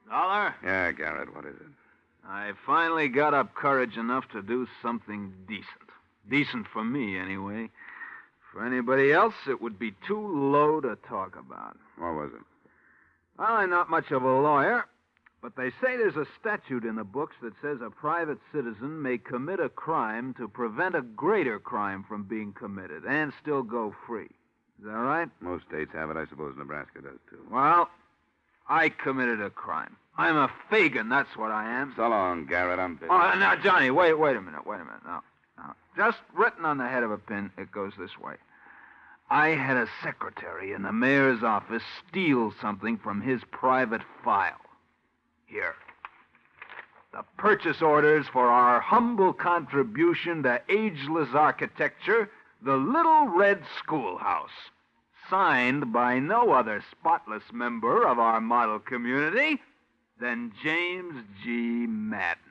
Dollar? Yeah, Garrett, what is it? I finally got up courage enough to do something decent. Decent for me, anyway. For anybody else, it would be too low to talk about. What was it? Well, I'm not much of a lawyer, but they say there's a statute in the books that says a private citizen may commit a crime to prevent a greater crime from being committed and still go free. Is that right? Most states have it. I suppose Nebraska does, too. Well, I committed a crime. I'm a Fagin, that's what I am. So long, Garrett. I'm busy. Oh, now, Johnny, wait a minute. Now, just written on the head of a pin, it goes this way. I had a secretary in the mayor's office steal something from his private file. Here. The purchase orders for our humble contribution to ageless architecture, the Little Red Schoolhouse. Signed by no other spotless member of our model community than James G. Madden.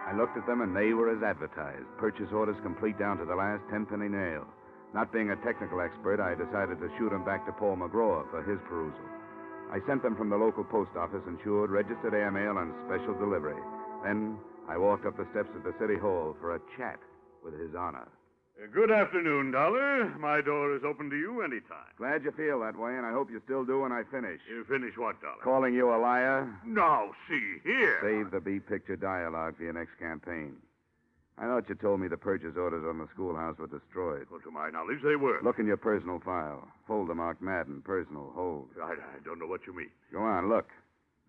I looked at them, and they were as advertised. Purchase orders complete down to the last 10-penny nail. Not being a technical expert, I decided to shoot them back to Paul McGraw for his perusal. I sent them from the local post office, insured, registered airmail, and special delivery. Then I walked up the steps of the city hall for a chat with His Honor. Good afternoon, Dollar. My door is open to you anytime. Glad you feel that way, and I hope you still do when I finish. You finish what, Dollar? Calling you a liar? Now, see here. Save the B-picture dialogue for your next campaign. I thought you told me the purchase orders on the schoolhouse were destroyed. Well, to my knowledge, they were. Look in your personal file. Folder marked Madden. Personal. Hold. I don't know what you mean. Go on, look.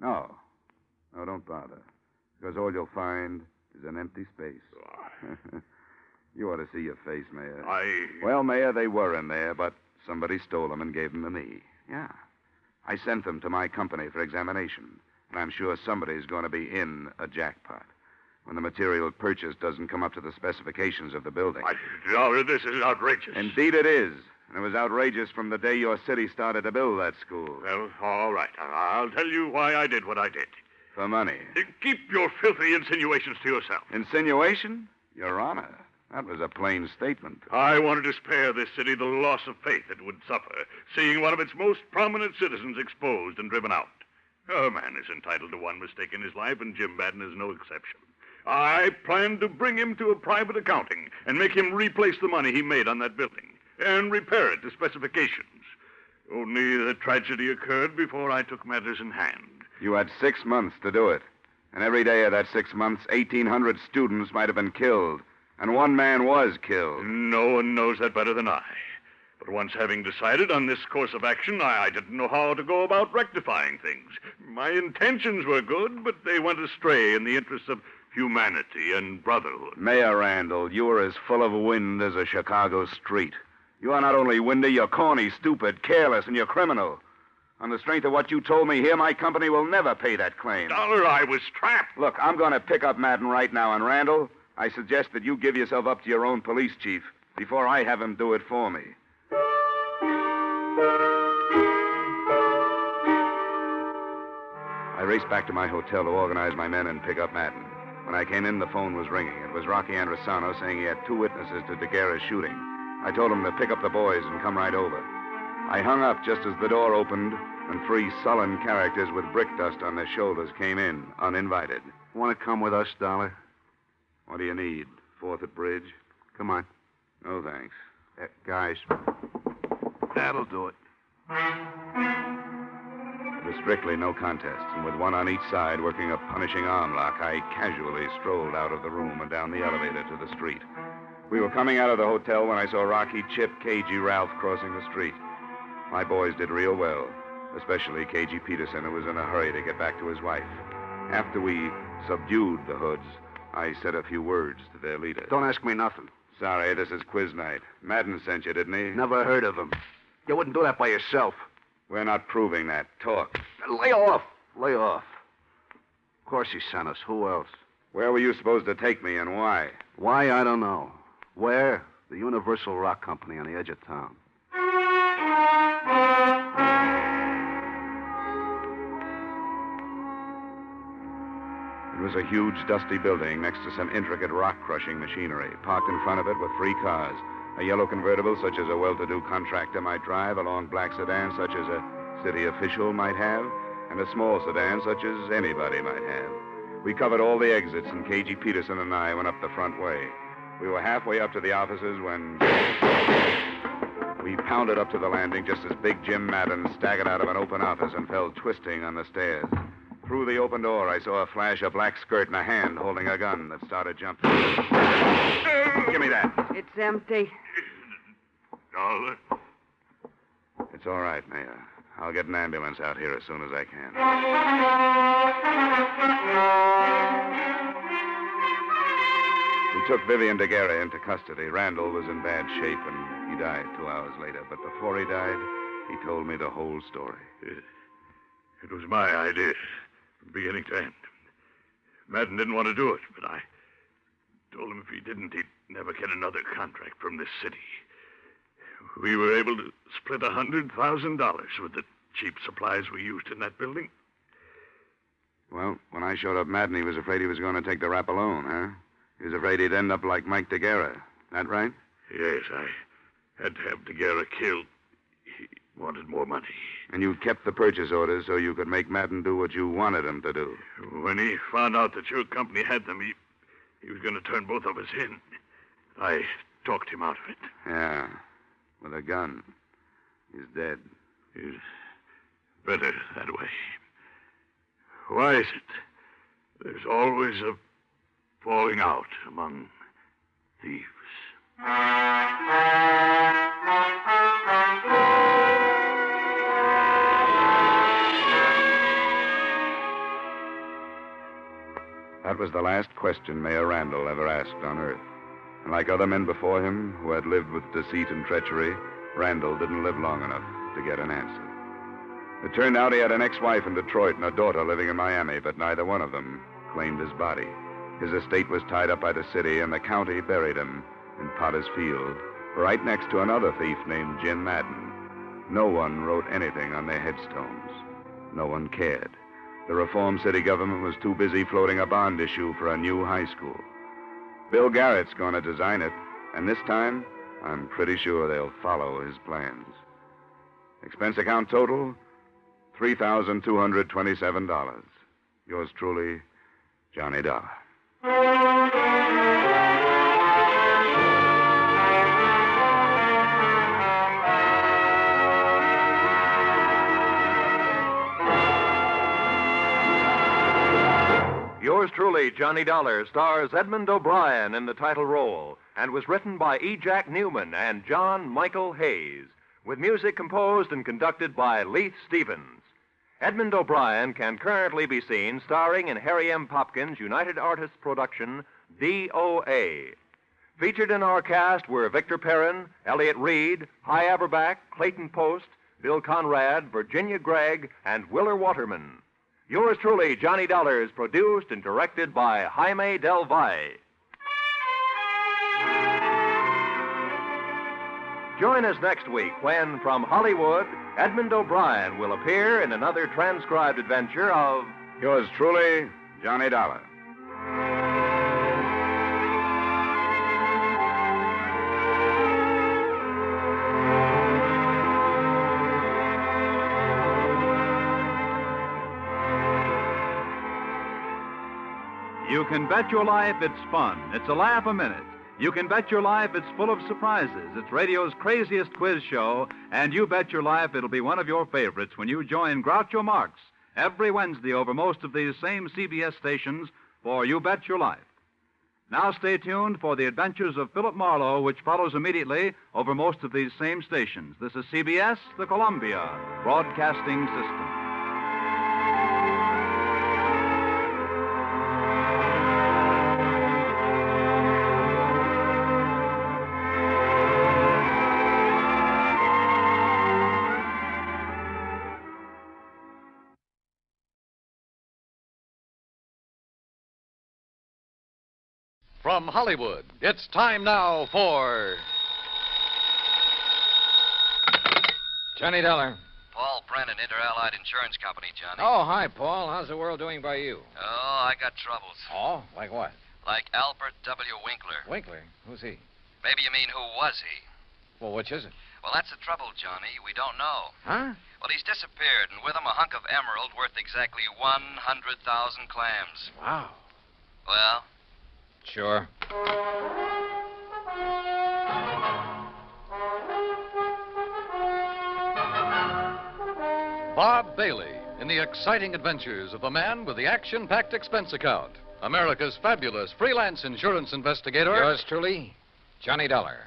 No, don't bother. Because all you'll find is an empty space. Oh. You ought to see your face, Mayor. I... Well, Mayor, they were in there, but somebody stole them and gave them to me. Yeah. I sent them to my company for examination, and I'm sure somebody's going to be in a jackpot when the material purchased doesn't come up to the specifications of the building. Dollar, this is outrageous. Indeed it is. And it was outrageous from the day your city started to build that school. Well, all right. I'll tell you why I did what I did. For money. Keep your filthy insinuations to yourself. Insinuation? Your Honor. That was a plain statement. I wanted to spare this city the loss of faith it would suffer, seeing one of its most prominent citizens exposed and driven out. A man is entitled to one mistake in his life, and Jim Madden is no exception. I planned to bring him to a private accounting and make him replace the money he made on that building and repair it to specifications. Only the tragedy occurred before I took matters in hand. You had 6 months to do it. And every day of that 6 months, 1,800 students might have been killed. And one man was killed. No one knows that better than I. But once having decided on this course of action, I didn't know how to go about rectifying things. My intentions were good, but they went astray in the interests of humanity and brotherhood. Mayor Randall, you are as full of wind as a Chicago street. You are not only windy, you're corny, stupid, careless, and you're criminal. On the strength of what you told me here, my company will never pay that claim. Dollar, I was trapped. Look, I'm going to pick up Madden right now, and Randall, I suggest that you give yourself up to your own police chief before I have him do it for me. I raced back to my hotel to organize my men and pick up Madden. When I came in, the phone was ringing. It was Rocky Androsano saying he had 2 witnesses to DeGuerra's shooting. I told him to pick up the boys and come right over. I hung up just as the door opened, and 3 sullen characters with brick dust on their shoulders came in, uninvited. Want to come with us, Dollar? What do you need? 4th at Bridge? Come on. No, thanks. Guys, that'll do it. It was strictly no contest, and with one on each side working a punishing arm lock, I casually strolled out of the room and down the elevator to the street. We were coming out of the hotel when I saw Rocky, Chip, KG, Ralph crossing the street. My boys did real well, especially KG Peterson, who was in a hurry to get back to his wife. After we subdued the Hoods, I said a few words to their leader. Don't ask me nothing. Sorry, this is quiz night. Madden sent you, didn't he? Never heard of him. You wouldn't do that by yourself. We're not proving that. Talk. Lay off. Lay off. Of course he sent us. Who else? Where were you supposed to take me and why? Why, I don't know. Where? The Universal Rock Company on the edge of town. It was a huge, dusty building next to some intricate rock-crushing machinery. Parked in front of it were 3 cars. A yellow convertible, such as a well-to-do contractor might drive, a long black sedan, such as a city official might have, and a small sedan, such as anybody might have. We covered all the exits, and KG Peterson and I went up the front way. We were halfway up to the offices when we pounded up to the landing just as Big Jim Madden staggered out of an open office and fell twisting on the stairs. Through the open door, I saw a flash of black skirt and a hand holding a gun that started jumping. Give me that. It's empty. Dollar. It's all right, Mayor. I'll get an ambulance out here as soon as I can. We took Vivian DeGuerra into custody. Randall was in bad shape, and he died 2 hours later. But before he died, he told me the whole story. It was my idea, from beginning to end. Madden didn't want to do it, but I told him if he didn't, he'd never get another contract from this city. We were able to split $100,000 with the cheap supplies we used in that building. Well, when I showed up Madden, he was afraid he was going to take the rap alone, huh? He was afraid he'd end up like Mike DeGuerra. That right? Yes, I had to have DeGuerra killed. He wanted more money. And you kept the purchase orders so you could make Madden do what you wanted him to do. When he found out that your company had them, he was going to turn both of us in. I talked him out of it. Yeah, with a gun. He's dead. He's better that way. Why is it there's always a falling out among thieves? That was the last question Mayor Randall ever asked on Earth. And like other men before him who had lived with deceit and treachery, Randall didn't live long enough to get an answer. It turned out he had an ex-wife in Detroit and a daughter living in Miami, but neither one of them claimed his body. His estate was tied up by the city, and the county buried him in Potter's Field, right next to another thief named Jim Madden. No one wrote anything on their headstones. No one cared. The reform city government was too busy floating a bond issue for a new high school. Bill Garrett's going to design it, and this time, I'm pretty sure they'll follow his plans. Expense account total, $3,227. Yours truly, Johnny Dollar. Yours truly, Johnny Dollar, stars Edmund O'Brien in the title role and was written by E. Jack Newman and John Michael Hayes, with music composed and conducted by Leith Stevens. Edmund O'Brien can currently be seen starring in Harry M. Popkin's United Artists production, DOA. Featured in our cast were Victor Perrin, Elliott Reed, Hy Averback, Clayton Post, Bill Conrad, Virginia Gregg, and Willer Waterman. Yours truly, Johnny Dollar, is produced and directed by Jaime Del Valle. Join us next week when, from Hollywood, Edmund O'Brien will appear in another transcribed adventure of... Yours truly, Johnny Dollar. You can bet your life it's fun. It's a laugh a minute. You can bet your life it's full of surprises. It's radio's craziest quiz show, and you bet your life it'll be one of your favorites when you join Groucho Marx every Wednesday over most of these same CBS stations for You Bet Your Life. Now stay tuned for the adventures of Philip Marlowe, which follows immediately over most of these same stations. This is CBS, the Columbia Broadcasting System. From Hollywood, it's time now for Johnny Dollar. Paul Brennan, Inter-Allied Insurance Company, Johnny. Oh, hi, Paul. How's the world doing by you? Oh, I got troubles. Oh, like what? Like Albert W. Winkler. Winkler? Who's he? Maybe you mean who was he? Well, which is it? Well, that's the trouble, Johnny. We don't know. Huh? Well, he's disappeared, and with him a hunk of emerald worth exactly 100,000 clams. Wow. Well? Sure. Bob Bailey in the exciting adventures of the man with the action-packed expense account. America's fabulous freelance insurance investigator. Yours truly, Johnny Dollar.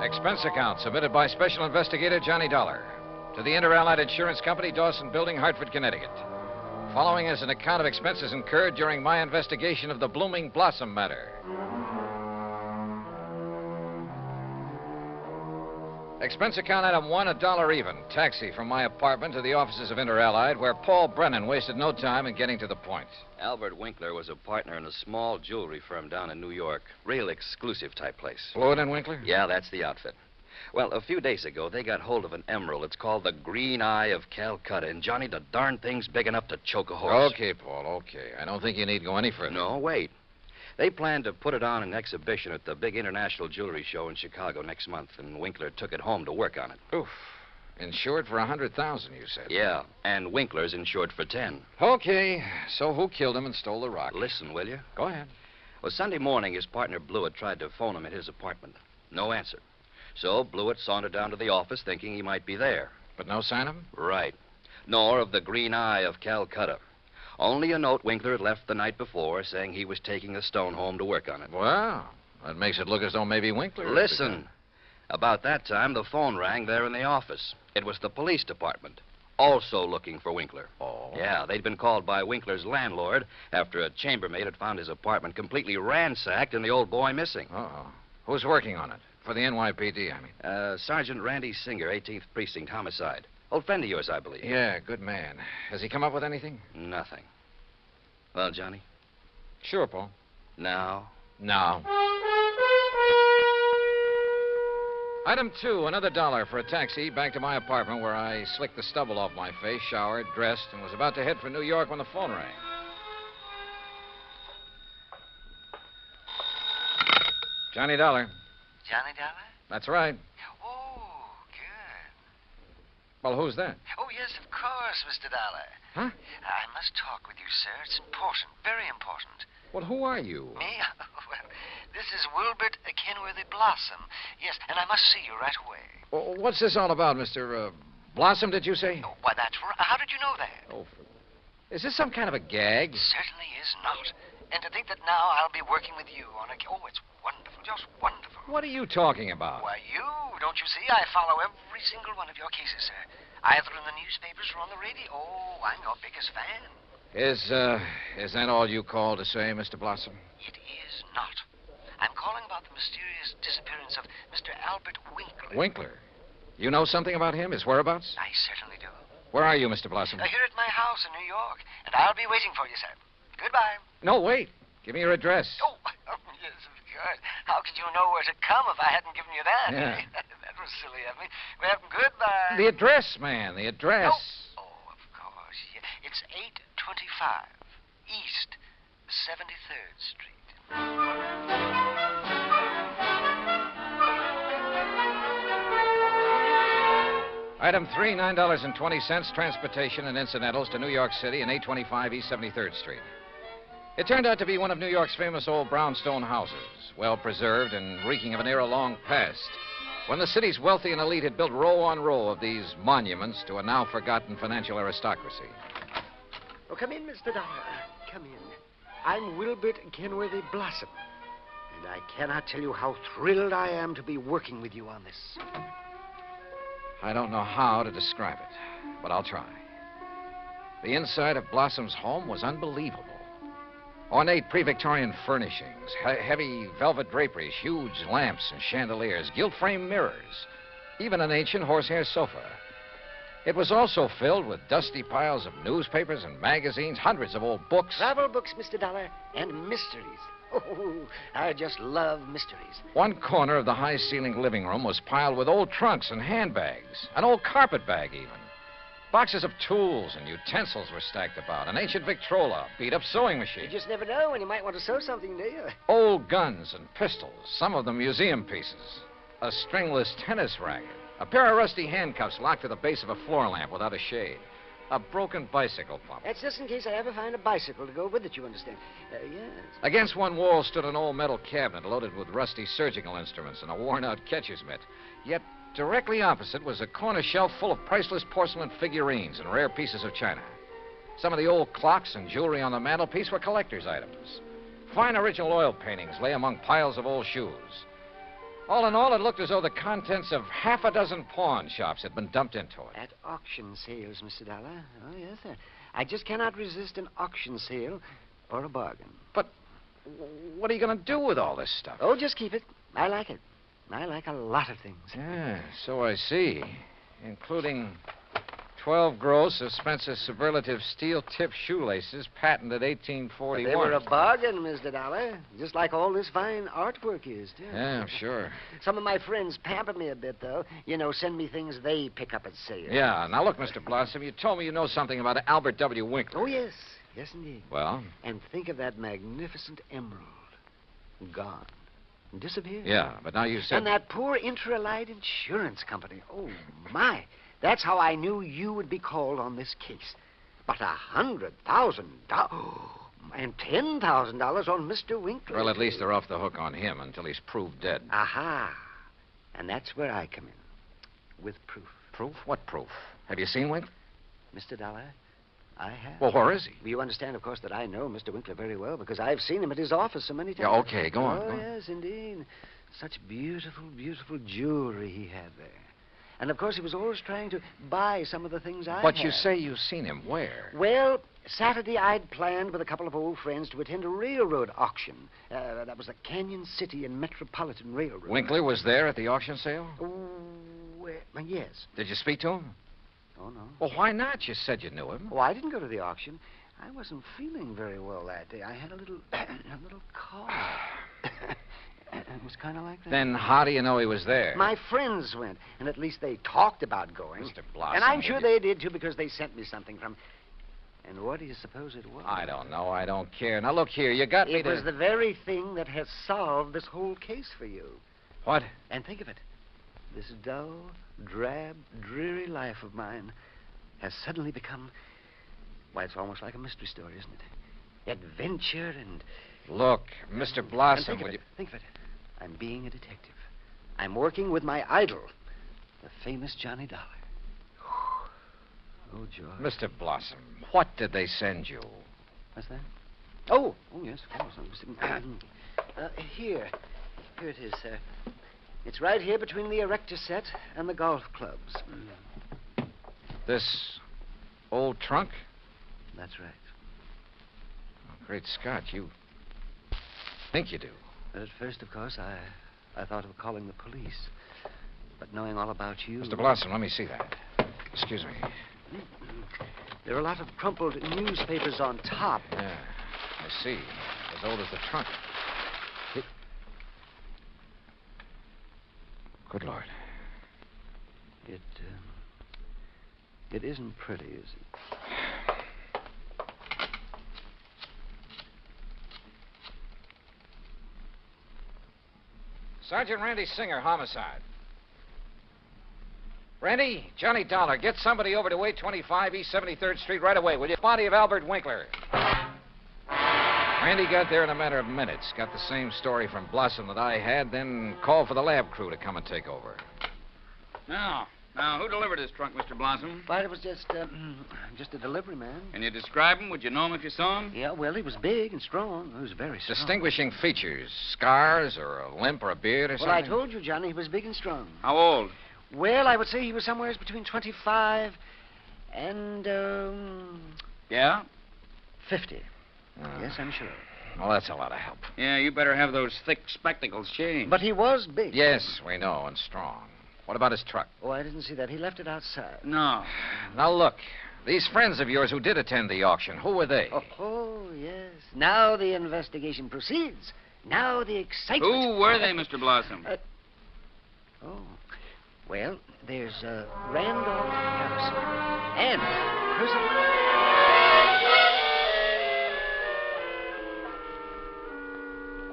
Expense account submitted by Special Investigator Johnny Dollar to the Inter-Allied Insurance Company, Dawson Building, Hartford, Connecticut. Following is an account of expenses incurred during my investigation of the Blooming Blossom matter. Expense account item 1, $1 even. Taxi from my apartment to the offices of Inter-Allied, where Paul Brennan wasted no time in getting to the point. Albert Winkler was a partner in a small jewelry firm down in New York. Real exclusive type place. Floyd and Winkler? Yeah, that's the outfit. Well, a few days ago, they got hold of an emerald. It's called the Green Eye of Calcutta. And, Johnny, the darn thing's big enough to choke a horse. Okay, Paul, okay. I don't think you need go any further. No, wait. They plan to put it on an exhibition at the big international jewelry show in Chicago next month, and Winkler took it home to work on it. Oof. Insured for 100,000, you said. Yeah, and Winkler's insured for 10. Okay, so who killed him and stole the rock? Listen, will you? Go ahead. Well, Sunday morning, his partner Blewett tried to phone him at his apartment. No answer. So Blewett sauntered down to the office thinking he might be there. But no sign of him? Right. Nor of the Green Eye of Calcutta. Only a note Winkler had left the night before saying he was taking the stone home to work on it. Well, that makes it look as though maybe Winkler... Listen. About that time, the phone rang there in the office. It was the police department, also looking for Winkler. Oh? Yeah, they'd been called by Winkler's landlord after a chambermaid had found his apartment completely ransacked and the old boy missing. Uh-oh. Who's working on it? For the NYPD, I mean. Sergeant Randy Singer, 18th Precinct, homicide. Old friend of yours, I believe. Yeah, good man. Has he come up with anything? Nothing. Well, Johnny? Sure, Paul. Now? Now. Item 2, another $1 for a taxi back to my apartment where I slicked the stubble off my face, showered, dressed, and was about to head for New York when the phone rang. Johnny Dollar. Johnny Dollar? That's right. Oh, good. Well, who's that? Oh, yes, of course, Mr. Dollar. Huh? I must talk with you, sir. It's important, very important. Well, who are you? Me? Well, this is Wilbert Kenworthy Blossom. Yes, and I must see you right away. Well, what's this all about, Mr. Blossom, did you say? Oh, why, that's right. How did you know that? Oh, is this some kind of a gag? Certainly is not. And to think that now I'll be working with you on a... Oh, it's wonderful, just wonderful. What are you talking about? Why, you, don't you see? I follow every single one of your cases, sir. Either in the newspapers or on the radio. Oh, I'm your biggest fan. Is that all you call to say, Mr. Blossom? It is not. I'm calling about the mysterious disappearance of Mr. Albert Winkler. Winkler? You know something about him, his whereabouts? I certainly do. Where are you, Mr. Blossom? Here at my house in New York, and I'll be waiting for you, sir. Goodbye. No, wait. Give me your address. Oh, yes, of course. How could you know where to come if I hadn't given you that? Yeah. That was silly of me. Well, goodbye. The address, man, the address. Oh, of course. Yeah. It's 825 East 73rd Street. Item 3, $9.20, transportation and incidentals to New York City and 825 East 73rd Street. It turned out to be one of New York's famous old brownstone houses, well preserved and reeking of an era long past, when the city's wealthy and elite had built row on row of these monuments to a now forgotten financial aristocracy. Oh, come in, Mr. Dollar. Come in. I'm Wilbert Kenworthy Blossom, and I cannot tell you how thrilled I am to be working with you on this. I don't know how to describe it, but I'll try. The inside of Blossom's home was unbelievable. Ornate pre-Victorian furnishings, heavy velvet draperies, huge lamps and chandeliers, gilt-framed mirrors, even an ancient horsehair sofa. It was also filled with dusty piles of newspapers and magazines, hundreds of old books. Travel books, Mr. Dollar, and mysteries. Oh, I just love mysteries. One corner of the high-ceilinged living room was piled with old trunks and handbags, an old carpet bag even. Boxes of tools and utensils were stacked about, an ancient Victrola, beat-up sewing machine. You just never know when you might want to sew something, do you? Old guns and pistols, some of them museum pieces. A stringless tennis racket, a pair of rusty handcuffs locked to the base of a floor lamp without a shade, a broken bicycle pump. That's just in case I ever find a bicycle to go with it, you understand. Yes. Against one wall stood an old metal cabinet loaded with rusty surgical instruments and a worn-out catcher's mitt. Yet directly opposite was a corner shelf full of priceless porcelain figurines and rare pieces of china. Some of the old clocks and jewelry on the mantelpiece were collector's items. Fine original oil paintings lay among piles of old shoes. All in all, it looked as though the contents of half a dozen pawn shops had been dumped into it. At auction sales, Mr. Dollar. Oh, yes, sir. I just cannot resist an auction sale or a bargain. But what are you going to do with all this stuff? Oh, just keep it. I like it. I like a lot of things. Yeah, so I see. Including 12 gross of Spencer's superlative steel-tip shoelaces, patented 1841. But they were a bargain, Mr. Dollar. Just like all this fine artwork is, too. Yeah, I'm sure. Some of my friends pamper me a bit, though. You know, send me things they pick up at sale. Yeah, now look, Mr. Blossom, you told me you know something about Albert W. Winkler. Oh, yes. Yes, indeed. Well? And think of that magnificent emerald. Gone. Disappeared. Yeah, but now you said... And that poor Intralite Insurance Company. Oh, my. That's how I knew you would be called on this case. But $100,000 and $10,000 on Mr. Winkler. Well, at least they're off the hook on him until he's proved dead. Aha. And that's where I come in. With proof. Proof? What proof? Have you seen Winkler? Mr. Dollar, I have. Well, where is he? You understand, of course, that I know Mr. Winkler very well because I've seen him at his office so many times. Yeah, okay, go on. Oh, go on. Yes, indeed. Such beautiful, beautiful jewelry he had there. And, of course, he was always trying to buy some of the things I had. But you say you've seen him where? Well, Saturday I'd planned with a couple of old friends to attend a railroad auction. That was the Canyon City and Metropolitan Railroad. Winkler was there at the auction sale? Oh, yes. Did you speak to him? Oh, no. Well, why not? You said you knew him. Oh, I didn't go to the auction. I wasn't feeling very well that day. I had a little cough. It was kind of like that. Then how do you know he was there? My friends went, and at least they talked about going. Mr. Blossom. And I'm sure they did, too, because they sent me something from... And what do you suppose it was? I don't know. I don't care. Now, look here. You got me to... It was the very thing that has solved this whole case for you. What? And think of it. This dull, drab, dreary life of mine has suddenly become... Why, it's almost like a mystery story, isn't it? Adventure and... Look, Mr. Blossom, Think of it. I'm being a detective. I'm working with my idol, the famous Johnny Dollar. Oh, George. Mr. Blossom, what did they send you? What's that? Oh, yes, of course. Here it is, sir. It's right here between the erector set and the golf clubs. This old trunk? That's right. Oh, great Scott, you think you do. But at first, of course, I thought of calling the police. But knowing all about you... Mr. Blossom, let me see that. Excuse me. There are a lot of crumpled newspapers on top. Yeah, I see. As old as the trunk. Good Lord. It isn't pretty, is it? Sergeant Randy Singer, homicide. Randy, Johnny Dollar, get somebody over to 825 East 73rd Street right away, will you? Body of Albert Winkler. Randy got there in a matter of minutes. Got the same story from Blossom that I had, then called for the lab crew to come and take over. Now, who delivered this trunk, Mr. Blossom? Why, it was just a delivery man. Can you describe him? Would you know him if you saw him? Yeah, well, he was big and strong. He was very strong. Distinguishing features, scars or a limp or a beard or Well, something? I told you, Johnny, he was big and strong. How old? Well, I would say he was somewhere between 25 and, Yeah? 50. Yes, I'm sure. Well, that's a lot of help. Yeah, you better have those thick spectacles changed. But he was big. Yes, we know, and strong. What about his truck? Oh, I didn't see that. He left it outside. No. Now, look, these friends of yours who did attend the auction, who were they? Oh, yes. Now the investigation proceeds. Now the excitement. Who were they, Mr. Blossom? Well, there's Randolph Harrison and Percival.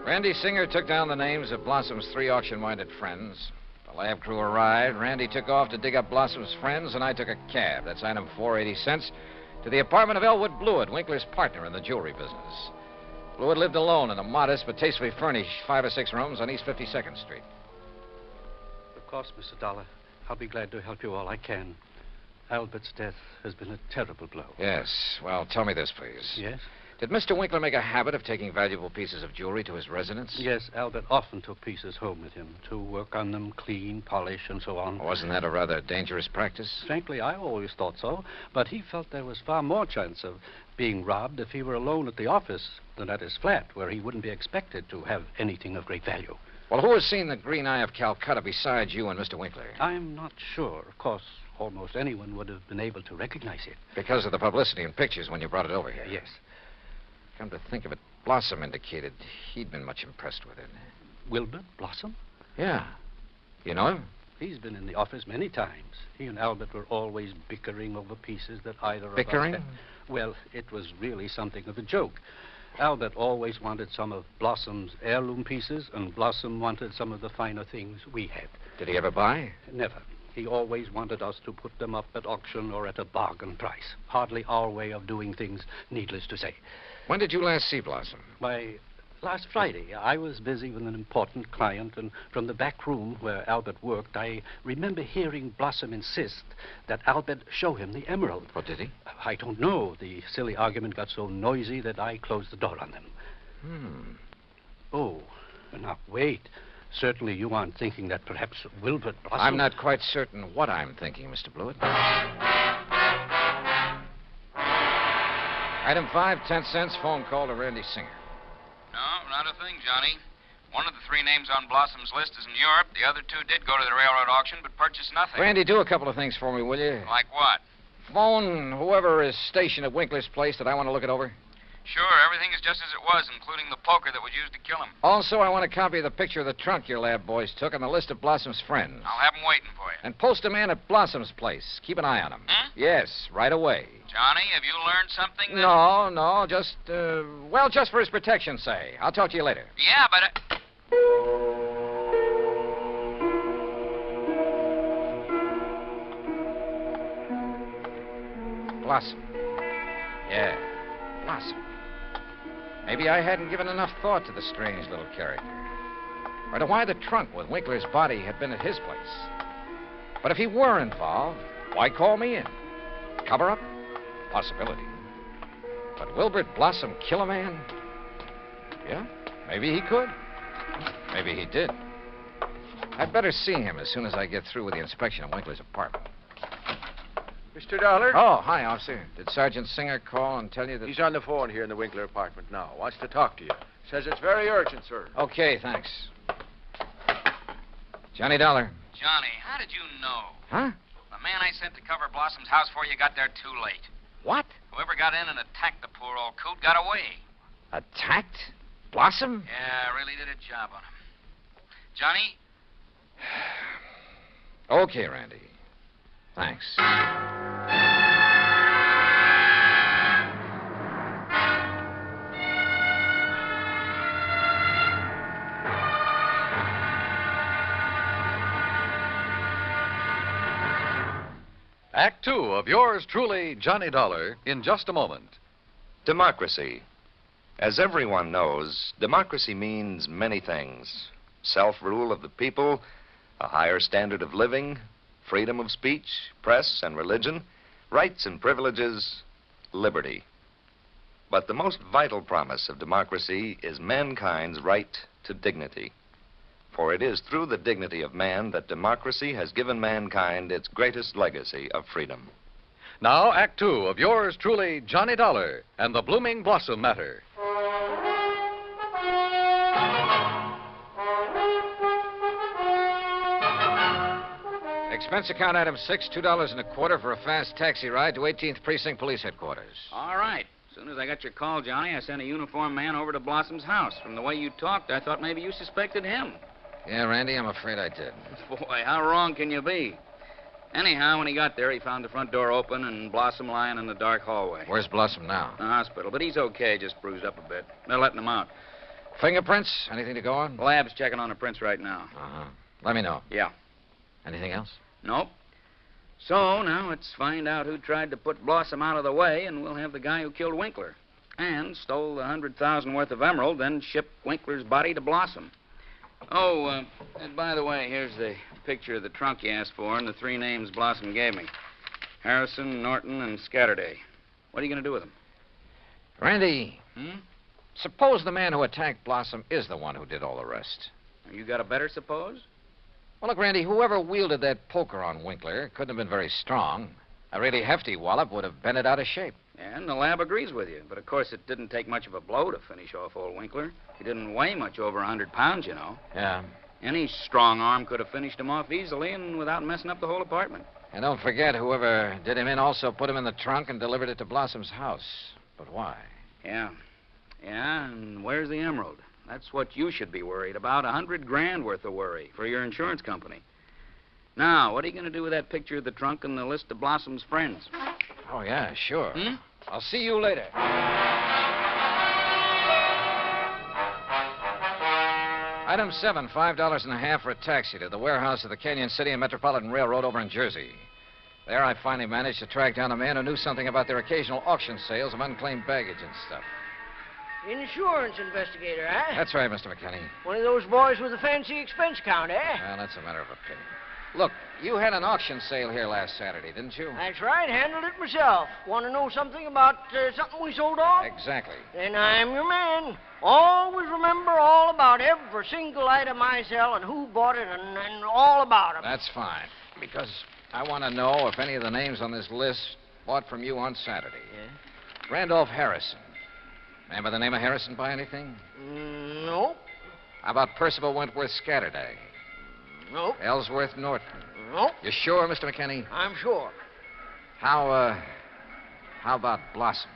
Randy Singer took down the names of Blossom's 3 auction-minded friends. The lab crew arrived. Randy took off to dig up Blossom's friends, and I took a cab. That's item 480 cents to the apartment of Elwood Blewett, Winkler's partner in the jewelry business. Blewett lived alone in a modest but tastefully furnished 5 or 6 rooms on East 52nd Street. Of course, Mr. Dollar. I'll be glad to help you all I can. Albert's death has been a terrible blow. Yes. Well, tell me this, please. Yes? Did Mr. Winkler make a habit of taking valuable pieces of jewelry to his residence? Yes, Albert often took pieces home with him to work on them, clean, polish, and so on. Wasn't that a rather dangerous practice? Frankly, I always thought so, but he felt there was far more chance of being robbed if he were alone at the office than at his flat, where he wouldn't be expected to have anything of great value. Well, who has seen the Green Eye of Calcutta besides you and Mr. Winkler? I'm not sure. Of course, almost anyone would have been able to recognize it. Because of the publicity and pictures when you brought it over here. Yes. Come to think of it, Blossom indicated he'd been much impressed with it. Wilbert Blossom? Yeah. You know him? He's been in the office many times. He and Albert were always bickering over pieces that either of Bickering? us... Well, it was really something of a joke. Albert always wanted some of Blossom's heirloom pieces, and Blossom wanted some of the finer things we had. Did he ever buy? Never. He always wanted us to put them up at auction or at a bargain price. Hardly our way of doing things, needless to say. When did you last see Blossom? Why, last Friday. I was busy with an important client, and from the back room where Albert worked, I remember hearing Blossom insist that Albert show him the emerald. What did he? I don't know. The silly argument got so noisy that I closed the door on them. Oh, now wait. Certainly you aren't thinking that perhaps Wilbert Blossom... I'm not quite certain what I'm thinking, Mr. Blewett. Item 5, 10 cents, phone call to Randy Singer. No, not a thing, Johnny. One of the 3 names on Blossom's list is in Europe. The other 2 did go to the railroad auction, but purchased nothing. Randy, do a couple of things for me, will you? Like what? Phone whoever is stationed at Winkler's place that I want to look it over. Sure, everything is just as it was, including the poker that was used to kill him. Also, I want a copy of the picture of the trunk your lab boys took and the list of Blossom's friends. I'll have them waiting for you. And post a man at Blossom's place. Keep an eye on him. Yes, right away. Johnny, have you learned something? No, just, just for his protection, say. I'll talk to you later. Yeah, but... Blossom. Yeah, Blossom. Maybe I hadn't given enough thought to the strange little character. Or to why the trunk with Winkler's body had been at his place. But if he were involved, why call me in? Cover up? Possibility. But Wilbert Blossom kill a man? Yeah, maybe he could. Maybe he did. I'd better see him as soon as I get through with the inspection of Winkler's apartment. Mr. Dollar? Oh, hi, officer. Did Sergeant Singer call and tell you that... He's on the phone here in the Winkler apartment now. Wants to talk to you. Says it's very urgent, sir. Okay, thanks. Johnny Dollar. Johnny, how did you know? Huh? The man I sent to cover Blossom's house for you got there too late. What? Whoever got in and attacked the poor old coot got away. Attacked? Blossom? Yeah, really did a job on him. Johnny? Okay, Randy. Thanks. of yours truly, Johnny Dollar, in just a moment. Democracy. As everyone knows, democracy means many things. Self-rule of the people, a higher standard of living, freedom of speech, press and religion, rights and privileges, liberty. But the most vital promise of democracy is mankind's right to dignity. For it is through the dignity of man that democracy has given mankind its greatest legacy of freedom. Now, Act Two of yours truly, Johnny Dollar, and the Blooming Blossom Matter. Expense account item 6, $2.25 for a fast taxi ride to 18th Precinct Police Headquarters. All right. As soon as I got your call, Johnny, I sent a uniformed man over to Blossom's house. From the way you talked, I thought maybe you suspected him. Yeah, Randy, I'm afraid I did. Boy, how wrong can you be? Anyhow, when he got there, he found the front door open and Blossom lying in the dark hallway. Where's Blossom now? The hospital, but he's okay, just bruised up a bit. They're letting him out. Fingerprints? Anything to go on? The lab's checking on the prints right now. Uh-huh. Let me know. Yeah. Anything else? Nope. So, now let's find out who tried to put Blossom out of the way, and we'll have the guy who killed Winkler. And stole the $100,000 worth of emerald, then shipped Winkler's body to Blossom. Oh, and by the way, here's the picture of the trunk you asked for and the 3 names Blossom gave me. Harrison, Norton, and Scatterday. What are you going to do with them? Randy, suppose the man who attacked Blossom is the one who did all the rest. You got a better suppose? Well, look, Randy, whoever wielded that poker on Winkler couldn't have been very strong. A really hefty wallop would have bent it out of shape. And the lab agrees with you. But, of course, it didn't take much of a blow to finish off old Winkler. He didn't weigh much over 100 pounds, you know. Yeah. Any strong arm could have finished him off easily and without messing up the whole apartment. And don't forget, whoever did him in also put him in the trunk and delivered it to Blossom's house. But why? Yeah. Yeah, and where's the emerald? That's what you should be worried about. $100,000 worth of worry for your insurance company. Now, what are you going to do with that picture of the trunk and the list of Blossom's friends? Oh, yeah, sure. I'll see you later. Item 7, $5.50 for a taxi to the warehouse of the Canyon City and Metropolitan Railroad over in Jersey. There, I finally managed to track down a man who knew something about their occasional auction sales of unclaimed baggage and stuff. Insurance investigator, huh? That's right, Mr. McKinney. One of those boys with a fancy expense account, eh? Well, that's a matter of opinion. Look, you had an auction sale here last Saturday, didn't you? That's right. Handled it myself. Want to know something about something we sold off? Exactly. Then I'm your man. Always remember all about every single item I sell and who bought it and all about 'em. That's fine. Because I want to know if any of the names on this list bought from you on Saturday. Yeah? Randolph Harrison. Man by the name of Harrison buy anything? Nope. How about Percival Wentworth Scatterday? Nope. Ellsworth Norton? Nope. You sure, Mr. McKinney? I'm sure. How about Blossom?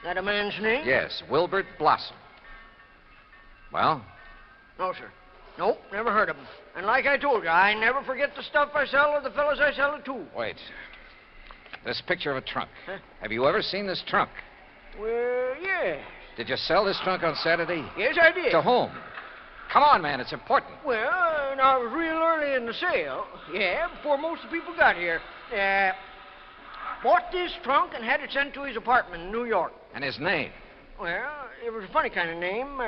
That a man's name? Yes, Wilbert Blossom. Well? No, sir. Nope, never heard of him. And like I told you, I never forget the stuff I sell or the fellows I sell it to. Wait. This picture of a trunk. Huh? Have you ever seen this trunk? Well, yes. Did you sell this trunk on Saturday? Yes, I did. To whom? Come on, man, it's important. Well, I was real early in the sale. Yeah, before most of the people got here. Bought this trunk and had it sent to his apartment in New York. And his name? Well, it was a funny kind of name.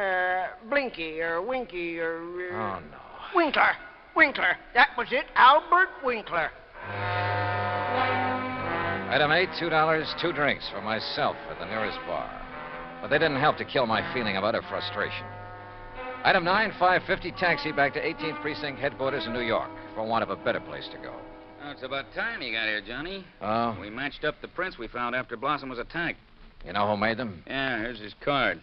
Blinky or Winky or... Oh, no. Winkler. Winkler. That was it. Albert Winkler. Item 8, $2, 2 drinks for myself at the nearest bar. But they didn't help to kill my feeling of utter frustration. Item 9, $5.50 taxi back to 18th Precinct headquarters in New York for want of a better place to go. Oh, it's about time you got here, Johnny. Oh? We matched up the prints we found after Blossom was attacked. You know who made them? Yeah, here's his card.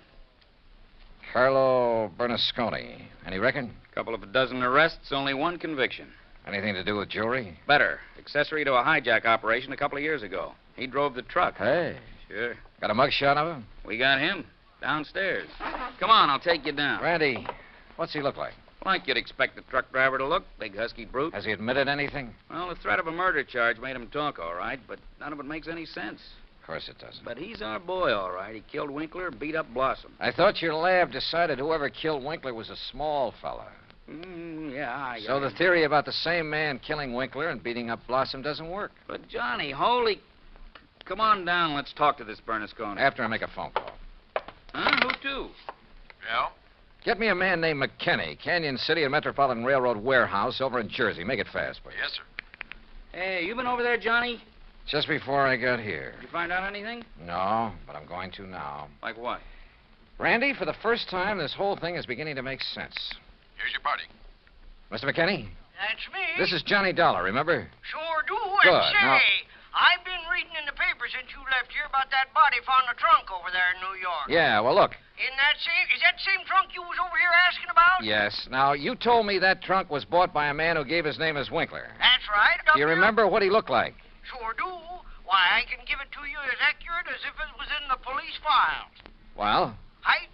Carlo Bernasconi. Any reckon? Couple of a dozen arrests, only one conviction. Anything to do with jewelry? Better. Accessory to a hijack operation a couple of years ago. He drove the truck. Hey. Sure. Got a mugshot of him? We got him. Downstairs. Come on, I'll take you down. Randy, what's he look like? Like you'd expect the truck driver to look. Big husky brute. Has he admitted anything? Well, the threat of a murder charge made him talk, all right, but none of it makes any sense. Of course it doesn't. But he's our boy, all right. He killed Winkler, beat up Blossom. I thought your lab decided whoever killed Winkler was a small fella. Yeah. So the theory about the same man killing Winkler and beating up Blossom doesn't work. But, Johnny, holy... come on down. Let's talk to this Bernasconi. After I make a phone call. Huh? Who to? Yeah? Get me a man named McKinney, Canyon City and Metropolitan Railroad Warehouse over in Jersey. Make it fast, please. Yes, sir. Hey, you been over there, Johnny? Just before I got here. Did you find out anything? No, but I'm going to now. Like what? Randy, for the first time, this whole thing is beginning to make sense. Here's your party. Mr. McKinney? That's me. This is Johnny Dollar, remember? Sure do. Good. And say, Now- I've been reading in the paper since you left here about that body found in the trunk over there in New York. Yeah, well, look. Is that the same trunk you was over here asking about? Yes. Now, you told me that trunk was bought by a man who gave his name as Winkler. That's right. Do you remember what he looked like? Sure do. Why, I can give it to you as accurate as if it was in the police file. Well, Height,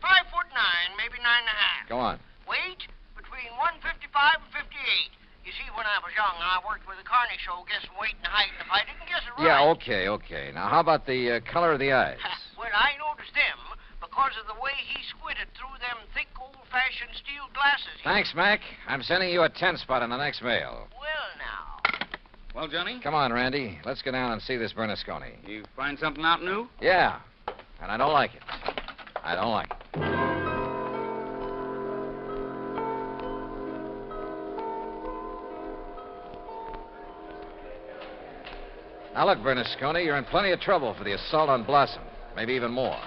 5'9", maybe 9.5. go on. Weight, between 155 and 58. You see, when I was young, I worked with a carny show guessing weight and height, and if I didn't guess it right... Yeah, okay. Now, how about the color of the eyes? Well, I noticed them because of the way he squinted through them thick, old-fashioned steel glasses. Thanks, Mac. I'm sending you a 10 spot in the next mail. Well, now. Well, Johnny? Come on, Randy. Let's go down and see this Bernasconi. You find something out new? Yeah, and I don't like it. I don't like it. Now, look, Bernasconi, you're in plenty of trouble for the assault on Blossom. Maybe even more.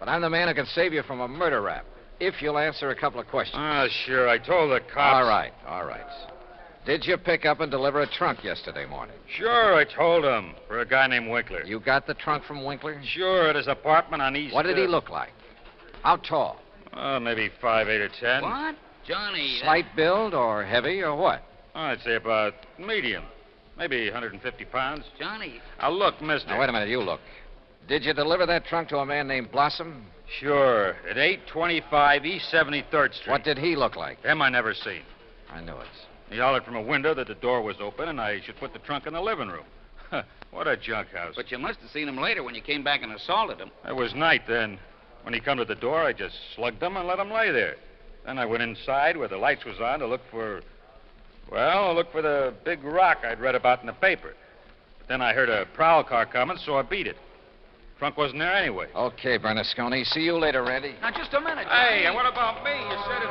But I'm the man who can save you from a murder rap, if you'll answer a couple of questions. Sure. I told the cops. All right. Did you pick up and deliver a trunk yesterday morning? Sure, I told him. For a guy named Winkler. You got the trunk from Winkler? Sure, at his apartment on East... What did he look like? How tall? Maybe 5'8" or 10. What? Johnny... Slight build or heavy or what? I'd say about medium. Maybe 150 pounds. Johnny... Now, look, mister. Now, wait a minute. You look. Did you deliver that trunk to a man named Blossom? Sure. At 825 East 73rd Street. What did he look like? Him I never seen. I knew it. He hollered from a window that the door was open and I should put the trunk in the living room. What a junk house. But you must have seen him later when you came back and assaulted him. It was night then. When he come to the door, I just slugged him and let him lay there. Then I went inside where the lights was on to look for... Well, I looked for the big rock I'd read about in the paper. But then I heard a prowl car coming, so I beat it. Trunk wasn't there anyway. Okay, Bernasconi. See you later, Randy. Now, just a minute, Johnny. Hey, and what about me? You said it...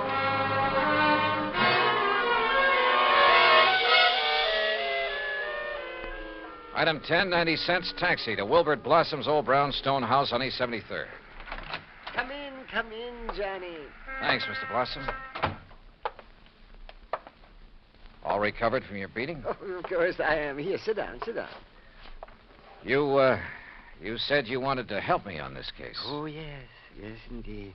Item 10, 90 cents, taxi to Wilbert Blossom's old brownstone house on East 73rd. Come in, Johnny. Thanks, Mr. Blossom. All recovered from your beating? Oh, of course I am. Here, sit down. You said you wanted to help me on this case. Oh, yes, indeed.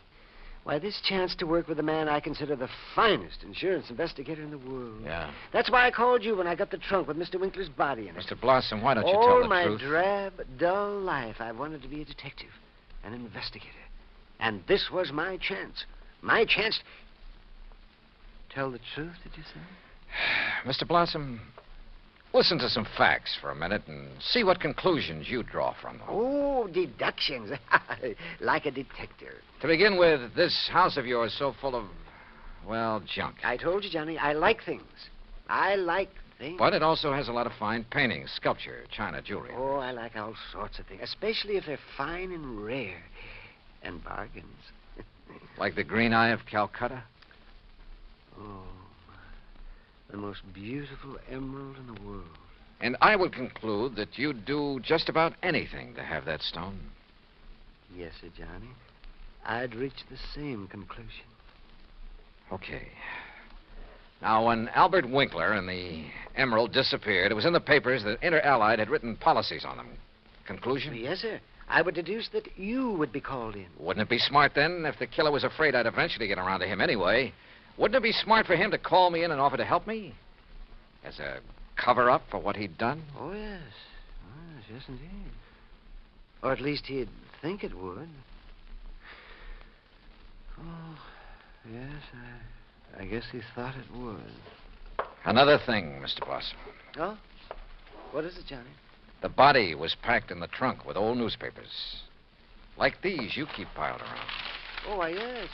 Why, this chance to work with a man I consider the finest insurance investigator in the world. Yeah. That's why I called you when I got the trunk with Mr. Winkler's body in it. Mr. Blossom, why don't you tell All the my truth? drab, dull life, I wanted to be a detective, an investigator. And this was my chance. My chance... Tell the truth, did you say? Mr. Blossom, listen to some facts for a minute and see what conclusions you draw from them. Oh, deductions. Like a detective. To begin with, this house of yours is so full of, well, junk. I told you, Johnny, I like things. But it also has a lot of fine paintings, sculpture, china, jewelry. Oh, I like all sorts of things, especially if they're fine and rare. And bargains. Like the Green Eye of Calcutta? Oh, the most beautiful emerald in the world. And I would conclude that you'd do just about anything to have that stone. Yes, sir, Johnny. I'd reach the same conclusion. Okay. Now, when Albert Winkler and the emerald disappeared, it was in the papers that Inter Allied had written policies on them. Conclusion? Yes, sir. I would deduce that you would be called in. Wouldn't it be smart, then, if the killer was afraid I'd eventually get around to him anyway? Wouldn't it be smart for him to call me in and offer to help me? As a cover-up for what he'd done? Oh, yes. Yes, indeed. Or at least he'd think it would. Oh, yes, I guess he thought it would. Another thing, Mr. Blossom. Oh? What is it, Johnny? The body was packed in the trunk with old newspapers. Like these you keep piled around. Oh, yes.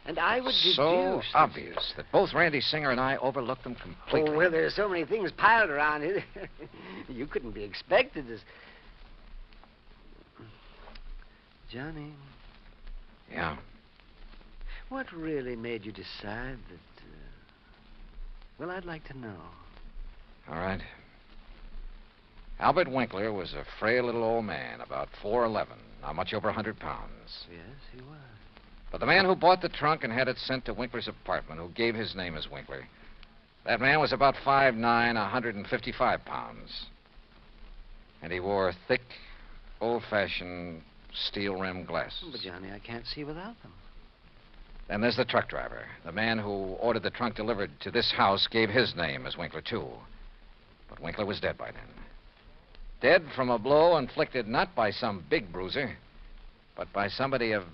And I would deduce... So obvious that both Randy Singer and I overlooked them completely. Oh, well, there's so many things piled around here. You couldn't be expected as... Johnny. Yeah? What really made you decide that... Well, I'd like to know. All right. Albert Winkler was a frail little old man, about 4'11", not much over 100 pounds. Yes, he was. But the man who bought the trunk and had it sent to Winkler's apartment, who gave his name as Winkler, that man was about 5'9", 155 pounds. And he wore thick, old-fashioned steel-rimmed glasses. But, Johnny, I can't see without them. Then there's the truck driver. The man who ordered the trunk delivered to this house gave his name as Winkler, too. But Winkler was dead by then. Dead from a blow inflicted not by some big bruiser, but by somebody of,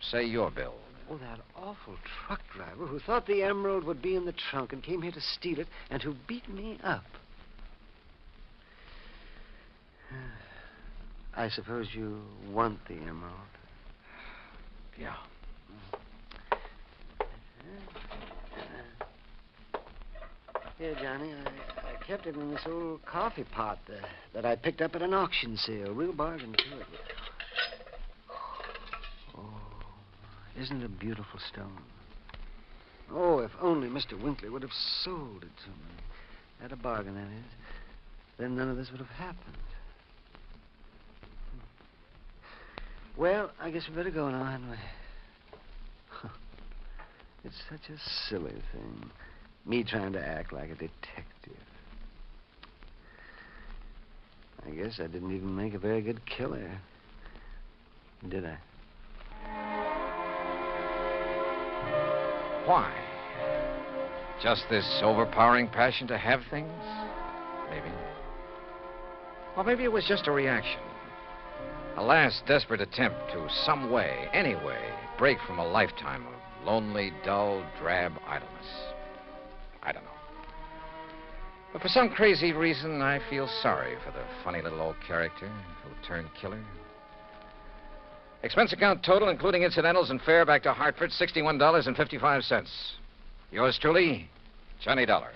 say, your build. Oh, that awful truck driver who thought the emerald would be in the trunk and came here to steal it and who beat me up. I suppose you want the emerald. Yeah. Here, Johnny, I kept it in this old coffee pot that I picked up at an auction sale. Real bargain, too. Oh, isn't it a beautiful stone? Oh, if only Mr. Winkler would have sold it to me. At a bargain, that is. Then none of this would have happened. Well, I guess we better go now, hadn't we? It's such a silly thing. Me trying to act like a detective. I guess I didn't even make a very good killer. Did I? Why? Just this overpowering passion to have things? Maybe. Or maybe it was just a reaction. A last desperate attempt to some way, any way, break from a lifetime of lonely, dull, drab idleness. I don't know. But for some crazy reason, I feel sorry for the funny little old character who turned killer. Expense account total, including incidentals and fare back to Hartford, $61.55. Yours truly, Johnny Dollar.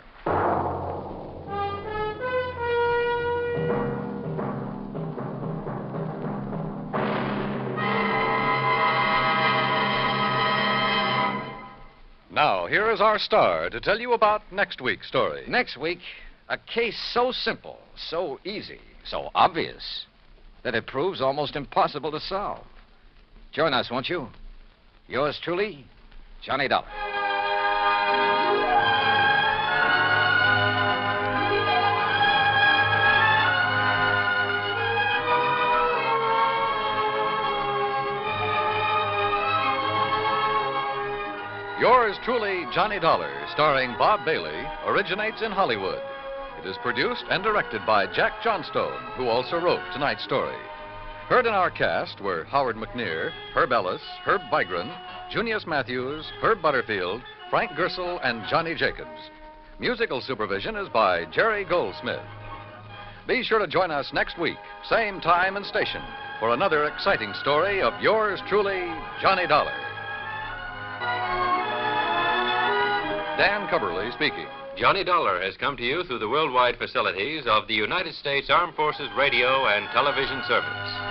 Now, here is our star to tell you about next week's story. Next week, a case so simple, so easy, so obvious, that it proves almost impossible to solve. Join us, won't you? Yours truly, Johnny Dollar. Yours truly, Johnny Dollar, starring Bob Bailey, originates in Hollywood. It is produced and directed by Jack Johnstone, who also wrote tonight's story. Heard in our cast were Howard McNear, Herb Ellis, Herb Vigran, Junius Matthews, Herb Butterfield, Frank Gersel, and Johnny Jacobs. Musical supervision is by Jerry Goldsmith. Be sure to join us next week, same time and station, for another exciting story of yours truly, Johnny Dollar. Dan Cubberly speaking. Johnny Dollar has come to you through the worldwide facilities of the United States Armed Forces Radio and Television Service.